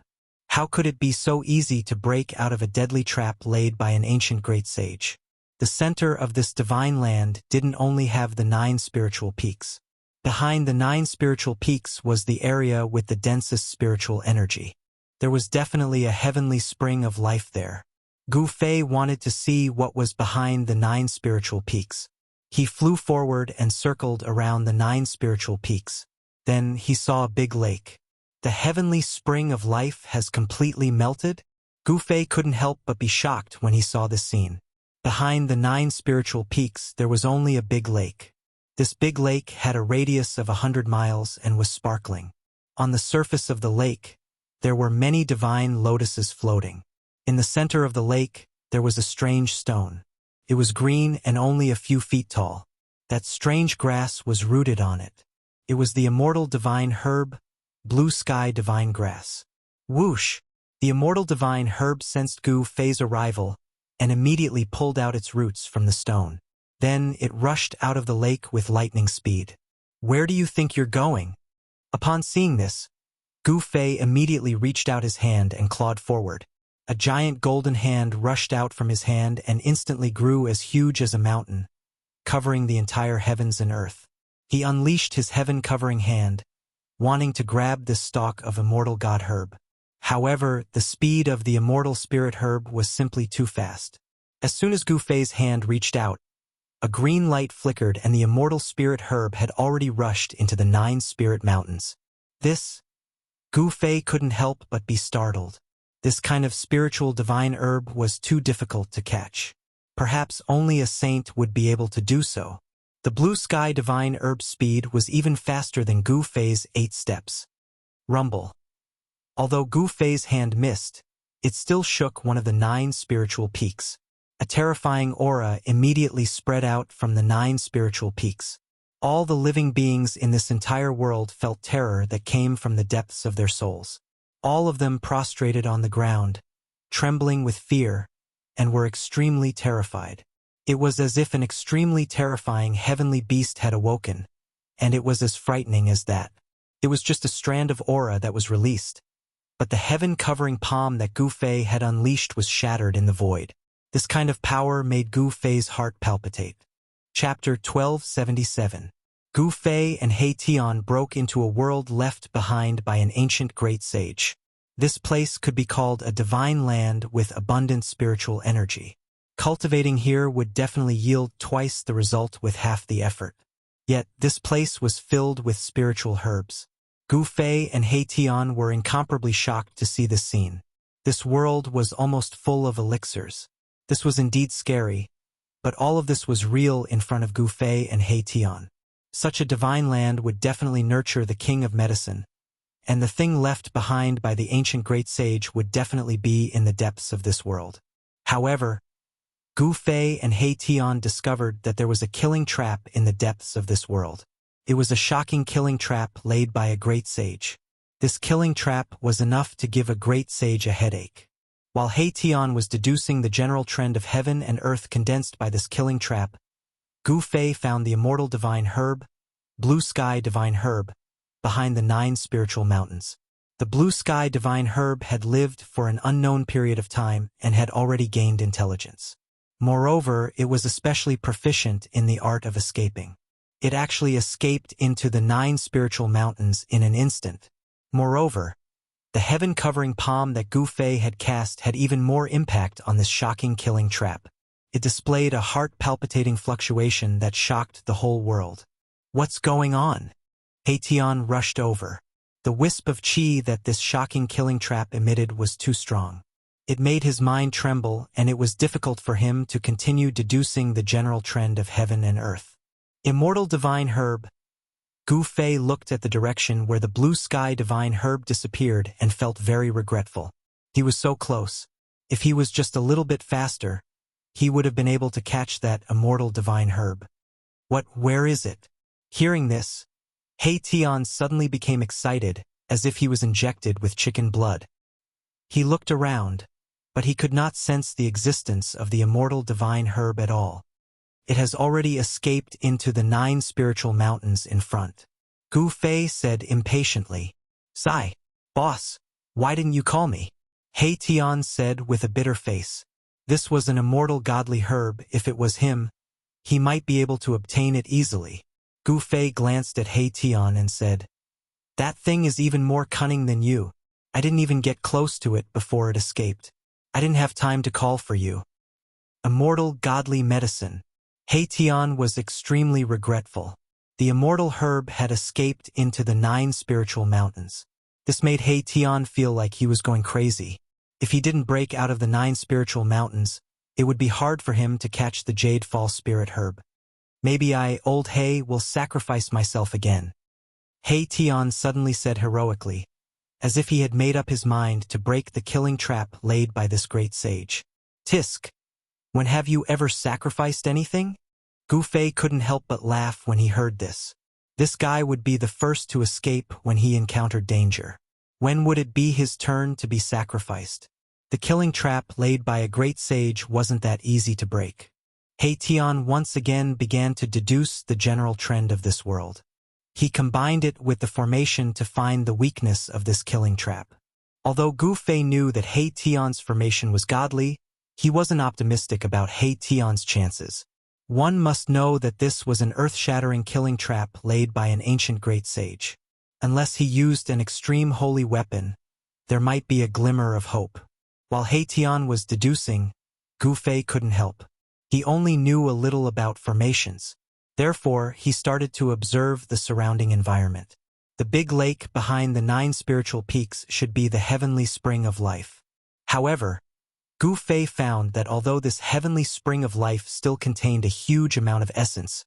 How could it be so easy to break out of a deadly trap laid by an ancient great sage? The center of this divine land didn't only have the 9 spiritual peaks. Behind the 9 spiritual peaks was the area with the densest spiritual energy. There was definitely a heavenly spring of life there. Gu Fei wanted to see what was behind the 9 spiritual peaks. He flew forward and circled around the 9 spiritual peaks. Then he saw a big lake. The heavenly spring of life has completely melted? Gu Fei couldn't help but be shocked when he saw this scene. Behind the 9 spiritual peaks there was only a big lake. This big lake had a radius of 100 miles and was sparkling. On the surface of the lake, there were many divine lotuses floating. In the center of the lake, there was a strange stone. It was green and only a few feet tall. That strange grass was rooted on it. It was the immortal divine herb, blue sky divine grass. Whoosh! The immortal divine herb sensed Gu Fei's arrival and immediately pulled out its roots from the stone. Then it rushed out of the lake with lightning speed. Where do you think you're going? Upon seeing this, Gu Fei immediately reached out his hand and clawed forward. A giant golden hand rushed out from his hand and instantly grew as huge as a mountain, covering the entire heavens and earth. He unleashed his heaven-covering hand, wanting to grab this stalk of immortal god herb. However, the speed of the immortal spirit herb was simply too fast. As soon as Gu Fei's hand reached out, a green light flickered and the immortal spirit herb had already rushed into the 9 spirit mountains. Gu Fei couldn't help but be startled. This kind of spiritual divine herb was too difficult to catch. Perhaps only a saint would be able to do so. The blue sky divine herb speed was even faster than Gu Fei's 8 steps. Rumble. Although Gu Fei's hand missed, it still shook one of the 9 spiritual peaks. A terrifying aura immediately spread out from the 9 spiritual peaks. All the living beings in this entire world felt terror that came from the depths of their souls. All of them prostrated on the ground, trembling with fear, and were extremely terrified. It was as if an extremely terrifying heavenly beast had awoken, and it was as frightening as that. It was just a strand of aura that was released, but the heaven-covering palm that Gu Fei had unleashed was shattered in the void. This kind of power made Gu Fei's heart palpitate. Chapter 1277. Gu Fei and He Tian broke into a world left behind by an ancient great sage. This place could be called a divine land with abundant spiritual energy. Cultivating here would definitely yield twice the result with half the effort. Yet, this place was filled with spiritual herbs. Gu Fei and He Tian were incomparably shocked to see this scene. This world was almost full of elixirs. This was indeed scary, but all of this was real in front of Gu Fei and He Tian. Such a divine land would definitely nurture the king of medicine, and the thing left behind by the ancient great sage would definitely be in the depths of this world. However, Gu Fei and He Tian discovered that there was a killing trap in the depths of this world. It was a shocking killing trap laid by a great sage. This killing trap was enough to give a great sage a headache. While He Tian was deducing the general trend of heaven and earth condensed by this killing trap, Gu Fei found the immortal divine herb, blue sky divine herb, behind the 9 spiritual mountains. The blue sky divine herb had lived for an unknown period of time and had already gained intelligence. Moreover, it was especially proficient in the art of escaping. It actually escaped into the 9 spiritual mountains in an instant. Moreover, the heaven-covering palm that Gu Fei had cast had even more impact on this shocking killing trap. It displayed a heart-palpitating fluctuation that shocked the whole world. "What's going on?" He Tian rushed over. The wisp of qi that this shocking killing trap emitted was too strong. It made his mind tremble, and it was difficult for him to continue deducing the general trend of heaven and earth. Immortal divine herb. Gu Fei looked at the direction where the blue sky divine herb disappeared and felt very regretful. He was so close. If he was just a little bit faster, he would have been able to catch that immortal divine herb. Where is it? Hearing this, He Tian suddenly became excited, as if he was injected with chicken blood. He looked around, but he could not sense the existence of the immortal divine herb at all. It has already escaped into the 9 spiritual mountains in front. Gu Fei said impatiently. "Sai, boss, why didn't you call me?" He Tian said with a bitter face. This was an immortal godly herb. If it was him, he might be able to obtain it easily. Gu Fei glanced at He Tian and said, "That thing is even more cunning than you. I didn't even get close to it before it escaped. I didn't have time to call for you." Immortal godly medicine. He Tian was extremely regretful. The immortal herb had escaped into the 9 spiritual mountains. This made He Tian feel like he was going crazy. If he didn't break out of the 9 spiritual mountains, it would be hard for him to catch the Jade Fall Spirit herb. "Maybe old He, will sacrifice myself again," He Tian suddenly said heroically, as if he had made up his mind to break the killing trap laid by this great sage. "Tisk! When have you ever sacrificed anything?" Gu Fei couldn't help but laugh when he heard this. This guy would be the first to escape when he encountered danger. When would it be his turn to be sacrificed? The killing trap laid by a great sage wasn't that easy to break. He Tian once again began to deduce the general trend of this world. He combined it with the formation to find the weakness of this killing trap. Although Gu Fei knew that He Tian's formation was godly, he wasn't optimistic about He Tian's chances. One must know that this was an earth-shattering killing trap laid by an ancient great sage. Unless he used an extreme holy weapon, there might be a glimmer of hope. While He Tian was deducing, Gu Fei couldn't help. He only knew a little about formations. Therefore, he started to observe the surrounding environment. The big lake behind the 9 spiritual peaks should be the heavenly spring of life. However, Gu Fei found that although this heavenly spring of life still contained a huge amount of essence,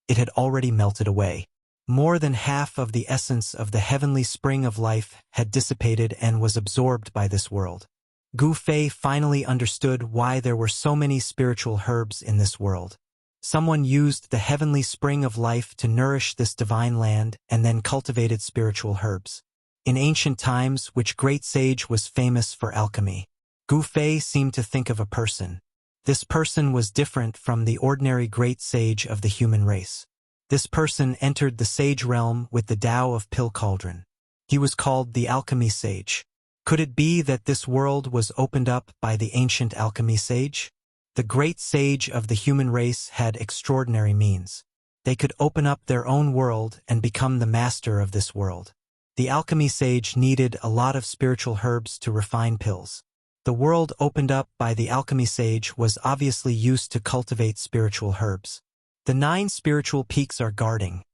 it had already melted away. More than half of the essence of the heavenly spring of life had dissipated and was absorbed by this world. Gu Fei finally understood why there were so many spiritual herbs in this world. Someone used the heavenly spring of life to nourish this divine land and then cultivated spiritual herbs. In ancient times, which great sage was famous for alchemy? Gu Fei seemed to think of a person. This person was different from the ordinary great sage of the human race. This person entered the sage realm with the Tao of Pill Cauldron. He was called the alchemy sage. Could it be that this world was opened up by the ancient alchemy sage? The great sage of the human race had extraordinary means. They could open up their own world and become the master of this world. The alchemy sage needed a lot of spiritual herbs to refine pills. The world opened up by the alchemy sage was obviously used to cultivate spiritual herbs. The 9 spiritual peaks are guarding.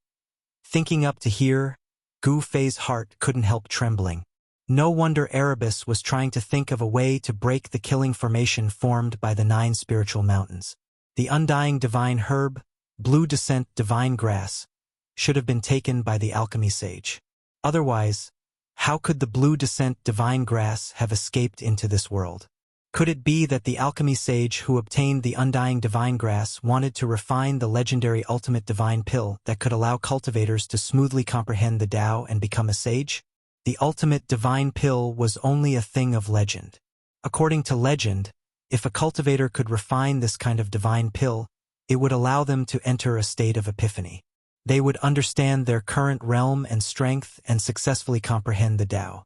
Thinking up to here, Gu Fei's heart couldn't help trembling. No wonder Erebus was trying to think of a way to break the killing formation formed by the 9 spiritual mountains. The undying divine herb, blue descent divine grass, should have been taken by the alchemy sage. Otherwise, how could the blue descent divine grass have escaped into this world? Could it be that the alchemy sage who obtained the undying divine grass wanted to refine the legendary ultimate divine pill that could allow cultivators to smoothly comprehend the Tao and become a sage? The ultimate divine pill was only a thing of legend. According to legend, if a cultivator could refine this kind of divine pill, it would allow them to enter a state of epiphany. They would understand their current realm and strength and successfully comprehend the Tao.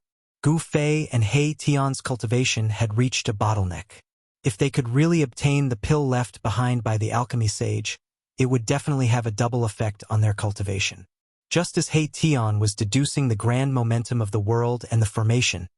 Gu Fei and He Tian's cultivation had reached a bottleneck. If they could really obtain the pill left behind by the alchemy sage, it would definitely have a double effect on their cultivation. Just as He Tian was deducing the grand momentum of the world and the formation,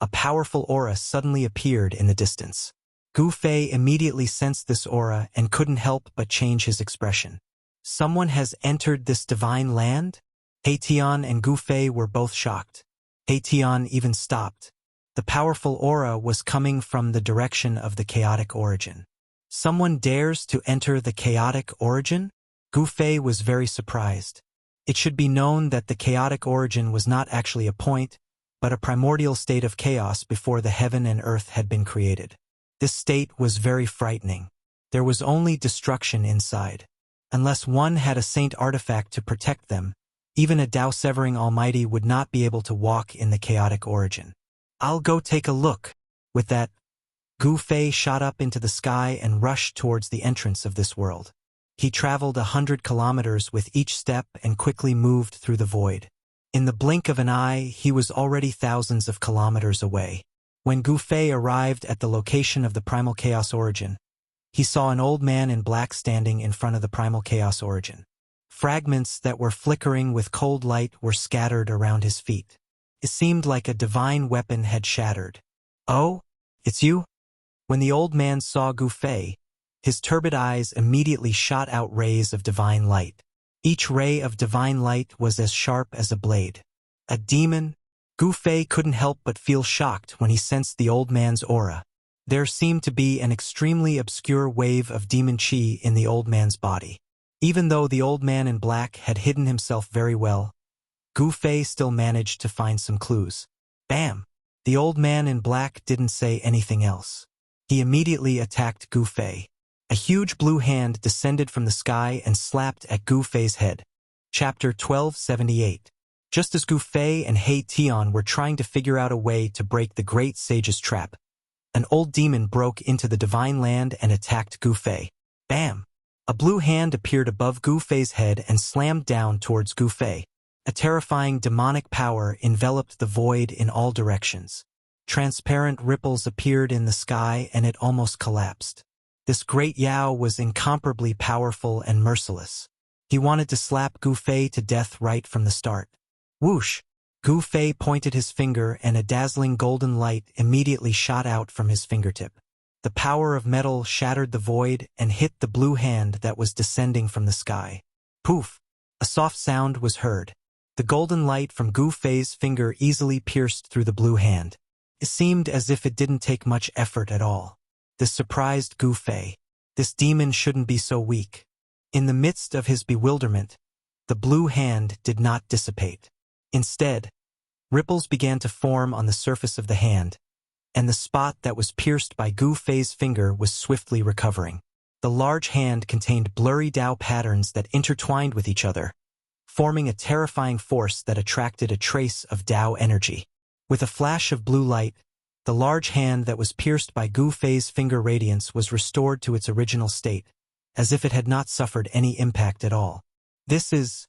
a powerful aura suddenly appeared in the distance. Gu Fei immediately sensed this aura and couldn't help but change his expression. Someone has entered this divine land? He Tian and Gu Fei were both shocked. He Tian even stopped. The powerful aura was coming from the direction of the chaotic origin. Someone dares to enter the chaotic origin? Gu Fei was very surprised. It should be known that the chaotic origin was not actually a point, but a primordial state of chaos before the heaven and earth had been created. This state was very frightening. There was only destruction inside. Unless one had a saint artifact to protect them, even a Tao-severing almighty would not be able to walk in the chaotic origin. I'll go take a look. With that, Gu Fei shot up into the sky and rushed towards the entrance of this world. He traveled 100 kilometers with each step and quickly moved through the void. In the blink of an eye, he was already thousands of kilometers away. When Gu Fei arrived at the location of the primal chaos origin, he saw an old man in black standing in front of the primal chaos origin. Fragments that were flickering with cold light were scattered around his feet. It seemed like a divine weapon had shattered. "Oh, it's you?" When the old man saw Gu Fei, his turbid eyes immediately shot out rays of divine light. Each ray of divine light was as sharp as a blade. A demon? Gu Fei couldn't help but feel shocked when he sensed the old man's aura. There seemed to be an extremely obscure wave of demon chi in the old man's body. Even though the old man in black had hidden himself very well, Gu Fei still managed to find some clues. Bam! The old man in black didn't say anything else. He immediately attacked Gu Fei. A huge blue hand descended from the sky and slapped at Gu Fei's head. Chapter 1278. Just as Gu Fei and He Tian were trying to figure out a way to break the great sage's trap, an old demon broke into the divine land and attacked Gu Fei. Bam! A blue hand appeared above Gu Fei's head and slammed down towards Gu Fei. A terrifying demonic power enveloped the void in all directions. Transparent ripples appeared in the sky and it almost collapsed. This great Yao was incomparably powerful and merciless. He wanted to slap Gu Fei to death right from the start. Whoosh! Gu Fei pointed his finger and a dazzling golden light immediately shot out from his fingertip. The power of metal shattered the void and hit the blue hand that was descending from the sky. Poof! A soft sound was heard. The golden light from Gu Fei's finger easily pierced through the blue hand. It seemed as if it didn't take much effort at all. This surprised Gu Fei. This demon shouldn't be so weak. In the midst of his bewilderment, the blue hand did not dissipate. Instead, ripples began to form on the surface of the hand, and the spot that was pierced by Gu Fei's finger was swiftly recovering. The large hand contained blurry Tao patterns that intertwined with each other, forming a terrifying force that attracted a trace of Tao energy. With a flash of blue light, the large hand that was pierced by Gu Fei's finger radiance was restored to its original state, as if it had not suffered any impact at all. This is...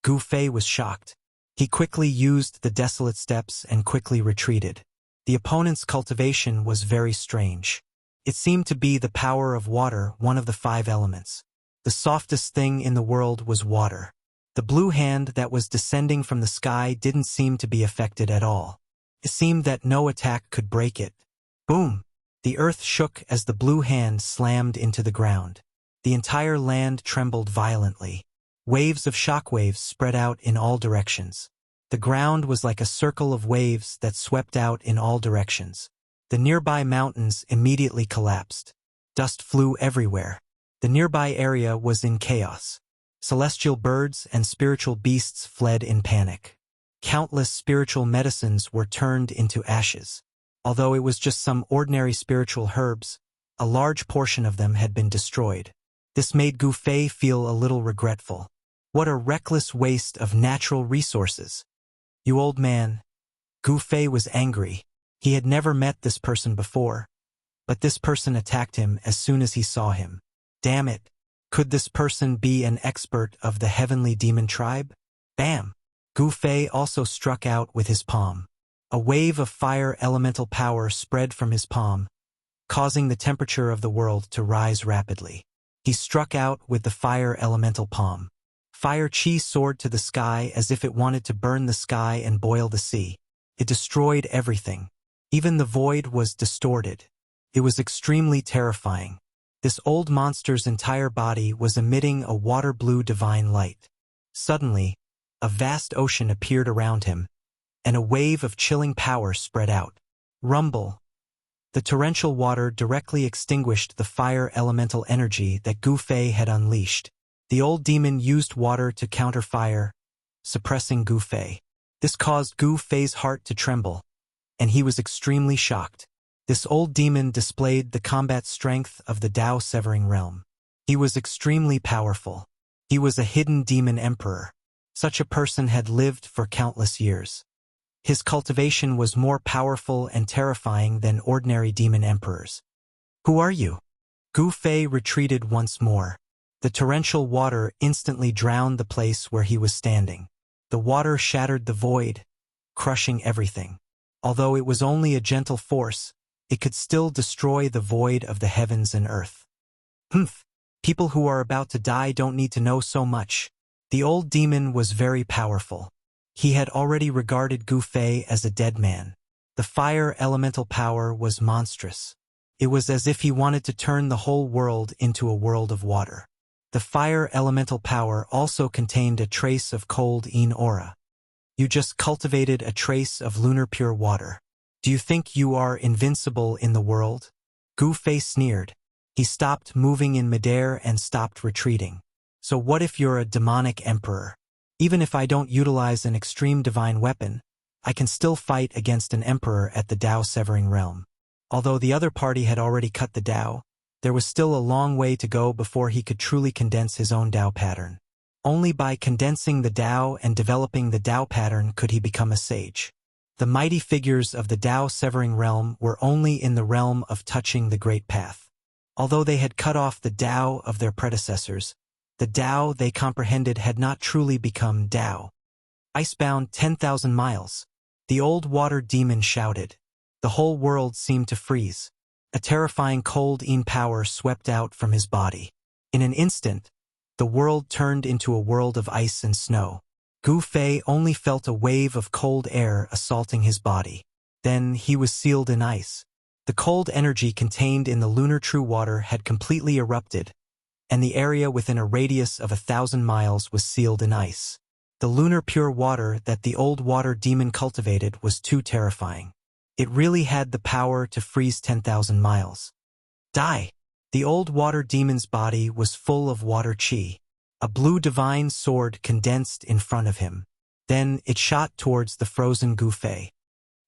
Gu Fei was shocked. He quickly used the desolate steps and quickly retreated. The opponent's cultivation was very strange. It seemed to be the power of water, one of the 5 elements. The softest thing in the world was water. The blue hand that was descending from the sky didn't seem to be affected at all. It seemed that no attack could break it. Boom! The earth shook as the blue hand slammed into the ground. The entire land trembled violently. Waves of shockwaves spread out in all directions. The ground was like a circle of waves that swept out in all directions. The nearby mountains immediately collapsed. Dust flew everywhere. The nearby area was in chaos. Celestial birds and spiritual beasts fled in panic. Countless spiritual medicines were turned into ashes. Although it was just some ordinary spiritual herbs, a large portion of them had been destroyed. This made Gu Fei feel a little regretful. What a reckless waste of natural resources. You old man. Gu Fei was angry. He had never met this person before, but this person attacked him as soon as he saw him. Damn it. Could this person be an expert of the heavenly demon tribe? Bam! Gu Fei also struck out with his palm. A wave of fire elemental power spread from his palm, causing the temperature of the world to rise rapidly. He struck out with the fire elemental palm. Fire chi soared to the sky as if it wanted to burn the sky and boil the sea. It destroyed everything. Even the void was distorted. It was extremely terrifying. This old monster's entire body was emitting a water-blue divine light. Suddenly, a vast ocean appeared around him, and a wave of chilling power spread out. Rumble. The torrential water directly extinguished the fire elemental energy that Gu Fei had unleashed. The old demon used water to counter fire, suppressing Gu Fei. This caused Gu Fei's heart to tremble, and he was extremely shocked. This old demon displayed the combat strength of the Tao-severing realm. He was extremely powerful. He was a hidden demon emperor. Such a person had lived for countless years. His cultivation was more powerful and terrifying than ordinary demon emperors. Who are you? Gu Fei retreated once more. The torrential water instantly drowned the place where he was standing. The water shattered the void, crushing everything. Although it was only a gentle force, it could still destroy the void of the heavens and earth. People who are about to die don't need to know so much. The old demon was very powerful. He had already regarded Gu Fei as a dead man. The fire elemental power was monstrous. It was as if he wanted to turn the whole world into a world of water. The fire elemental power also contained a trace of cold Yin aura. You just cultivated a trace of lunar pure water. Do you think you are invincible in the world? Gu Fei sneered. He stopped moving in midair and stopped retreating. So what if you're a demonic emperor? Even if I don't utilize an extreme divine weapon, I can still fight against an emperor at the Tao-severing realm. Although the other party had already cut the Tao, there was still a long way to go before he could truly condense his own Tao pattern. Only by condensing the Tao and developing the Tao pattern could he become a sage. The mighty figures of the Tao-severing realm were only in the realm of touching the Great Path. Although they had cut off the Tao of their predecessors, the Tao they comprehended had not truly become Tao. Icebound 10,000 miles. The old water demon shouted. The whole world seemed to freeze. A terrifying cold Yin power swept out from his body. In an instant, the world turned into a world of ice and snow. Gu Fei only felt a wave of cold air assaulting his body. Then he was sealed in ice. The cold energy contained in the lunar true water had completely erupted, and the area within a radius of 1,000 miles was sealed in ice. The lunar pure water that the old water demon cultivated was too terrifying. It really had the power to freeze 10,000 miles. Die! The old water demon's body was full of water chi. A blue divine sword condensed in front of him. Then it shot towards the frozen Gu Fei.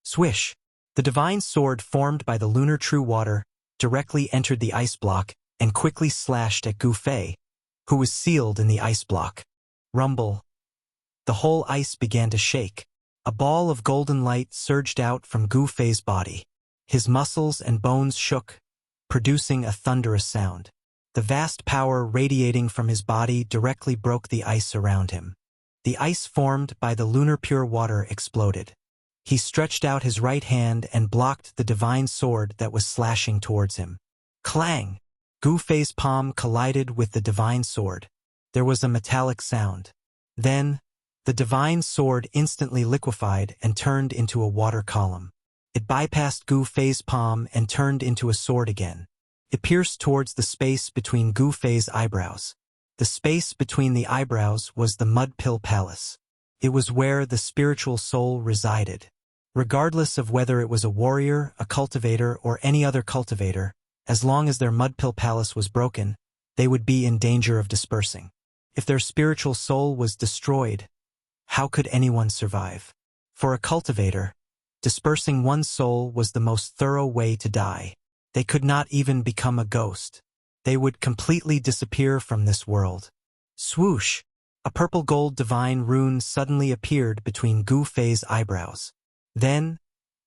Swish! The divine sword formed by the lunar true water directly entered the ice block and quickly slashed at Gu Fei, who was sealed in the ice block. Rumble. The whole ice began to shake. A ball of golden light surged out from Gu Fei's body. His muscles and bones shook, producing a thunderous sound. The vast power radiating from his body directly broke the ice around him. The ice formed by the lunar pure water exploded. He stretched out his right hand and blocked the divine sword that was slashing towards him. Clang! Gu Fei's palm collided with the divine sword. There was a metallic sound. Then, the divine sword instantly liquefied and turned into a water column. It bypassed Gu Fei's palm and turned into a sword again. It pierced towards the space between Gu Fei's eyebrows. The space between the eyebrows was the Mud Pill Palace. It was where the spiritual soul resided. Regardless of whether it was a warrior, a cultivator, or any other cultivator, as long as their Mud Pill Palace was broken, they would be in danger of dispersing. If their spiritual soul was destroyed, how could anyone survive? For a cultivator, dispersing one's soul was the most thorough way to die. They could not even become a ghost. They would completely disappear from this world. Swoosh! A purple-gold divine rune suddenly appeared between Gu Fei's eyebrows. Then,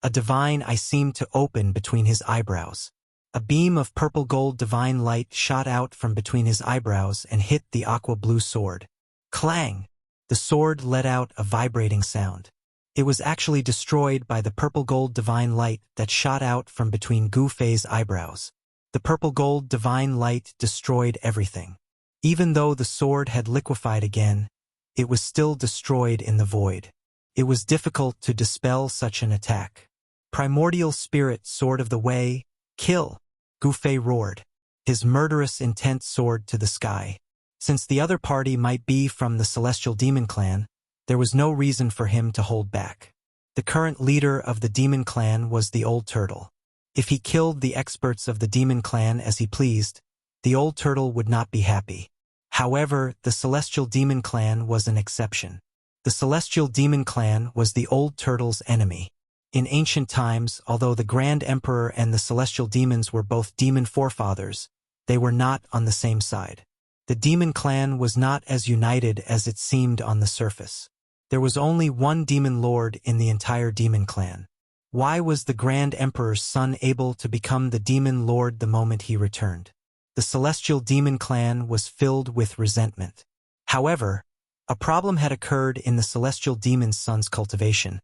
a divine eye seemed to open between his eyebrows. A beam of purple-gold divine light shot out from between his eyebrows and hit the aqua-blue sword. Clang! The sword let out a vibrating sound. It was actually destroyed by the purple-gold divine light that shot out from between Gu Fei's eyebrows. The purple-gold divine light destroyed everything. Even though the sword had liquefied again, it was still destroyed in the void. It was difficult to dispel such an attack. Primordial spirit, sword of the way, kill! Gu Fei roared, his murderous intent soared to the sky. Since the other party might be from the Celestial Demon Clan, there was no reason for him to hold back. The current leader of the Demon Clan was the Old Turtle. If he killed the experts of the Demon Clan as he pleased, the Old Turtle would not be happy. However, the Celestial Demon Clan was an exception. The Celestial Demon Clan was the Old Turtle's enemy. In ancient times, although the Grand Emperor and the Celestial Demons were both demon forefathers, they were not on the same side. The Demon Clan was not as united as it seemed on the surface. There was only one Demon Lord in the entire Demon Clan. Why was the Grand Emperor's son able to become the Demon Lord the moment he returned? The Celestial Demon Clan was filled with resentment. However, a problem had occurred in the Celestial Demon's son's cultivation,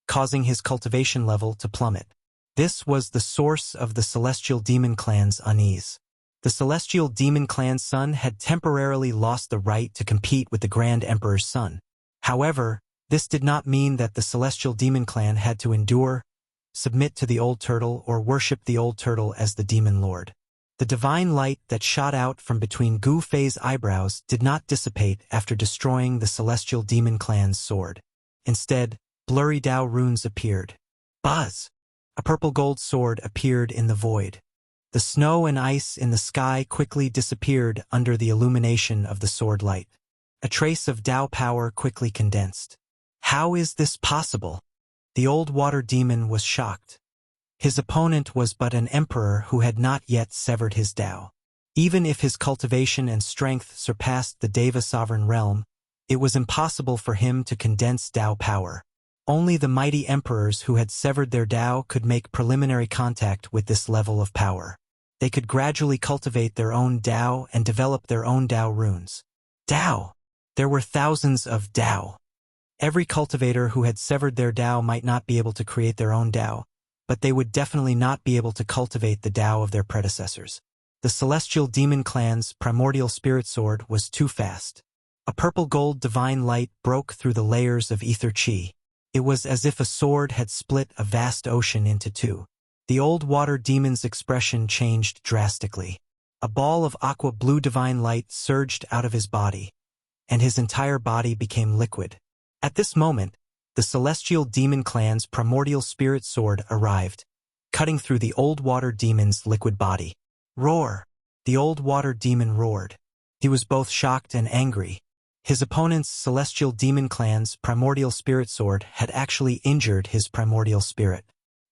causing his cultivation level to plummet. This was the source of the Celestial Demon Clan's unease. The Celestial Demon Clan's son had temporarily lost the right to compete with the Grand Emperor's son. However, this did not mean that the Celestial Demon Clan had to endure, submit to the Old Turtle, or worship the Old Turtle as the Demon Lord. The divine light that shot out from between Gu Fei's eyebrows did not dissipate after destroying the Celestial Demon Clan's sword. Instead, blurry Dao runes appeared. Buzz! A purple-gold sword appeared in the void. The snow and ice in the sky quickly disappeared under the illumination of the sword light. A trace of Dao power quickly condensed. How is this possible? The old water demon was shocked. His opponent was but an emperor who had not yet severed his Dao. Even if his cultivation and strength surpassed the Deva sovereign realm, it was impossible for him to condense Dao power. Only the mighty emperors who had severed their Dao could make preliminary contact with this level of power. They could gradually cultivate their own Dao and develop their own Dao runes. Dao! There were thousands of Dao. Every cultivator who had severed their Dao might not be able to create their own Dao, but they would definitely not be able to cultivate the Dao of their predecessors. The Celestial Demon Clan's primordial spirit sword was too fast. A purple-gold divine light broke through the layers of ether chi. It was as if a sword had split a vast ocean into two. The old water demon's expression changed drastically. A ball of aqua-blue divine light surged out of his body, and his entire body became liquid. At this moment, the Celestial Demon Clan's primordial spirit sword arrived, cutting through the old water demon's liquid body. Roar! The old water demon roared. He was both shocked and angry. His opponent's Celestial Demon Clan's primordial spirit sword had actually injured his primordial spirit.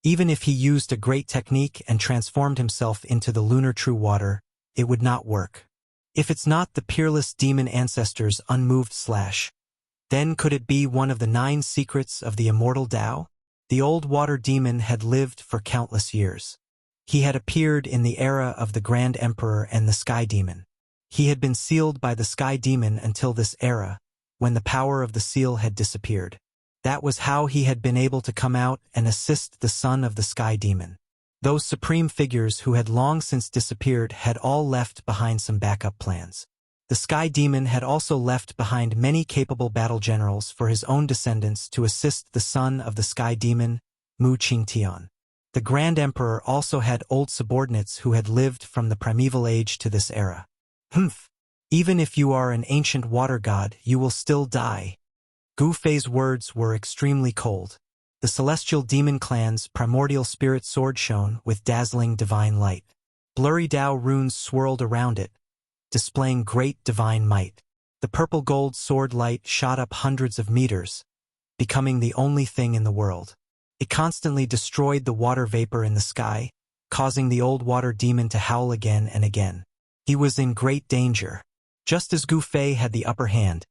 Even if he used a great technique and transformed himself into the lunar true water, it would not work. If it's not the peerless demon ancestor's unmoved slash, then could it be one of the 9 secrets of the Immortal Tao? The old water demon had lived for countless years. He had appeared in the era of the Grand Emperor and the Sky Demon. He had been sealed by the Sky Demon until this era, when the power of the seal had disappeared. That was how he had been able to come out and assist the son of the Sky Demon. Those supreme figures who had long since disappeared had all left behind some backup plans. The Sky Demon had also left behind many capable battle generals for his own descendants to assist the son of the Sky Demon, Mu Qingtian. The Grand Emperor also had old subordinates who had lived from the primeval age to this era. Humph! Even if you are an ancient water god, you will still die. Gu Fei's words were extremely cold. The Celestial Demon Clan's primordial spirit sword shone with dazzling divine light. Blurry Dao runes swirled around it, displaying great divine might. The purple-gold sword light shot up hundreds of meters, becoming the only thing in the world. It constantly destroyed the water vapor in the sky, causing the old water demon to howl again and again. He was in great danger. Just as Gu Fei had the upper hand,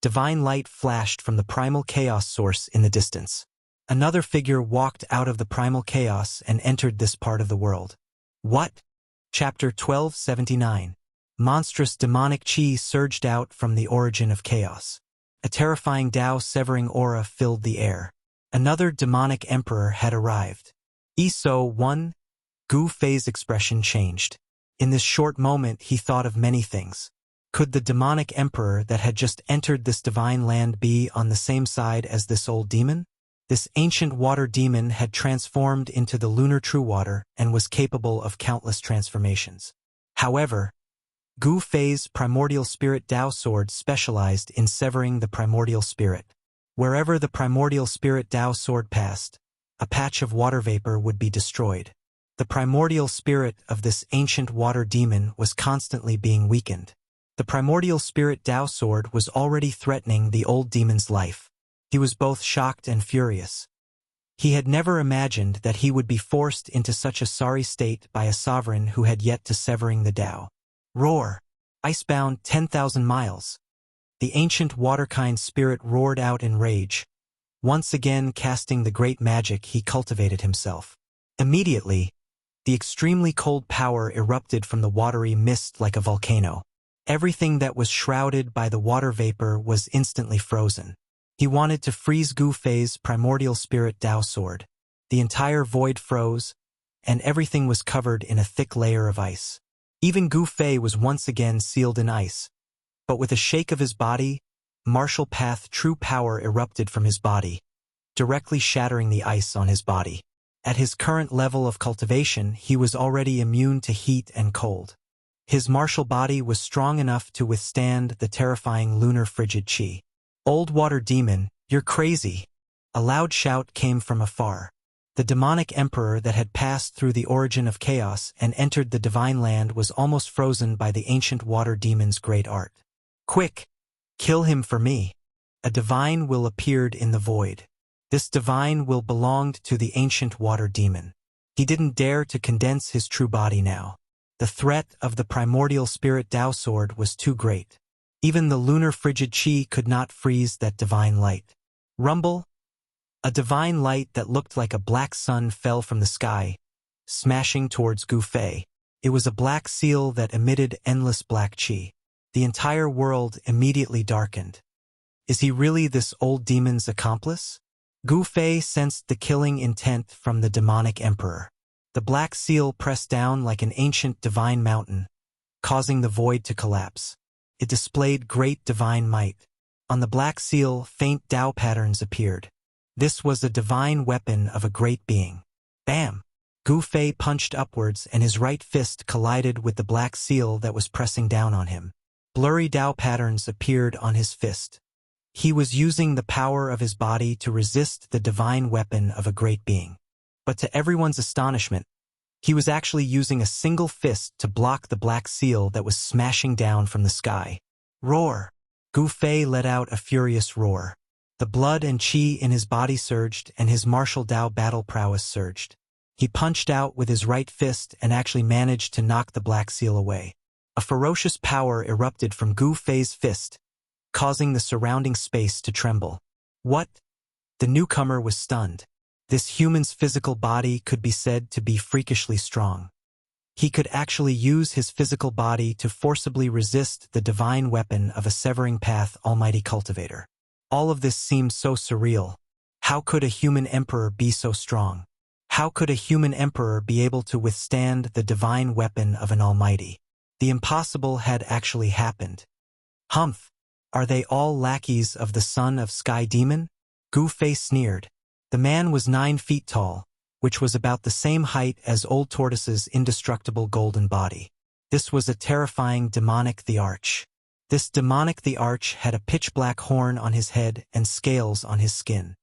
divine light flashed from the primal chaos source in the distance. Another figure walked out of the primal chaos and entered this part of the world. What? Chapter 1279. Monstrous demonic chi surged out from the origin of chaos. A terrifying Dao-severing aura filled the air. Another demonic emperor had arrived. ESO 1. Gu Fei's expression changed. In this short moment he thought of many things. Could the demonic emperor that had just entered this divine land be on the same side as this old demon? This ancient water demon had transformed into the lunar true water and was capable of countless transformations. However, Gu Fei's primordial spirit Dao sword specialized in severing the primordial spirit. Wherever the primordial spirit Dao sword passed, a patch of water vapor would be destroyed. The primordial spirit of this ancient water demon was constantly being weakened. The primordial spirit Dao sword was already threatening the old demon's life. He was both shocked and furious. He had never imagined that he would be forced into such a sorry state by a sovereign who had yet to severing the Dao. Roar! Icebound 10,000 miles. The ancient waterkind spirit roared out in rage, once again casting the great magic he cultivated himself. Immediately, the extremely cold power erupted from the watery mist like a volcano. Everything that was shrouded by the water vapor was instantly frozen. He wanted to freeze Gu Fei's primordial spirit Dao sword. The entire void froze, and everything was covered in a thick layer of ice. Even Gu Fei was once again sealed in ice. But with a shake of his body, martial path true power erupted from his body, directly shattering the ice on his body. At his current level of cultivation, he was already immune to heat and cold. His martial body was strong enough to withstand the terrifying lunar frigid qi. Old water demon, you're crazy! A loud shout came from afar. The demonic emperor that had passed through the origin of chaos and entered the divine land was almost frozen by the ancient water demon's great art. Quick! Kill him for me! A divine will appeared in the void. This divine will belonged to the ancient water demon. He didn't dare to condense his true body now. The threat of the primordial spirit Dao sword was too great. Even the lunar frigid qi could not freeze that divine light. Rumble! A divine light that looked like a black sun fell from the sky, smashing towards Gu Fei. It was a black seal that emitted endless black qi. The entire world immediately darkened. Is he really this old demon's accomplice? Gu Fei sensed the killing intent from the demonic emperor. The black seal pressed down like an ancient divine mountain, causing the void to collapse. It displayed great divine might. On the black seal, faint Dao patterns appeared. This was a divine weapon of a great being. Bam! Gu Fei punched upwards and his right fist collided with the black seal that was pressing down on him. Blurry Dao patterns appeared on his fist. He was using the power of his body to resist the divine weapon of a great being. But to everyone's astonishment, he was actually using a single fist to block the black seal that was smashing down from the sky. Roar! Gu Fei let out a furious roar. The blood and qi in his body surged and his martial Dao battle prowess surged. He punched out with his right fist and actually managed to knock the black seal away. A ferocious power erupted from Gu Fei's fist, causing the surrounding space to tremble. What? The newcomer was stunned. This human's physical body could be said to be freakishly strong. He could actually use his physical body to forcibly resist the divine weapon of a severing path almighty cultivator. All of this seemed so surreal. How could a human emperor be so strong? How could a human emperor be able to withstand the divine weapon of an almighty? The impossible had actually happened. Humph! Are they all lackeys of the son of Sky Demon? Gu Fei sneered. The man was 9 feet tall, which was about the same height as Old Tortoise's indestructible golden body. This was a terrifying demonic the Arch. This demonic the Arch had a pitch-black horn on his head and scales on his skin.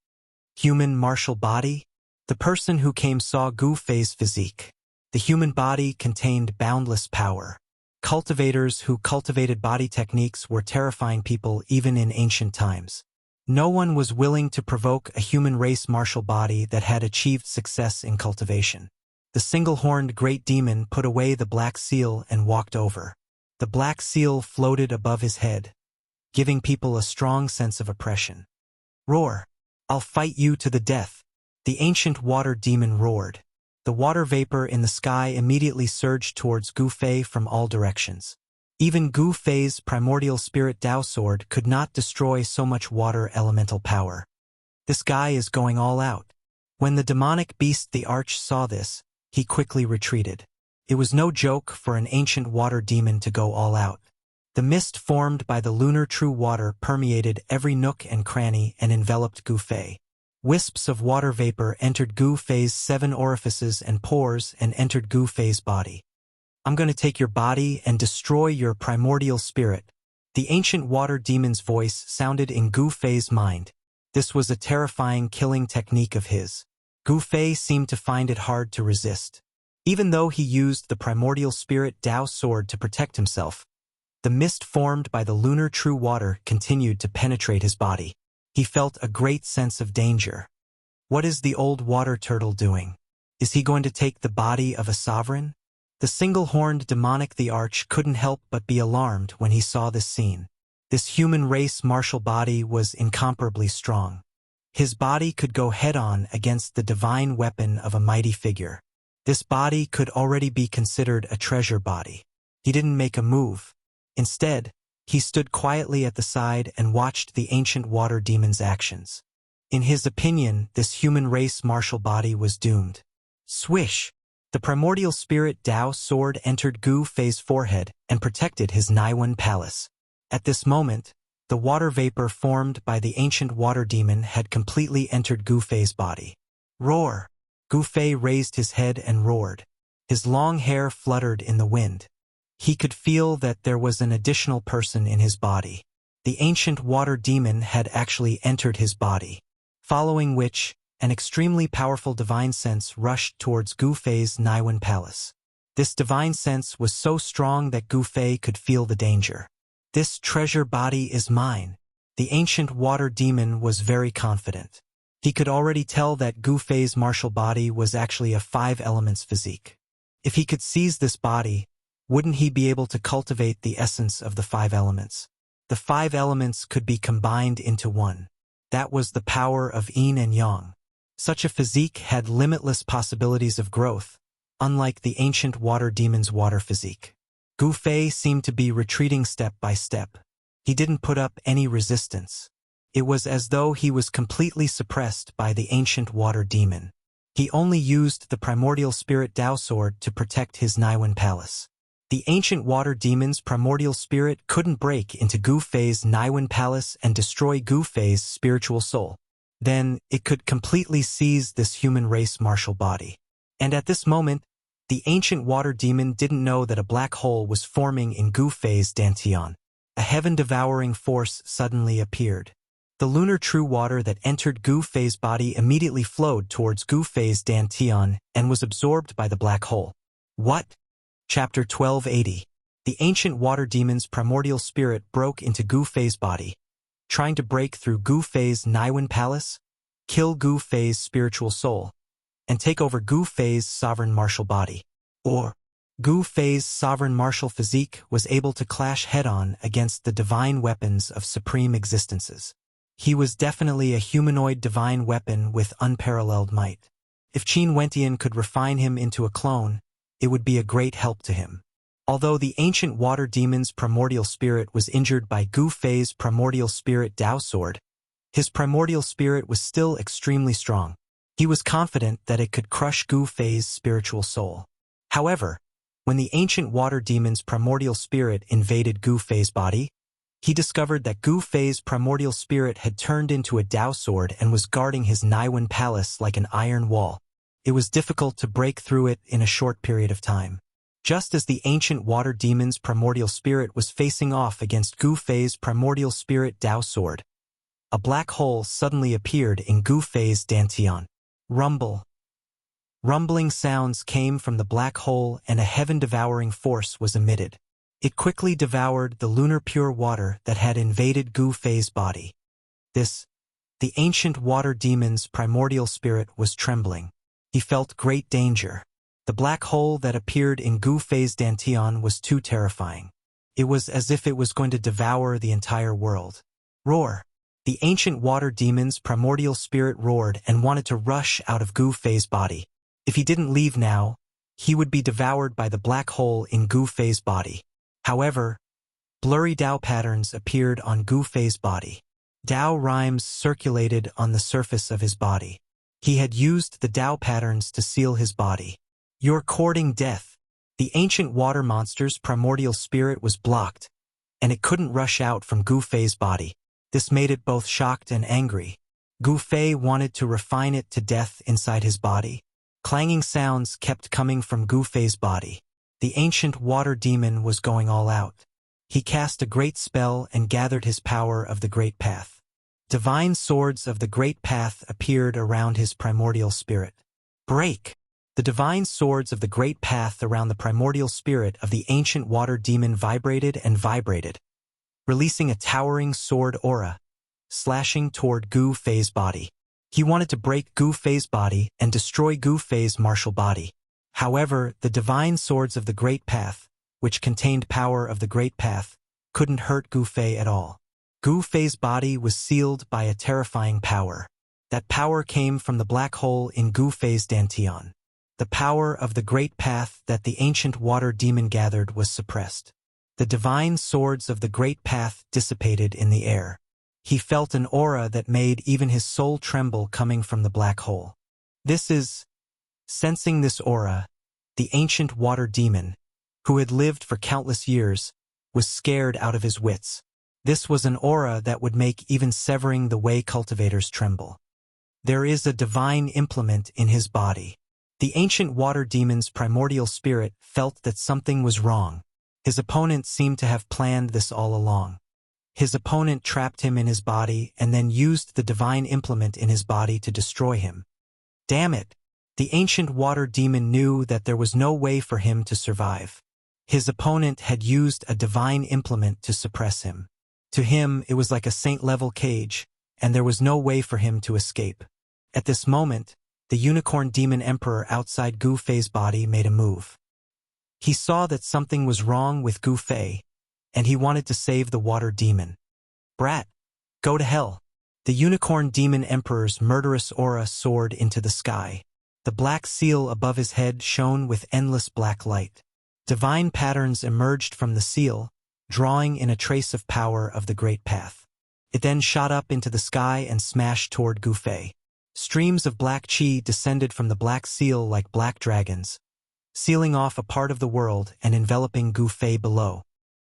Human martial body? The person who came saw Gu Fei's physique. The human body contained boundless power. Cultivators who cultivated body techniques were terrifying people even in ancient times. No one was willing to provoke a human race martial body that had achieved success in cultivation. The single-horned great demon put away the black seal and walked over. The black seal floated above his head, giving people a strong sense of oppression. Roar! I'll fight you to the death! The ancient water demon roared. The water vapor in the sky immediately surged towards Gu Fei from all directions. Even Gu Fei's primordial spirit Dao sword could not destroy so much water elemental power. This guy is going all out. When the demonic beast the Arch saw this, he quickly retreated. It was no joke for an ancient water demon to go all out. The mist formed by the lunar true water permeated every nook and cranny and enveloped Gu Fei. Wisps of water vapor entered Gu Fei's 7 orifices and pores and entered Gu Fei's body. I'm going to take your body and destroy your primordial spirit. The ancient water demon's voice sounded in Gu Fei's mind. This was a terrifying killing technique of his. Gu Fei seemed to find it hard to resist. Even though he used the primordial spirit Dao sword to protect himself, the mist formed by the lunar true water continued to penetrate his body. He felt a great sense of danger. What is the old water turtle doing? Is he going to take the body of a sovereign? The single-horned demonic the Arch couldn't help but be alarmed when he saw this scene. This human race martial body was incomparably strong. His body could go head-on against the divine weapon of a mighty figure. This body could already be considered a treasure body. He didn't make a move. Instead, he stood quietly at the side and watched the ancient water demon's actions. In his opinion, this human race martial body was doomed. Swish! The primordial spirit Dao sword entered Gu Fei's forehead and protected his Naiwen palace. At this moment, the water vapor formed by the ancient water demon had completely entered Gu Fei's body. Roar! Gu Fei raised his head and roared. His long hair fluttered in the wind. He could feel that there was an additional person in his body. The ancient water demon had actually entered his body, following which, an extremely powerful divine sense rushed towards Gu Fei's Naiwen palace. This divine sense was so strong that Gu Fei could feel the danger. This treasure body is mine. The ancient water demon was very confident. He could already tell that Gu Fei's martial body was actually a 5 elements physique. If he could seize this body, wouldn't he be able to cultivate the essence of the 5 elements? The 5 elements could be combined into one. That was the power of yin and yang. Such a physique had limitless possibilities of growth, unlike the ancient water demon's water physique. Gu Fei seemed to be retreating step by step. He didn't put up any resistance. It was as though he was completely suppressed by the ancient water demon. He only used the primordial spirit Dao sword to protect his Naiwen palace. The ancient water demon's primordial spirit couldn't break into Gu Fei's Naiwen palace and destroy Gu Fei's spiritual soul. Then, it could completely seize this human race martial body. And at this moment, the ancient water demon didn't know that a black hole was forming in Gu Fei's dantian. A heaven-devouring force suddenly appeared. The lunar true water that entered Gu Fei's body immediately flowed towards Gu Fei's dantian and was absorbed by the black hole. What? Chapter 1280. The ancient water demon's primordial spirit broke into Gu Fei's body, trying to break through Gu Fei's Naiwen palace, kill Gu Fei's spiritual soul, and take over Gu Fei's sovereign martial body. Or, Gu Fei's sovereign martial physique was able to clash head-on against the divine weapons of supreme existences. He was definitely a humanoid divine weapon with unparalleled might. If Qin Wentian could refine him into a clone, it would be a great help to him. Although the ancient water demon's primordial spirit was injured by Gu Fei's primordial spirit Dao sword, his primordial spirit was still extremely strong. He was confident that it could crush Gu Fei's spiritual soul. However, when the ancient water demon's primordial spirit invaded Gu Fei's body, he discovered that Gu Fei's primordial spirit had turned into a Dao sword and was guarding his Naiwen palace like an iron wall. It was difficult to break through it in a short period of time. Just as the ancient water demon's primordial spirit was facing off against Gu Fei's primordial spirit Dao sword, a black hole suddenly appeared in Gu Fei's dantian. Rumble. Rumbling sounds came from the black hole and a heaven-devouring force was emitted. It quickly devoured the lunar pure water that had invaded Gu Fei's body. The ancient water demon's primordial spirit was trembling. He felt great danger. The black hole that appeared in Gu Fei's dantian was too terrifying. It was as if it was going to devour the entire world. Roar! The ancient water demon's primordial spirit roared and wanted to rush out of Gu Fei's body. If he didn't leave now, he would be devoured by the black hole in Gu Fei's body. However, blurry Dao patterns appeared on Gu Fei's body. Tao rhymes circulated on the surface of his body. He had used the Tao patterns to seal his body. "You're courting death." The ancient water monster's primordial spirit was blocked, and it couldn't rush out from Gu Fei's body. This made it both shocked and angry. Gu Fei wanted to refine it to death inside his body. Clanging sounds kept coming from Gu Fei's body. The ancient water demon was going all out. He cast a great spell and gathered his power of the Great Path. Divine swords of the Great Path appeared around his primordial spirit. Break! The divine swords of the Great Path around the primordial spirit of the ancient water demon vibrated and vibrated, releasing a towering sword aura, slashing toward Gu Fei's body. He wanted to break Gu Fei's body and destroy Gu Fei's martial body. However, the divine swords of the Great Path, which contained power of the Great Path, couldn't hurt Gu Fei at all. Gu Fei's body was sealed by a terrifying power. That power came from the black hole in Gu Fei's dantian. The power of the Great Path that the ancient water demon gathered was suppressed. The divine swords of the Great Path dissipated in the air. He felt an aura that made even his soul tremble coming from the black hole. Sensing this aura, the ancient water demon, who had lived for countless years, was scared out of his wits. This was an aura that would make even severing the way cultivators tremble. There is a divine implement in his body. The ancient water demon's primordial spirit felt that something was wrong. His opponent seemed to have planned this all along. His opponent trapped him in his body and then used the divine implement in his body to destroy him. Damn it! The ancient water demon knew that there was no way for him to survive. His opponent had used a divine implement to suppress him. To him, it was like a saint-level cage, and there was no way for him to escape. At this moment, the unicorn demon emperor outside Gu Fei's body made a move. He saw that something was wrong with Gu Fei, and he wanted to save the water demon. Brat, go to hell. The unicorn demon emperor's murderous aura soared into the sky. The black seal above his head shone with endless black light. Divine patterns emerged from the seal, drawing in a trace of power of the Great Path. It then shot up into the sky and smashed toward Gu Fei. Streams of black chi descended from the black seal like black dragons, sealing off a part of the world and enveloping Gu Fei below.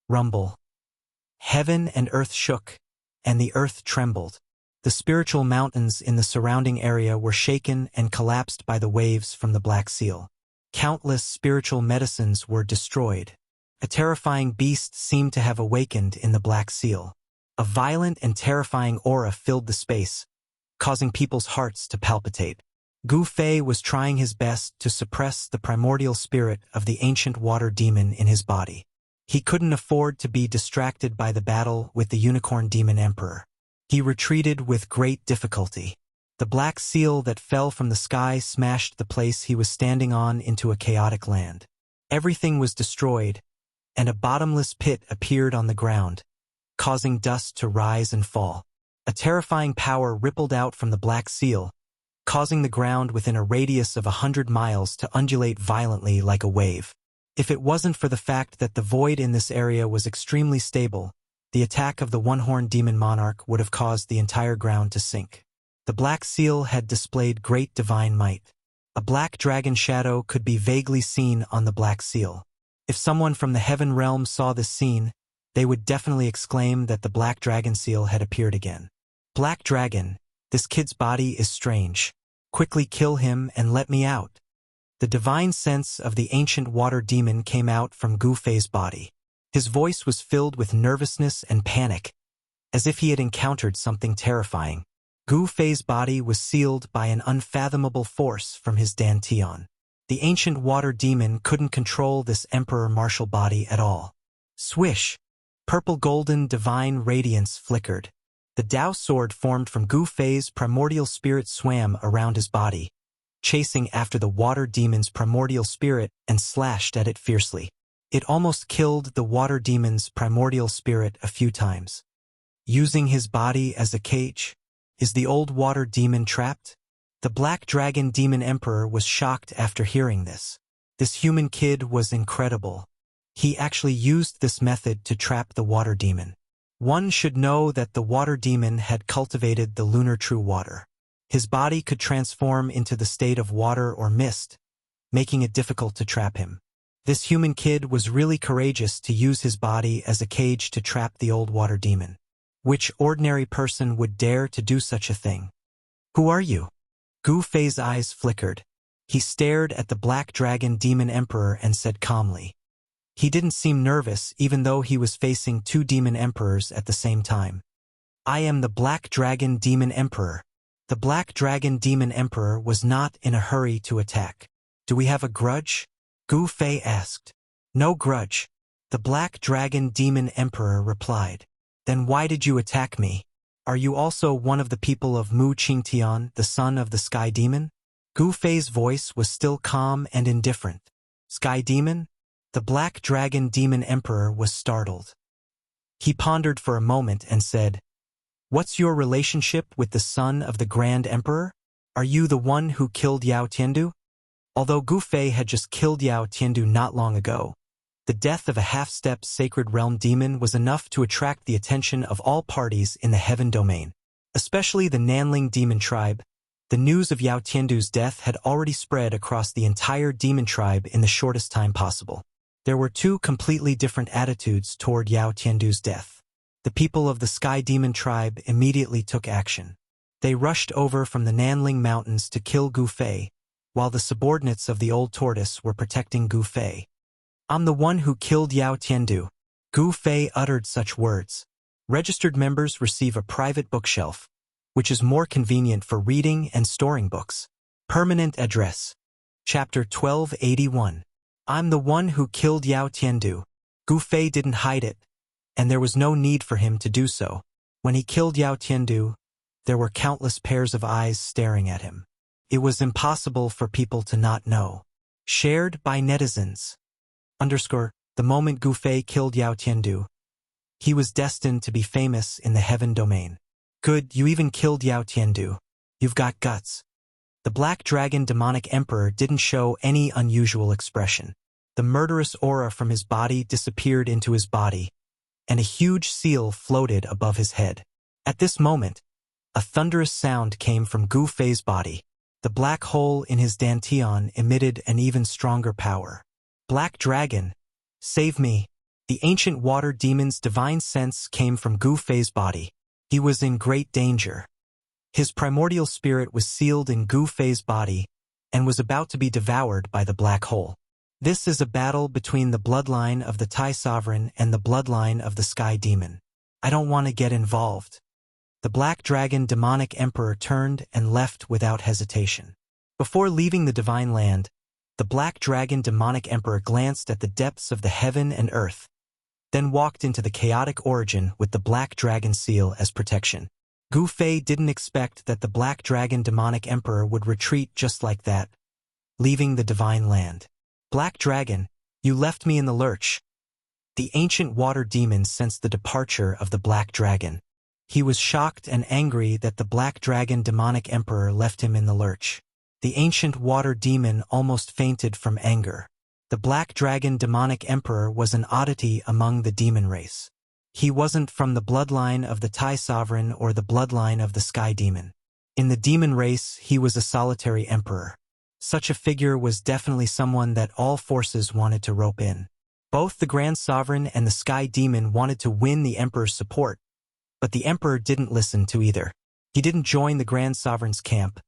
Rumble. Heaven and earth shook, and the earth trembled. The spiritual mountains in the surrounding area were shaken and collapsed by the waves from the black seal. Countless spiritual medicines were destroyed. A terrifying beast seemed to have awakened in the black seal. A violent and terrifying aura filled the space, causing people's hearts to palpitate. Gu Fei was trying his best to suppress the primordial spirit of the ancient water demon in his body. He couldn't afford to be distracted by the battle with the unicorn demon emperor. He retreated with great difficulty. The black seal that fell from the sky smashed the place he was standing on into a chaotic land. Everything was destroyed, and a bottomless pit appeared on the ground, causing dust to rise and fall. A terrifying power rippled out from the black seal, causing the ground within a radius of 100 miles to undulate violently like a wave. If it wasn't for the fact that the void in this area was extremely stable, the attack of the one-horned demon monarch would have caused the entire ground to sink. The black seal had displayed great divine might. A black dragon shadow could be vaguely seen on the black seal. If someone from the heaven realm saw this scene, they would definitely exclaim that the black dragon seal had appeared again. Black dragon, this kid's body is strange. Quickly kill him and let me out. The divine sense of the ancient water demon came out from Gu Fei's body. His voice was filled with nervousness and panic, as if he had encountered something terrifying. Gu Fei's body was sealed by an unfathomable force from his dantian. The ancient water demon couldn't control this emperor martial body at all. Swish! Purple-golden divine radiance flickered. The Tao sword formed from Gu Fei's primordial spirit swam around his body, chasing after the water demon's primordial spirit and slashed at it fiercely. It almost killed the water demon's primordial spirit a few times. Using his body as a cage, is the old water demon trapped? The black dragon demon emperor was shocked after hearing this. This human kid was incredible. He actually used this method to trap the water demon. One should know that the water demon had cultivated the lunar true water. His body could transform into the state of water or mist, making it difficult to trap him. This human kid was really courageous to use his body as a cage to trap the old water demon. Which ordinary person would dare to do such a thing? Who are you? Gu Fei's eyes flickered. He stared at the Black Dragon Demon Emperor and said calmly. He didn't seem nervous even though he was facing two demon emperors at the same time. I am the Black Dragon Demon Emperor. The Black Dragon Demon Emperor was not in a hurry to attack. Do we have a grudge? Gu Fei asked. No grudge. The Black Dragon Demon Emperor replied. Then why did you attack me? Are you also one of the people of Mu Qingtian, the son of the Sky Demon? Gu Fei's voice was still calm and indifferent. Sky Demon? The Black Dragon Demon Emperor was startled. He pondered for a moment and said, What's your relationship with the son of the Grand Emperor? Are you the one who killed Yao Tiandu? Although Gu Fei had just killed Yao Tiandu not long ago, the death of a half-step sacred realm demon was enough to attract the attention of all parties in the heaven domain, especially the Nanling demon tribe. The news of Yao Tiandu's death had already spread across the entire demon tribe in the shortest time possible. There were two completely different attitudes toward Yao Tiandu's death. The people of the Sky Demon tribe immediately took action. They rushed over from the Nanling Mountains to kill Gu Fei, while the subordinates of the Old Tortoise were protecting Gu Fei. I'm the one who killed Yao Tiandu. Gu Fei uttered such words. Registered members receive a private bookshelf, which is more convenient for reading and storing books. Permanent address. Chapter 1281. I'm the one who killed Yao Tiandu. Gu Fei didn't hide it, and there was no need for him to do so. When he killed Yao Tiandu, there were countless pairs of eyes staring at him. It was impossible for people to not know. Shared by netizens. The moment Gu Fei killed Yao Tiandu, he was destined to be famous in the heaven domain. Good, you even killed Yao Tiandu. You've got guts. The Black Dragon Demonic Emperor didn't show any unusual expression. The murderous aura from his body disappeared into his body, and a huge seal floated above his head. At this moment, a thunderous sound came from Gu Fei's body. The black hole in his dantian emitted an even stronger power. Black Dragon, save me. The ancient water demon's divine sense came from Gu Fei's body. He was in great danger. His primordial spirit was sealed in Gu Fei's body and was about to be devoured by the black hole. This is a battle between the bloodline of the Tai Sovereign and the bloodline of the Sky Demon. I don't want to get involved. The Black Dragon Demonic Emperor turned and left without hesitation. Before leaving the Divine Land, the Black Dragon Demonic Emperor glanced at the depths of the heaven and earth, then walked into the chaotic origin with the Black Dragon Seal as protection. Gu Fei didn't expect that the Black Dragon Demonic Emperor would retreat just like that, leaving the Divine Land. Black Dragon, you left me in the lurch. The ancient water demon sensed the departure of the Black Dragon. He was shocked and angry that the Black Dragon Demonic Emperor left him in the lurch. The ancient water demon almost fainted from anger. The Black Dragon Demonic Emperor was an oddity among the demon race. He wasn't from the bloodline of the Tai Sovereign or the bloodline of the Sky Demon. In the demon race, he was a solitary emperor. Such a figure was definitely someone that all forces wanted to rope in. Both the Grand Sovereign and the Sky Demon wanted to win the Emperor's support, but the Emperor didn't listen to either. He didn't join the Grand Sovereign's camp,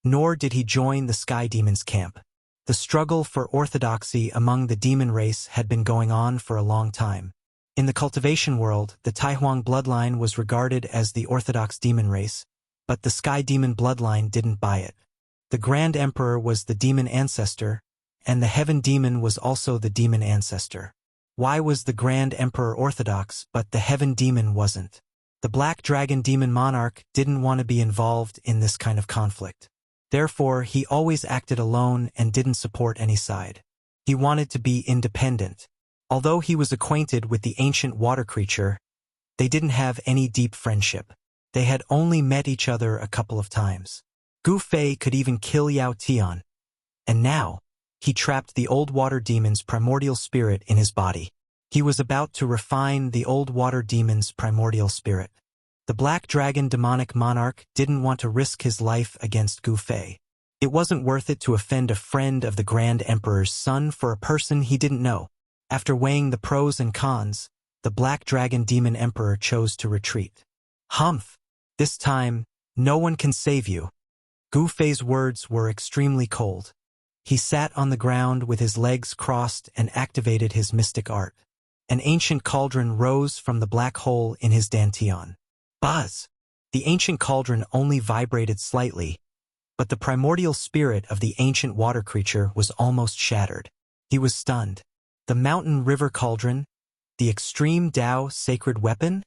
nor did he join the Sky Demon's camp. The struggle for orthodoxy among the demon race had been going on for a long time. In the cultivation world, the Taihuang bloodline was regarded as the orthodox demon race, but the Sky Demon bloodline didn't buy it. The Grand Emperor was the demon ancestor, and the Heaven Demon was also the demon ancestor. Why was the Grand Emperor orthodox, but the Heaven Demon wasn't? The Black Dragon Demon Monarch didn't want to be involved in this kind of conflict. Therefore, he always acted alone and didn't support any side. He wanted to be independent. Although he was acquainted with the ancient water creature, they didn't have any deep friendship. They had only met each other a couple of times. Gu Fei could even kill Yao Tian, and now, he trapped the old water demon's primordial spirit in his body. He was about to refine the old water demon's primordial spirit. The black dragon demonic monarch didn't want to risk his life against Gu Fei. It wasn't worth it to offend a friend of the Grand Emperor's son for a person he didn't know. After weighing the pros and cons, the black dragon demon emperor chose to retreat. Humph! This time, no one can save you. Gu Fei's words were extremely cold. He sat on the ground with his legs crossed and activated his mystic art. An ancient cauldron rose from the black hole in his dantian. Buzz! The ancient cauldron only vibrated slightly, but the primordial spirit of the ancient water creature was almost shattered. He was stunned. The mountain river cauldron? The extreme Tao sacred weapon?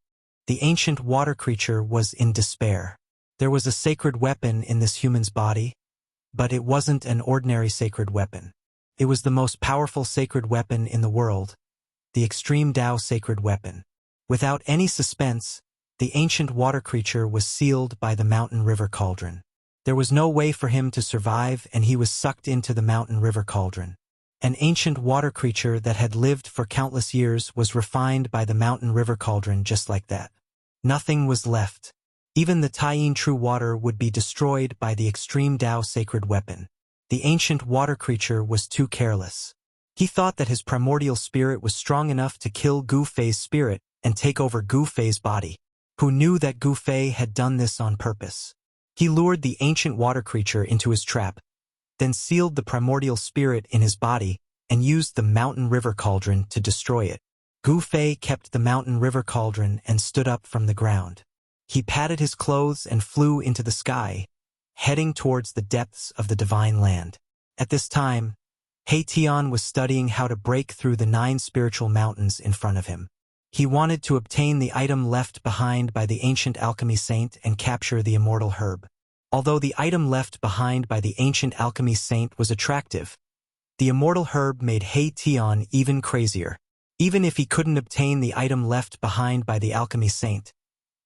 The ancient water creature was in despair. There was a sacred weapon in this human's body, but it wasn't an ordinary sacred weapon. It was the most powerful sacred weapon in the world, the extreme Tao sacred weapon. Without any suspense, the ancient water creature was sealed by the mountain river cauldron. There was no way for him to survive, and he was sucked into the mountain river cauldron. An ancient water creature that had lived for countless years was refined by the mountain river cauldron just like that. Nothing was left. Even the Taiyin true water would be destroyed by the extreme Tao sacred weapon. The ancient water creature was too careless. He thought that his primordial spirit was strong enough to kill Gu Fei's spirit and take over Gu Fei's body. Who knew that Gu Fei had done this on purpose? He lured the ancient water creature into his trap, then sealed the primordial spirit in his body and used the mountain river cauldron to destroy it. Gu Fei kept the mountain river cauldron and stood up from the ground. He patted his clothes and flew into the sky, heading towards the depths of the divine land. At this time, He Tian was studying how to break through the 9 spiritual mountains in front of him. He wanted to obtain the item left behind by the ancient alchemy saint and capture the immortal herb. Although the item left behind by the ancient alchemy saint was attractive, the immortal herb made He Tian even crazier. Even if he couldn't obtain the item left behind by the alchemy saint,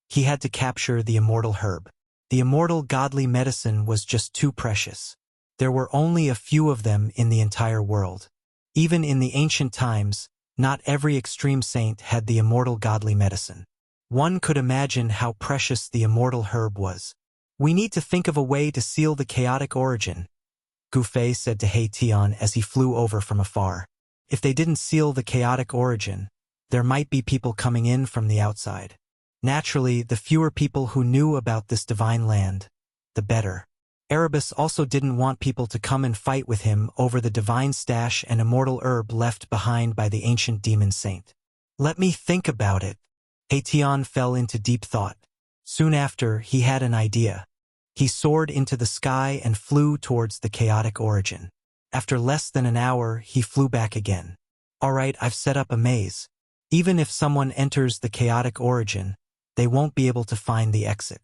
he had to capture the immortal herb. The immortal godly medicine was just too precious. There were only a few of them in the entire world. Even in the ancient times, not every extreme saint had the immortal godly medicine. One could imagine how precious the immortal herb was. We need to think of a way to seal the chaotic origin, Gu Fei said to He Tian as he flew over from afar. If they didn't seal the chaotic origin, there might be people coming in from the outside. Naturally, the fewer people who knew about this divine land, the better. Erebus also didn't want people to come and fight with him over the divine stash and immortal herb left behind by the ancient demon saint. Let me think about it. He Tian fell into deep thought. Soon after, he had an idea. He soared into the sky and flew towards the chaotic origin. After less than an hour, he flew back again. All right, I've set up a maze. Even if someone enters the chaotic origin, they won't be able to find the exit.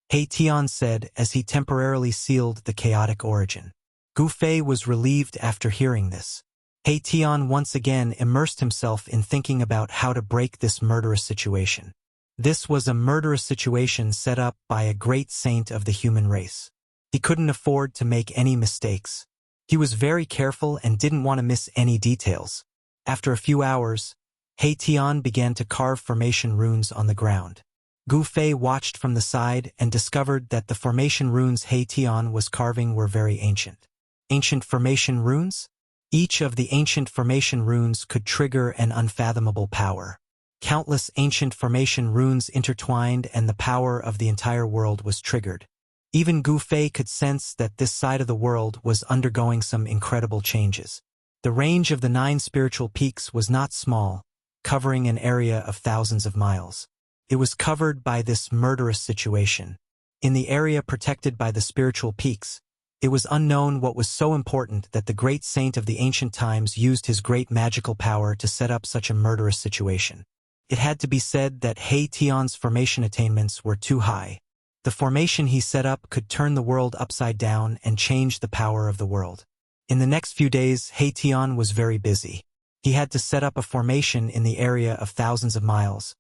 He Tian said as he temporarily sealed the chaotic origin. Gu Fei was relieved after hearing this. He Tian once again immersed himself in thinking about how to break this murderous situation. This was a murderous situation set up by a great saint of the human race. He couldn't afford to make any mistakes. He was very careful and didn't want to miss any details. After a few hours, He Tian began to carve formation runes on the ground. Gu Fei watched from the side and discovered that the formation runes He Tian was carving were very ancient. Ancient formation runes? Each of the ancient formation runes could trigger an unfathomable power. Countless ancient formation runes intertwined and the power of the entire world was triggered. Even Gu Fei could sense that this side of the world was undergoing some incredible changes. The range of the 9 spiritual peaks was not small, covering an area of thousands of miles. It was covered by this murderous situation. In the area protected by the spiritual peaks, it was unknown what was so important that the great saint of the ancient times used his great magical power to set up such a murderous situation. It had to be said that He Tian's formation attainments were too high. The formation he set up could turn the world upside down and change the power of the world. In the next few days, He Tian was very busy. He had to set up a formation in the area of thousands of miles,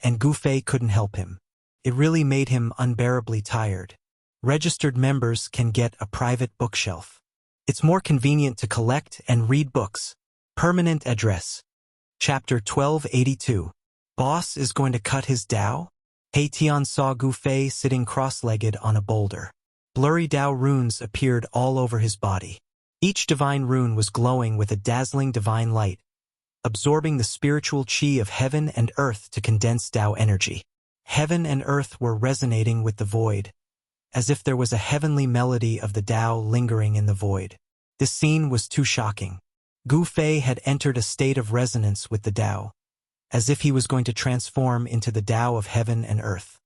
and Gu Fei couldn't help him. It really made him unbearably tired. Registered members can get a private bookshelf. It's more convenient to collect and read books. Permanent address: Chapter 1282. Boss is going to cut his Dao? He Tian saw Gu Fei sitting cross-legged on a boulder. Blurry Dao runes appeared all over his body. Each divine rune was glowing with a dazzling divine light, absorbing the spiritual qi of heaven and earth to condense Dao energy. Heaven and earth were resonating with the void, as if there was a heavenly melody of the Dao lingering in the void. This scene was too shocking. Gu Fei had entered a state of resonance with the Dao, as if he was going to transform into the Dao of heaven and earth.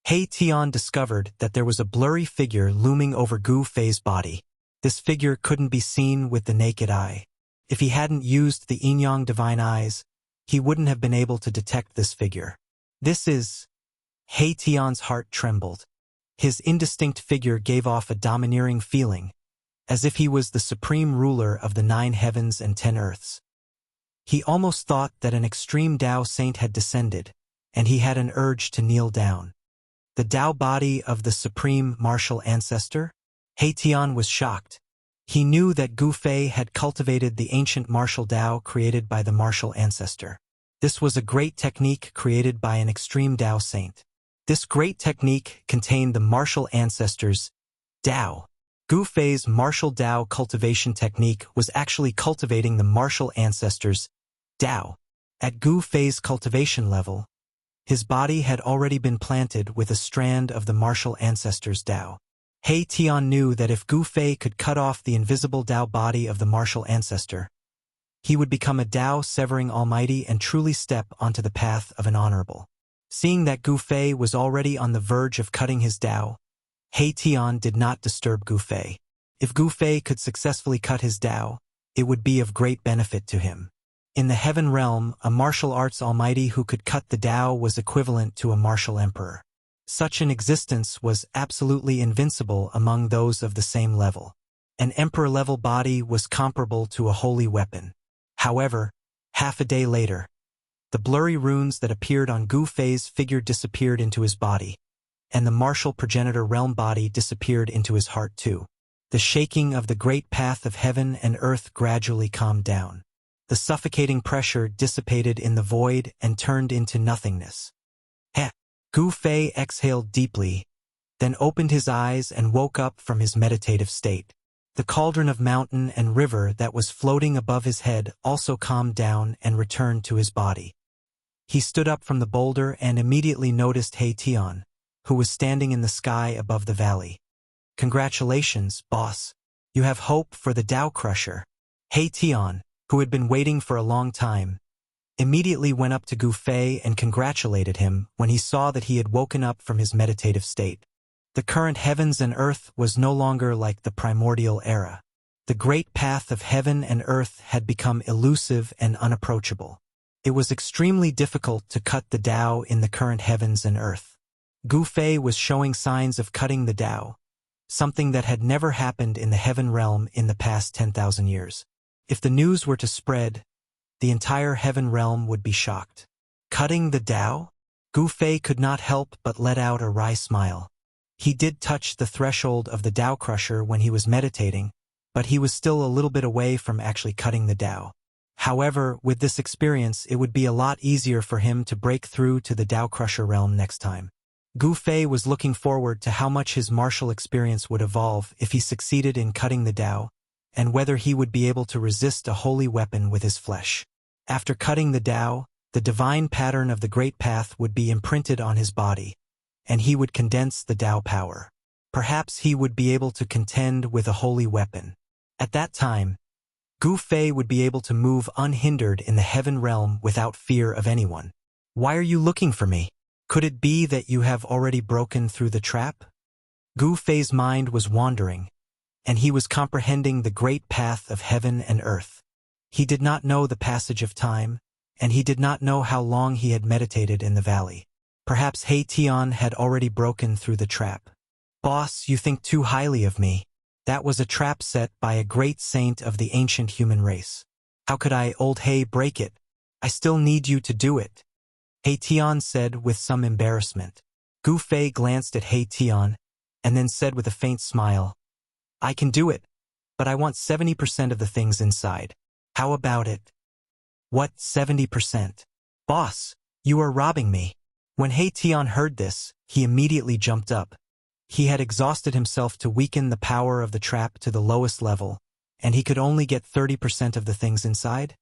He Tian discovered that there was a blurry figure looming over Gu Fei's body. This figure couldn't be seen with the naked eye. If he hadn't used the yin-yang divine eyes, he wouldn't have been able to detect this figure. This is... He Tian's heart trembled. His indistinct figure gave off a domineering feeling, as if he was the supreme ruler of the 9 heavens and 10 earths. He almost thought that an extreme Dao saint had descended, and he had an urge to kneel down. The Dao body of the supreme martial ancestor? He Tian was shocked. He knew that Gu Fei had cultivated the ancient martial Dao created by the martial ancestor. This was a great technique created by an extreme Dao saint. This great technique contained the martial ancestor's Dao. Gu Fei's martial Dao cultivation technique was actually cultivating the martial ancestor's Dao. At Gu Fei's cultivation level, his body had already been planted with a strand of the martial ancestor's Dao. He Tian knew that if Gu Fei could cut off the invisible Dao body of the martial ancestor, he would become a Dao-severing almighty and truly step onto the path of an honorable. Seeing that Gu Fei was already on the verge of cutting his Dao, He Tian did not disturb Gu Fei. If Gu Fei could successfully cut his Dao, it would be of great benefit to him. In the heaven realm, a martial arts almighty who could cut the Dao was equivalent to a martial emperor. Such an existence was absolutely invincible among those of the same level. An emperor-level body was comparable to a holy weapon. However, half a day later, the blurry runes that appeared on Gu Fei's figure disappeared into his body, and the martial progenitor realm body disappeared into his heart too. The shaking of the great path of heaven and earth gradually calmed down. The suffocating pressure dissipated in the void and turned into nothingness. Gu Fei exhaled deeply, then opened his eyes and woke up from his meditative state. The cauldron of mountain and river that was floating above his head also calmed down and returned to his body. He stood up from the boulder and immediately noticed He Tian, who was standing in the sky above the valley. "Congratulations, boss. You have hope for the Dao Crusher." He Tian, who had been waiting for a long time, immediately went up to Gu Fei and congratulated him when he saw that he had woken up from his meditative state. The current heavens and earth was no longer like the primordial era. The great path of heaven and earth had become elusive and unapproachable. It was extremely difficult to cut the Dao in the current heavens and earth. Gu Fei was showing signs of cutting the Dao, something that had never happened in the heaven realm in the past 10,000 years. If the news were to spread, the entire heaven realm would be shocked. Cutting the Dao? Gu Fei could not help but let out a wry smile. He did touch the threshold of the Dao Crusher when he was meditating, but he was still a little bit away from actually cutting the Dao. However, with this experience, it would be a lot easier for him to break through to the Dao Crusher realm next time. Gu Fei was looking forward to how much his martial experience would evolve if he succeeded in cutting the Dao, and whether he would be able to resist a holy weapon with his flesh. After cutting the Dao, the divine pattern of the Great Path would be imprinted on his body, and he would condense the Dao power. Perhaps he would be able to contend with a holy weapon. At that time, Gu Fei would be able to move unhindered in the heaven realm without fear of anyone. "Why are you looking for me? Could it be that you have already broken through the trap?" Gu Fei's mind was wandering, and he was comprehending the great path of heaven and earth. He did not know the passage of time, and he did not know how long he had meditated in the valley. Perhaps He Tian had already broken through the trap. "Boss, you think too highly of me. That was a trap set by a great saint of the ancient human race. How could I, old He, break it? I still need you to do it," He Tian said with some embarrassment. Gu Fei glanced at He Tian, and then said with a faint smile, "I can do it, but I want 70% of the things inside. How about it?" What, 70%? Boss, you are robbing me. When He Tian heard this, he immediately jumped up. He had exhausted himself to weaken the power of the trap to the lowest level, and he could only get 30% of the things inside?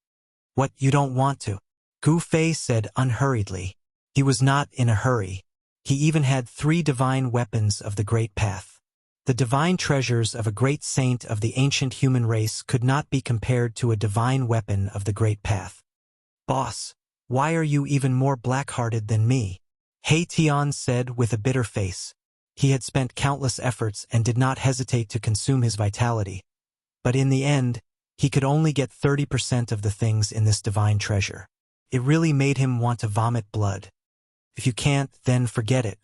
What, you don't want to? Gu Fei said unhurriedly. He was not in a hurry. He even had 3 divine weapons of the Great Path. The divine treasures of a great saint of the ancient human race could not be compared to a divine weapon of the Great Path. Boss, why are you even more black-hearted than me? He Tian said with a bitter face. He had spent countless efforts and did not hesitate to consume his vitality. But in the end, he could only get 30% of the things in this divine treasure. It really made him want to vomit blood. If you can't, then forget it.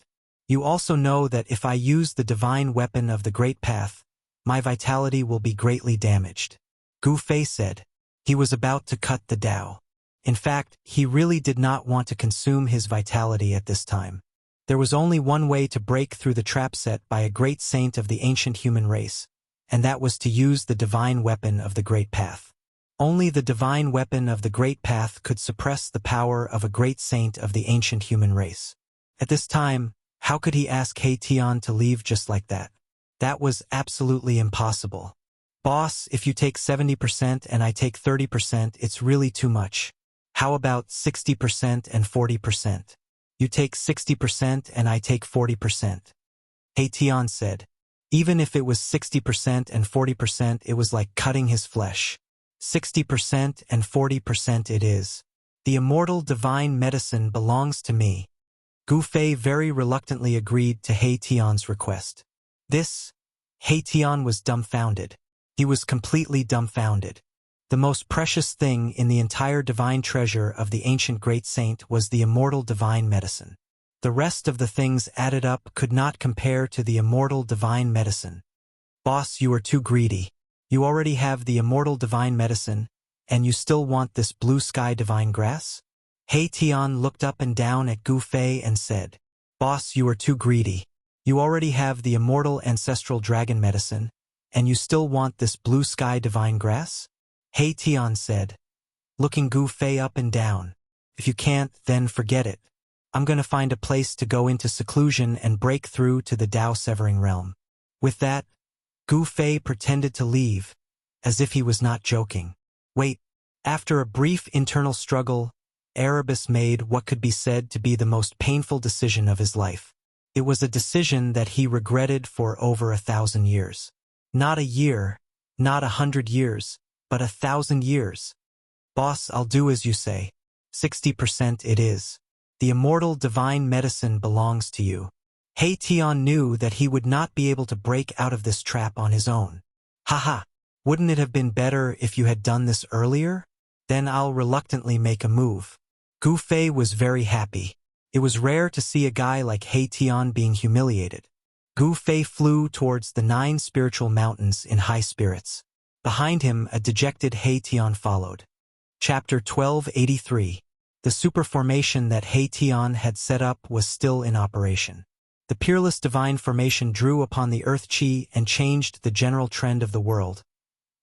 You also know that if I use the divine weapon of the Great Path, my vitality will be greatly damaged. Gu Fei said. He was about to cut the Tao. In fact, he really did not want to consume his vitality at this time. There was only one way to break through the trap set by a great saint of the ancient human race, and that was to use the divine weapon of the Great Path. Only the divine weapon of the Great Path could suppress the power of a great saint of the ancient human race. At this time, how could he ask He Tian to leave just like that? That was absolutely impossible. Boss, if you take 70% and I take 30%, it's really too much. How about 60% and 40%? You take 60% and I take 40%. He Tian said. Even if it was 60% and 40%, it was like cutting his flesh. 60% and 40% it is. The immortal divine medicine belongs to me. Gu Fei very reluctantly agreed to He Tian's request. He Tian was dumbfounded. He was completely dumbfounded. The most precious thing in the entire divine treasure of the ancient great saint was the immortal divine medicine. The rest of the things added up could not compare to the immortal divine medicine. Boss, you are too greedy. You already have the immortal divine medicine, and you still want this blue sky divine grass? He Tian looked up and down at Gu Fei and said, Boss, you are too greedy. You already have the immortal ancestral dragon medicine, and you still want this blue sky divine grass? He Tian said, looking Gu Fei up and down. If you can't, then forget it. I'm going to find a place to go into seclusion and break through to the Tao-severing realm. With that, Gu Fei pretended to leave, as if he was not joking. Wait, after a brief internal struggle, Erebus made what could be said to be the most painful decision of his life. It was a decision that he regretted for over 1,000 years. Not a year, not 100 years, but 1,000 years. Boss, I'll do as you say. 60% it is. The immortal divine medicine belongs to you. He Tian knew that he would not be able to break out of this trap on his own. Haha, wouldn't it have been better if you had done this earlier? Then I'll reluctantly make a move. Gu Fei was very happy. It was rare to see a guy like He Tian being humiliated. Gu Fei flew towards the 9 spiritual mountains in high spirits. Behind him, a dejected He Tian followed. Chapter 1283. The superformation that He Tian had set up was still in operation. The peerless divine formation drew upon the earth chi and changed the general trend of the world,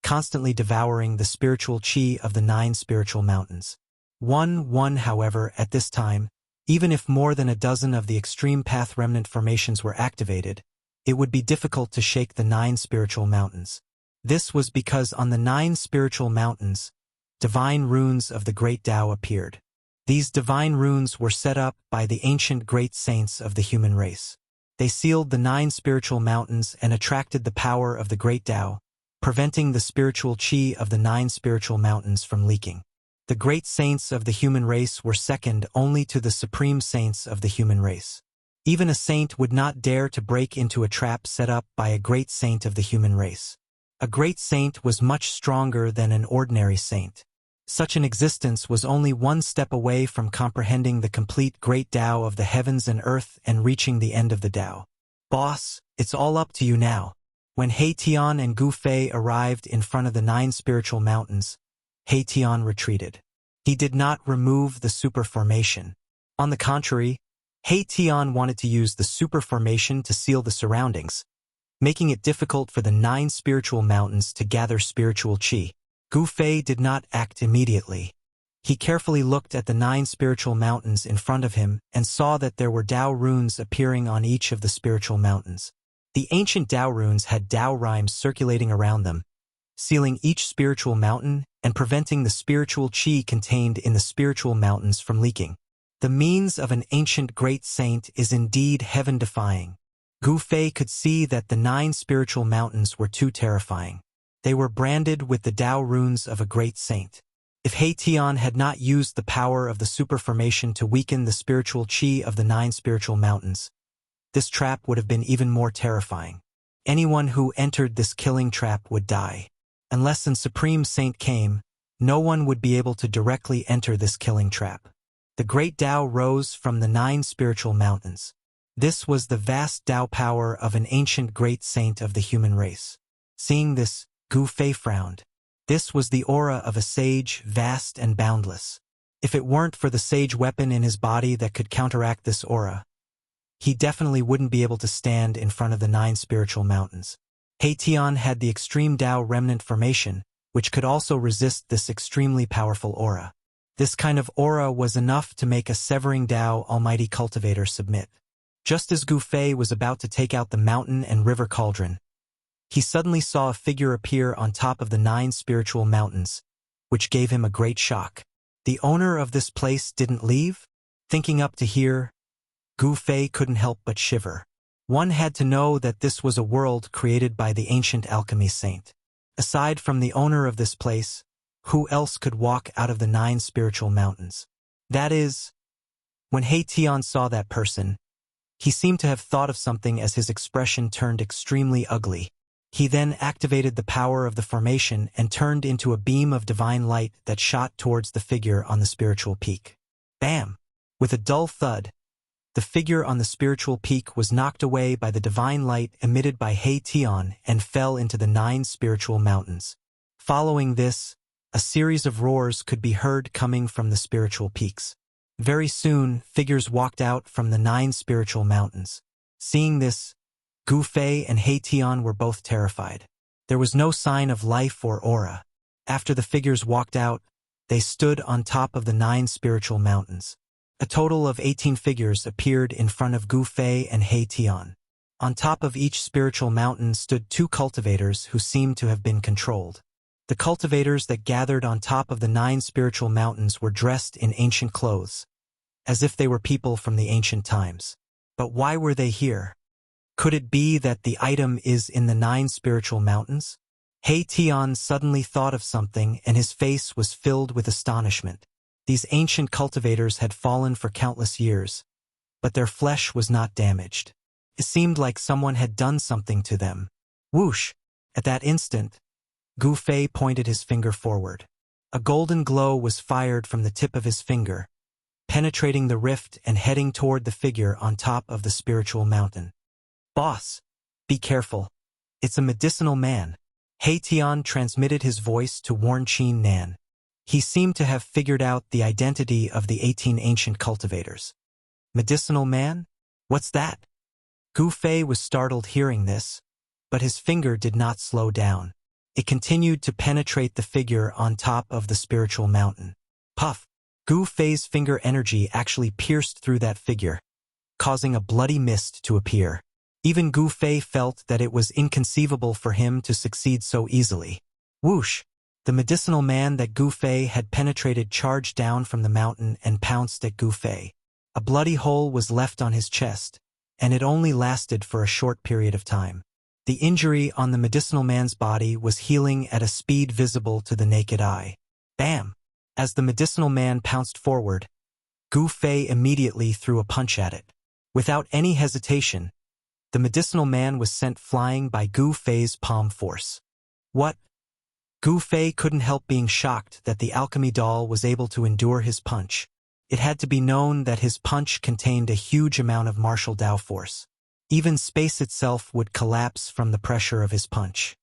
constantly devouring the spiritual chi of the 9 spiritual mountains. However, at this time, even if more than a dozen of the extreme path remnant formations were activated, it would be difficult to shake the 9 spiritual mountains. This was because on the 9 spiritual mountains, divine runes of the great Tao appeared. These divine runes were set up by the ancient great saints of the human race. They sealed the 9 spiritual mountains and attracted the power of the great Tao, preventing the spiritual chi of the 9 spiritual mountains from leaking. The great saints of the human race were second only to the supreme saints of the human race. Even a saint would not dare to break into a trap set up by a great saint of the human race. A great saint was much stronger than an ordinary saint. Such an existence was only one step away from comprehending the complete great Tao of the heavens and earth and reaching the end of the Tao. Boss, it's all up to you now. When He Tian and Gu Fei arrived in front of the 9 spiritual mountains, He Tian retreated. He did not remove the superformation. On the contrary, He Tian wanted to use the superformation to seal the surroundings, making it difficult for the 9 spiritual mountains to gather spiritual chi. Gu Fei did not act immediately. He carefully looked at the 9 spiritual mountains in front of him and saw that there were Tao runes appearing on each of the spiritual mountains. The ancient Tao runes had Tao rhymes circulating around them, sealing each spiritual mountain and preventing the spiritual qi contained in the spiritual mountains from leaking. The means of an ancient great saint is indeed heaven-defying. Gu Fei could see that the 9 spiritual mountains were too terrifying. They were branded with the Tao runes of a great saint. If He Tian had not used the power of the superformation to weaken the spiritual qi of the 9 spiritual mountains, this trap would have been even more terrifying. Anyone who entered this killing trap would die. Unless a supreme saint came, no one would be able to directly enter this killing trap. The great Tao rose from the 9 spiritual mountains. This was the vast Tao power of an ancient great saint of the human race. Seeing this, Gu Fei frowned. This was the aura of a sage, vast and boundless. If it weren't for the sage weapon in his body that could counteract this aura, he definitely wouldn't be able to stand in front of the 9 spiritual mountains. He Tian had the extreme Tao remnant formation, which could also resist this extremely powerful aura. This kind of aura was enough to make a severing Tao almighty cultivator submit. Just as Gu Fei was about to take out the mountain and river cauldron, he suddenly saw a figure appear on top of the 9 spiritual mountains, which gave him a great shock. The owner of this place didn't leave? Thinking up to here, Gu Fei couldn't help but shiver. One had to know that this was a world created by the ancient alchemy saint. Aside from the owner of this place, who else could walk out of the 9 spiritual mountains? That is, when He Tian saw that person, he seemed to have thought of something as his expression turned extremely ugly. He then activated the power of the formation and turned into a beam of divine light that shot towards the figure on the spiritual peak. Bam! With a dull thud, the figure on the spiritual peak was knocked away by the divine light emitted by He Tian and fell into the 9 spiritual mountains. Following this, a series of roars could be heard coming from the spiritual peaks. Very soon, figures walked out from the 9 spiritual mountains. Seeing this, Gu Fei and He Tian were both terrified. There was no sign of life or aura. After the figures walked out, they stood on top of the 9 spiritual mountains. A total of 18 figures appeared in front of Gu Fei and He Tian. On top of each spiritual mountain stood 2 cultivators who seemed to have been controlled. The cultivators that gathered on top of the 9 spiritual mountains were dressed in ancient clothes, as if they were people from the ancient times. But why were they here? Could it be that the item is in the 9 spiritual mountains? He Tian suddenly thought of something and his face was filled with astonishment. These ancient cultivators had fallen for countless years, but their flesh was not damaged. It seemed like someone had done something to them. Whoosh! At that instant, Gu Fei pointed his finger forward. A golden glow was fired from the tip of his finger, penetrating the rift and heading toward the figure on top of the spiritual mountain. Boss, be careful. It's a medicinal man. He Tian transmitted his voice to warn Qin Nan. He seemed to have figured out the identity of the 18 ancient cultivators. Medicinal man? What's that? Gu Fei was startled hearing this, but his finger did not slow down. It continued to penetrate the figure on top of the spiritual mountain. Puff! Gu Fei's finger energy actually pierced through that figure, causing a bloody mist to appear. Even Gu Fei felt that it was inconceivable for him to succeed so easily. Whoosh! The medicinal man that Gu Fei had penetrated charged down from the mountain and pounced at Gu Fei. A bloody hole was left on his chest, and it only lasted for a short period of time. The injury on the medicinal man's body was healing at a speed visible to the naked eye. Bam! As the medicinal man pounced forward, Gu Fei immediately threw a punch at it. Without any hesitation, the medicinal man was sent flying by Gu Fei's palm force. What? Gu Fei couldn't help being shocked that the alchemy doll was able to endure his punch. It had to be known that his punch contained a huge amount of martial Tao force. Even space itself would collapse from the pressure of his punch.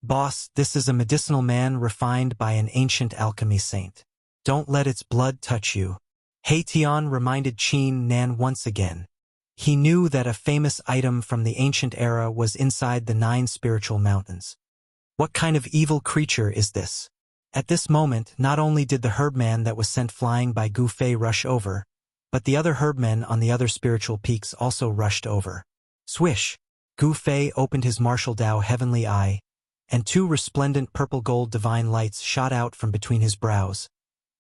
Boss, this is a medicinal man refined by an ancient alchemy saint. Don't let its blood touch you. He Tian reminded Qin Nan once again. He knew that a famous item from the ancient era was inside the 9 spiritual mountains. What kind of evil creature is this? At this moment, not only did the herbman that was sent flying by Gu Fei rush over, but the other herbmen on the other spiritual peaks also rushed over. Swish! Gu Fei opened his martial Dao heavenly eye, and two resplendent purple-gold divine lights shot out from between his brows,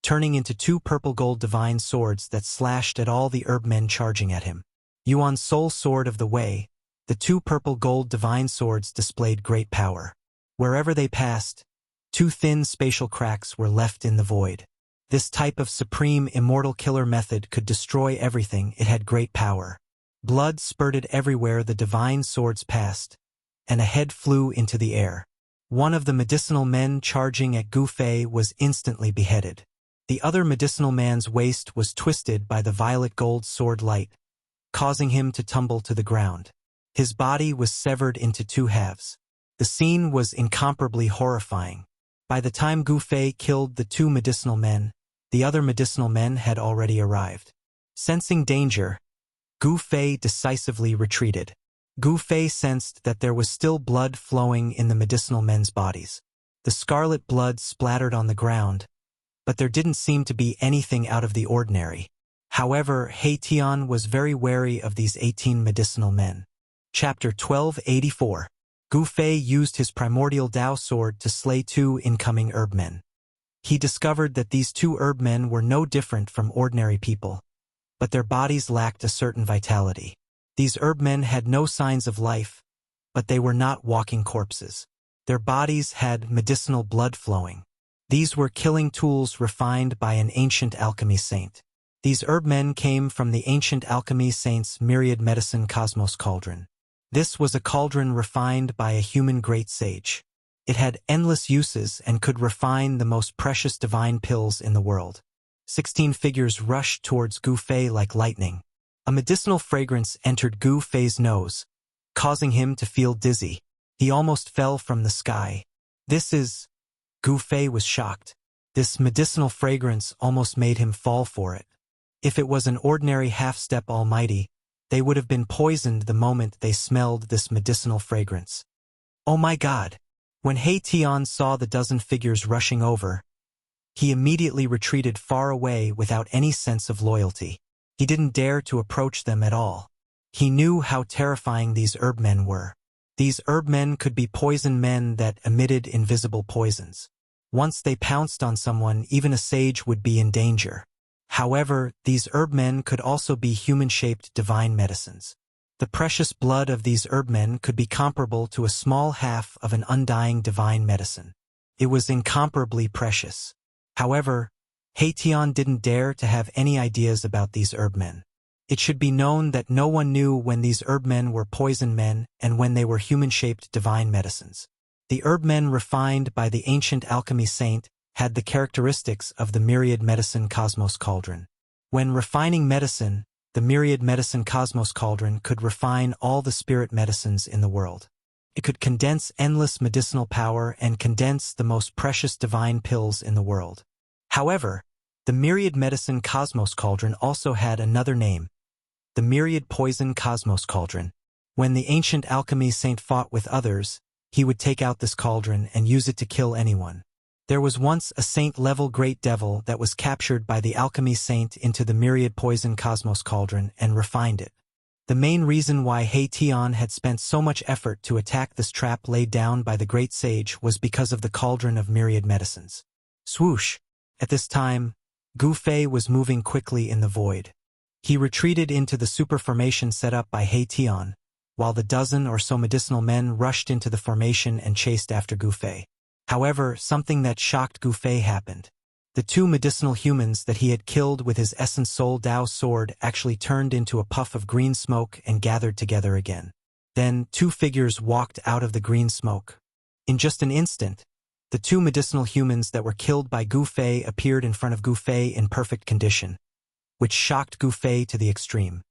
turning into two purple-gold divine swords that slashed at all the herbmen charging at him. Yuan's soul sword of the way, the two purple-gold divine swords displayed great power. Wherever they passed, two thin spatial cracks were left in the void. This type of supreme immortal killer method could destroy everything. It had great power. Blood spurted everywhere the divine swords passed, and a head flew into the air. One of the medicinal men charging at Gu Fei was instantly beheaded. The other medicinal man's waist was twisted by the violet gold sword light, causing him to tumble to the ground. His body was severed into two halves. The scene was incomparably horrifying. By the time Gu Fei killed the two medicinal men, the other medicinal men had already arrived. Sensing danger, Gu Fei decisively retreated. Gu Fei sensed that there was still blood flowing in the medicinal men's bodies. The scarlet blood splattered on the ground, but there didn't seem to be anything out of the ordinary. However, He Tian was very wary of these 18 medicinal men. Chapter 1284. Gu Fei used his primordial Dao sword to slay two incoming herbmen. He discovered that these two herbmen were no different from ordinary people, but their bodies lacked a certain vitality. These herbmen had no signs of life, but they were not walking corpses. Their bodies had medicinal blood flowing. These were killing tools refined by an ancient alchemy saint. These herbmen came from the ancient alchemy saint's myriad medicine cosmos cauldron. This was a cauldron refined by a human great sage. It had endless uses and could refine the most precious divine pills in the world. 16 figures rushed towards Gu Fei like lightning. A medicinal fragrance entered Gu Fei's nose, causing him to feel dizzy. He almost fell from the sky. Gu Fei was shocked. This medicinal fragrance almost made him fall for it. If it was an ordinary half-step almighty, they would have been poisoned the moment they smelled this medicinal fragrance. Oh my God! When He Tian saw the dozen figures rushing over, he immediately retreated far away without any sense of loyalty. He didn't dare to approach them at all. He knew how terrifying these herbmen were. These herbmen could be poison men that emitted invisible poisons. Once they pounced on someone, even a sage would be in danger. However, these herbmen could also be human-shaped divine medicines. The precious blood of these herbmen could be comparable to a small half of an undying divine medicine. It was incomparably precious. However, He Tian didn't dare to have any ideas about these herbmen. It should be known that no one knew when these herbmen were poison men and when they were human-shaped divine medicines. The herbmen refined by the ancient alchemy saint had the characteristics of the myriad medicine cosmos cauldron. When refining medicine, the myriad medicine cosmos cauldron could refine all the spirit medicines in the world. It could condense endless medicinal power and condense the most precious divine pills in the world. However, the myriad medicine cosmos cauldron also had another name, the myriad poison cosmos cauldron. When the ancient alchemy saint fought with others, he would take out this cauldron and use it to kill anyone. There was once a saint-level great devil that was captured by the alchemy saint into the myriad poison cosmos cauldron and refined it. The main reason why He Tian had spent so much effort to attack this trap laid down by the great sage was because of the cauldron of myriad medicines. Swoosh! At this time, Gu Fei was moving quickly in the void. He retreated into the super formation set up by He Tian, while the dozen or so medicinal men rushed into the formation and chased after Gu Fei. However, something that shocked Gu Fei happened. The two medicinal humans that he had killed with his essence soul Dao sword actually turned into a puff of green smoke and gathered together again. Then, two figures walked out of the green smoke. In just an instant, the two medicinal humans that were killed by Gu Fei appeared in front of Gu Fei in perfect condition, which shocked Gu Fei to the extreme.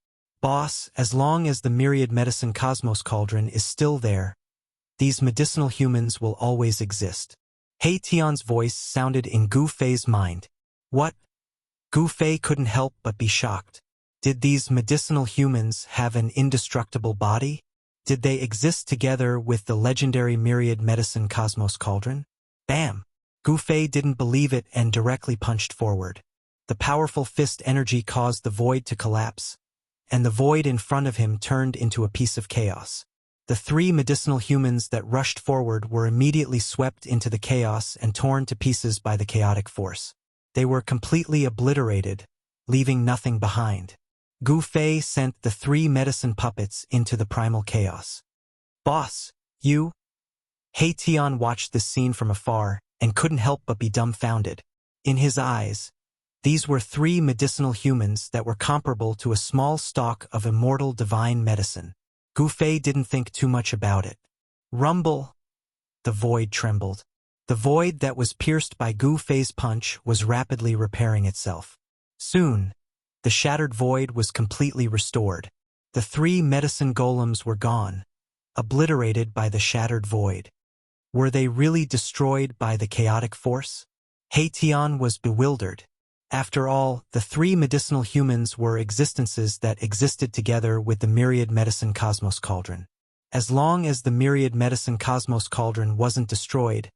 Boss, as long as the myriad medicine cosmos cauldron is still there, these medicinal humans will always exist. He Tian's voice sounded in Gu Fei's mind. What? Gu Fei couldn't help but be shocked. Did these medicinal humans have an indestructible body? Did they exist together with the legendary myriad medicine cosmos cauldron? Bam! Gu Fei didn't believe it and directly punched forward. The powerful fist energy caused the void to collapse, and the void in front of him turned into a piece of chaos. The three medicinal humans that rushed forward were immediately swept into the chaos and torn to pieces by the chaotic force. They were completely obliterated, leaving nothing behind. Gu Fei sent the three medicine puppets into the primal chaos. "Boss, you?" He Tian watched this scene from afar and couldn't help but be dumbfounded. In his eyes, these were three medicinal humans that were comparable to a small stalk of immortal divine medicine. Gu Fei didn't think too much about it. Rumble! The void trembled. The void that was pierced by Gu Fei's punch was rapidly repairing itself. Soon, the shattered void was completely restored. The three medicine golems were gone, obliterated by the shattered void. Were they really destroyed by the chaotic force? He Tian was bewildered. After all, the three medicinal humans were existences that existed together with the Myriad Medicine Cosmos Cauldron. As long as the Myriad Medicine Cosmos Cauldron wasn't destroyed,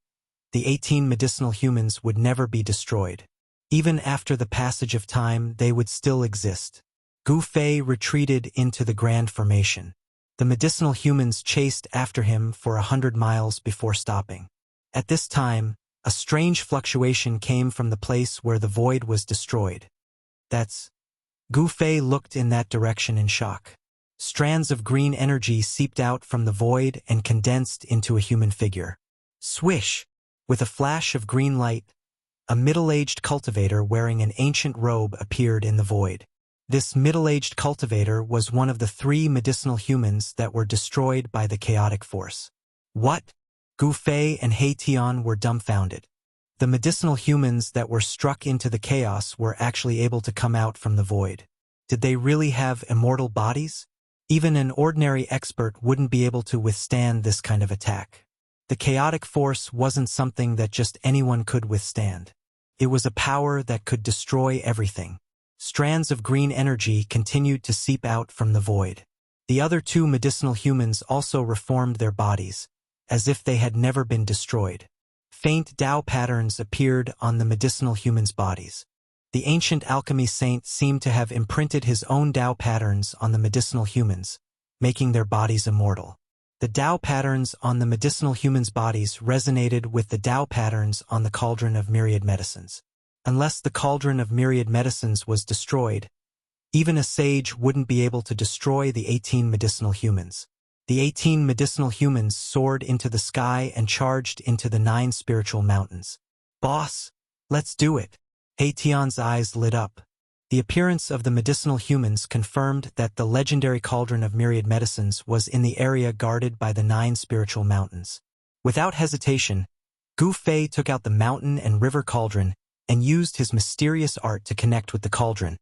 the 18 medicinal humans would never be destroyed. Even after the passage of time, they would still exist. Gu Fei retreated into the Grand Formation. The medicinal humans chased after him for 100 miles before stopping. At this time, a strange fluctuation came from the place where the void was destroyed. Gu Fei looked in that direction in shock. Strands of green energy seeped out from the void and condensed into a human figure. Swish! With a flash of green light, a middle-aged cultivator wearing an ancient robe appeared in the void. This middle-aged cultivator was one of the three medicinal humans that were destroyed by the chaotic force. What? Gu Fei and He Tian were dumbfounded. The medicinal humans that were struck into the chaos were actually able to come out from the void. Did they really have immortal bodies? Even an ordinary expert wouldn't be able to withstand this kind of attack. The chaotic force wasn't something that just anyone could withstand. It was a power that could destroy everything. Strands of green energy continued to seep out from the void. The other two medicinal humans also reformed their bodies, as if they had never been destroyed. Faint Tao patterns appeared on the medicinal humans' bodies. The ancient alchemy saint seemed to have imprinted his own Tao patterns on the medicinal humans, making their bodies immortal. The Tao patterns on the medicinal humans' bodies resonated with the Tao patterns on the Cauldron of Myriad Medicines. Unless the Cauldron of Myriad Medicines was destroyed, even a sage wouldn't be able to destroy the 18 medicinal humans. The 18 medicinal humans soared into the sky and charged into the 9 spiritual mountains. "Boss, let's do it." He Tian's eyes lit up. The appearance of the medicinal humans confirmed that the legendary Cauldron of Myriad Medicines was in the area guarded by the 9 spiritual mountains. Without hesitation, Gu Fei took out the mountain and river cauldron and used his mysterious art to connect with the cauldron,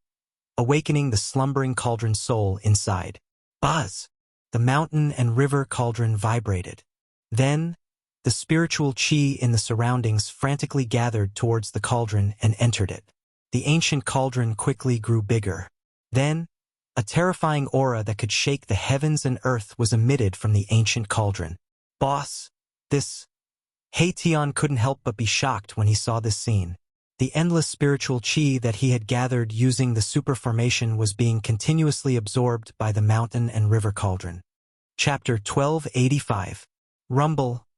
awakening the slumbering cauldron soul inside. Buzz! The mountain and river cauldron vibrated. Then, the spiritual chi in the surroundings frantically gathered towards the cauldron and entered it. The ancient cauldron quickly grew bigger. Then, a terrifying aura that could shake the heavens and earth was emitted from the ancient cauldron. "Boss, this..." He Tian couldn't help but be shocked when he saw this scene. The endless spiritual chi that he had gathered using the super formation was being continuously absorbed by the mountain and river cauldron. Chapter 1285. Rumble.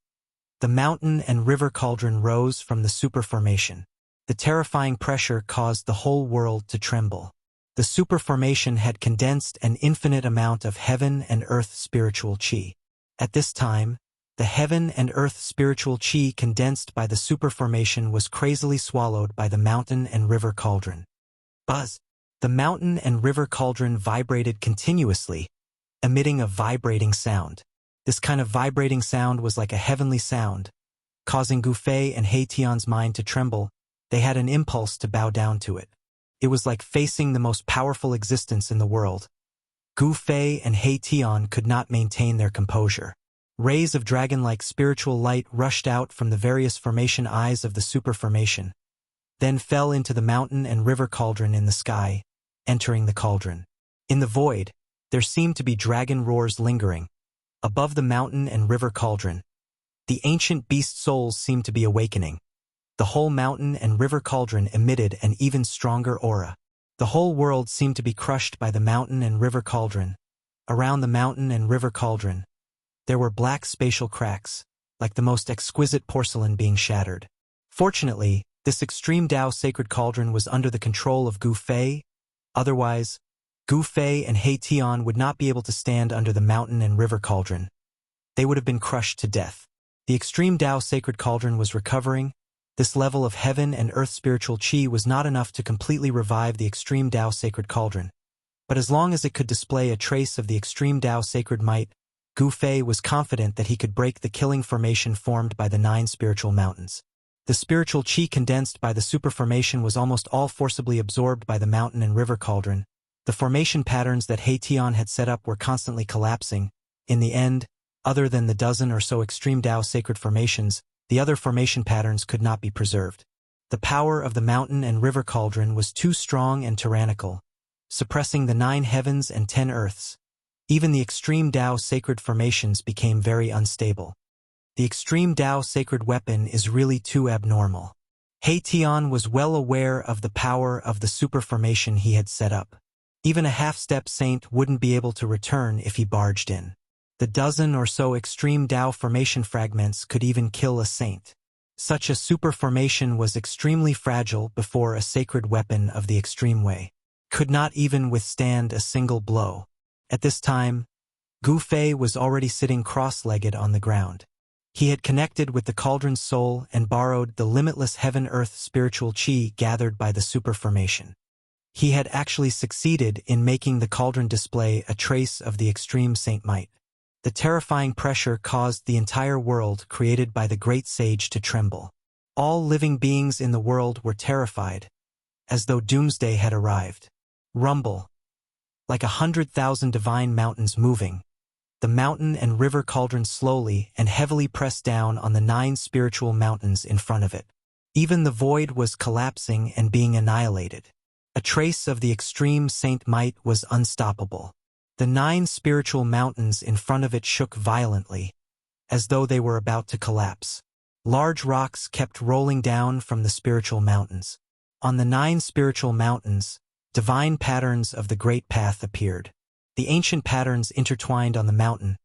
The mountain and river cauldron rose from the super formation. The terrifying pressure caused the whole world to tremble. The super formation had condensed an infinite amount of heaven and earth spiritual chi. At this time, the heaven and earth spiritual chi condensed by the super formation was crazily swallowed by the mountain and river cauldron. Buzz! The mountain and river cauldron vibrated continuously, emitting a vibrating sound. This kind of vibrating sound was like a heavenly sound, causing Gu Fei and He Tian's mind to tremble. They had an impulse to bow down to it. It was like facing the most powerful existence in the world. Gu Fei and He Tian could not maintain their composure. Rays of dragon-like spiritual light rushed out from the various formation eyes of the super formation, then fell into the mountain and river cauldron in the sky, entering the cauldron. In the void, there seemed to be dragon roars lingering. Above the mountain and river cauldron, the ancient beast souls seemed to be awakening. The whole mountain and river cauldron emitted an even stronger aura. The whole world seemed to be crushed by the mountain and river cauldron. Around the mountain and river cauldron, there were black spatial cracks, like the most exquisite porcelain being shattered. Fortunately, this extreme Tao sacred cauldron was under the control of Gu Fei. Otherwise, Gu Fei and He Tian would not be able to stand under the mountain and river cauldron. They would have been crushed to death. The extreme Tao sacred cauldron was recovering. This level of heaven and earth spiritual qi was not enough to completely revive the extreme Tao sacred cauldron. But as long as it could display a trace of the extreme Tao sacred might, Gu Fei was confident that he could break the killing formation formed by the 9 spiritual mountains. The spiritual qi condensed by the super formation was almost all forcibly absorbed by the mountain and river cauldron. The formation patterns that He Tian had set up were constantly collapsing. In the end, other than the dozen or so extreme Tao sacred formations, the other formation patterns could not be preserved. The power of the mountain and river cauldron was too strong and tyrannical, suppressing the 9 heavens and 10 earths. Even the extreme Tao sacred formations became very unstable. The extreme Tao sacred weapon is really too abnormal. He Tian was well aware of the power of the super formation he had set up. Even a half-step saint wouldn't be able to return if he barged in. The dozen or so extreme Tao formation fragments could even kill a saint. Such a super formation was extremely fragile before a sacred weapon of the extreme way. Could not even withstand a single blow. At this time, Gu Fei was already sitting cross-legged on the ground. He had connected with the cauldron's soul and borrowed the limitless heaven-earth spiritual qi gathered by the super formation. He had actually succeeded in making the cauldron display a trace of the extreme saint might. The terrifying pressure caused the entire world created by the great sage to tremble. All living beings in the world were terrified, as though doomsday had arrived. Rumble. Like 100,000 divine mountains moving, the mountain and river cauldron slowly and heavily pressed down on the 9 spiritual mountains in front of it. Even the void was collapsing and being annihilated. A trace of the extreme saint might was unstoppable. The 9 spiritual mountains in front of it shook violently, as though they were about to collapse. Large rocks kept rolling down from the spiritual mountains. On the 9 spiritual mountains, divine patterns of the great path appeared. The ancient patterns intertwined on the mountain,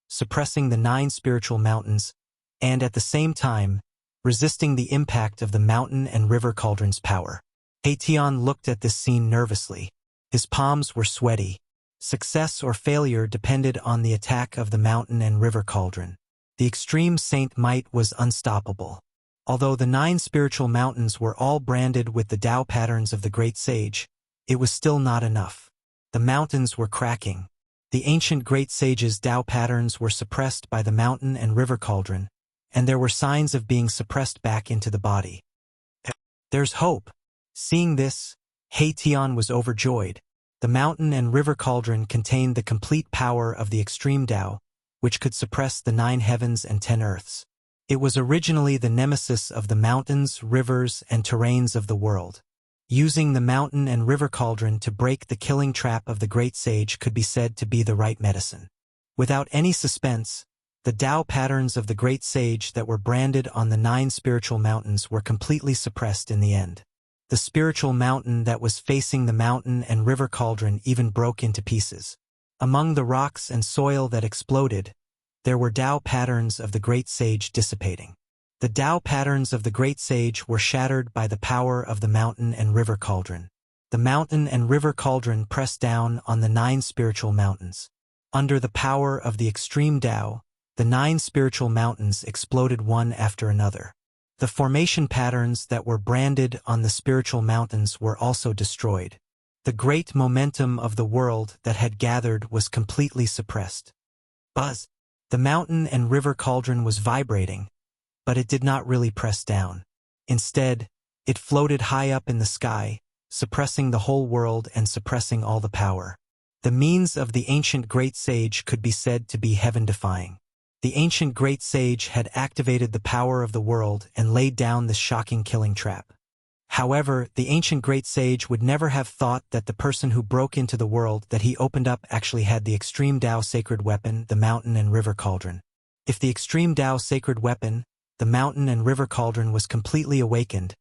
suppressing the 9 spiritual mountains, and at the same time, resisting the impact of the mountain and river cauldron's power. He Tian looked at this scene nervously. His palms were sweaty. Success or failure depended on the attack of the mountain and river cauldron. The extreme saint might was unstoppable. Although the 9 spiritual mountains were all branded with the Tao patterns of the great sage, it was still not enough. The mountains were cracking. The ancient great sage's Tao patterns were suppressed by the mountain and river cauldron, and there were signs of being suppressed back into the body. There's hope. Seeing this, He Tian was overjoyed. The mountain and river cauldron contained the complete power of the extreme Tao, which could suppress the 9 heavens and 10 earths. It was originally the nemesis of the mountains, rivers, and terrains of the world. Using the mountain and river cauldron to break the killing trap of the great sage could be said to be the right medicine. Without any suspense, the Tao patterns of the great sage that were branded on the 9 spiritual mountains were completely suppressed in the end. The spiritual mountain that was facing the mountain and river cauldron even broke into pieces. Among the rocks and soil that exploded, there were Tao patterns of the great sage dissipating. The Tao patterns of the great sage were shattered by the power of the mountain and river cauldron. The mountain and river cauldron pressed down on the 9 spiritual mountains. Under the power of the extreme Tao, the 9 spiritual mountains exploded one after another. The formation patterns that were branded on the spiritual mountains were also destroyed. The great momentum of the world that had gathered was completely suppressed. Buzz! The mountain and river cauldron was vibrating, but it did not really press down. Instead, it floated high up in the sky, suppressing the whole world and suppressing all the power. The means of the ancient great sage could be said to be heaven-defying. The ancient great sage had activated the power of the world and laid down this shocking killing trap. However, the ancient great sage would never have thought that the person who broke into the world that he opened up actually had the extreme Tao sacred weapon, the mountain and river cauldron. If the extreme Tao sacred weapon, the mountain and river cauldron was completely awakened.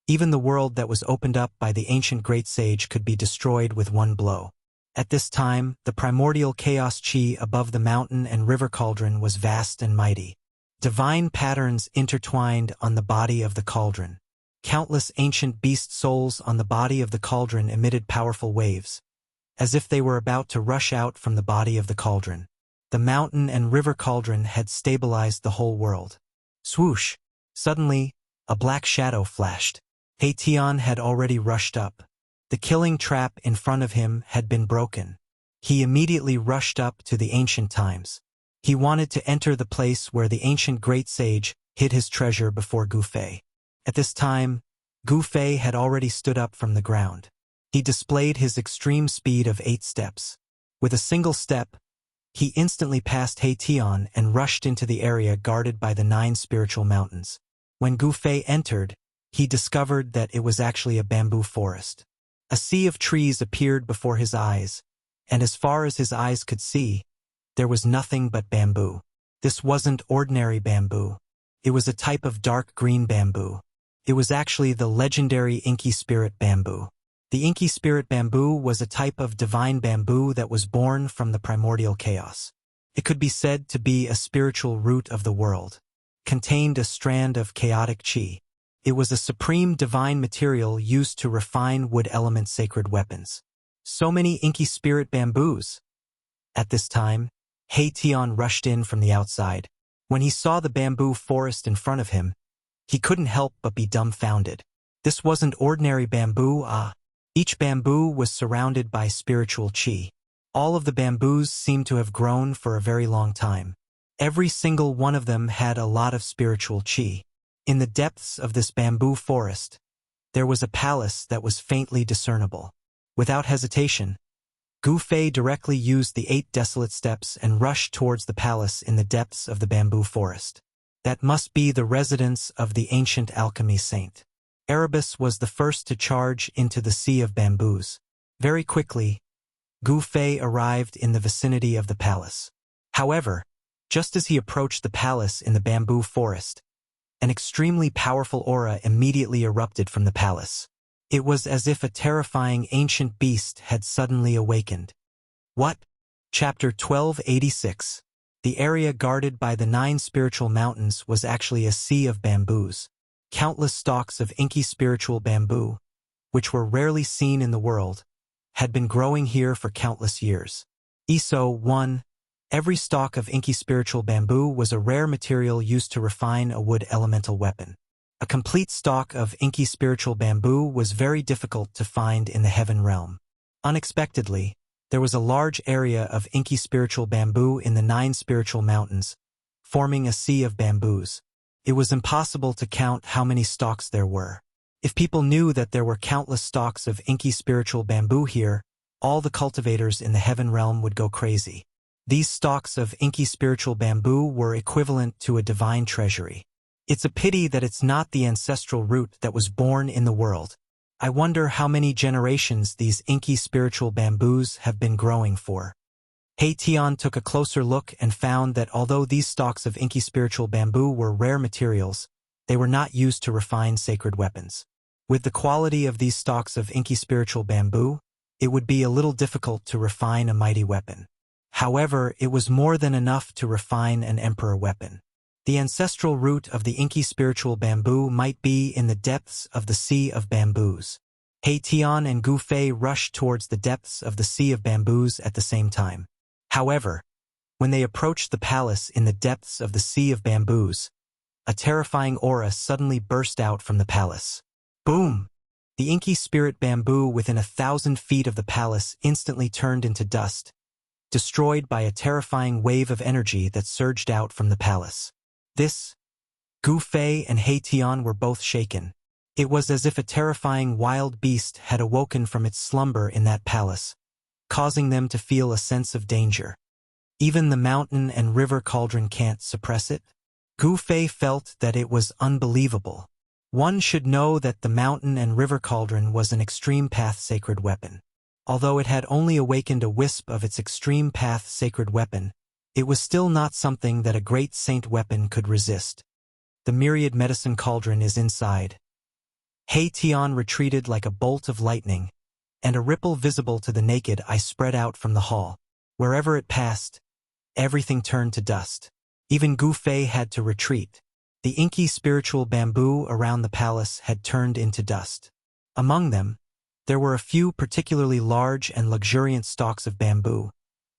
Even the world that was opened up by the ancient great sage could be destroyed with one blow. At this time, the primordial chaos chi above the mountain and river cauldron was vast and mighty. Divine patterns intertwined on the body of the cauldron. Countless ancient beast souls on the body of the cauldron emitted powerful waves, as if they were about to rush out from the body of the cauldron. The mountain and river cauldron had stabilized the whole world. Swoosh! Suddenly, a black shadow flashed. Haitian had already rushed up. The killing trap in front of him had been broken. He immediately rushed up to the ancient times. He wanted to enter the place where the ancient great sage hid his treasure before Gu Fei. At this time, Gu Fei had already stood up from the ground. He displayed his extreme speed of 8 steps. With a single step, he instantly passed Haitian and rushed into the area guarded by the 9 spiritual mountains. When Gu Fei entered, he discovered that it was actually a bamboo forest. A sea of trees appeared before his eyes, and as far as his eyes could see, there was nothing but bamboo. This wasn't ordinary bamboo. It was a type of dark green bamboo. It was actually the legendary Inky Spirit bamboo. The Inky Spirit bamboo was a type of divine bamboo that was born from the primordial chaos. It could be said to be a spiritual root of the world. Contained a strand of chaotic chi. It was a supreme divine material used to refine wood element sacred weapons. So many Inky Spirit bamboos. At this time, Haitian rushed in from the outside. When he saw the bamboo forest in front of him, he couldn't help but be dumbfounded. This wasn't ordinary bamboo, Each bamboo was surrounded by spiritual chi. All of the bamboos seemed to have grown for a very long time. Every single one of them had a lot of spiritual chi. In the depths of this bamboo forest, there was a palace that was faintly discernible. Without hesitation, Gu Fei directly used the 8 desolate steps and rushed towards the palace in the depths of the bamboo forest. That must be the residence of the ancient alchemy saint. Erebus was the first to charge into the sea of bamboos. Very quickly, Gu Fei arrived in the vicinity of the palace. However, just as he approached the palace in the bamboo forest, an extremely powerful aura immediately erupted from the palace. It was as if a terrifying ancient beast had suddenly awakened. What? Chapter 1286. The area guarded by the 9 spiritual mountains was actually a sea of bamboos. Countless stalks of inky spiritual bamboo, which were rarely seen in the world, had been growing here for countless years. ESO 1. Every stalk of inky spiritual bamboo was a rare material used to refine a wood elemental weapon. A complete stalk of inky spiritual bamboo was very difficult to find in the heaven realm. Unexpectedly, there was a large area of inky spiritual bamboo in the 9 spiritual mountains, forming a sea of bamboos. It was impossible to count how many stalks there were. If people knew that there were countless stalks of inky spiritual bamboo here, all the cultivators in the heaven realm would go crazy. These stalks of inky spiritual bamboo were equivalent to a divine treasury. It's a pity that it's not the ancestral root that was born in the world. I wonder how many generations these inky spiritual bamboos have been growing for. Haitian took a closer look and found that although these stalks of inky spiritual bamboo were rare materials, they were not used to refine sacred weapons. With the quality of these stalks of inky spiritual bamboo, it would be a little difficult to refine a mighty weapon. However, it was more than enough to refine an emperor weapon. The ancestral root of the inky spiritual bamboo might be in the depths of the sea of bamboos. Haitian and Gu Fei rushed towards the depths of the sea of bamboos at the same time. However, when they approached the palace in the depths of the sea of bamboos, a terrifying aura suddenly burst out from the palace. Boom! The inky spirit bamboo within 1,000 feet of the palace instantly turned into dust, destroyed by a terrifying wave of energy that surged out from the palace. Gu Fei and Haitian were both shaken. It was as if a terrifying wild beast had awoken from its slumber in that palace, causing them to feel a sense of danger. Even the mountain and river cauldron can't suppress it? Gu Fei felt that it was unbelievable. One should know that the mountain and river cauldron was an extreme path sacred weapon. Although it had only awakened a wisp of its extreme path sacred weapon, it was still not something that a great saint weapon could resist. The myriad medicine cauldron is inside. Hei Tian retreated like a bolt of lightning, and a ripple visible to the naked eye spread out from the hall. Wherever it passed, everything turned to dust. Even Gu Fei had to retreat. The inky spiritual bamboo around the palace had turned into dust. Among them, there were a few particularly large and luxuriant stalks of bamboo,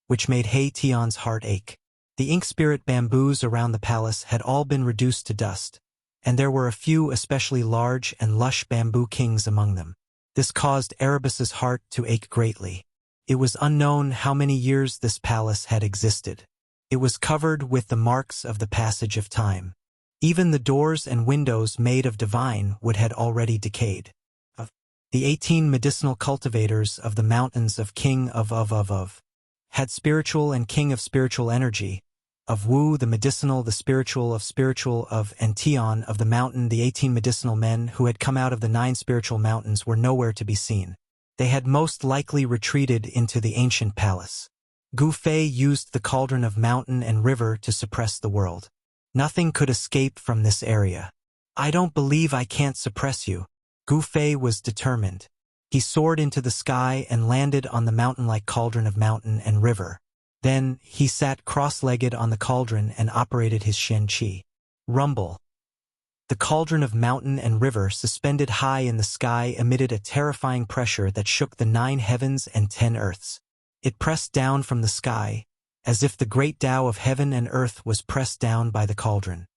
which made Hei Tian's heart ache. The ink spirit bamboos around the palace had all been reduced to dust, and there were a few especially large and lush bamboo kings among them. This caused Erebus's heart to ache greatly. It was unknown how many years this palace had existed. It was covered with the marks of the passage of time. Even the doors and windows made of divine wood had already decayed. The 18 medicinal cultivators of the mountains of King of had spiritual and king of spiritual energy, of Wu the medicinal, the spiritual of, and Tian of the mountain. The 18 medicinal men who had come out of the 9 spiritual mountains were nowhere to be seen. They had most likely retreated into the ancient palace. Gu Fei used the cauldron of mountain and river to suppress the world. Nothing could escape from this area. I don't believe I can't suppress you. Gu Fei was determined. He soared into the sky and landed on the mountain-like cauldron of mountain and river. Then, he sat cross-legged on the cauldron and operated his Shen Qi. Rumble. The cauldron of mountain and river suspended high in the sky emitted a terrifying pressure that shook the 9 heavens and 10 earths. It pressed down from the sky, as if the great Tao of heaven and earth was pressed down by the cauldron.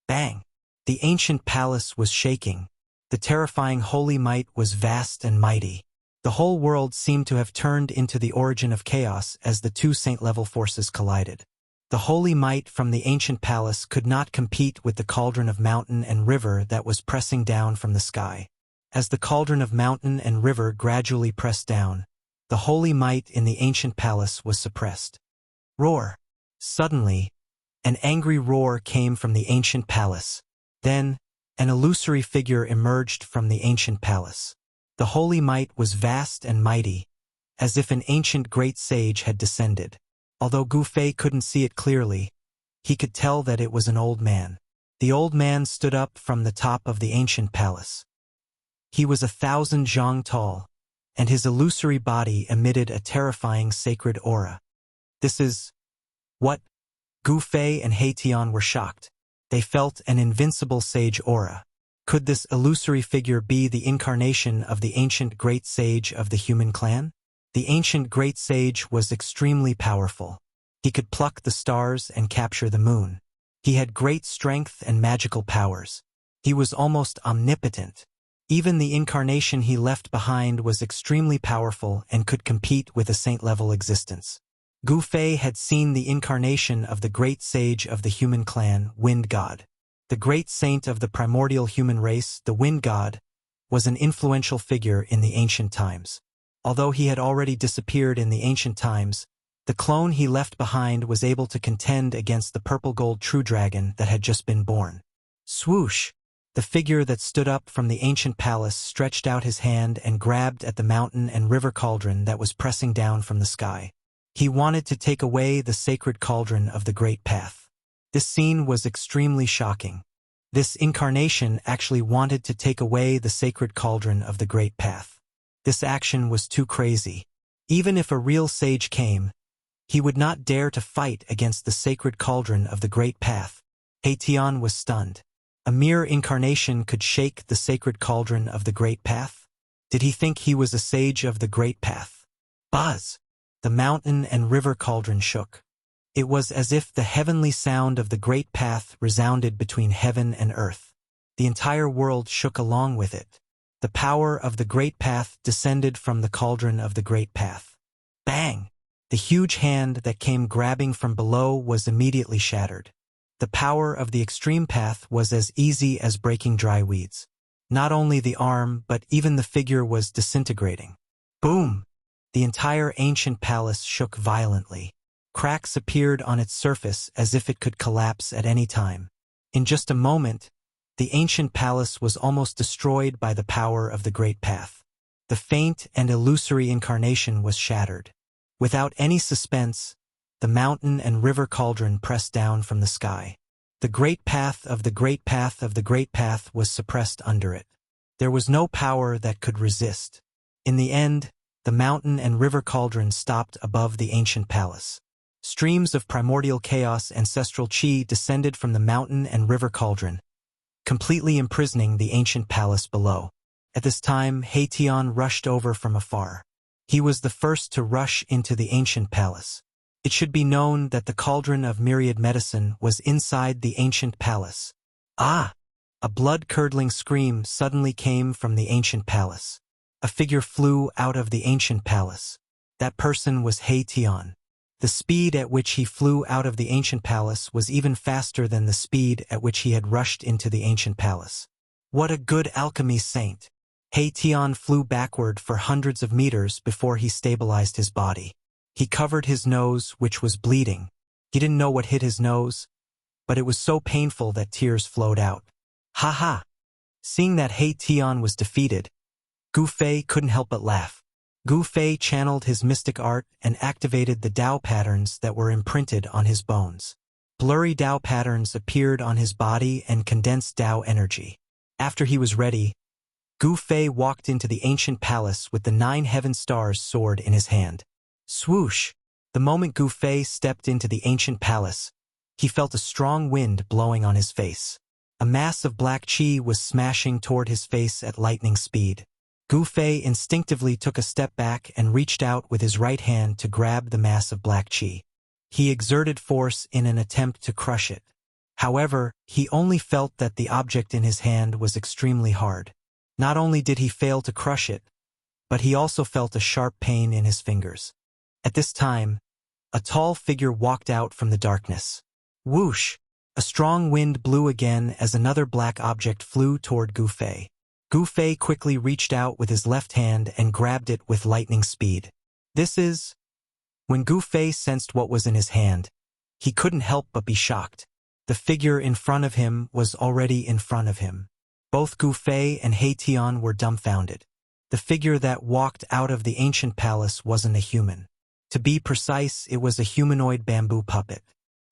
Bang! The ancient palace was shaking. The terrifying holy might was vast and mighty. The whole world seemed to have turned into the origin of chaos as the 2 saint-level forces collided. The holy might from the ancient palace could not compete with the cauldron of mountain and river that was pressing down from the sky. As the cauldron of mountain and river gradually pressed down, the holy might in the ancient palace was suppressed. Roar! Suddenly, an angry roar came from the ancient palace. Then, an illusory figure emerged from the ancient palace. The holy might was vast and mighty, as if an ancient great sage had descended. Although Gu Fei couldn't see it clearly, he could tell that it was an old man. The old man stood up from the top of the ancient palace. He was 1,000 zhang tall, and his illusory body emitted a terrifying sacred aura. This is... what? Gu Fei and Hei Tian were shocked. They felt an invincible sage aura. Could this illusory figure be the incarnation of the ancient great sage of the human clan? The ancient great sage was extremely powerful. He could pluck the stars and capture the moon. He had great strength and magical powers. He was almost omnipotent. Even the incarnation he left behind was extremely powerful and could compete with a saint-level existence. Gu Fei had seen the incarnation of the great sage of the human clan, Wind God. The great saint of the primordial human race, the Wind God, was an influential figure in the ancient times. Although he had already disappeared in the ancient times, the clone he left behind was able to contend against the purple-gold true dragon that had just been born. Swoosh! The figure that stood up from the ancient palace stretched out his hand and grabbed at the mountain and river cauldron that was pressing down from the sky. He wanted to take away the sacred cauldron of the Great Path. This scene was extremely shocking. This incarnation actually wanted to take away the sacred cauldron of the Great Path. This action was too crazy. Even if a real sage came, he would not dare to fight against the sacred cauldron of the Great Path. Hei Tian was stunned. A mere incarnation could shake the sacred cauldron of the Great Path? Did he think he was a sage of the Great Path? Buzz! The mountain and river cauldron shook. It was as if the heavenly sound of the Great Path resounded between heaven and earth. The entire world shook along with it. The power of the Great Path descended from the cauldron of the Great Path. Bang! The huge hand that came grabbing from below was immediately shattered. The power of the extreme path was as easy as breaking dry weeds. Not only the arm, but even the figure was disintegrating. Boom! The entire ancient palace shook violently. Cracks appeared on its surface as if it could collapse at any time. In just a moment, the ancient palace was almost destroyed by the power of the Great Path. The faint and illusory incarnation was shattered. Without any suspense, the mountain and river cauldron pressed down from the sky. The great path of the great path of the great path was suppressed under it. There was no power that could resist. In the end, the mountain and river cauldron stopped above the ancient palace. Streams of primordial chaos ancestral chi descended from the mountain and river cauldron, completely imprisoning the ancient palace below. At this time, Tian rushed over from afar. He was the first to rush into the ancient palace. It should be known that the cauldron of myriad medicine was inside the ancient palace. Ah! A blood-curdling scream suddenly came from the ancient palace. A figure flew out of the ancient palace. That person was Tian. The speed at which he flew out of the ancient palace was even faster than the speed at which he had rushed into the ancient palace. What a good alchemy saint! Tian flew backward for hundreds of meters before he stabilized his body. He covered his nose, which was bleeding. He didn't know what hit his nose, but it was so painful that tears flowed out. Ha ha! Seeing that Tian was defeated, Gu Fei couldn't help but laugh. Gu Fei channeled his mystic art and activated the Dao patterns that were imprinted on his bones. Blurry Dao patterns appeared on his body and condensed Dao energy. After he was ready, Gu Fei walked into the ancient palace with the 9 heaven stars sword in his hand. Swoosh! The moment Gu Fei stepped into the ancient palace, he felt a strong wind blowing on his face. A mass of black chi was smashing toward his face at lightning speed. Gu Fei instinctively took a step back and reached out with his right hand to grab the mass of black chi. He exerted force in an attempt to crush it. However, he only felt that the object in his hand was extremely hard. Not only did he fail to crush it, but he also felt a sharp pain in his fingers. At this time, a tall figure walked out from the darkness. Whoosh! A strong wind blew again as another black object flew toward Gu Fei. Gu Fei quickly reached out with his left hand and grabbed it with lightning speed. When Gu Fei sensed what was in his hand, he couldn't help but be shocked. The figure in front of him was already in front of him. Both Gu Fei and Tian were dumbfounded. The figure that walked out of the ancient palace wasn't a human. To be precise, it was a humanoid bamboo puppet.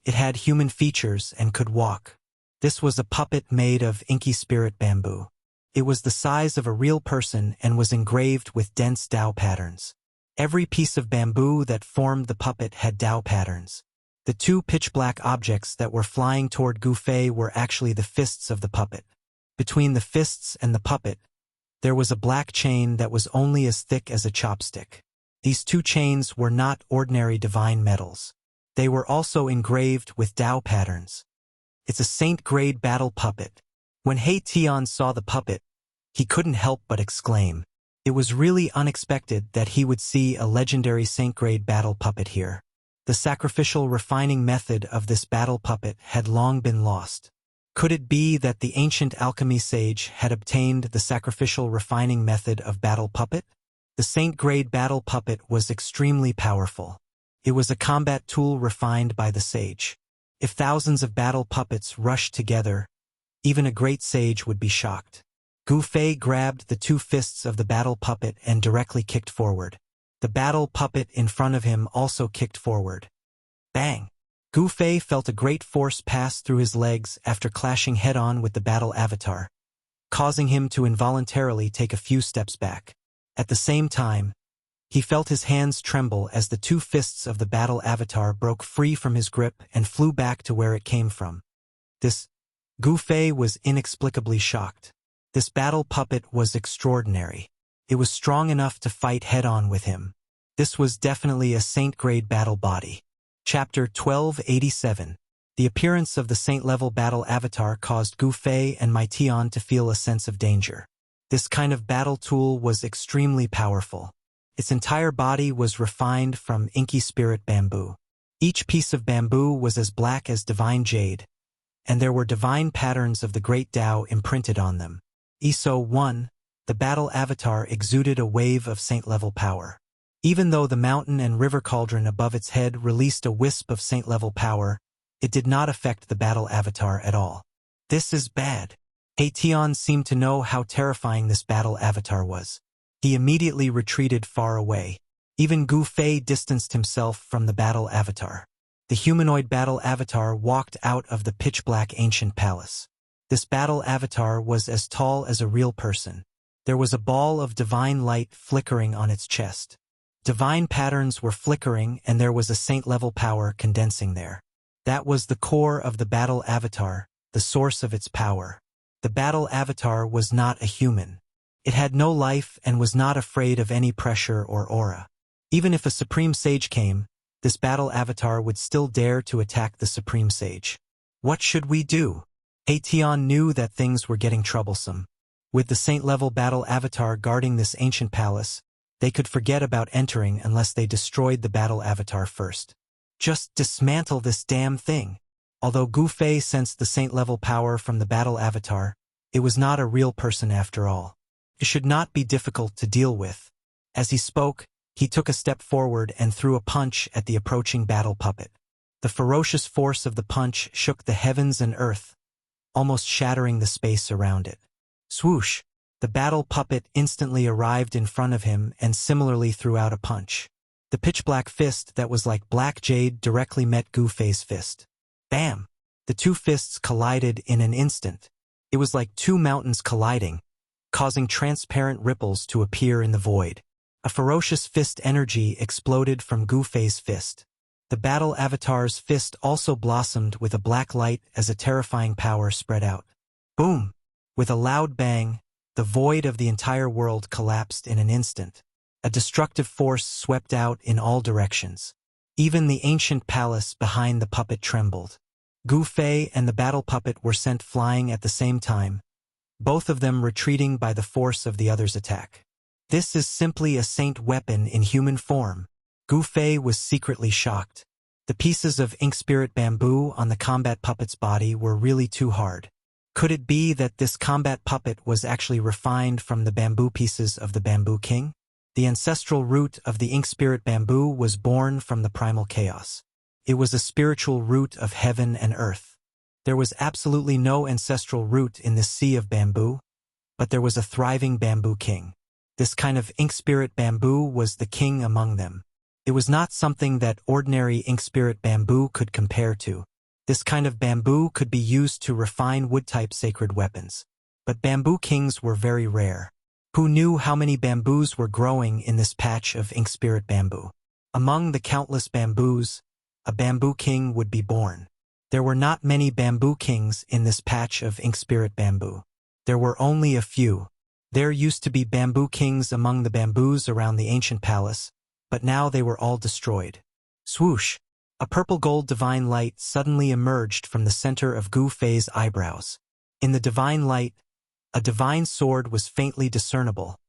It had human features and could walk. This was a puppet made of inky spirit bamboo. It was the size of a real person and was engraved with dense Dao patterns. Every piece of bamboo that formed the puppet had Dao patterns. The 2 pitch-black objects that were flying toward Gu Fei were actually the fists of the puppet. Between the fists and the puppet, there was a black chain that was only as thick as a chopstick. These 2 chains were not ordinary divine metals. They were also engraved with Dao patterns. It's a saint-grade battle puppet. When Tian saw the puppet, he couldn't help but exclaim. It was really unexpected that he would see a legendary saint-grade battle puppet here. The sacrificial refining method of this battle puppet had long been lost. Could it be that the ancient alchemy sage had obtained the sacrificial refining method of battle puppet? The saint-grade battle puppet was extremely powerful. It was a combat tool refined by the sage. If thousands of battle puppets rushed together, even a great sage would be shocked. Gu Fei grabbed the 2 fists of the battle puppet and directly kicked forward. The battle puppet in front of him also kicked forward. Bang! Gu Fei felt a great force pass through his legs after clashing head-on with the battle avatar, causing him to involuntarily take a few steps back. At the same time, he felt his hands tremble as the 2 fists of the battle avatar broke free from his grip and flew back to where it came from. Gu Fei was inexplicably shocked. This battle puppet was extraordinary. It was strong enough to fight head-on with him. This was definitely a saint-grade battle body. Chapter 1287. The appearance of the saint-level battle avatar caused Gu Fei and Tian to feel a sense of danger. This kind of battle tool was extremely powerful. Its entire body was refined from inky spirit bamboo. Each piece of bamboo was as black as divine jade, and there were divine patterns of the great Tao imprinted on them. ESO 1, the battle avatar exuded a wave of saint-level power. Even though the mountain and river cauldron above its head released a wisp of saint-level power, it did not affect the battle avatar at all. This is bad. Tian seemed to know how terrifying this battle avatar was. He immediately retreated far away. Even Gu Fei distanced himself from the battle avatar. the humanoid battle avatar walked out of the pitch-black ancient palace. This battle avatar was as tall as a real person. There was a ball of divine light flickering on its chest. Divine patterns were flickering, and there was a saint-level power condensing there. That was the core of the battle avatar, the source of its power. The battle avatar was not a human. It had no life and was not afraid of any pressure or aura. Even if a supreme sage came, this battle avatar would still dare to attack the supreme sage. What should we do? Aetion knew that things were getting troublesome. With the saint-level battle avatar guarding this ancient palace, they could forget about entering unless they destroyed the battle avatar first. Just dismantle this damn thing. Although Gu Fei sensed the saint-level power from the battle avatar, it was not a real person after all. It should not be difficult to deal with. As he spoke, he took a step forward and threw a punch at the approaching battle puppet. The ferocious force of the punch shook the heavens and earth, almost shattering the space around it. Swoosh! The battle puppet instantly arrived in front of him and similarly threw out a punch. The pitch-black fist that was like black jade directly met Gu Fei's fist. Bam! The two fists collided in an instant. It was like two mountains colliding, causing transparent ripples to appear in the void. A ferocious fist energy exploded from Gu Fei's fist. The battle avatar's fist also blossomed with a black light as a terrifying power spread out. Boom! With a loud bang, the void of the entire world collapsed in an instant. A destructive force swept out in all directions. Even the ancient palace behind the puppet trembled. Gu Fei and the battle puppet were sent flying at the same time, both of them retreating by the force of the other's attack. This is simply a saint weapon in human form. Gu Fei was secretly shocked. The pieces of ink spirit bamboo on the combat puppet's body were really too hard. Could it be that this combat puppet was actually refined from the bamboo pieces of the Bamboo King? The ancestral root of the ink spirit bamboo was born from the primal chaos. It was a spiritual root of heaven and earth. There was absolutely no ancestral root in this sea of bamboo, but there was a thriving Bamboo King. This kind of ink spirit bamboo was the king among them. It was not something that ordinary ink spirit bamboo could compare to. This kind of bamboo could be used to refine wood-type sacred weapons. But bamboo kings were very rare. Who knew how many bamboos were growing in this patch of ink spirit bamboo? Among the countless bamboos, a bamboo king would be born. There were not many bamboo kings in this patch of ink spirit bamboo. There were only a few. There used to be bamboo kings among the bamboos around the ancient palace, but now they were all destroyed. Swoosh! A purple-gold divine light suddenly emerged from the center of Gu Fei's eyebrows. In the divine light, a divine sword was faintly discernible,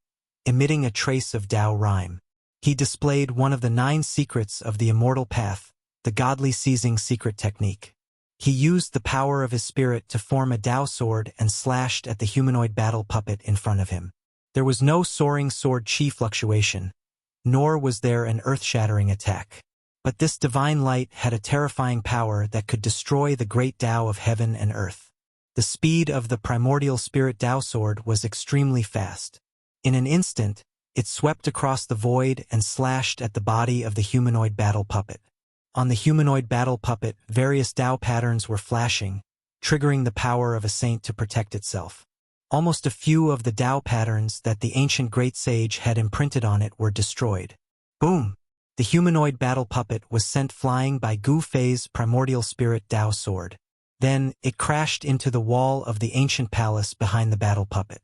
emitting a trace of Tao rhyme. He displayed one of the 9 secrets of the immortal path, the godly seizing secret technique. He used the power of his spirit to form a Tao sword and slashed at the humanoid battle puppet in front of him. There was no soaring sword chi fluctuation, nor was there an earth-shattering attack. But this divine light had a terrifying power that could destroy the great Tao of heaven and earth. The speed of the primordial spirit Tao sword was extremely fast. In an instant, it swept across the void and slashed at the body of the humanoid battle puppet. On the humanoid battle puppet, various Tao patterns were flashing, triggering the power of a saint to protect itself. Almost a few of the Tao patterns that the ancient great sage had imprinted on it were destroyed. Boom! The humanoid battle puppet was sent flying by Gu Fei's primordial spirit Tao sword. Then, it crashed into the wall of the ancient palace behind the battle puppet.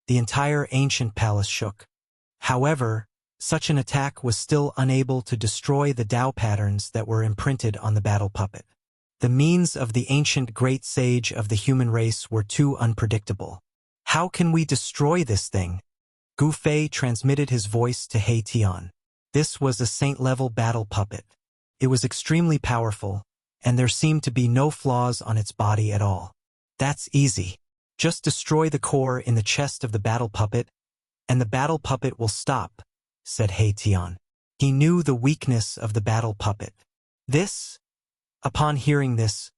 The entire ancient palace shook. However, such an attack was still unable to destroy the Tao patterns that were imprinted on the battle puppet. The means of the ancient great sage of the human race were too unpredictable. How can we destroy this thing? Gu Fei transmitted his voice to Aetion. This was a saint-level battle puppet. It was extremely powerful, and there seemed to be no flaws on its body at all. That's easy. Just destroy the core in the chest of the battle puppet, and the battle puppet will stop, said Aetion. He knew the weakness of the battle puppet. This? Upon hearing this,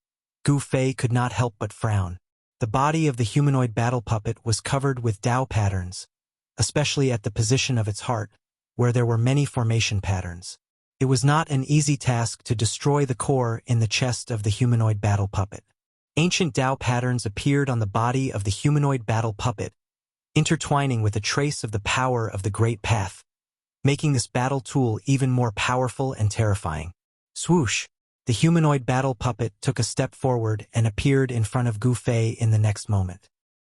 Gu Fei could not help but frown. The body of the humanoid battle puppet was covered with Tao patterns, especially at the position of its heart, where there were many formation patterns. It was not an easy task to destroy the core in the chest of the humanoid battle puppet. Ancient Tao patterns appeared on the body of the humanoid battle puppet, intertwining with a trace of the power of the Great Path, making this battle tool even more powerful and terrifying. Swoosh! The humanoid battle puppet took a step forward and appeared in front of Gu Fei in the next moment.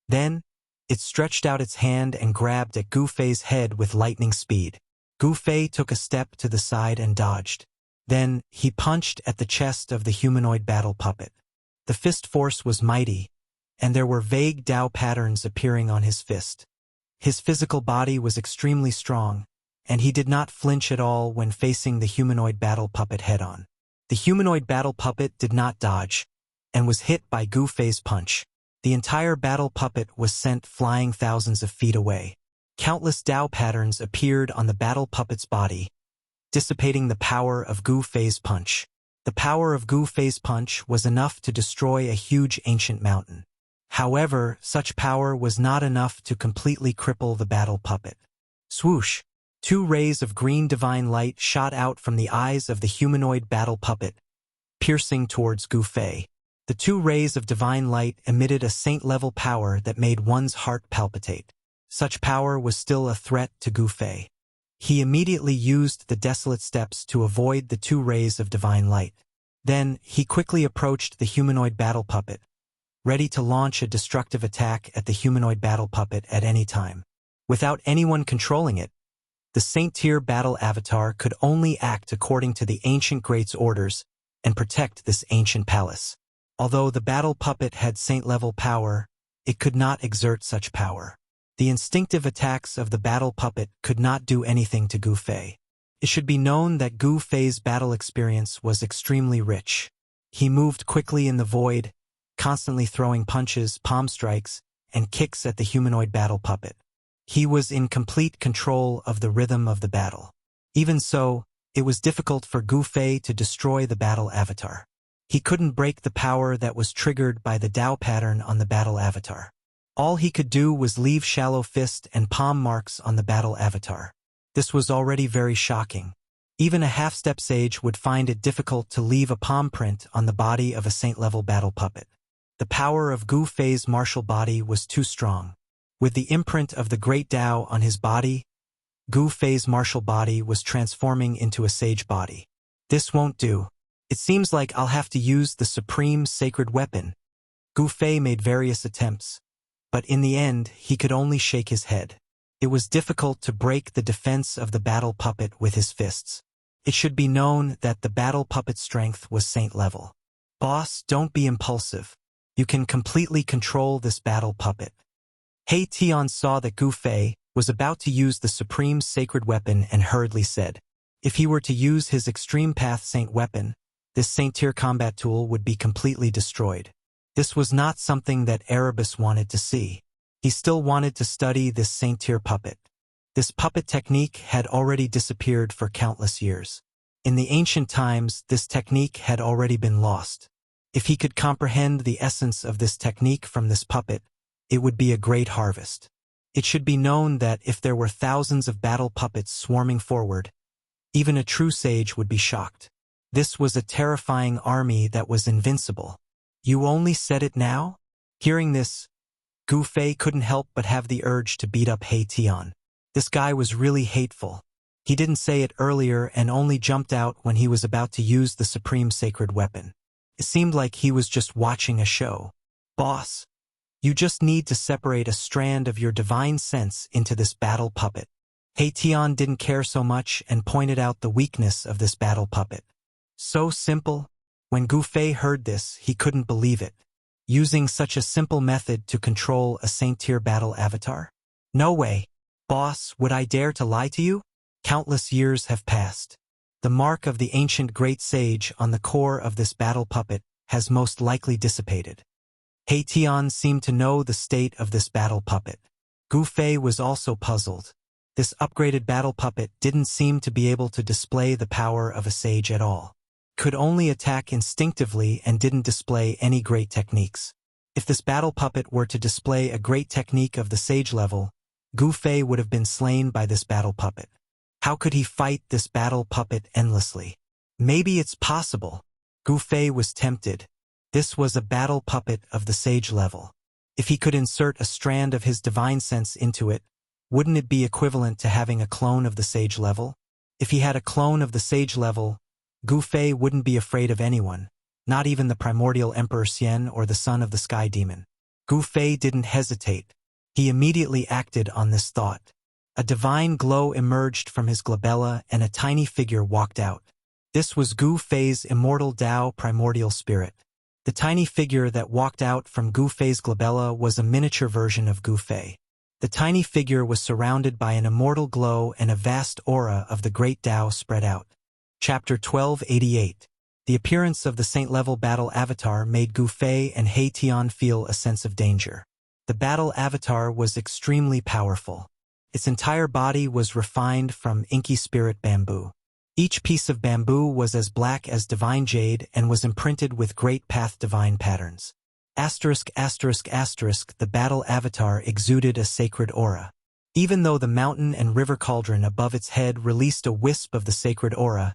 Then, it stretched out its hand and grabbed at Gu Fei's head with lightning speed. Gu Fei took a step to the side and dodged. Then, he punched at the chest of the humanoid battle puppet. The fist force was mighty, and there were vague Tao patterns appearing on his fist. His physical body was extremely strong, and he did not flinch at all when facing the humanoid battle puppet head-on. The humanoid battle puppet did not dodge, and was hit by Gu Fei's punch. The entire battle puppet was sent flying thousands of feet away. Countless Tao patterns appeared on the battle puppet's body, dissipating the power of Gu Fei's punch. The power of Gu Fei's punch was enough to destroy a huge ancient mountain. However, such power was not enough to completely cripple the battle puppet. Swoosh! 2 rays of green divine light shot out from the eyes of the humanoid battle puppet, piercing towards Gu Fei. The 2 rays of divine light emitted a saint-level power that made one's heart palpitate. Such power was still a threat to Gu Fei. He immediately used the desolate steps to avoid the 2 rays of divine light. Then, he quickly approached the humanoid battle puppet, ready to launch a destructive attack at the humanoid battle puppet at any time. Without anyone controlling it, the Saint-Tier battle avatar could only act according to the ancient great's orders and protect this ancient palace. Although the battle puppet had saint-level power, it could not exert such power. The instinctive attacks of the battle puppet could not do anything to Gu Fei. It should be known that Gu Fei's battle experience was extremely rich. He moved quickly in the void, constantly throwing punches, palm strikes, and kicks at the humanoid battle puppet. He was in complete control of the rhythm of the battle. Even so, it was difficult for Gu Fei to destroy the battle avatar. He couldn't break the power that was triggered by the Tao pattern on the battle avatar. All he could do was leave shallow fist and palm marks on the battle avatar. This was already very shocking. Even a half-step sage would find it difficult to leave a palm print on the body of a saint-level battle puppet. The power of Gu Fei's martial body was too strong. With the imprint of the Great Tao on his body, Gu Fei's martial body was transforming into a sage body. This won't do. It seems like I'll have to use the supreme sacred weapon. Gu Fei made various attempts, but in the end, he could only shake his head. It was difficult to break the defense of the battle puppet with his fists. It should be known that the battle puppet's strength was saint-level. Boss, don't be impulsive. You can completely control this battle puppet. He Tian saw that Gu Fei was about to use the supreme sacred weapon and hurriedly said, if he were to use his extreme path saint weapon, this saint-tier combat tool would be completely destroyed. This was not something that Erebus wanted to see. He still wanted to study this saint-tier puppet. This puppet technique had already disappeared for countless years. In the ancient times, this technique had already been lost. If he could comprehend the essence of this technique from this puppet, it would be a great harvest. It should be known that if there were thousands of battle puppets swarming forward, even a true sage would be shocked. This was a terrifying army that was invincible. You only said it now? Hearing this, Gu Fei couldn't help but have the urge to beat up He Tian. This guy was really hateful. He didn't say it earlier and only jumped out when he was about to use the supreme sacred weapon. It seemed like he was just watching a show. Boss, you just need to separate a strand of your divine sense into this battle puppet. He Tian didn't care so much and pointed out the weakness of this battle puppet. So simple? When Gu Fei heard this, he couldn't believe it. Using such a simple method to control a saint-tier battle avatar? No way. Boss, would I dare to lie to you? Countless years have passed. The mark of the ancient great sage on the core of this battle puppet has most likely dissipated. He Tian seemed to know the state of this battle puppet. Gu Fei was also puzzled. This upgraded battle puppet didn't seem to be able to display the power of a sage at all. Could only attack instinctively and didn't display any great techniques. If this battle puppet were to display a great technique of the sage level, Gu Fei would have been slain by this battle puppet. How could he fight this battle puppet endlessly? Maybe it's possible. Gu Fei was tempted. This was a battle puppet of the sage level. If he could insert a strand of his divine sense into it, wouldn't it be equivalent to having a clone of the sage level? If he had a clone of the sage level, Gu Fei wouldn't be afraid of anyone, not even the primordial Emperor Xian or the son of the Sky Demon. Gu Fei didn't hesitate. He immediately acted on this thought. A divine glow emerged from his glabella and a tiny figure walked out. This was Gu Fei's immortal Tao primordial spirit. The tiny figure that walked out from Gu Fei's glabella was a miniature version of Gu Fei. The tiny figure was surrounded by an immortal glow and a vast aura of the great Tao spread out. Chapter 1288. The appearance of the saint-level battle avatar made Gu Fei and He Tian feel a sense of danger. The battle avatar was extremely powerful. Its entire body was refined from inky spirit bamboo. Each piece of bamboo was as black as divine jade and was imprinted with great path divine patterns. The battle avatar exuded a sacred aura. Even though the mountain and river cauldron above its head released a wisp of the sacred aura,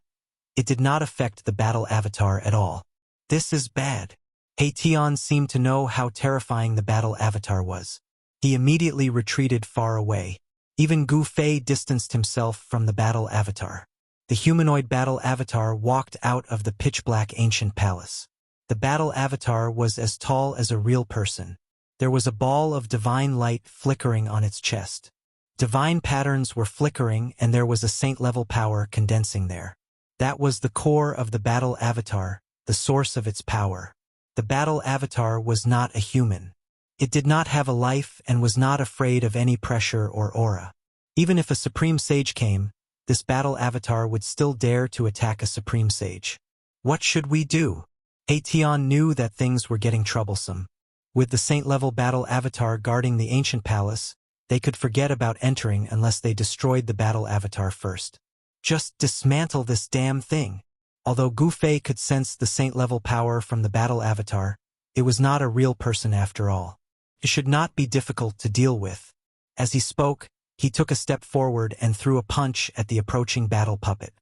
it did not affect the battle avatar at all. This is bad. He Tian seemed to know how terrifying the battle avatar was. He immediately retreated far away. Even Gu Fei distanced himself from the battle avatar. The humanoid battle avatar walked out of the pitch-black ancient palace. The battle avatar was as tall as a real person. There was a ball of divine light flickering on its chest. Divine patterns were flickering and there was a saint-level power condensing there. That was the core of the battle avatar, the source of its power. The battle avatar was not a human. It did not have a life and was not afraid of any pressure or aura. Even if a supreme sage came, this battle avatar would still dare to attack a supreme sage. What should we do? He Tian knew that things were getting troublesome. With the saint-level battle avatar guarding the ancient palace, they could forget about entering unless they destroyed the battle avatar first. Just dismantle this damn thing. Although Gu Fei could sense the saint-level power from the battle avatar, it was not a real person after all. It should not be difficult to deal with. As he spoke, he took a step forward and threw a punch at the approaching battle puppet.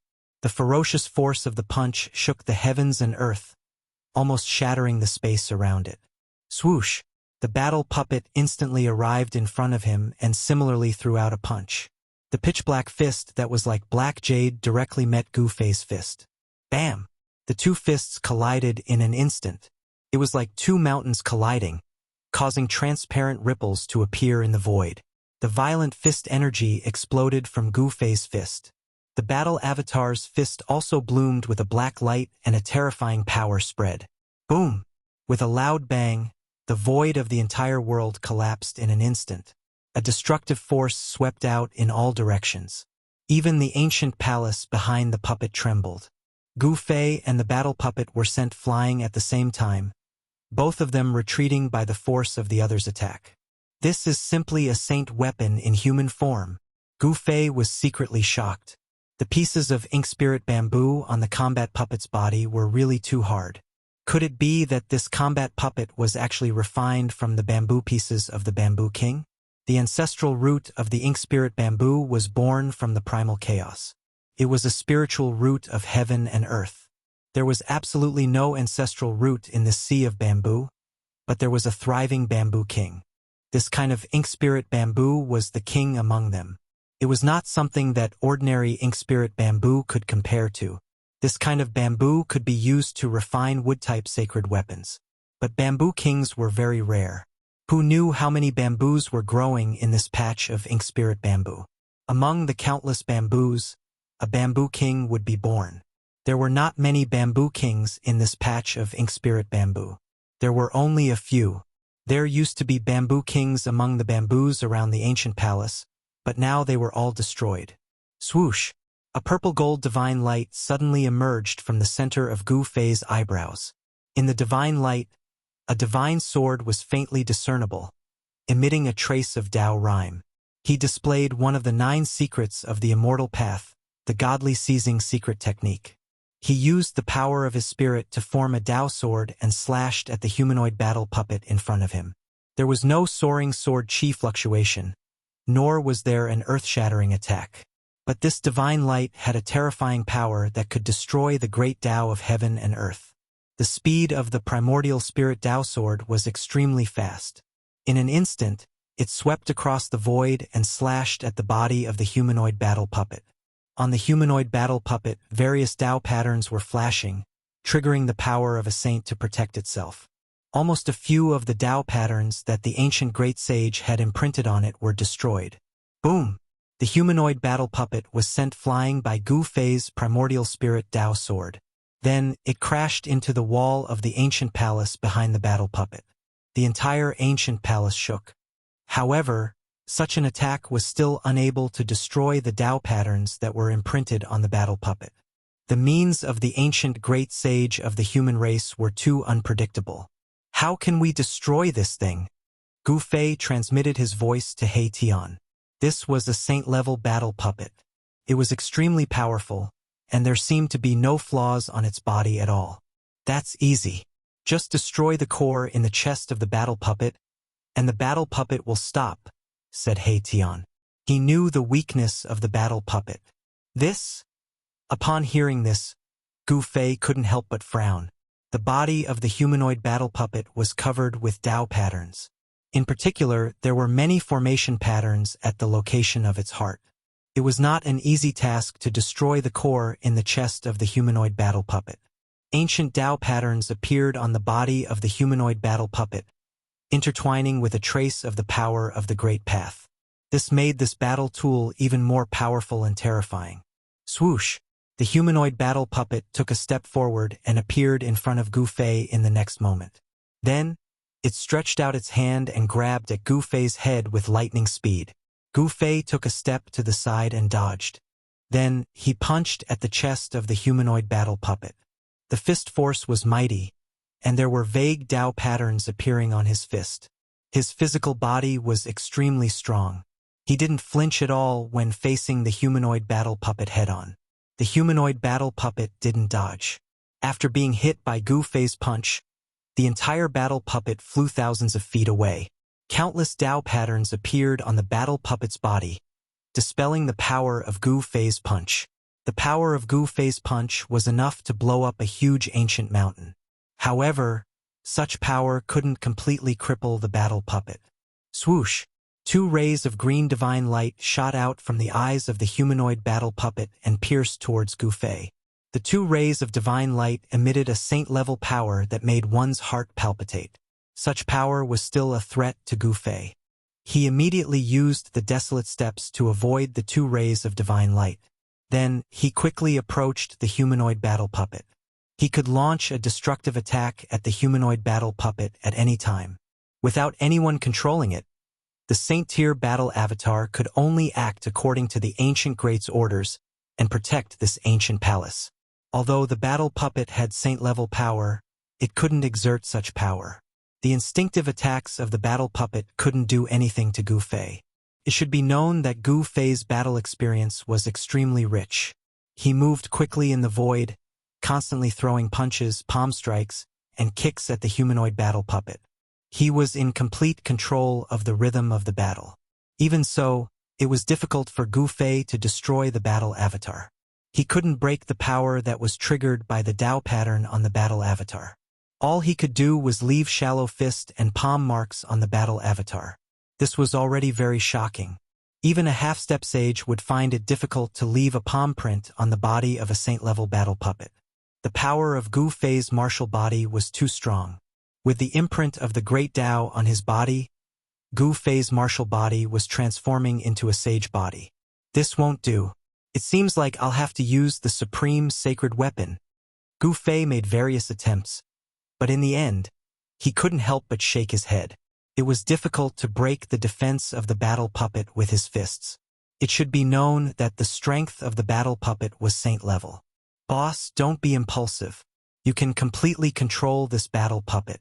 The ferocious force of the punch shook the heavens and earth, almost shattering the space around it. Swoosh! The battle puppet instantly arrived in front of him and similarly threw out a punch. The pitch-black fist that was like black jade directly met Gu Fei's fist. Bam! The two fists collided in an instant. It was like two mountains colliding, causing transparent ripples to appear in the void. The violent fist energy exploded from Gu Fei's fist. The battle avatar's fist also bloomed with a black light and a terrifying power spread. Boom! With a loud bang, the void of the entire world collapsed in an instant. A destructive force swept out in all directions. Even the ancient palace behind the puppet trembled. Gu Fei and the battle puppet were sent flying at the same time, both of them retreating by the force of the other's attack. This is simply a saint weapon in human form. Gu Fei was secretly shocked. The pieces of ink spirit bamboo on the combat puppet's body were really too hard. Could it be that this combat puppet was actually refined from the bamboo pieces of the Bamboo King? The ancestral root of the ink spirit bamboo was born from the primal chaos. It was a spiritual root of heaven and earth. There was absolutely no ancestral root in this sea of bamboo, but there was a thriving bamboo king. This kind of ink spirit bamboo was the king among them. It was not something that ordinary ink spirit bamboo could compare to. This kind of bamboo could be used to refine wood-type sacred weapons. But bamboo kings were very rare. Who knew how many bamboos were growing in this patch of ink spirit bamboo? Among the countless bamboos, a bamboo king would be born. There were not many bamboo kings in this patch of ink spirit bamboo. There were only a few. There used to be bamboo kings among the bamboos around the ancient palace, but now they were all destroyed. Swoosh! A purple-gold divine light suddenly emerged from the center of Gu Fei's eyebrows. In the divine light, a divine sword was faintly discernible, emitting a trace of Tao rhyme. He displayed one of the 9 secrets of the immortal path, the godly seizing secret technique. He used the power of his spirit to form a Tao sword and slashed at the humanoid battle puppet in front of him. There was no soaring sword chi fluctuation, nor was there an earth-shattering attack. But this divine light had a terrifying power that could destroy the great Tao of heaven and earth. The speed of the primordial spirit Tao sword was extremely fast. In an instant, it swept across the void and slashed at the body of the humanoid battle puppet. On the humanoid battle puppet, various Tao patterns were flashing, triggering the power of a saint to protect itself. Almost a few of the Tao patterns that the ancient great sage had imprinted on it were destroyed. Boom! The humanoid battle puppet was sent flying by Gu Fei's primordial spirit Tao sword. Then, it crashed into the wall of the ancient palace behind the battle puppet. The entire ancient palace shook. However, such an attack was still unable to destroy the Tao patterns that were imprinted on the battle puppet. The means of the ancient great sage of the human race were too unpredictable. How can we destroy this thing? Gu Fei transmitted his voice to He Tian. This was a saint-level battle puppet. It was extremely powerful, and there seemed to be no flaws on its body at all. That's easy. Just destroy the core in the chest of the battle puppet, and the battle puppet will stop, said He Tian. He knew the weakness of the battle puppet. This? Upon hearing this, Gu Fei couldn't help but frown. The body of the humanoid battle puppet was covered with Tao patterns. In particular, there were many formation patterns at the location of its heart. It was not an easy task to destroy the core in the chest of the humanoid battle puppet. Ancient Tao patterns appeared on the body of the humanoid battle puppet, intertwining with a trace of the power of the Great Path. This made this battle tool even more powerful and terrifying. Swoosh! The humanoid battle puppet took a step forward and appeared in front of Gu Fei in the next moment. Then, it stretched out its hand and grabbed at Gu Fei's head with lightning speed. Gu Fei took a step to the side and dodged. Then, he punched at the chest of the humanoid battle puppet. The fist force was mighty, and there were vague Tao patterns appearing on his fist. His physical body was extremely strong. He didn't flinch at all when facing the humanoid battle puppet head-on. The humanoid battle puppet didn't dodge. After being hit by Gu Fei's punch, the entire battle puppet flew thousands of feet away. Countless Tao patterns appeared on the battle puppet's body, dispelling the power of Gu Fei's punch. The power of Gu Fei's punch was enough to blow up a huge ancient mountain. However, such power couldn't completely cripple the battle puppet. Swoosh! 2 rays of green divine light shot out from the eyes of the humanoid battle puppet and pierced towards Gu Fei. The 2 rays of divine light emitted a saint-level power that made one's heart palpitate. Such power was still a threat to Gu Fei. He immediately used the desolate steps to avoid the 2 rays of divine light. Then, he quickly approached the humanoid battle puppet. He could launch a destructive attack at the humanoid battle puppet at any time. Without anyone controlling it, the Saint-Tier battle avatar could only act according to the ancient great's orders and protect this ancient palace. Although the battle puppet had saint-level power, it couldn't exert such power. The instinctive attacks of the battle puppet couldn't do anything to Gu Fei. It should be known that Gu Fei's battle experience was extremely rich. He moved quickly in the void, constantly throwing punches, palm strikes, and kicks at the humanoid battle puppet. He was in complete control of the rhythm of the battle. Even so, it was difficult for Gu Fei to destroy the battle avatar. He couldn't break the power that was triggered by the Tao pattern on the battle avatar. All he could do was leave shallow fist and palm marks on the battle avatar. This was already very shocking. Even a half-step sage would find it difficult to leave a palm print on the body of a saint-level battle puppet. The power of Gu Fei's martial body was too strong. With the imprint of the Great Tao on his body, Gu Fei's martial body was transforming into a sage body. This won't do. It seems like I'll have to use the supreme sacred weapon. Gu Fei made various attempts, but in the end, he couldn't help but shake his head. It was difficult to break the defense of the battle puppet with his fists. It should be known that the strength of the battle puppet was saint-level. Boss, don't be impulsive. You can completely control this battle puppet.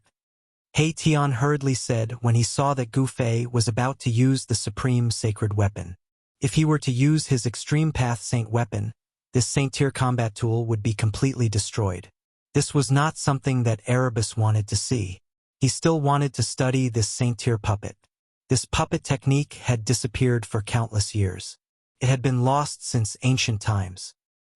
He Tian hurriedly said when he saw that Gu Fei was about to use the supreme sacred weapon. If he were to use his extreme path saint weapon, this saint-tier combat tool would be completely destroyed. This was not something that Erebus wanted to see. He still wanted to study this saint-tier puppet. This puppet technique had disappeared for countless years. It had been lost since ancient times.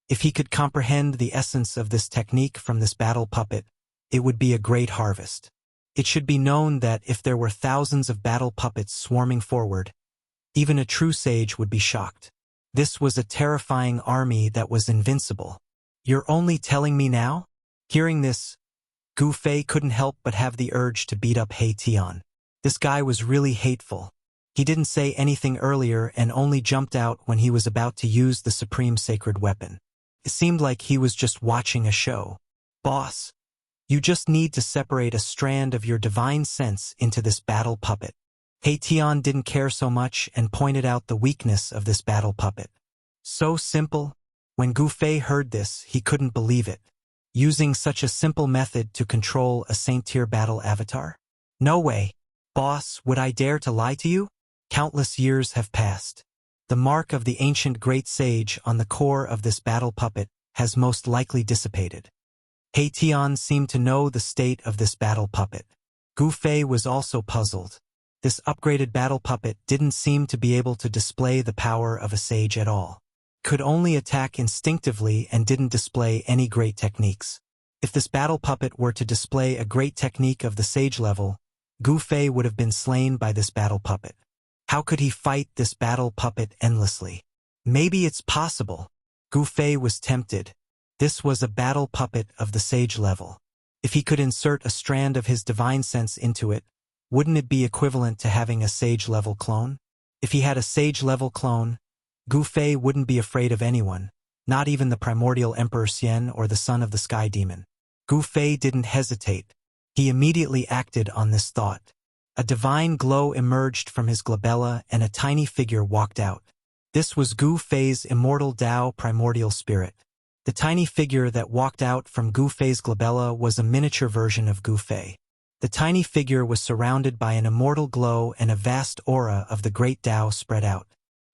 If he could comprehend the essence of this technique from this battle puppet, it would be a great harvest. It should be known that if there were thousands of battle puppets swarming forward, even a true sage would be shocked. This was a terrifying army that was invincible. You're only telling me now? Hearing this, Gu Fei couldn't help but have the urge to beat up He Tian. This guy was really hateful. He didn't say anything earlier and only jumped out when he was about to use the supreme sacred weapon. It seemed like he was just watching a show. Boss, you just need to separate a strand of your divine sense into this battle puppet. He Tian didn't care so much and pointed out the weakness of this battle puppet. So simple? When Gu Fei heard this, he couldn't believe it. Using such a simple method to control a saint-tier battle avatar? No way. Boss, would I dare to lie to you? Countless years have passed. The mark of the ancient great sage on the core of this battle puppet has most likely dissipated. He Tian seemed to know the state of this battle puppet. Gu Fei was also puzzled. This upgraded battle puppet didn't seem to be able to display the power of a sage at all. Could only attack instinctively and didn't display any great techniques. If this battle puppet were to display a great technique of the sage level, Gu Fei would have been slain by this battle puppet. How could he fight this battle puppet endlessly? Maybe it's possible. Gu Fei was tempted. This was a battle puppet of the sage level. If he could insert a strand of his divine sense into it, wouldn't it be equivalent to having a sage-level clone? If he had a sage-level clone, Gu Fei wouldn't be afraid of anyone, not even the primordial Emperor Xian or the son of the Sky Demon. Gu Fei didn't hesitate. He immediately acted on this thought. A divine glow emerged from his glabella and a tiny figure walked out. This was Gu Fei's immortal Tao primordial spirit. The tiny figure that walked out from Gu Fei's glabella was a miniature version of Gu Fei. The tiny figure was surrounded by an immortal glow and a vast aura of the great Tao spread out.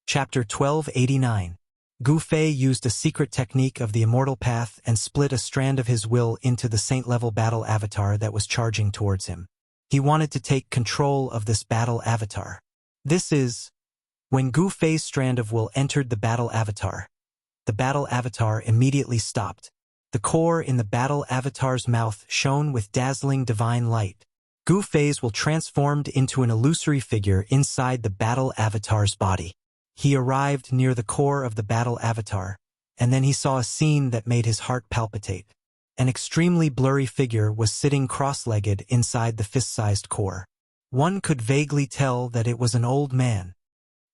Chapter 1289. Gu Fei used a secret technique of the immortal path and split a strand of his will into the saint-level battle avatar that was charging towards him. He wanted to take control of this battle avatar. This is... When Gu Fei's strand of will entered the battle avatar immediately stopped. The core in the battle avatar's mouth shone with dazzling divine light. Gu Fei's will transformed into an illusory figure inside the battle avatar's body. He arrived near the core of the battle avatar, and then he saw a scene that made his heart palpitate. An extremely blurry figure was sitting cross-legged inside the fist-sized core. One could vaguely tell that it was an old man.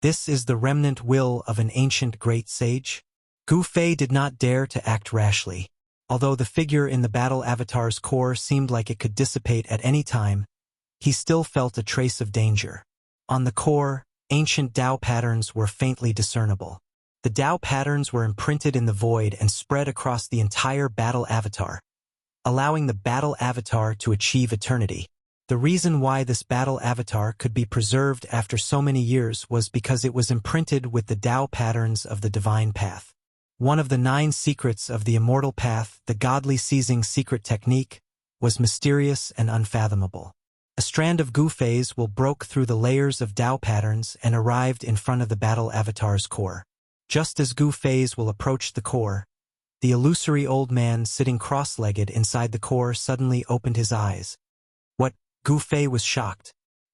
This is the remnant will of an ancient great sage? Gu Fei did not dare to act rashly. Although the figure in the battle avatar's core seemed like it could dissipate at any time, he still felt a trace of danger. On the core, ancient Tao patterns were faintly discernible. The Tao patterns were imprinted in the void and spread across the entire battle avatar, allowing the battle avatar to achieve eternity. The reason why this battle avatar could be preserved after so many years was because it was imprinted with the Tao patterns of the divine path. One of the 9 secrets of the immortal path, the godly seizing secret technique, was mysterious and unfathomable. A strand of Gu Fei's will broke through the layers of Tao patterns and arrived in front of the battle avatar's core. Just as Gu Fei's will approached the core, the illusory old man sitting cross-legged inside the core suddenly opened his eyes. What? Gu Fei was shocked.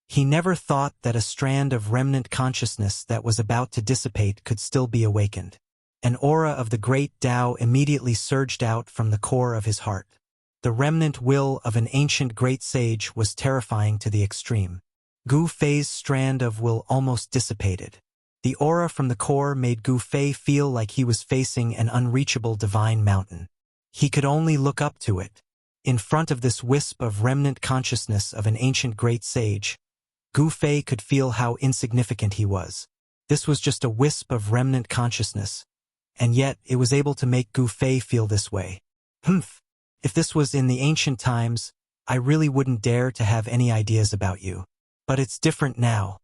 He never thought that a strand of remnant consciousness that was about to dissipate could still be awakened. An aura of the great Tao immediately surged out from the core of his heart. The remnant will of an ancient great sage was terrifying to the extreme. Gu Fei's strand of will almost dissipated. The aura from the core made Gu Fei feel like he was facing an unreachable divine mountain. He could only look up to it. In front of this wisp of remnant consciousness of an ancient great sage, Gu Fei could feel how insignificant he was. This was just a wisp of remnant consciousness, and yet it was able to make Gu Fei feel this way. If this was in the ancient times, I really wouldn't dare to have any ideas about you. But it's different now.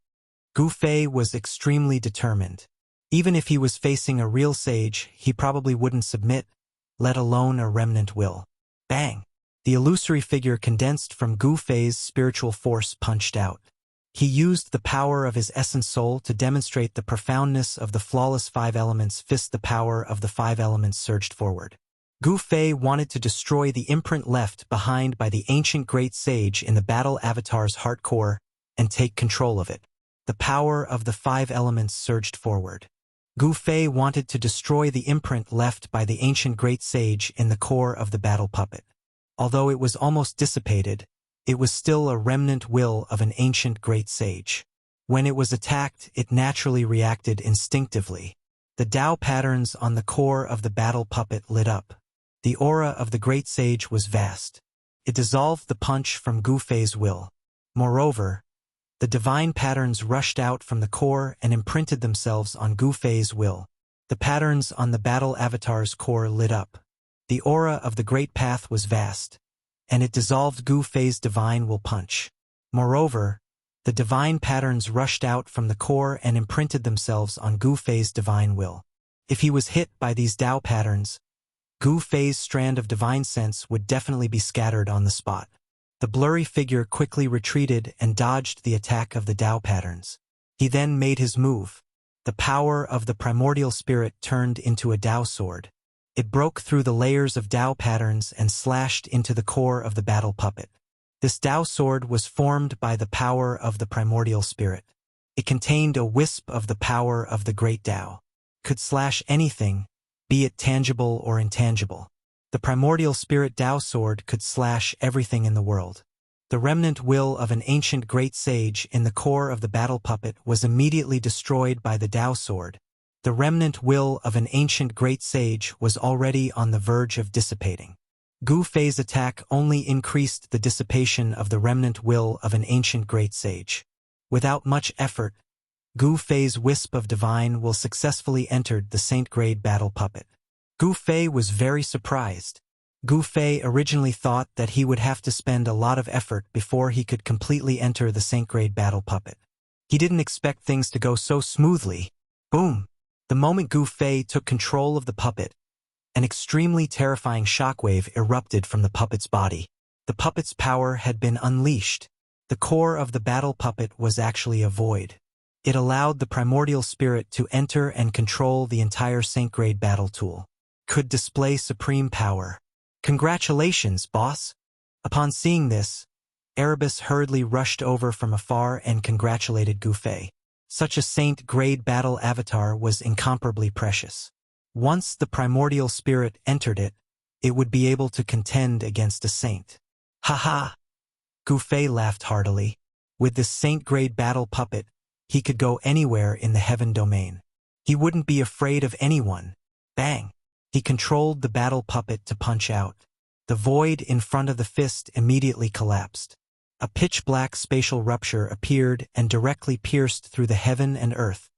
Gu Fei was extremely determined. Even if he was facing a real sage, he probably wouldn't submit, let alone a remnant will. Bang! The illusory figure condensed from Gu Fei's spiritual force punched out. He used the power of his essence soul to demonstrate the profoundness of the flawless five elements. Fist. The power of the five elements surged forward. Gu Fei wanted to destroy the imprint left behind by the ancient great sage in the battle avatar's heart core and take control of it. The power of the five elements surged forward. Gu Fei wanted to destroy the imprint left by the ancient great sage in the core of the battle puppet. Although it was almost dissipated, it was still a remnant will of an ancient great sage. When it was attacked, it naturally reacted instinctively. The Tao patterns on the core of the battle puppet lit up. The aura of the great sage was vast. It dissolved the punch from Gu Fei's will. Moreover, the divine patterns rushed out from the core and imprinted themselves on Gu Fei's will. The patterns on the battle avatar's core lit up. The aura of the great path was vast, and it dissolved Gu Fei's divine will punch. Moreover, the divine patterns rushed out from the core and imprinted themselves on Gu Fei's divine will. If he was hit by these Tao patterns, Gu Fei's strand of divine sense would definitely be scattered on the spot. The blurry figure quickly retreated and dodged the attack of the Tao patterns. He then made his move. The power of the primordial spirit turned into a Tao sword. It broke through the layers of Tao patterns and slashed into the core of the battle puppet. This Tao sword was formed by the power of the primordial spirit. It contained a wisp of the power of the great Tao. Could slash anything, be it tangible or intangible. The primordial spirit Tao sword could slash everything in the world. The remnant will of an ancient great sage in the core of the battle puppet was immediately destroyed by the Tao sword. The remnant will of an ancient great sage was already on the verge of dissipating. Gu Fei's attack only increased the dissipation of the remnant will of an ancient great sage. Without much effort, Gu Fei's wisp of divine will successfully entered the Saint-grade battle puppet. Gu Fei was very surprised. Gu Fei originally thought that he would have to spend a lot of effort before he could completely enter the Saint-grade battle puppet. He didn't expect things to go so smoothly. Boom! The moment Gu Fei took control of the puppet, an extremely terrifying shockwave erupted from the puppet's body. The puppet's power had been unleashed. The core of the battle puppet was actually a void. It allowed the primordial spirit to enter and control the entire Saint-grade battle tool. Could display supreme power. Congratulations, boss! Upon seeing this, Erebus hurriedly rushed over from afar and congratulated Gu Fei. Such a Saint-grade battle avatar was incomparably precious. Once the primordial spirit entered it, it would be able to contend against a saint. Ha! Gu Fei laughed heartily. With this Saint-grade battle puppet, he could go anywhere in the heaven domain. He wouldn't be afraid of anyone. Bang! He controlled the battle puppet to punch out. The void in front of the fist immediately collapsed. A pitch-black spatial rupture appeared and directly pierced through the heaven and earth.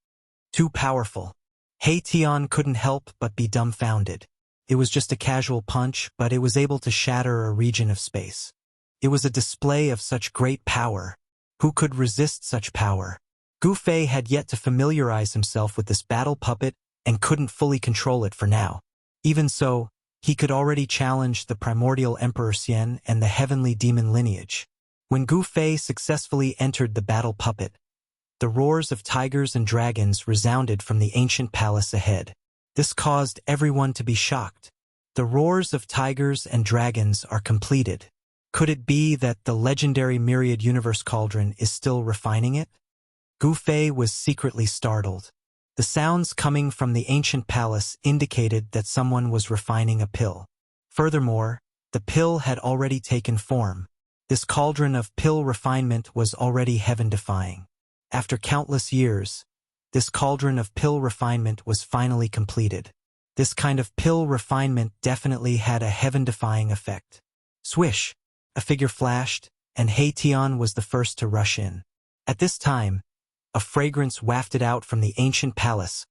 Too powerful. Hei Tian couldn't help but be dumbfounded. It was just a casual punch, but it was able to shatter a region of space. It was a display of such great power. Who could resist such power? Gu Fei had yet to familiarize himself with this battle puppet and couldn't fully control it for now. Even so, he could already challenge the primordial Emperor Xian and the heavenly demon lineage. When Gu Fei successfully entered the battle puppet, the roars of tigers and dragons resounded from the ancient palace ahead. This caused everyone to be shocked. The roars of tigers and dragons are completed. Could it be that the legendary Myriad Universe Cauldron is still refining it? Gu Fei was secretly startled. The sounds coming from the ancient palace indicated that someone was refining a pill. Furthermore, the pill had already taken form. This cauldron of pill refinement was already heaven-defying. After countless years, this cauldron of pill refinement was finally completed. This kind of pill refinement definitely had a heaven-defying effect. Swish! A figure flashed, and Hei Tian was the first to rush in. At this time, a fragrance wafted out from the ancient palace,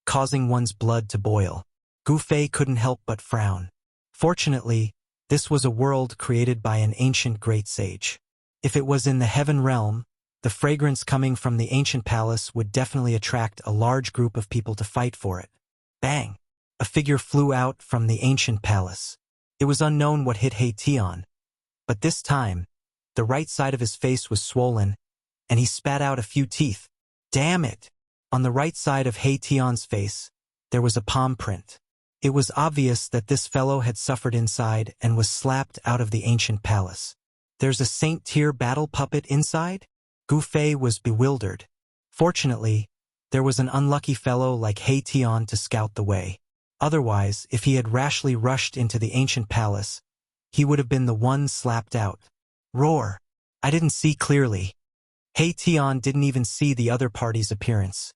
causing one's blood to boil. Gu Fei couldn't help but frown. Fortunately, this was a world created by an ancient great sage. If it was in the heaven realm, the fragrance coming from the ancient palace would definitely attract a large group of people to fight for it. Bang! A figure flew out from the ancient palace. It was unknown what hit Hei Tian, but this time, the right side of his face was swollen, and he spat out a few teeth. Damn it! On the right side of He Tian's face, there was a palm print. It was obvious that this fellow had suffered inside and was slapped out of the ancient palace. There's a Saint-tier battle puppet inside? Gu Fei was bewildered. Fortunately, there was an unlucky fellow like He Tian to scout the way. Otherwise, if he had rashly rushed into the ancient palace, he would have been the one slapped out. Roar! I didn't see clearly. He Tian didn't even see the other party's appearance,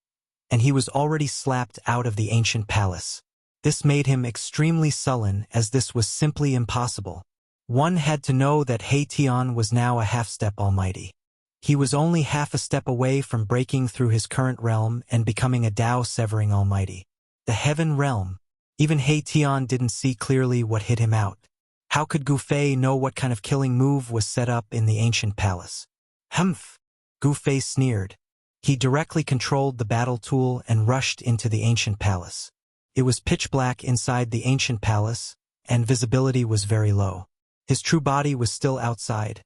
and he was already slapped out of the ancient palace. This made him extremely sullen, as this was simply impossible. One had to know that He Tian was now a half-step almighty. He was only half a step away from breaking through his current realm and becoming a Tao-severing almighty. The heaven realm. Even He Tian didn't see clearly what hit him out. How could Gu Fei know what kind of killing move was set up in the ancient palace? Humph! Gu Fei sneered. He directly controlled the battle tool and rushed into the ancient palace. It was pitch black inside the ancient palace, and visibility was very low. His true body was still outside,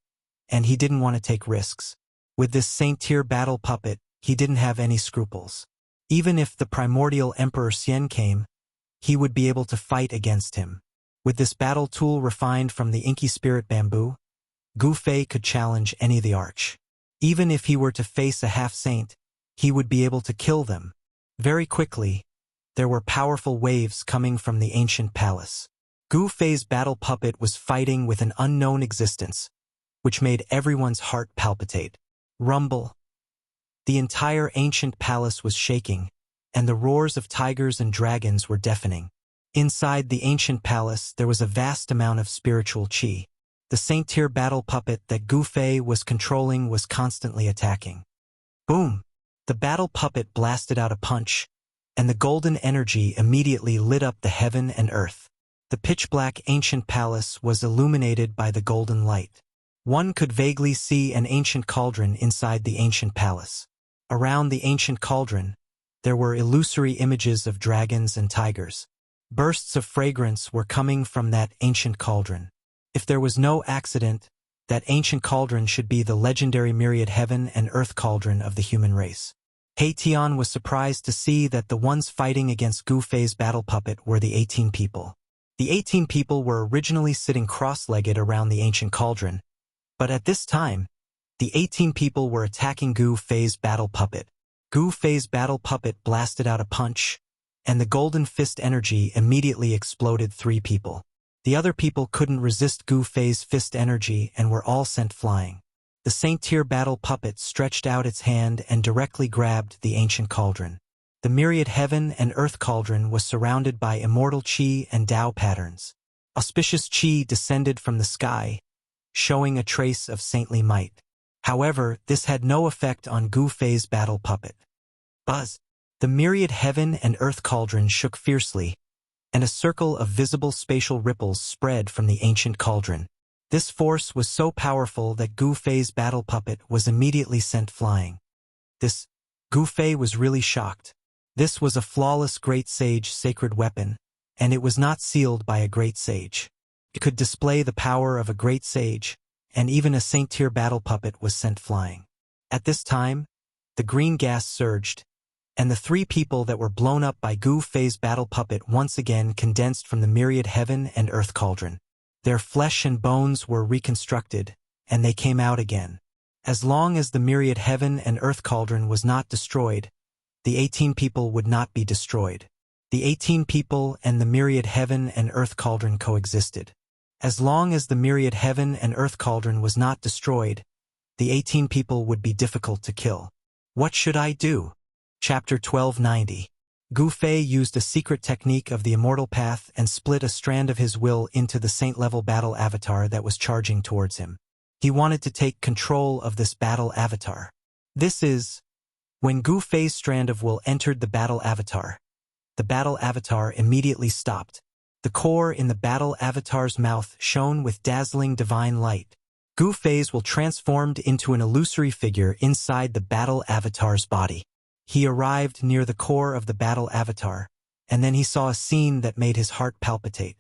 and he didn't want to take risks. With this Saint-tier battle puppet, he didn't have any scruples. Even if the primordial Emperor Xian came, he would be able to fight against him. With this battle tool refined from the inky spirit bamboo, Gu Fei could challenge any of the arch. Even if he were to face a half-saint, he would be able to kill them. Very quickly, there were powerful waves coming from the ancient palace. Gu Fei's battle puppet was fighting with an unknown existence, which made everyone's heart palpitate. Rumble. The entire ancient palace was shaking, and the roars of tigers and dragons were deafening. Inside the ancient palace, there was a vast amount of spiritual qi. The Saint-tier battle puppet that Gu Fei was controlling was constantly attacking. Boom! The battle puppet blasted out a punch, and the golden energy immediately lit up the heaven and earth. The pitch-black ancient palace was illuminated by the golden light. One could vaguely see an ancient cauldron inside the ancient palace. Around the ancient cauldron, there were illusory images of dragons and tigers. Bursts of fragrance were coming from that ancient cauldron. If there was no accident, that ancient cauldron should be the legendary myriad heaven and earth cauldron of the human race. He Tian was surprised to see that the ones fighting against Gu Fei's battle puppet were the 18 people. The 18 people were originally sitting cross-legged around the ancient cauldron, but at this time, the 18 people were attacking Gu Fei's battle puppet. Gu Fei's battle puppet blasted out a punch, and the golden fist energy immediately exploded 3 people. The other people couldn't resist Gu Fei's fist energy and were all sent flying. The Saint-tier battle puppet stretched out its hand and directly grabbed the ancient cauldron. The myriad heaven and earth cauldron was surrounded by immortal qi and Tao patterns. Auspicious qi descended from the sky, showing a trace of saintly might. However, this had no effect on Gu Fei's battle puppet. Buzz! The myriad heaven and earth cauldron shook fiercely, and a circle of visible spatial ripples spread from the ancient cauldron. This force was so powerful that Gu Fei's battle puppet was immediately sent flying. Gu Fei was really shocked. This was a flawless great sage sacred weapon, and it was not sealed by a great sage. It could display the power of a great sage, and even a Saint-tier battle puppet was sent flying. At this time, the green gas surged, and the 3 people that were blown up by Gu Fei's battle puppet once again condensed from the myriad heaven and earth cauldron. Their flesh and bones were reconstructed, and they came out again. As long as the myriad heaven and earth cauldron was not destroyed, the 18 people would not be destroyed. The 18 people and the myriad heaven and earth cauldron coexisted. As long as the myriad heaven and earth cauldron was not destroyed, the 18 people would be difficult to kill. What should I do? Chapter 1290. Gu Fei used a secret technique of the immortal path and split a strand of his will into the saint-level battle avatar that was charging towards him. He wanted to take control of this battle avatar. When Gu Fei's strand of will entered the battle avatar immediately stopped. The core in the battle avatar's mouth shone with dazzling divine light. Gu Fei's will transformed into an illusory figure inside the battle avatar's body. He arrived near the core of the battle avatar, and then he saw a scene that made his heart palpitate.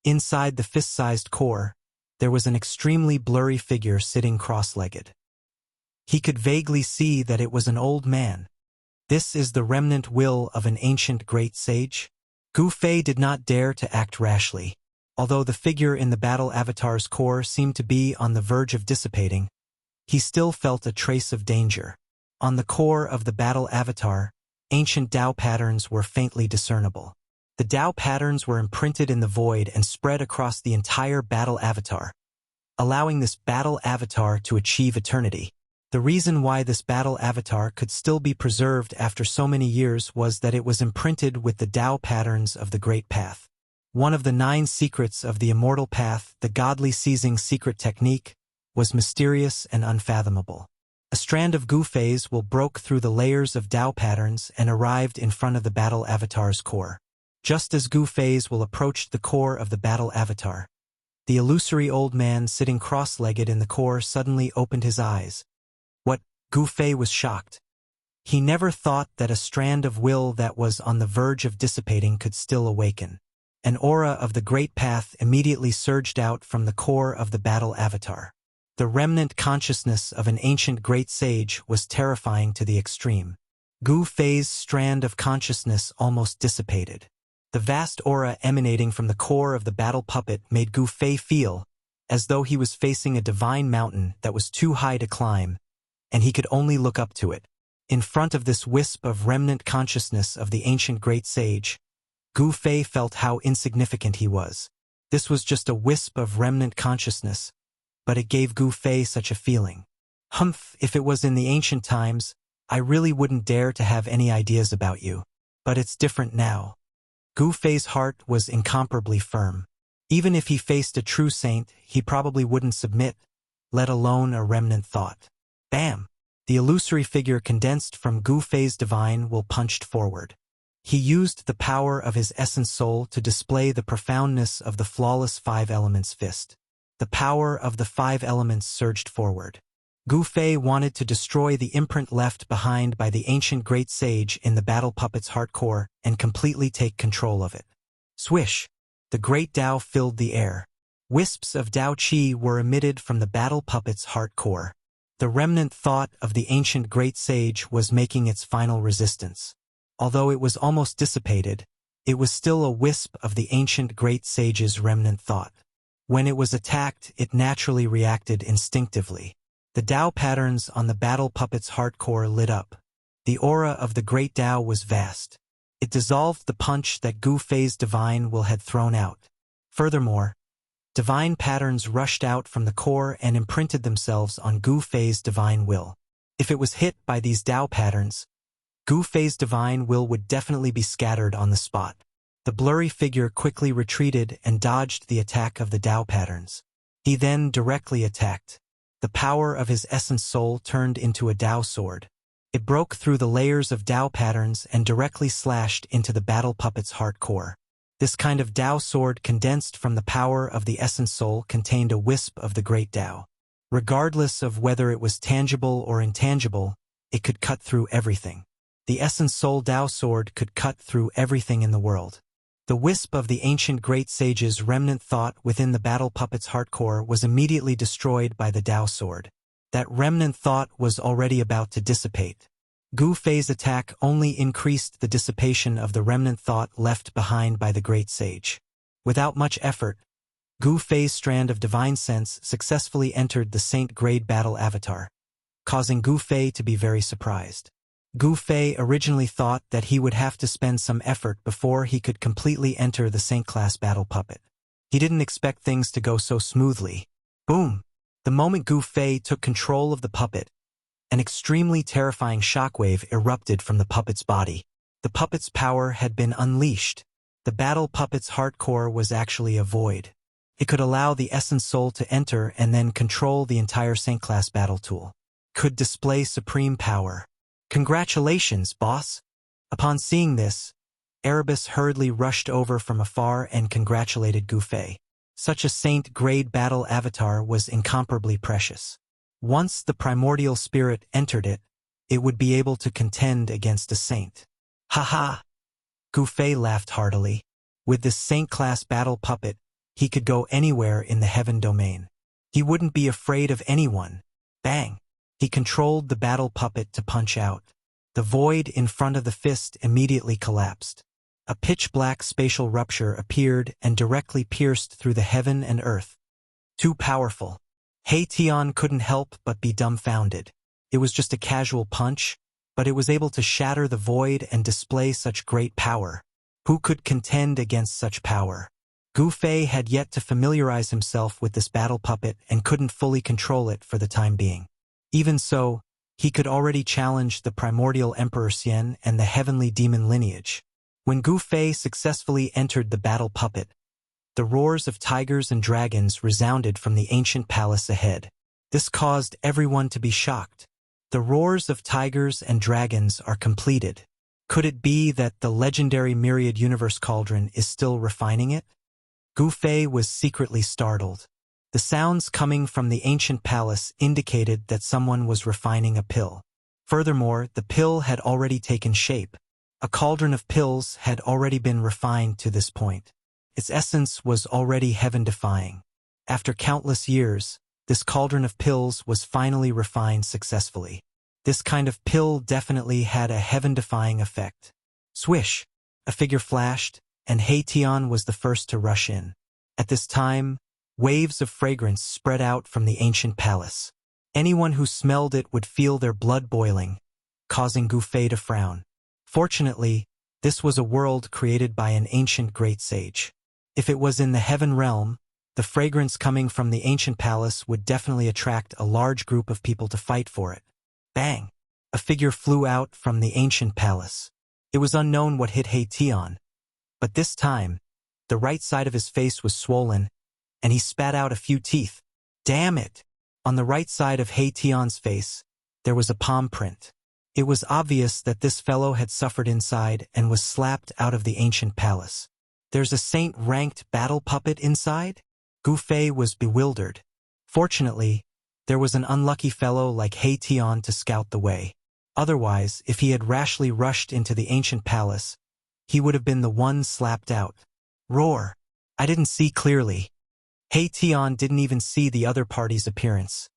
Inside the fist-sized core, there was an extremely blurry figure sitting cross-legged. He could vaguely see that it was an old man. This is the remnant will of an ancient great sage? Gu Fei did not dare to act rashly. Although the figure in the battle avatar's core seemed to be on the verge of dissipating, he still felt a trace of danger. On the core of the battle avatar, ancient Dao patterns were faintly discernible. The Dao patterns were imprinted in the void and spread across the entire battle avatar, allowing this battle avatar to achieve eternity. The reason why this battle avatar could still be preserved after so many years was that it was imprinted with the Dao patterns of the Great Path. One of the 9 secrets of the Immortal Path, the godly seizing secret technique, was mysterious and unfathomable. A strand of Gu Fei's will broke through the layers of Dao patterns and arrived in front of the battle avatar's core. Just as Gu Fei's will approached the core of the battle avatar, the illusory old man sitting cross-legged in the core suddenly opened his eyes. What? Gu Fei was shocked. He never thought that a strand of will that was on the verge of dissipating could still awaken. An aura of the Great Path immediately surged out from the core of the battle avatar. The remnant consciousness of an ancient great sage was terrifying to the extreme. Gu Fei's strand of consciousness almost dissipated. The vast aura emanating from the core of the battle puppet made Gu Fei feel as though he was facing a divine mountain that was too high to climb, and he could only look up to it. In front of this wisp of remnant consciousness of the ancient great sage, Gu Fei felt how insignificant he was. This was just a wisp of remnant consciousness, but it gave Gu Fei such a feeling. Humph, if it was in the ancient times, I really wouldn't dare to have any ideas about you. But it's different now. Gu Fei's heart was incomparably firm. Even if he faced a true saint, he probably wouldn't submit, let alone a remnant thought. Bam! The illusory figure condensed from Gu Fei's divine will punched forward. He used the power of his essence soul to display the profoundness of the flawless 5 elements fist. The power of the 5 elements surged forward. Gu Fei wanted to destroy the imprint left behind by the ancient great sage in the battle puppet's heart core and completely take control of it. Swish! The great Dao filled the air. Wisps of Dao Qi were emitted from the battle puppet's heart core. The remnant thought of the ancient great sage was making its final resistance. Although it was almost dissipated, it was still a wisp of the ancient great sage's remnant thought. When it was attacked, it naturally reacted instinctively. The Dao patterns on the battle puppet's heart core lit up. The aura of the great Dao was vast. It dissolved the punch that Gu Fei's divine will had thrown out. Furthermore, divine patterns rushed out from the core and imprinted themselves on Gu Fei's divine will. If it was hit by these Dao patterns, Gu Fei's divine will would definitely be scattered on the spot. The blurry figure quickly retreated and dodged the attack of the Dao patterns. He then directly attacked. The power of his essence soul turned into a Dao sword. It broke through the layers of Dao patterns and directly slashed into the battle puppet's heart core. This kind of Dao sword condensed from the power of the essence soul contained a wisp of the great Dao. Regardless of whether it was tangible or intangible, it could cut through everything. The essence soul Dao sword could cut through everything in the world. The wisp of the ancient great sage's remnant thought within the battle puppet's heart core was immediately destroyed by the Dao sword. That remnant thought was already about to dissipate. Gu Fei's attack only increased the dissipation of the remnant thought left behind by the great sage. Without much effort, Gu Fei's strand of divine sense successfully entered the saint-grade battle avatar, causing Gu Fei to be very surprised. Gu Fei originally thought that he would have to spend some effort before he could completely enter the Saint-class battle puppet. He didn't expect things to go so smoothly. Boom! The moment Gu Fei took control of the puppet, an extremely terrifying shockwave erupted from the puppet's body. The puppet's power had been unleashed. The battle puppet's heart core was actually a void. It could allow the essence soul to enter and then control the entire Saint-class battle tool. Could display supreme power. Congratulations, boss! Upon seeing this, Erebus hurriedly rushed over from afar and congratulated Gu Fei. Such a saint-grade battle avatar was incomparably precious. Once the primordial spirit entered it, it would be able to contend against a saint. Ha ha! Gu Fei laughed heartily. With this saint-class battle puppet, he could go anywhere in the heaven domain. He wouldn't be afraid of anyone. Bang! He controlled the battle puppet to punch out. The void in front of the fist immediately collapsed. A pitch-black spatial rupture appeared and directly pierced through the heaven and earth. Too powerful. Tian couldn't help but be dumbfounded. It was just a casual punch, but it was able to shatter the void and display such great power. Who could contend against such power? Gu Fei had yet to familiarize himself with this battle puppet and couldn't fully control it for the time being. Even so, he could already challenge the primordial Emperor Xian and the heavenly demon lineage. When Gu Fei successfully entered the battle puppet, the roars of tigers and dragons resounded from the ancient palace ahead. This caused everyone to be shocked. The roars of tigers and dragons are completed. Could it be that the legendary Myriad Universe Cauldron is still refining it? Gu Fei was secretly startled. The sounds coming from the ancient palace indicated that someone was refining a pill. Furthermore, the pill had already taken shape. A cauldron of pills had already been refined to this point. Its essence was already heaven-defying. After countless years, this cauldron of pills was finally refined successfully. This kind of pill definitely had a heaven-defying effect. Swish! A figure flashed, and Tian was the first to rush in. At this time, waves of fragrance spread out from the ancient palace. Anyone who smelled it would feel their blood boiling, causing Gu Fei to frown. Fortunately, this was a world created by an ancient great sage. If it was in the heaven realm, the fragrance coming from the ancient palace would definitely attract a large group of people to fight for it. Bang! A figure flew out from the ancient palace. It was unknown what hit Tian, but this time, the right side of his face was swollen, and he spat out a few teeth. Damn it! On the right side of Tian's face, there was a palm print. It was obvious that this fellow had suffered inside and was slapped out of the ancient palace. There's a saint-ranked battle puppet inside? Gu Fei was bewildered. Fortunately, there was an unlucky fellow like Tian to scout the way. Otherwise, if he had rashly rushed into the ancient palace, he would have been the one slapped out. Roar! I didn't see clearly. Tian didn't even see the other party's appearance,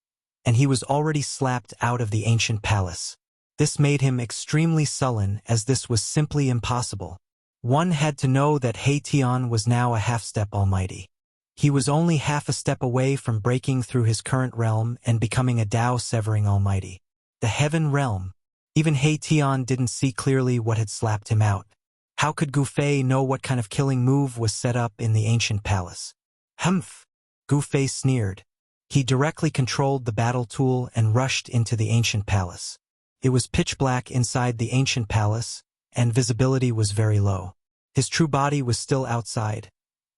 and he was already slapped out of the ancient palace. This made him extremely sullen, as this was simply impossible. One had to know that Tian was now a half-step almighty. He was only half a step away from breaking through his current realm and becoming a Tao-severing almighty. The heaven realm. Even Tian didn't see clearly what had slapped him out. How could Gu Fei know what kind of killing move was set up in the ancient palace? Humph! Gu Fei sneered. He directly controlled the battle tool and rushed into the ancient palace. It was pitch black inside the ancient palace, and visibility was very low. His true body was still outside,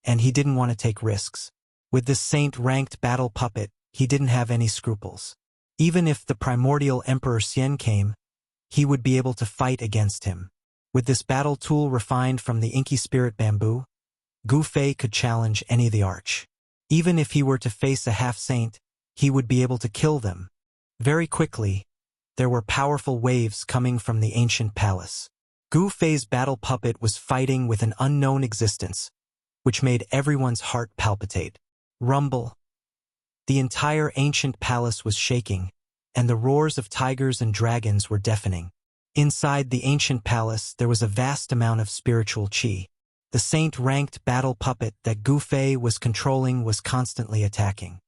and he didn't want to take risks. With this saint-ranked battle puppet, he didn't have any scruples. Even if the primordial Emperor Xian came, he would be able to fight against him. With this battle tool refined from the inky spirit bamboo, Gu Fei could challenge any of the arch. Even if he were to face a half-saint, he would be able to kill them. Very quickly, there were powerful waves coming from the ancient palace. Gu Fei's battle puppet was fighting with an unknown existence, which made everyone's heart palpitate. Rumble. The entire ancient palace was shaking, and the roars of tigers and dragons were deafening. Inside the ancient palace, there was a vast amount of spiritual qi. The saint-ranked battle puppet that Gu Fei was controlling was constantly attacking.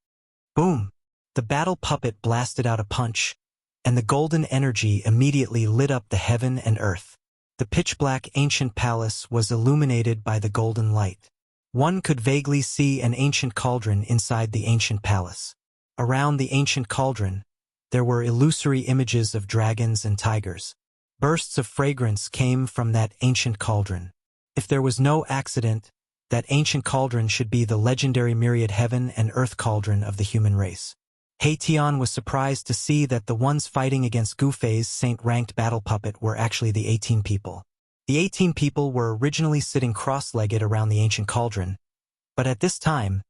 Boom! The battle puppet blasted out a punch, and the golden energy immediately lit up the heaven and earth. The pitch-black ancient palace was illuminated by the golden light. One could vaguely see an ancient cauldron inside the ancient palace. Around the ancient cauldron, there were illusory images of dragons and tigers. Bursts of fragrance came from that ancient cauldron. If there was no accident, that ancient cauldron should be the legendary myriad heaven and earth cauldron of the human race. Tian was surprised to see that the ones fighting against Gu Fei's saint-ranked battle puppet were actually the 18 people. The 18 people were originally sitting cross-legged around the ancient cauldron, but at this time,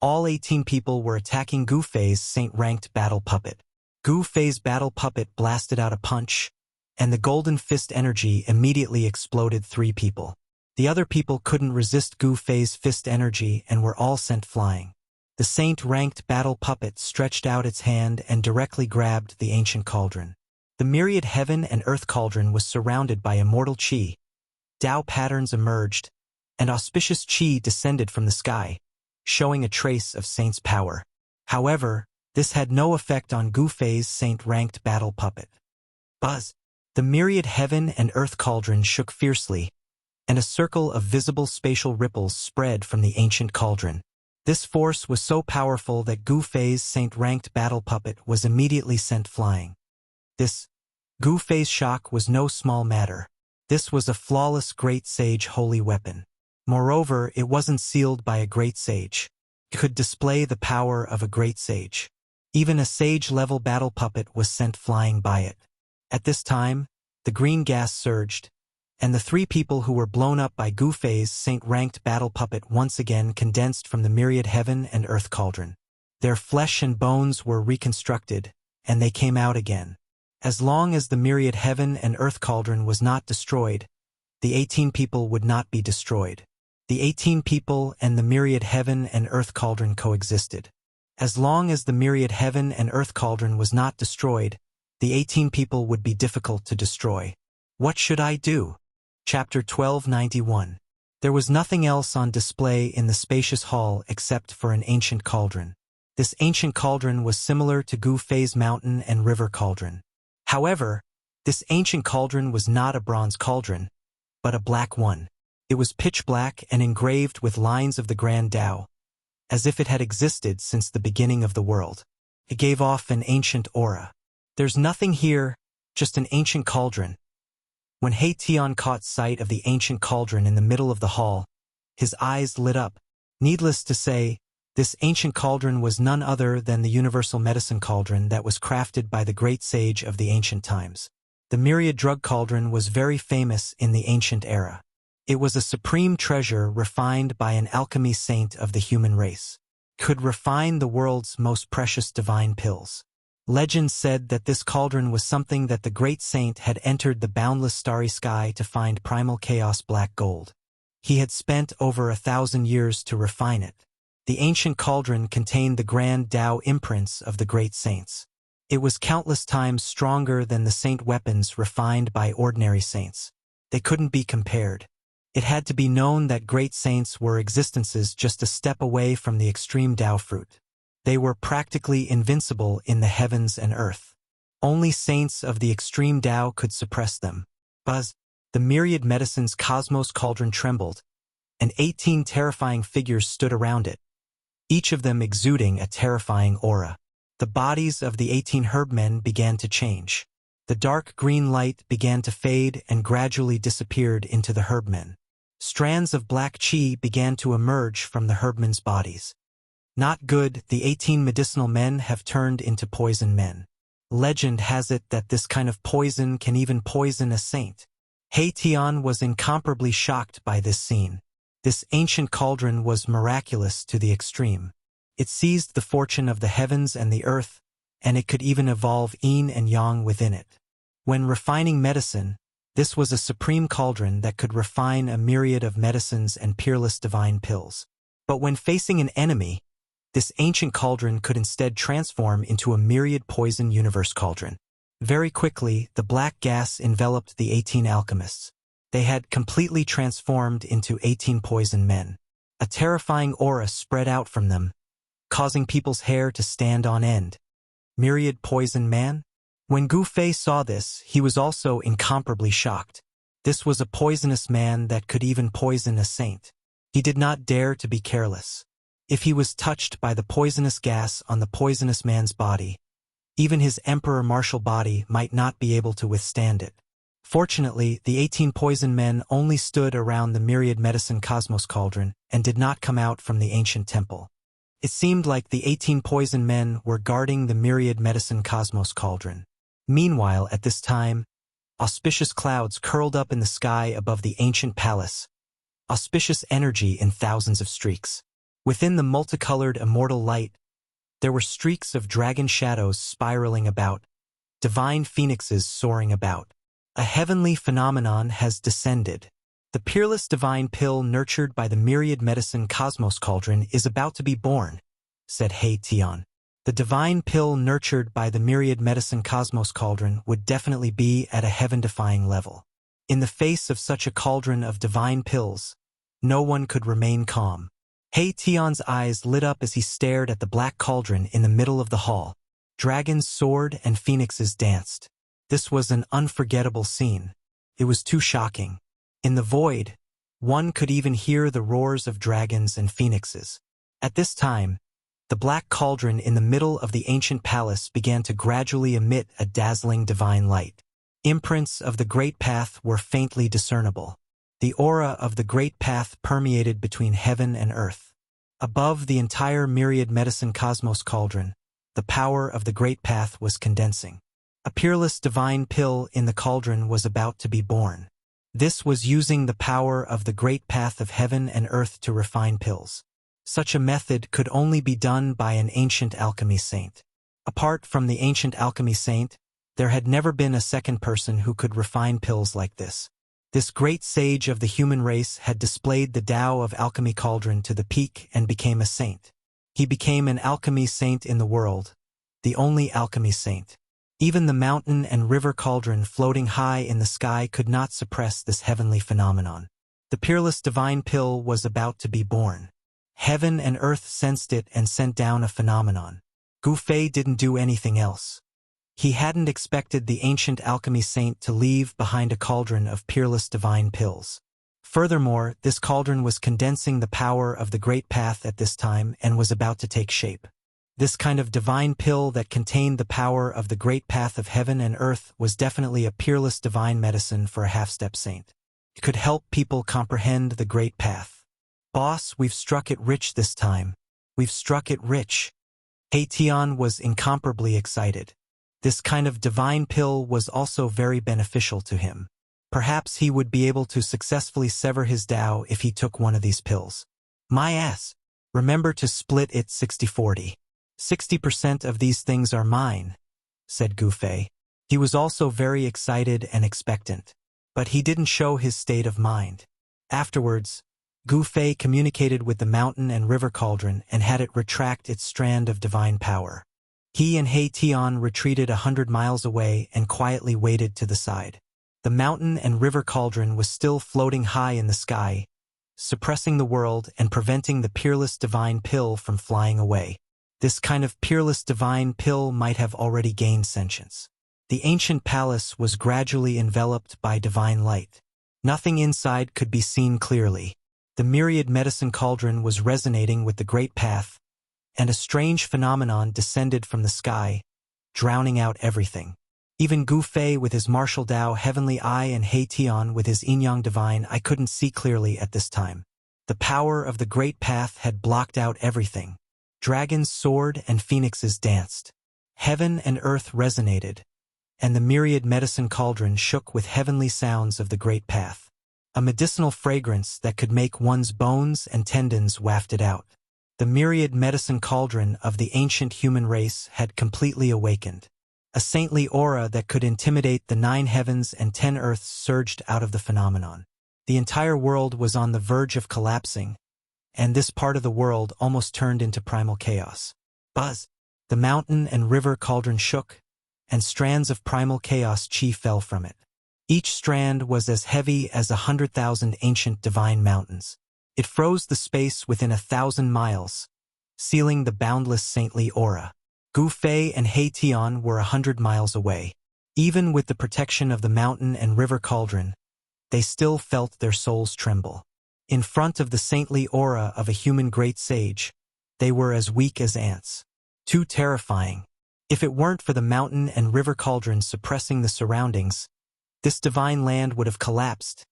all 18 people were attacking Gu Fei's saint-ranked battle puppet. Gu Fei's battle puppet blasted out a punch, and the golden fist energy immediately exploded 3 people. The other people couldn't resist Gu Fei's fist energy and were all sent flying. The saint-ranked battle puppet stretched out its hand and directly grabbed the ancient cauldron. The myriad heaven and earth cauldron was surrounded by immortal qi. Tao patterns emerged, and auspicious qi descended from the sky, showing a trace of saint's power. However, this had no effect on Gu Fei's saint-ranked battle puppet. Buzz! The myriad heaven and earth cauldron shook fiercely, and a circle of visible spatial ripples spread from the ancient cauldron. This force was so powerful that Gu Fei's saint-ranked battle puppet was immediately sent flying. Gu Fei's shock was no small matter. This was a flawless great sage holy weapon. Moreover, it wasn't sealed by a great sage. It could display the power of a great sage. Even a sage-level battle puppet was sent flying by it. At this time, the green gas surged, and the three people who were blown up by Gu Fei's saint-ranked battle puppet once again condensed from the myriad heaven and earth cauldron. Their flesh and bones were reconstructed, and they came out again. As long as the myriad heaven and earth cauldron was not destroyed, the 18 people would not be destroyed. The 18 people and the myriad heaven and earth cauldron coexisted. As long as the myriad heaven and earth cauldron was not destroyed, the 18 people would be difficult to destroy. What should I do? Chapter 1291. There was nothing else on display in the spacious hall except for an ancient cauldron. This ancient cauldron was similar to Gu Fei's mountain and river cauldron. However, this ancient cauldron was not a bronze cauldron, but a black one. It was pitch black and engraved with lines of the Grand Tao, as if it had existed since the beginning of the world. It gave off an ancient aura. There's nothing here, just an ancient cauldron. When He Tian caught sight of the ancient cauldron in the middle of the hall, his eyes lit up. Needless to say, this ancient cauldron was none other than the universal medicine cauldron that was crafted by the great sage of the ancient times. The myriad drug cauldron was very famous in the ancient era. It was a supreme treasure refined by an alchemy saint of the human race. Could refine the world's most precious divine pills. Legend said that this cauldron was something that the great saint had entered the boundless starry sky to find primal chaos black gold. He had spent over 1,000 years to refine it. The ancient cauldron contained the grand Tao imprints of the great saints. It was countless times stronger than the saint weapons refined by ordinary saints. They couldn't be compared. It had to be known that great saints were existences just a step away from the extreme Tao fruit. They were practically invincible in the heavens and earth. Only saints of the extreme Tao could suppress them. Buzz! The myriad medicine's cosmos cauldron trembled, and 18 terrifying figures stood around it, each of them exuding a terrifying aura. The bodies of the 18 herbmen began to change. The dark green light began to fade and gradually disappeared into the herbmen. Strands of black qi began to emerge from the herbmen's bodies. Not good, the 18 medicinal men have turned into poison men. Legend has it that this kind of poison can even poison a saint. He Tian was incomparably shocked by this scene. This ancient cauldron was miraculous to the extreme. It seized the fortune of the heavens and the earth, and it could even evolve yin and yang within it. When refining medicine, this was a supreme cauldron that could refine a myriad of medicines and peerless divine pills. But when facing an enemy, this ancient cauldron could instead transform into a myriad poison universe cauldron. Very quickly, the black gas enveloped the 18 alchemists. They had completely transformed into 18 poison men. A terrifying aura spread out from them, causing people's hair to stand on end. Myriad poison man? When Gu Fei saw this, he was also incomparably shocked. This was a poisonous man that could even poison a saint. He did not dare to be careless. If he was touched by the poisonous gas on the poisonous man's body, even his emperor martial body might not be able to withstand it. Fortunately, the 18 poison men only stood around the myriad medicine cosmos cauldron and did not come out from the ancient temple. It seemed like the 18 poison men were guarding the myriad medicine cosmos cauldron. Meanwhile, at this time, auspicious clouds curled up in the sky above the ancient palace. Auspicious energy in thousands of streaks. Within the multicolored immortal light, there were streaks of dragon shadows spiraling about, divine phoenixes soaring about. A heavenly phenomenon has descended. The peerless divine pill nurtured by the myriad medicine cosmos cauldron is about to be born. said He Tian. The divine pill nurtured by the myriad medicine cosmos cauldron would definitely be at a heaven-defying level. In the face of such a cauldron of divine pills, no one could remain calm. He Tian's eyes lit up as he stared at the black cauldron in the middle of the hall. Dragons soared and phoenixes danced. This was an unforgettable scene. It was too shocking. In the void, one could even hear the roars of dragons and phoenixes. At this time, the black cauldron in the middle of the ancient palace began to gradually emit a dazzling divine light. Imprints of the Great Path were faintly discernible. The aura of the Great Path permeated between heaven and earth. Above the entire myriad medicine cosmos cauldron, the power of the Great Path was condensing. A peerless divine pill in the cauldron was about to be born. This was using the power of the Great Path of heaven and earth to refine pills. Such a method could only be done by an ancient alchemy saint. Apart from the ancient alchemy saint, there had never been a second person who could refine pills like this. This great sage of the human race had displayed the Tao of alchemy cauldron to the peak and became a saint. He became an alchemy saint in the world, the only alchemy saint. Even the mountain and river cauldron floating high in the sky could not suppress this heavenly phenomenon. The peerless divine pill was about to be born. Heaven and earth sensed it and sent down a phenomenon. Gu Fei didn't do anything else. He hadn't expected the ancient alchemy saint to leave behind a cauldron of peerless divine pills. Furthermore, this cauldron was condensing the power of the Great Path at this time and was about to take shape. This kind of divine pill that contained the power of the Great Path of heaven and earth was definitely a peerless divine medicine for a half-step saint. It could help people comprehend the Great Path. Boss, we've struck it rich this time. We've struck it rich. He Tian was incomparably excited. This kind of divine pill was also very beneficial to him. Perhaps he would be able to successfully sever his Tao if he took one of these pills. My ass. Remember to split it 60-40. 60% of these things are mine, said Gu Fei. He was also very excited and expectant. But he didn't show his state of mind. Afterwards, Gu Fei communicated with the mountain and river cauldron and had it retract its strand of divine power. He and He Tian retreated 100 miles away and quietly waited to the side. The mountain and river cauldron was still floating high in the sky, suppressing the world and preventing the peerless divine pill from flying away. This kind of peerless divine pill might have already gained sentience. The ancient palace was gradually enveloped by divine light. Nothing inside could be seen clearly. The myriad medicine cauldron was resonating with the Great Path, and a strange phenomenon descended from the sky, drowning out everything. Even Gu Fei with his martial Tao heavenly eye and He Tian with his yin-yang divine eye couldn't see clearly at this time. The power of the Great Path had blocked out everything. Dragons soared and phoenixes danced. Heaven and earth resonated, and the myriad medicine cauldron shook with heavenly sounds of the Great Path. A medicinal fragrance that could make one's bones and tendons wafted out. The myriad medicine cauldron of the ancient human race had completely awakened. A saintly aura that could intimidate the 9 heavens and 10 earths surged out of the phenomenon. The entire world was on the verge of collapsing, and this part of the world almost turned into primal chaos. Buzz! The mountain and river cauldron shook, and strands of primal chaos chi fell from it. Each strand was as heavy as 100,000 ancient divine mountains. It froze the space within 1,000 miles, sealing the boundless saintly aura. Gu Fei and He Tian were 100 miles away. Even with the protection of the mountain and river cauldron, they still felt their souls tremble. In front of the saintly aura of a human great sage, they were as weak as ants. Too terrifying. If it weren't for the mountain and river cauldron suppressing the surroundings, this divine land would have collapsed,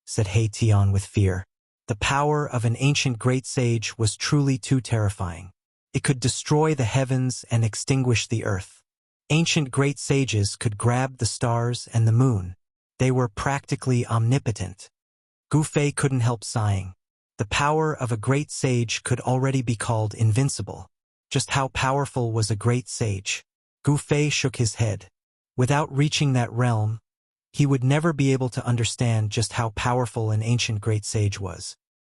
said He Tian with fear. The power of an ancient great sage was truly too terrifying. It could destroy the heavens and extinguish the earth. Ancient great sages could grab the stars and the moon. They were practically omnipotent. Gu Fei couldn't help sighing. The power of a great sage could already be called invincible. Just how powerful was a great sage? Gu Fei shook his head. Without reaching that realm, he would never be able to understand just how powerful an ancient great sage was.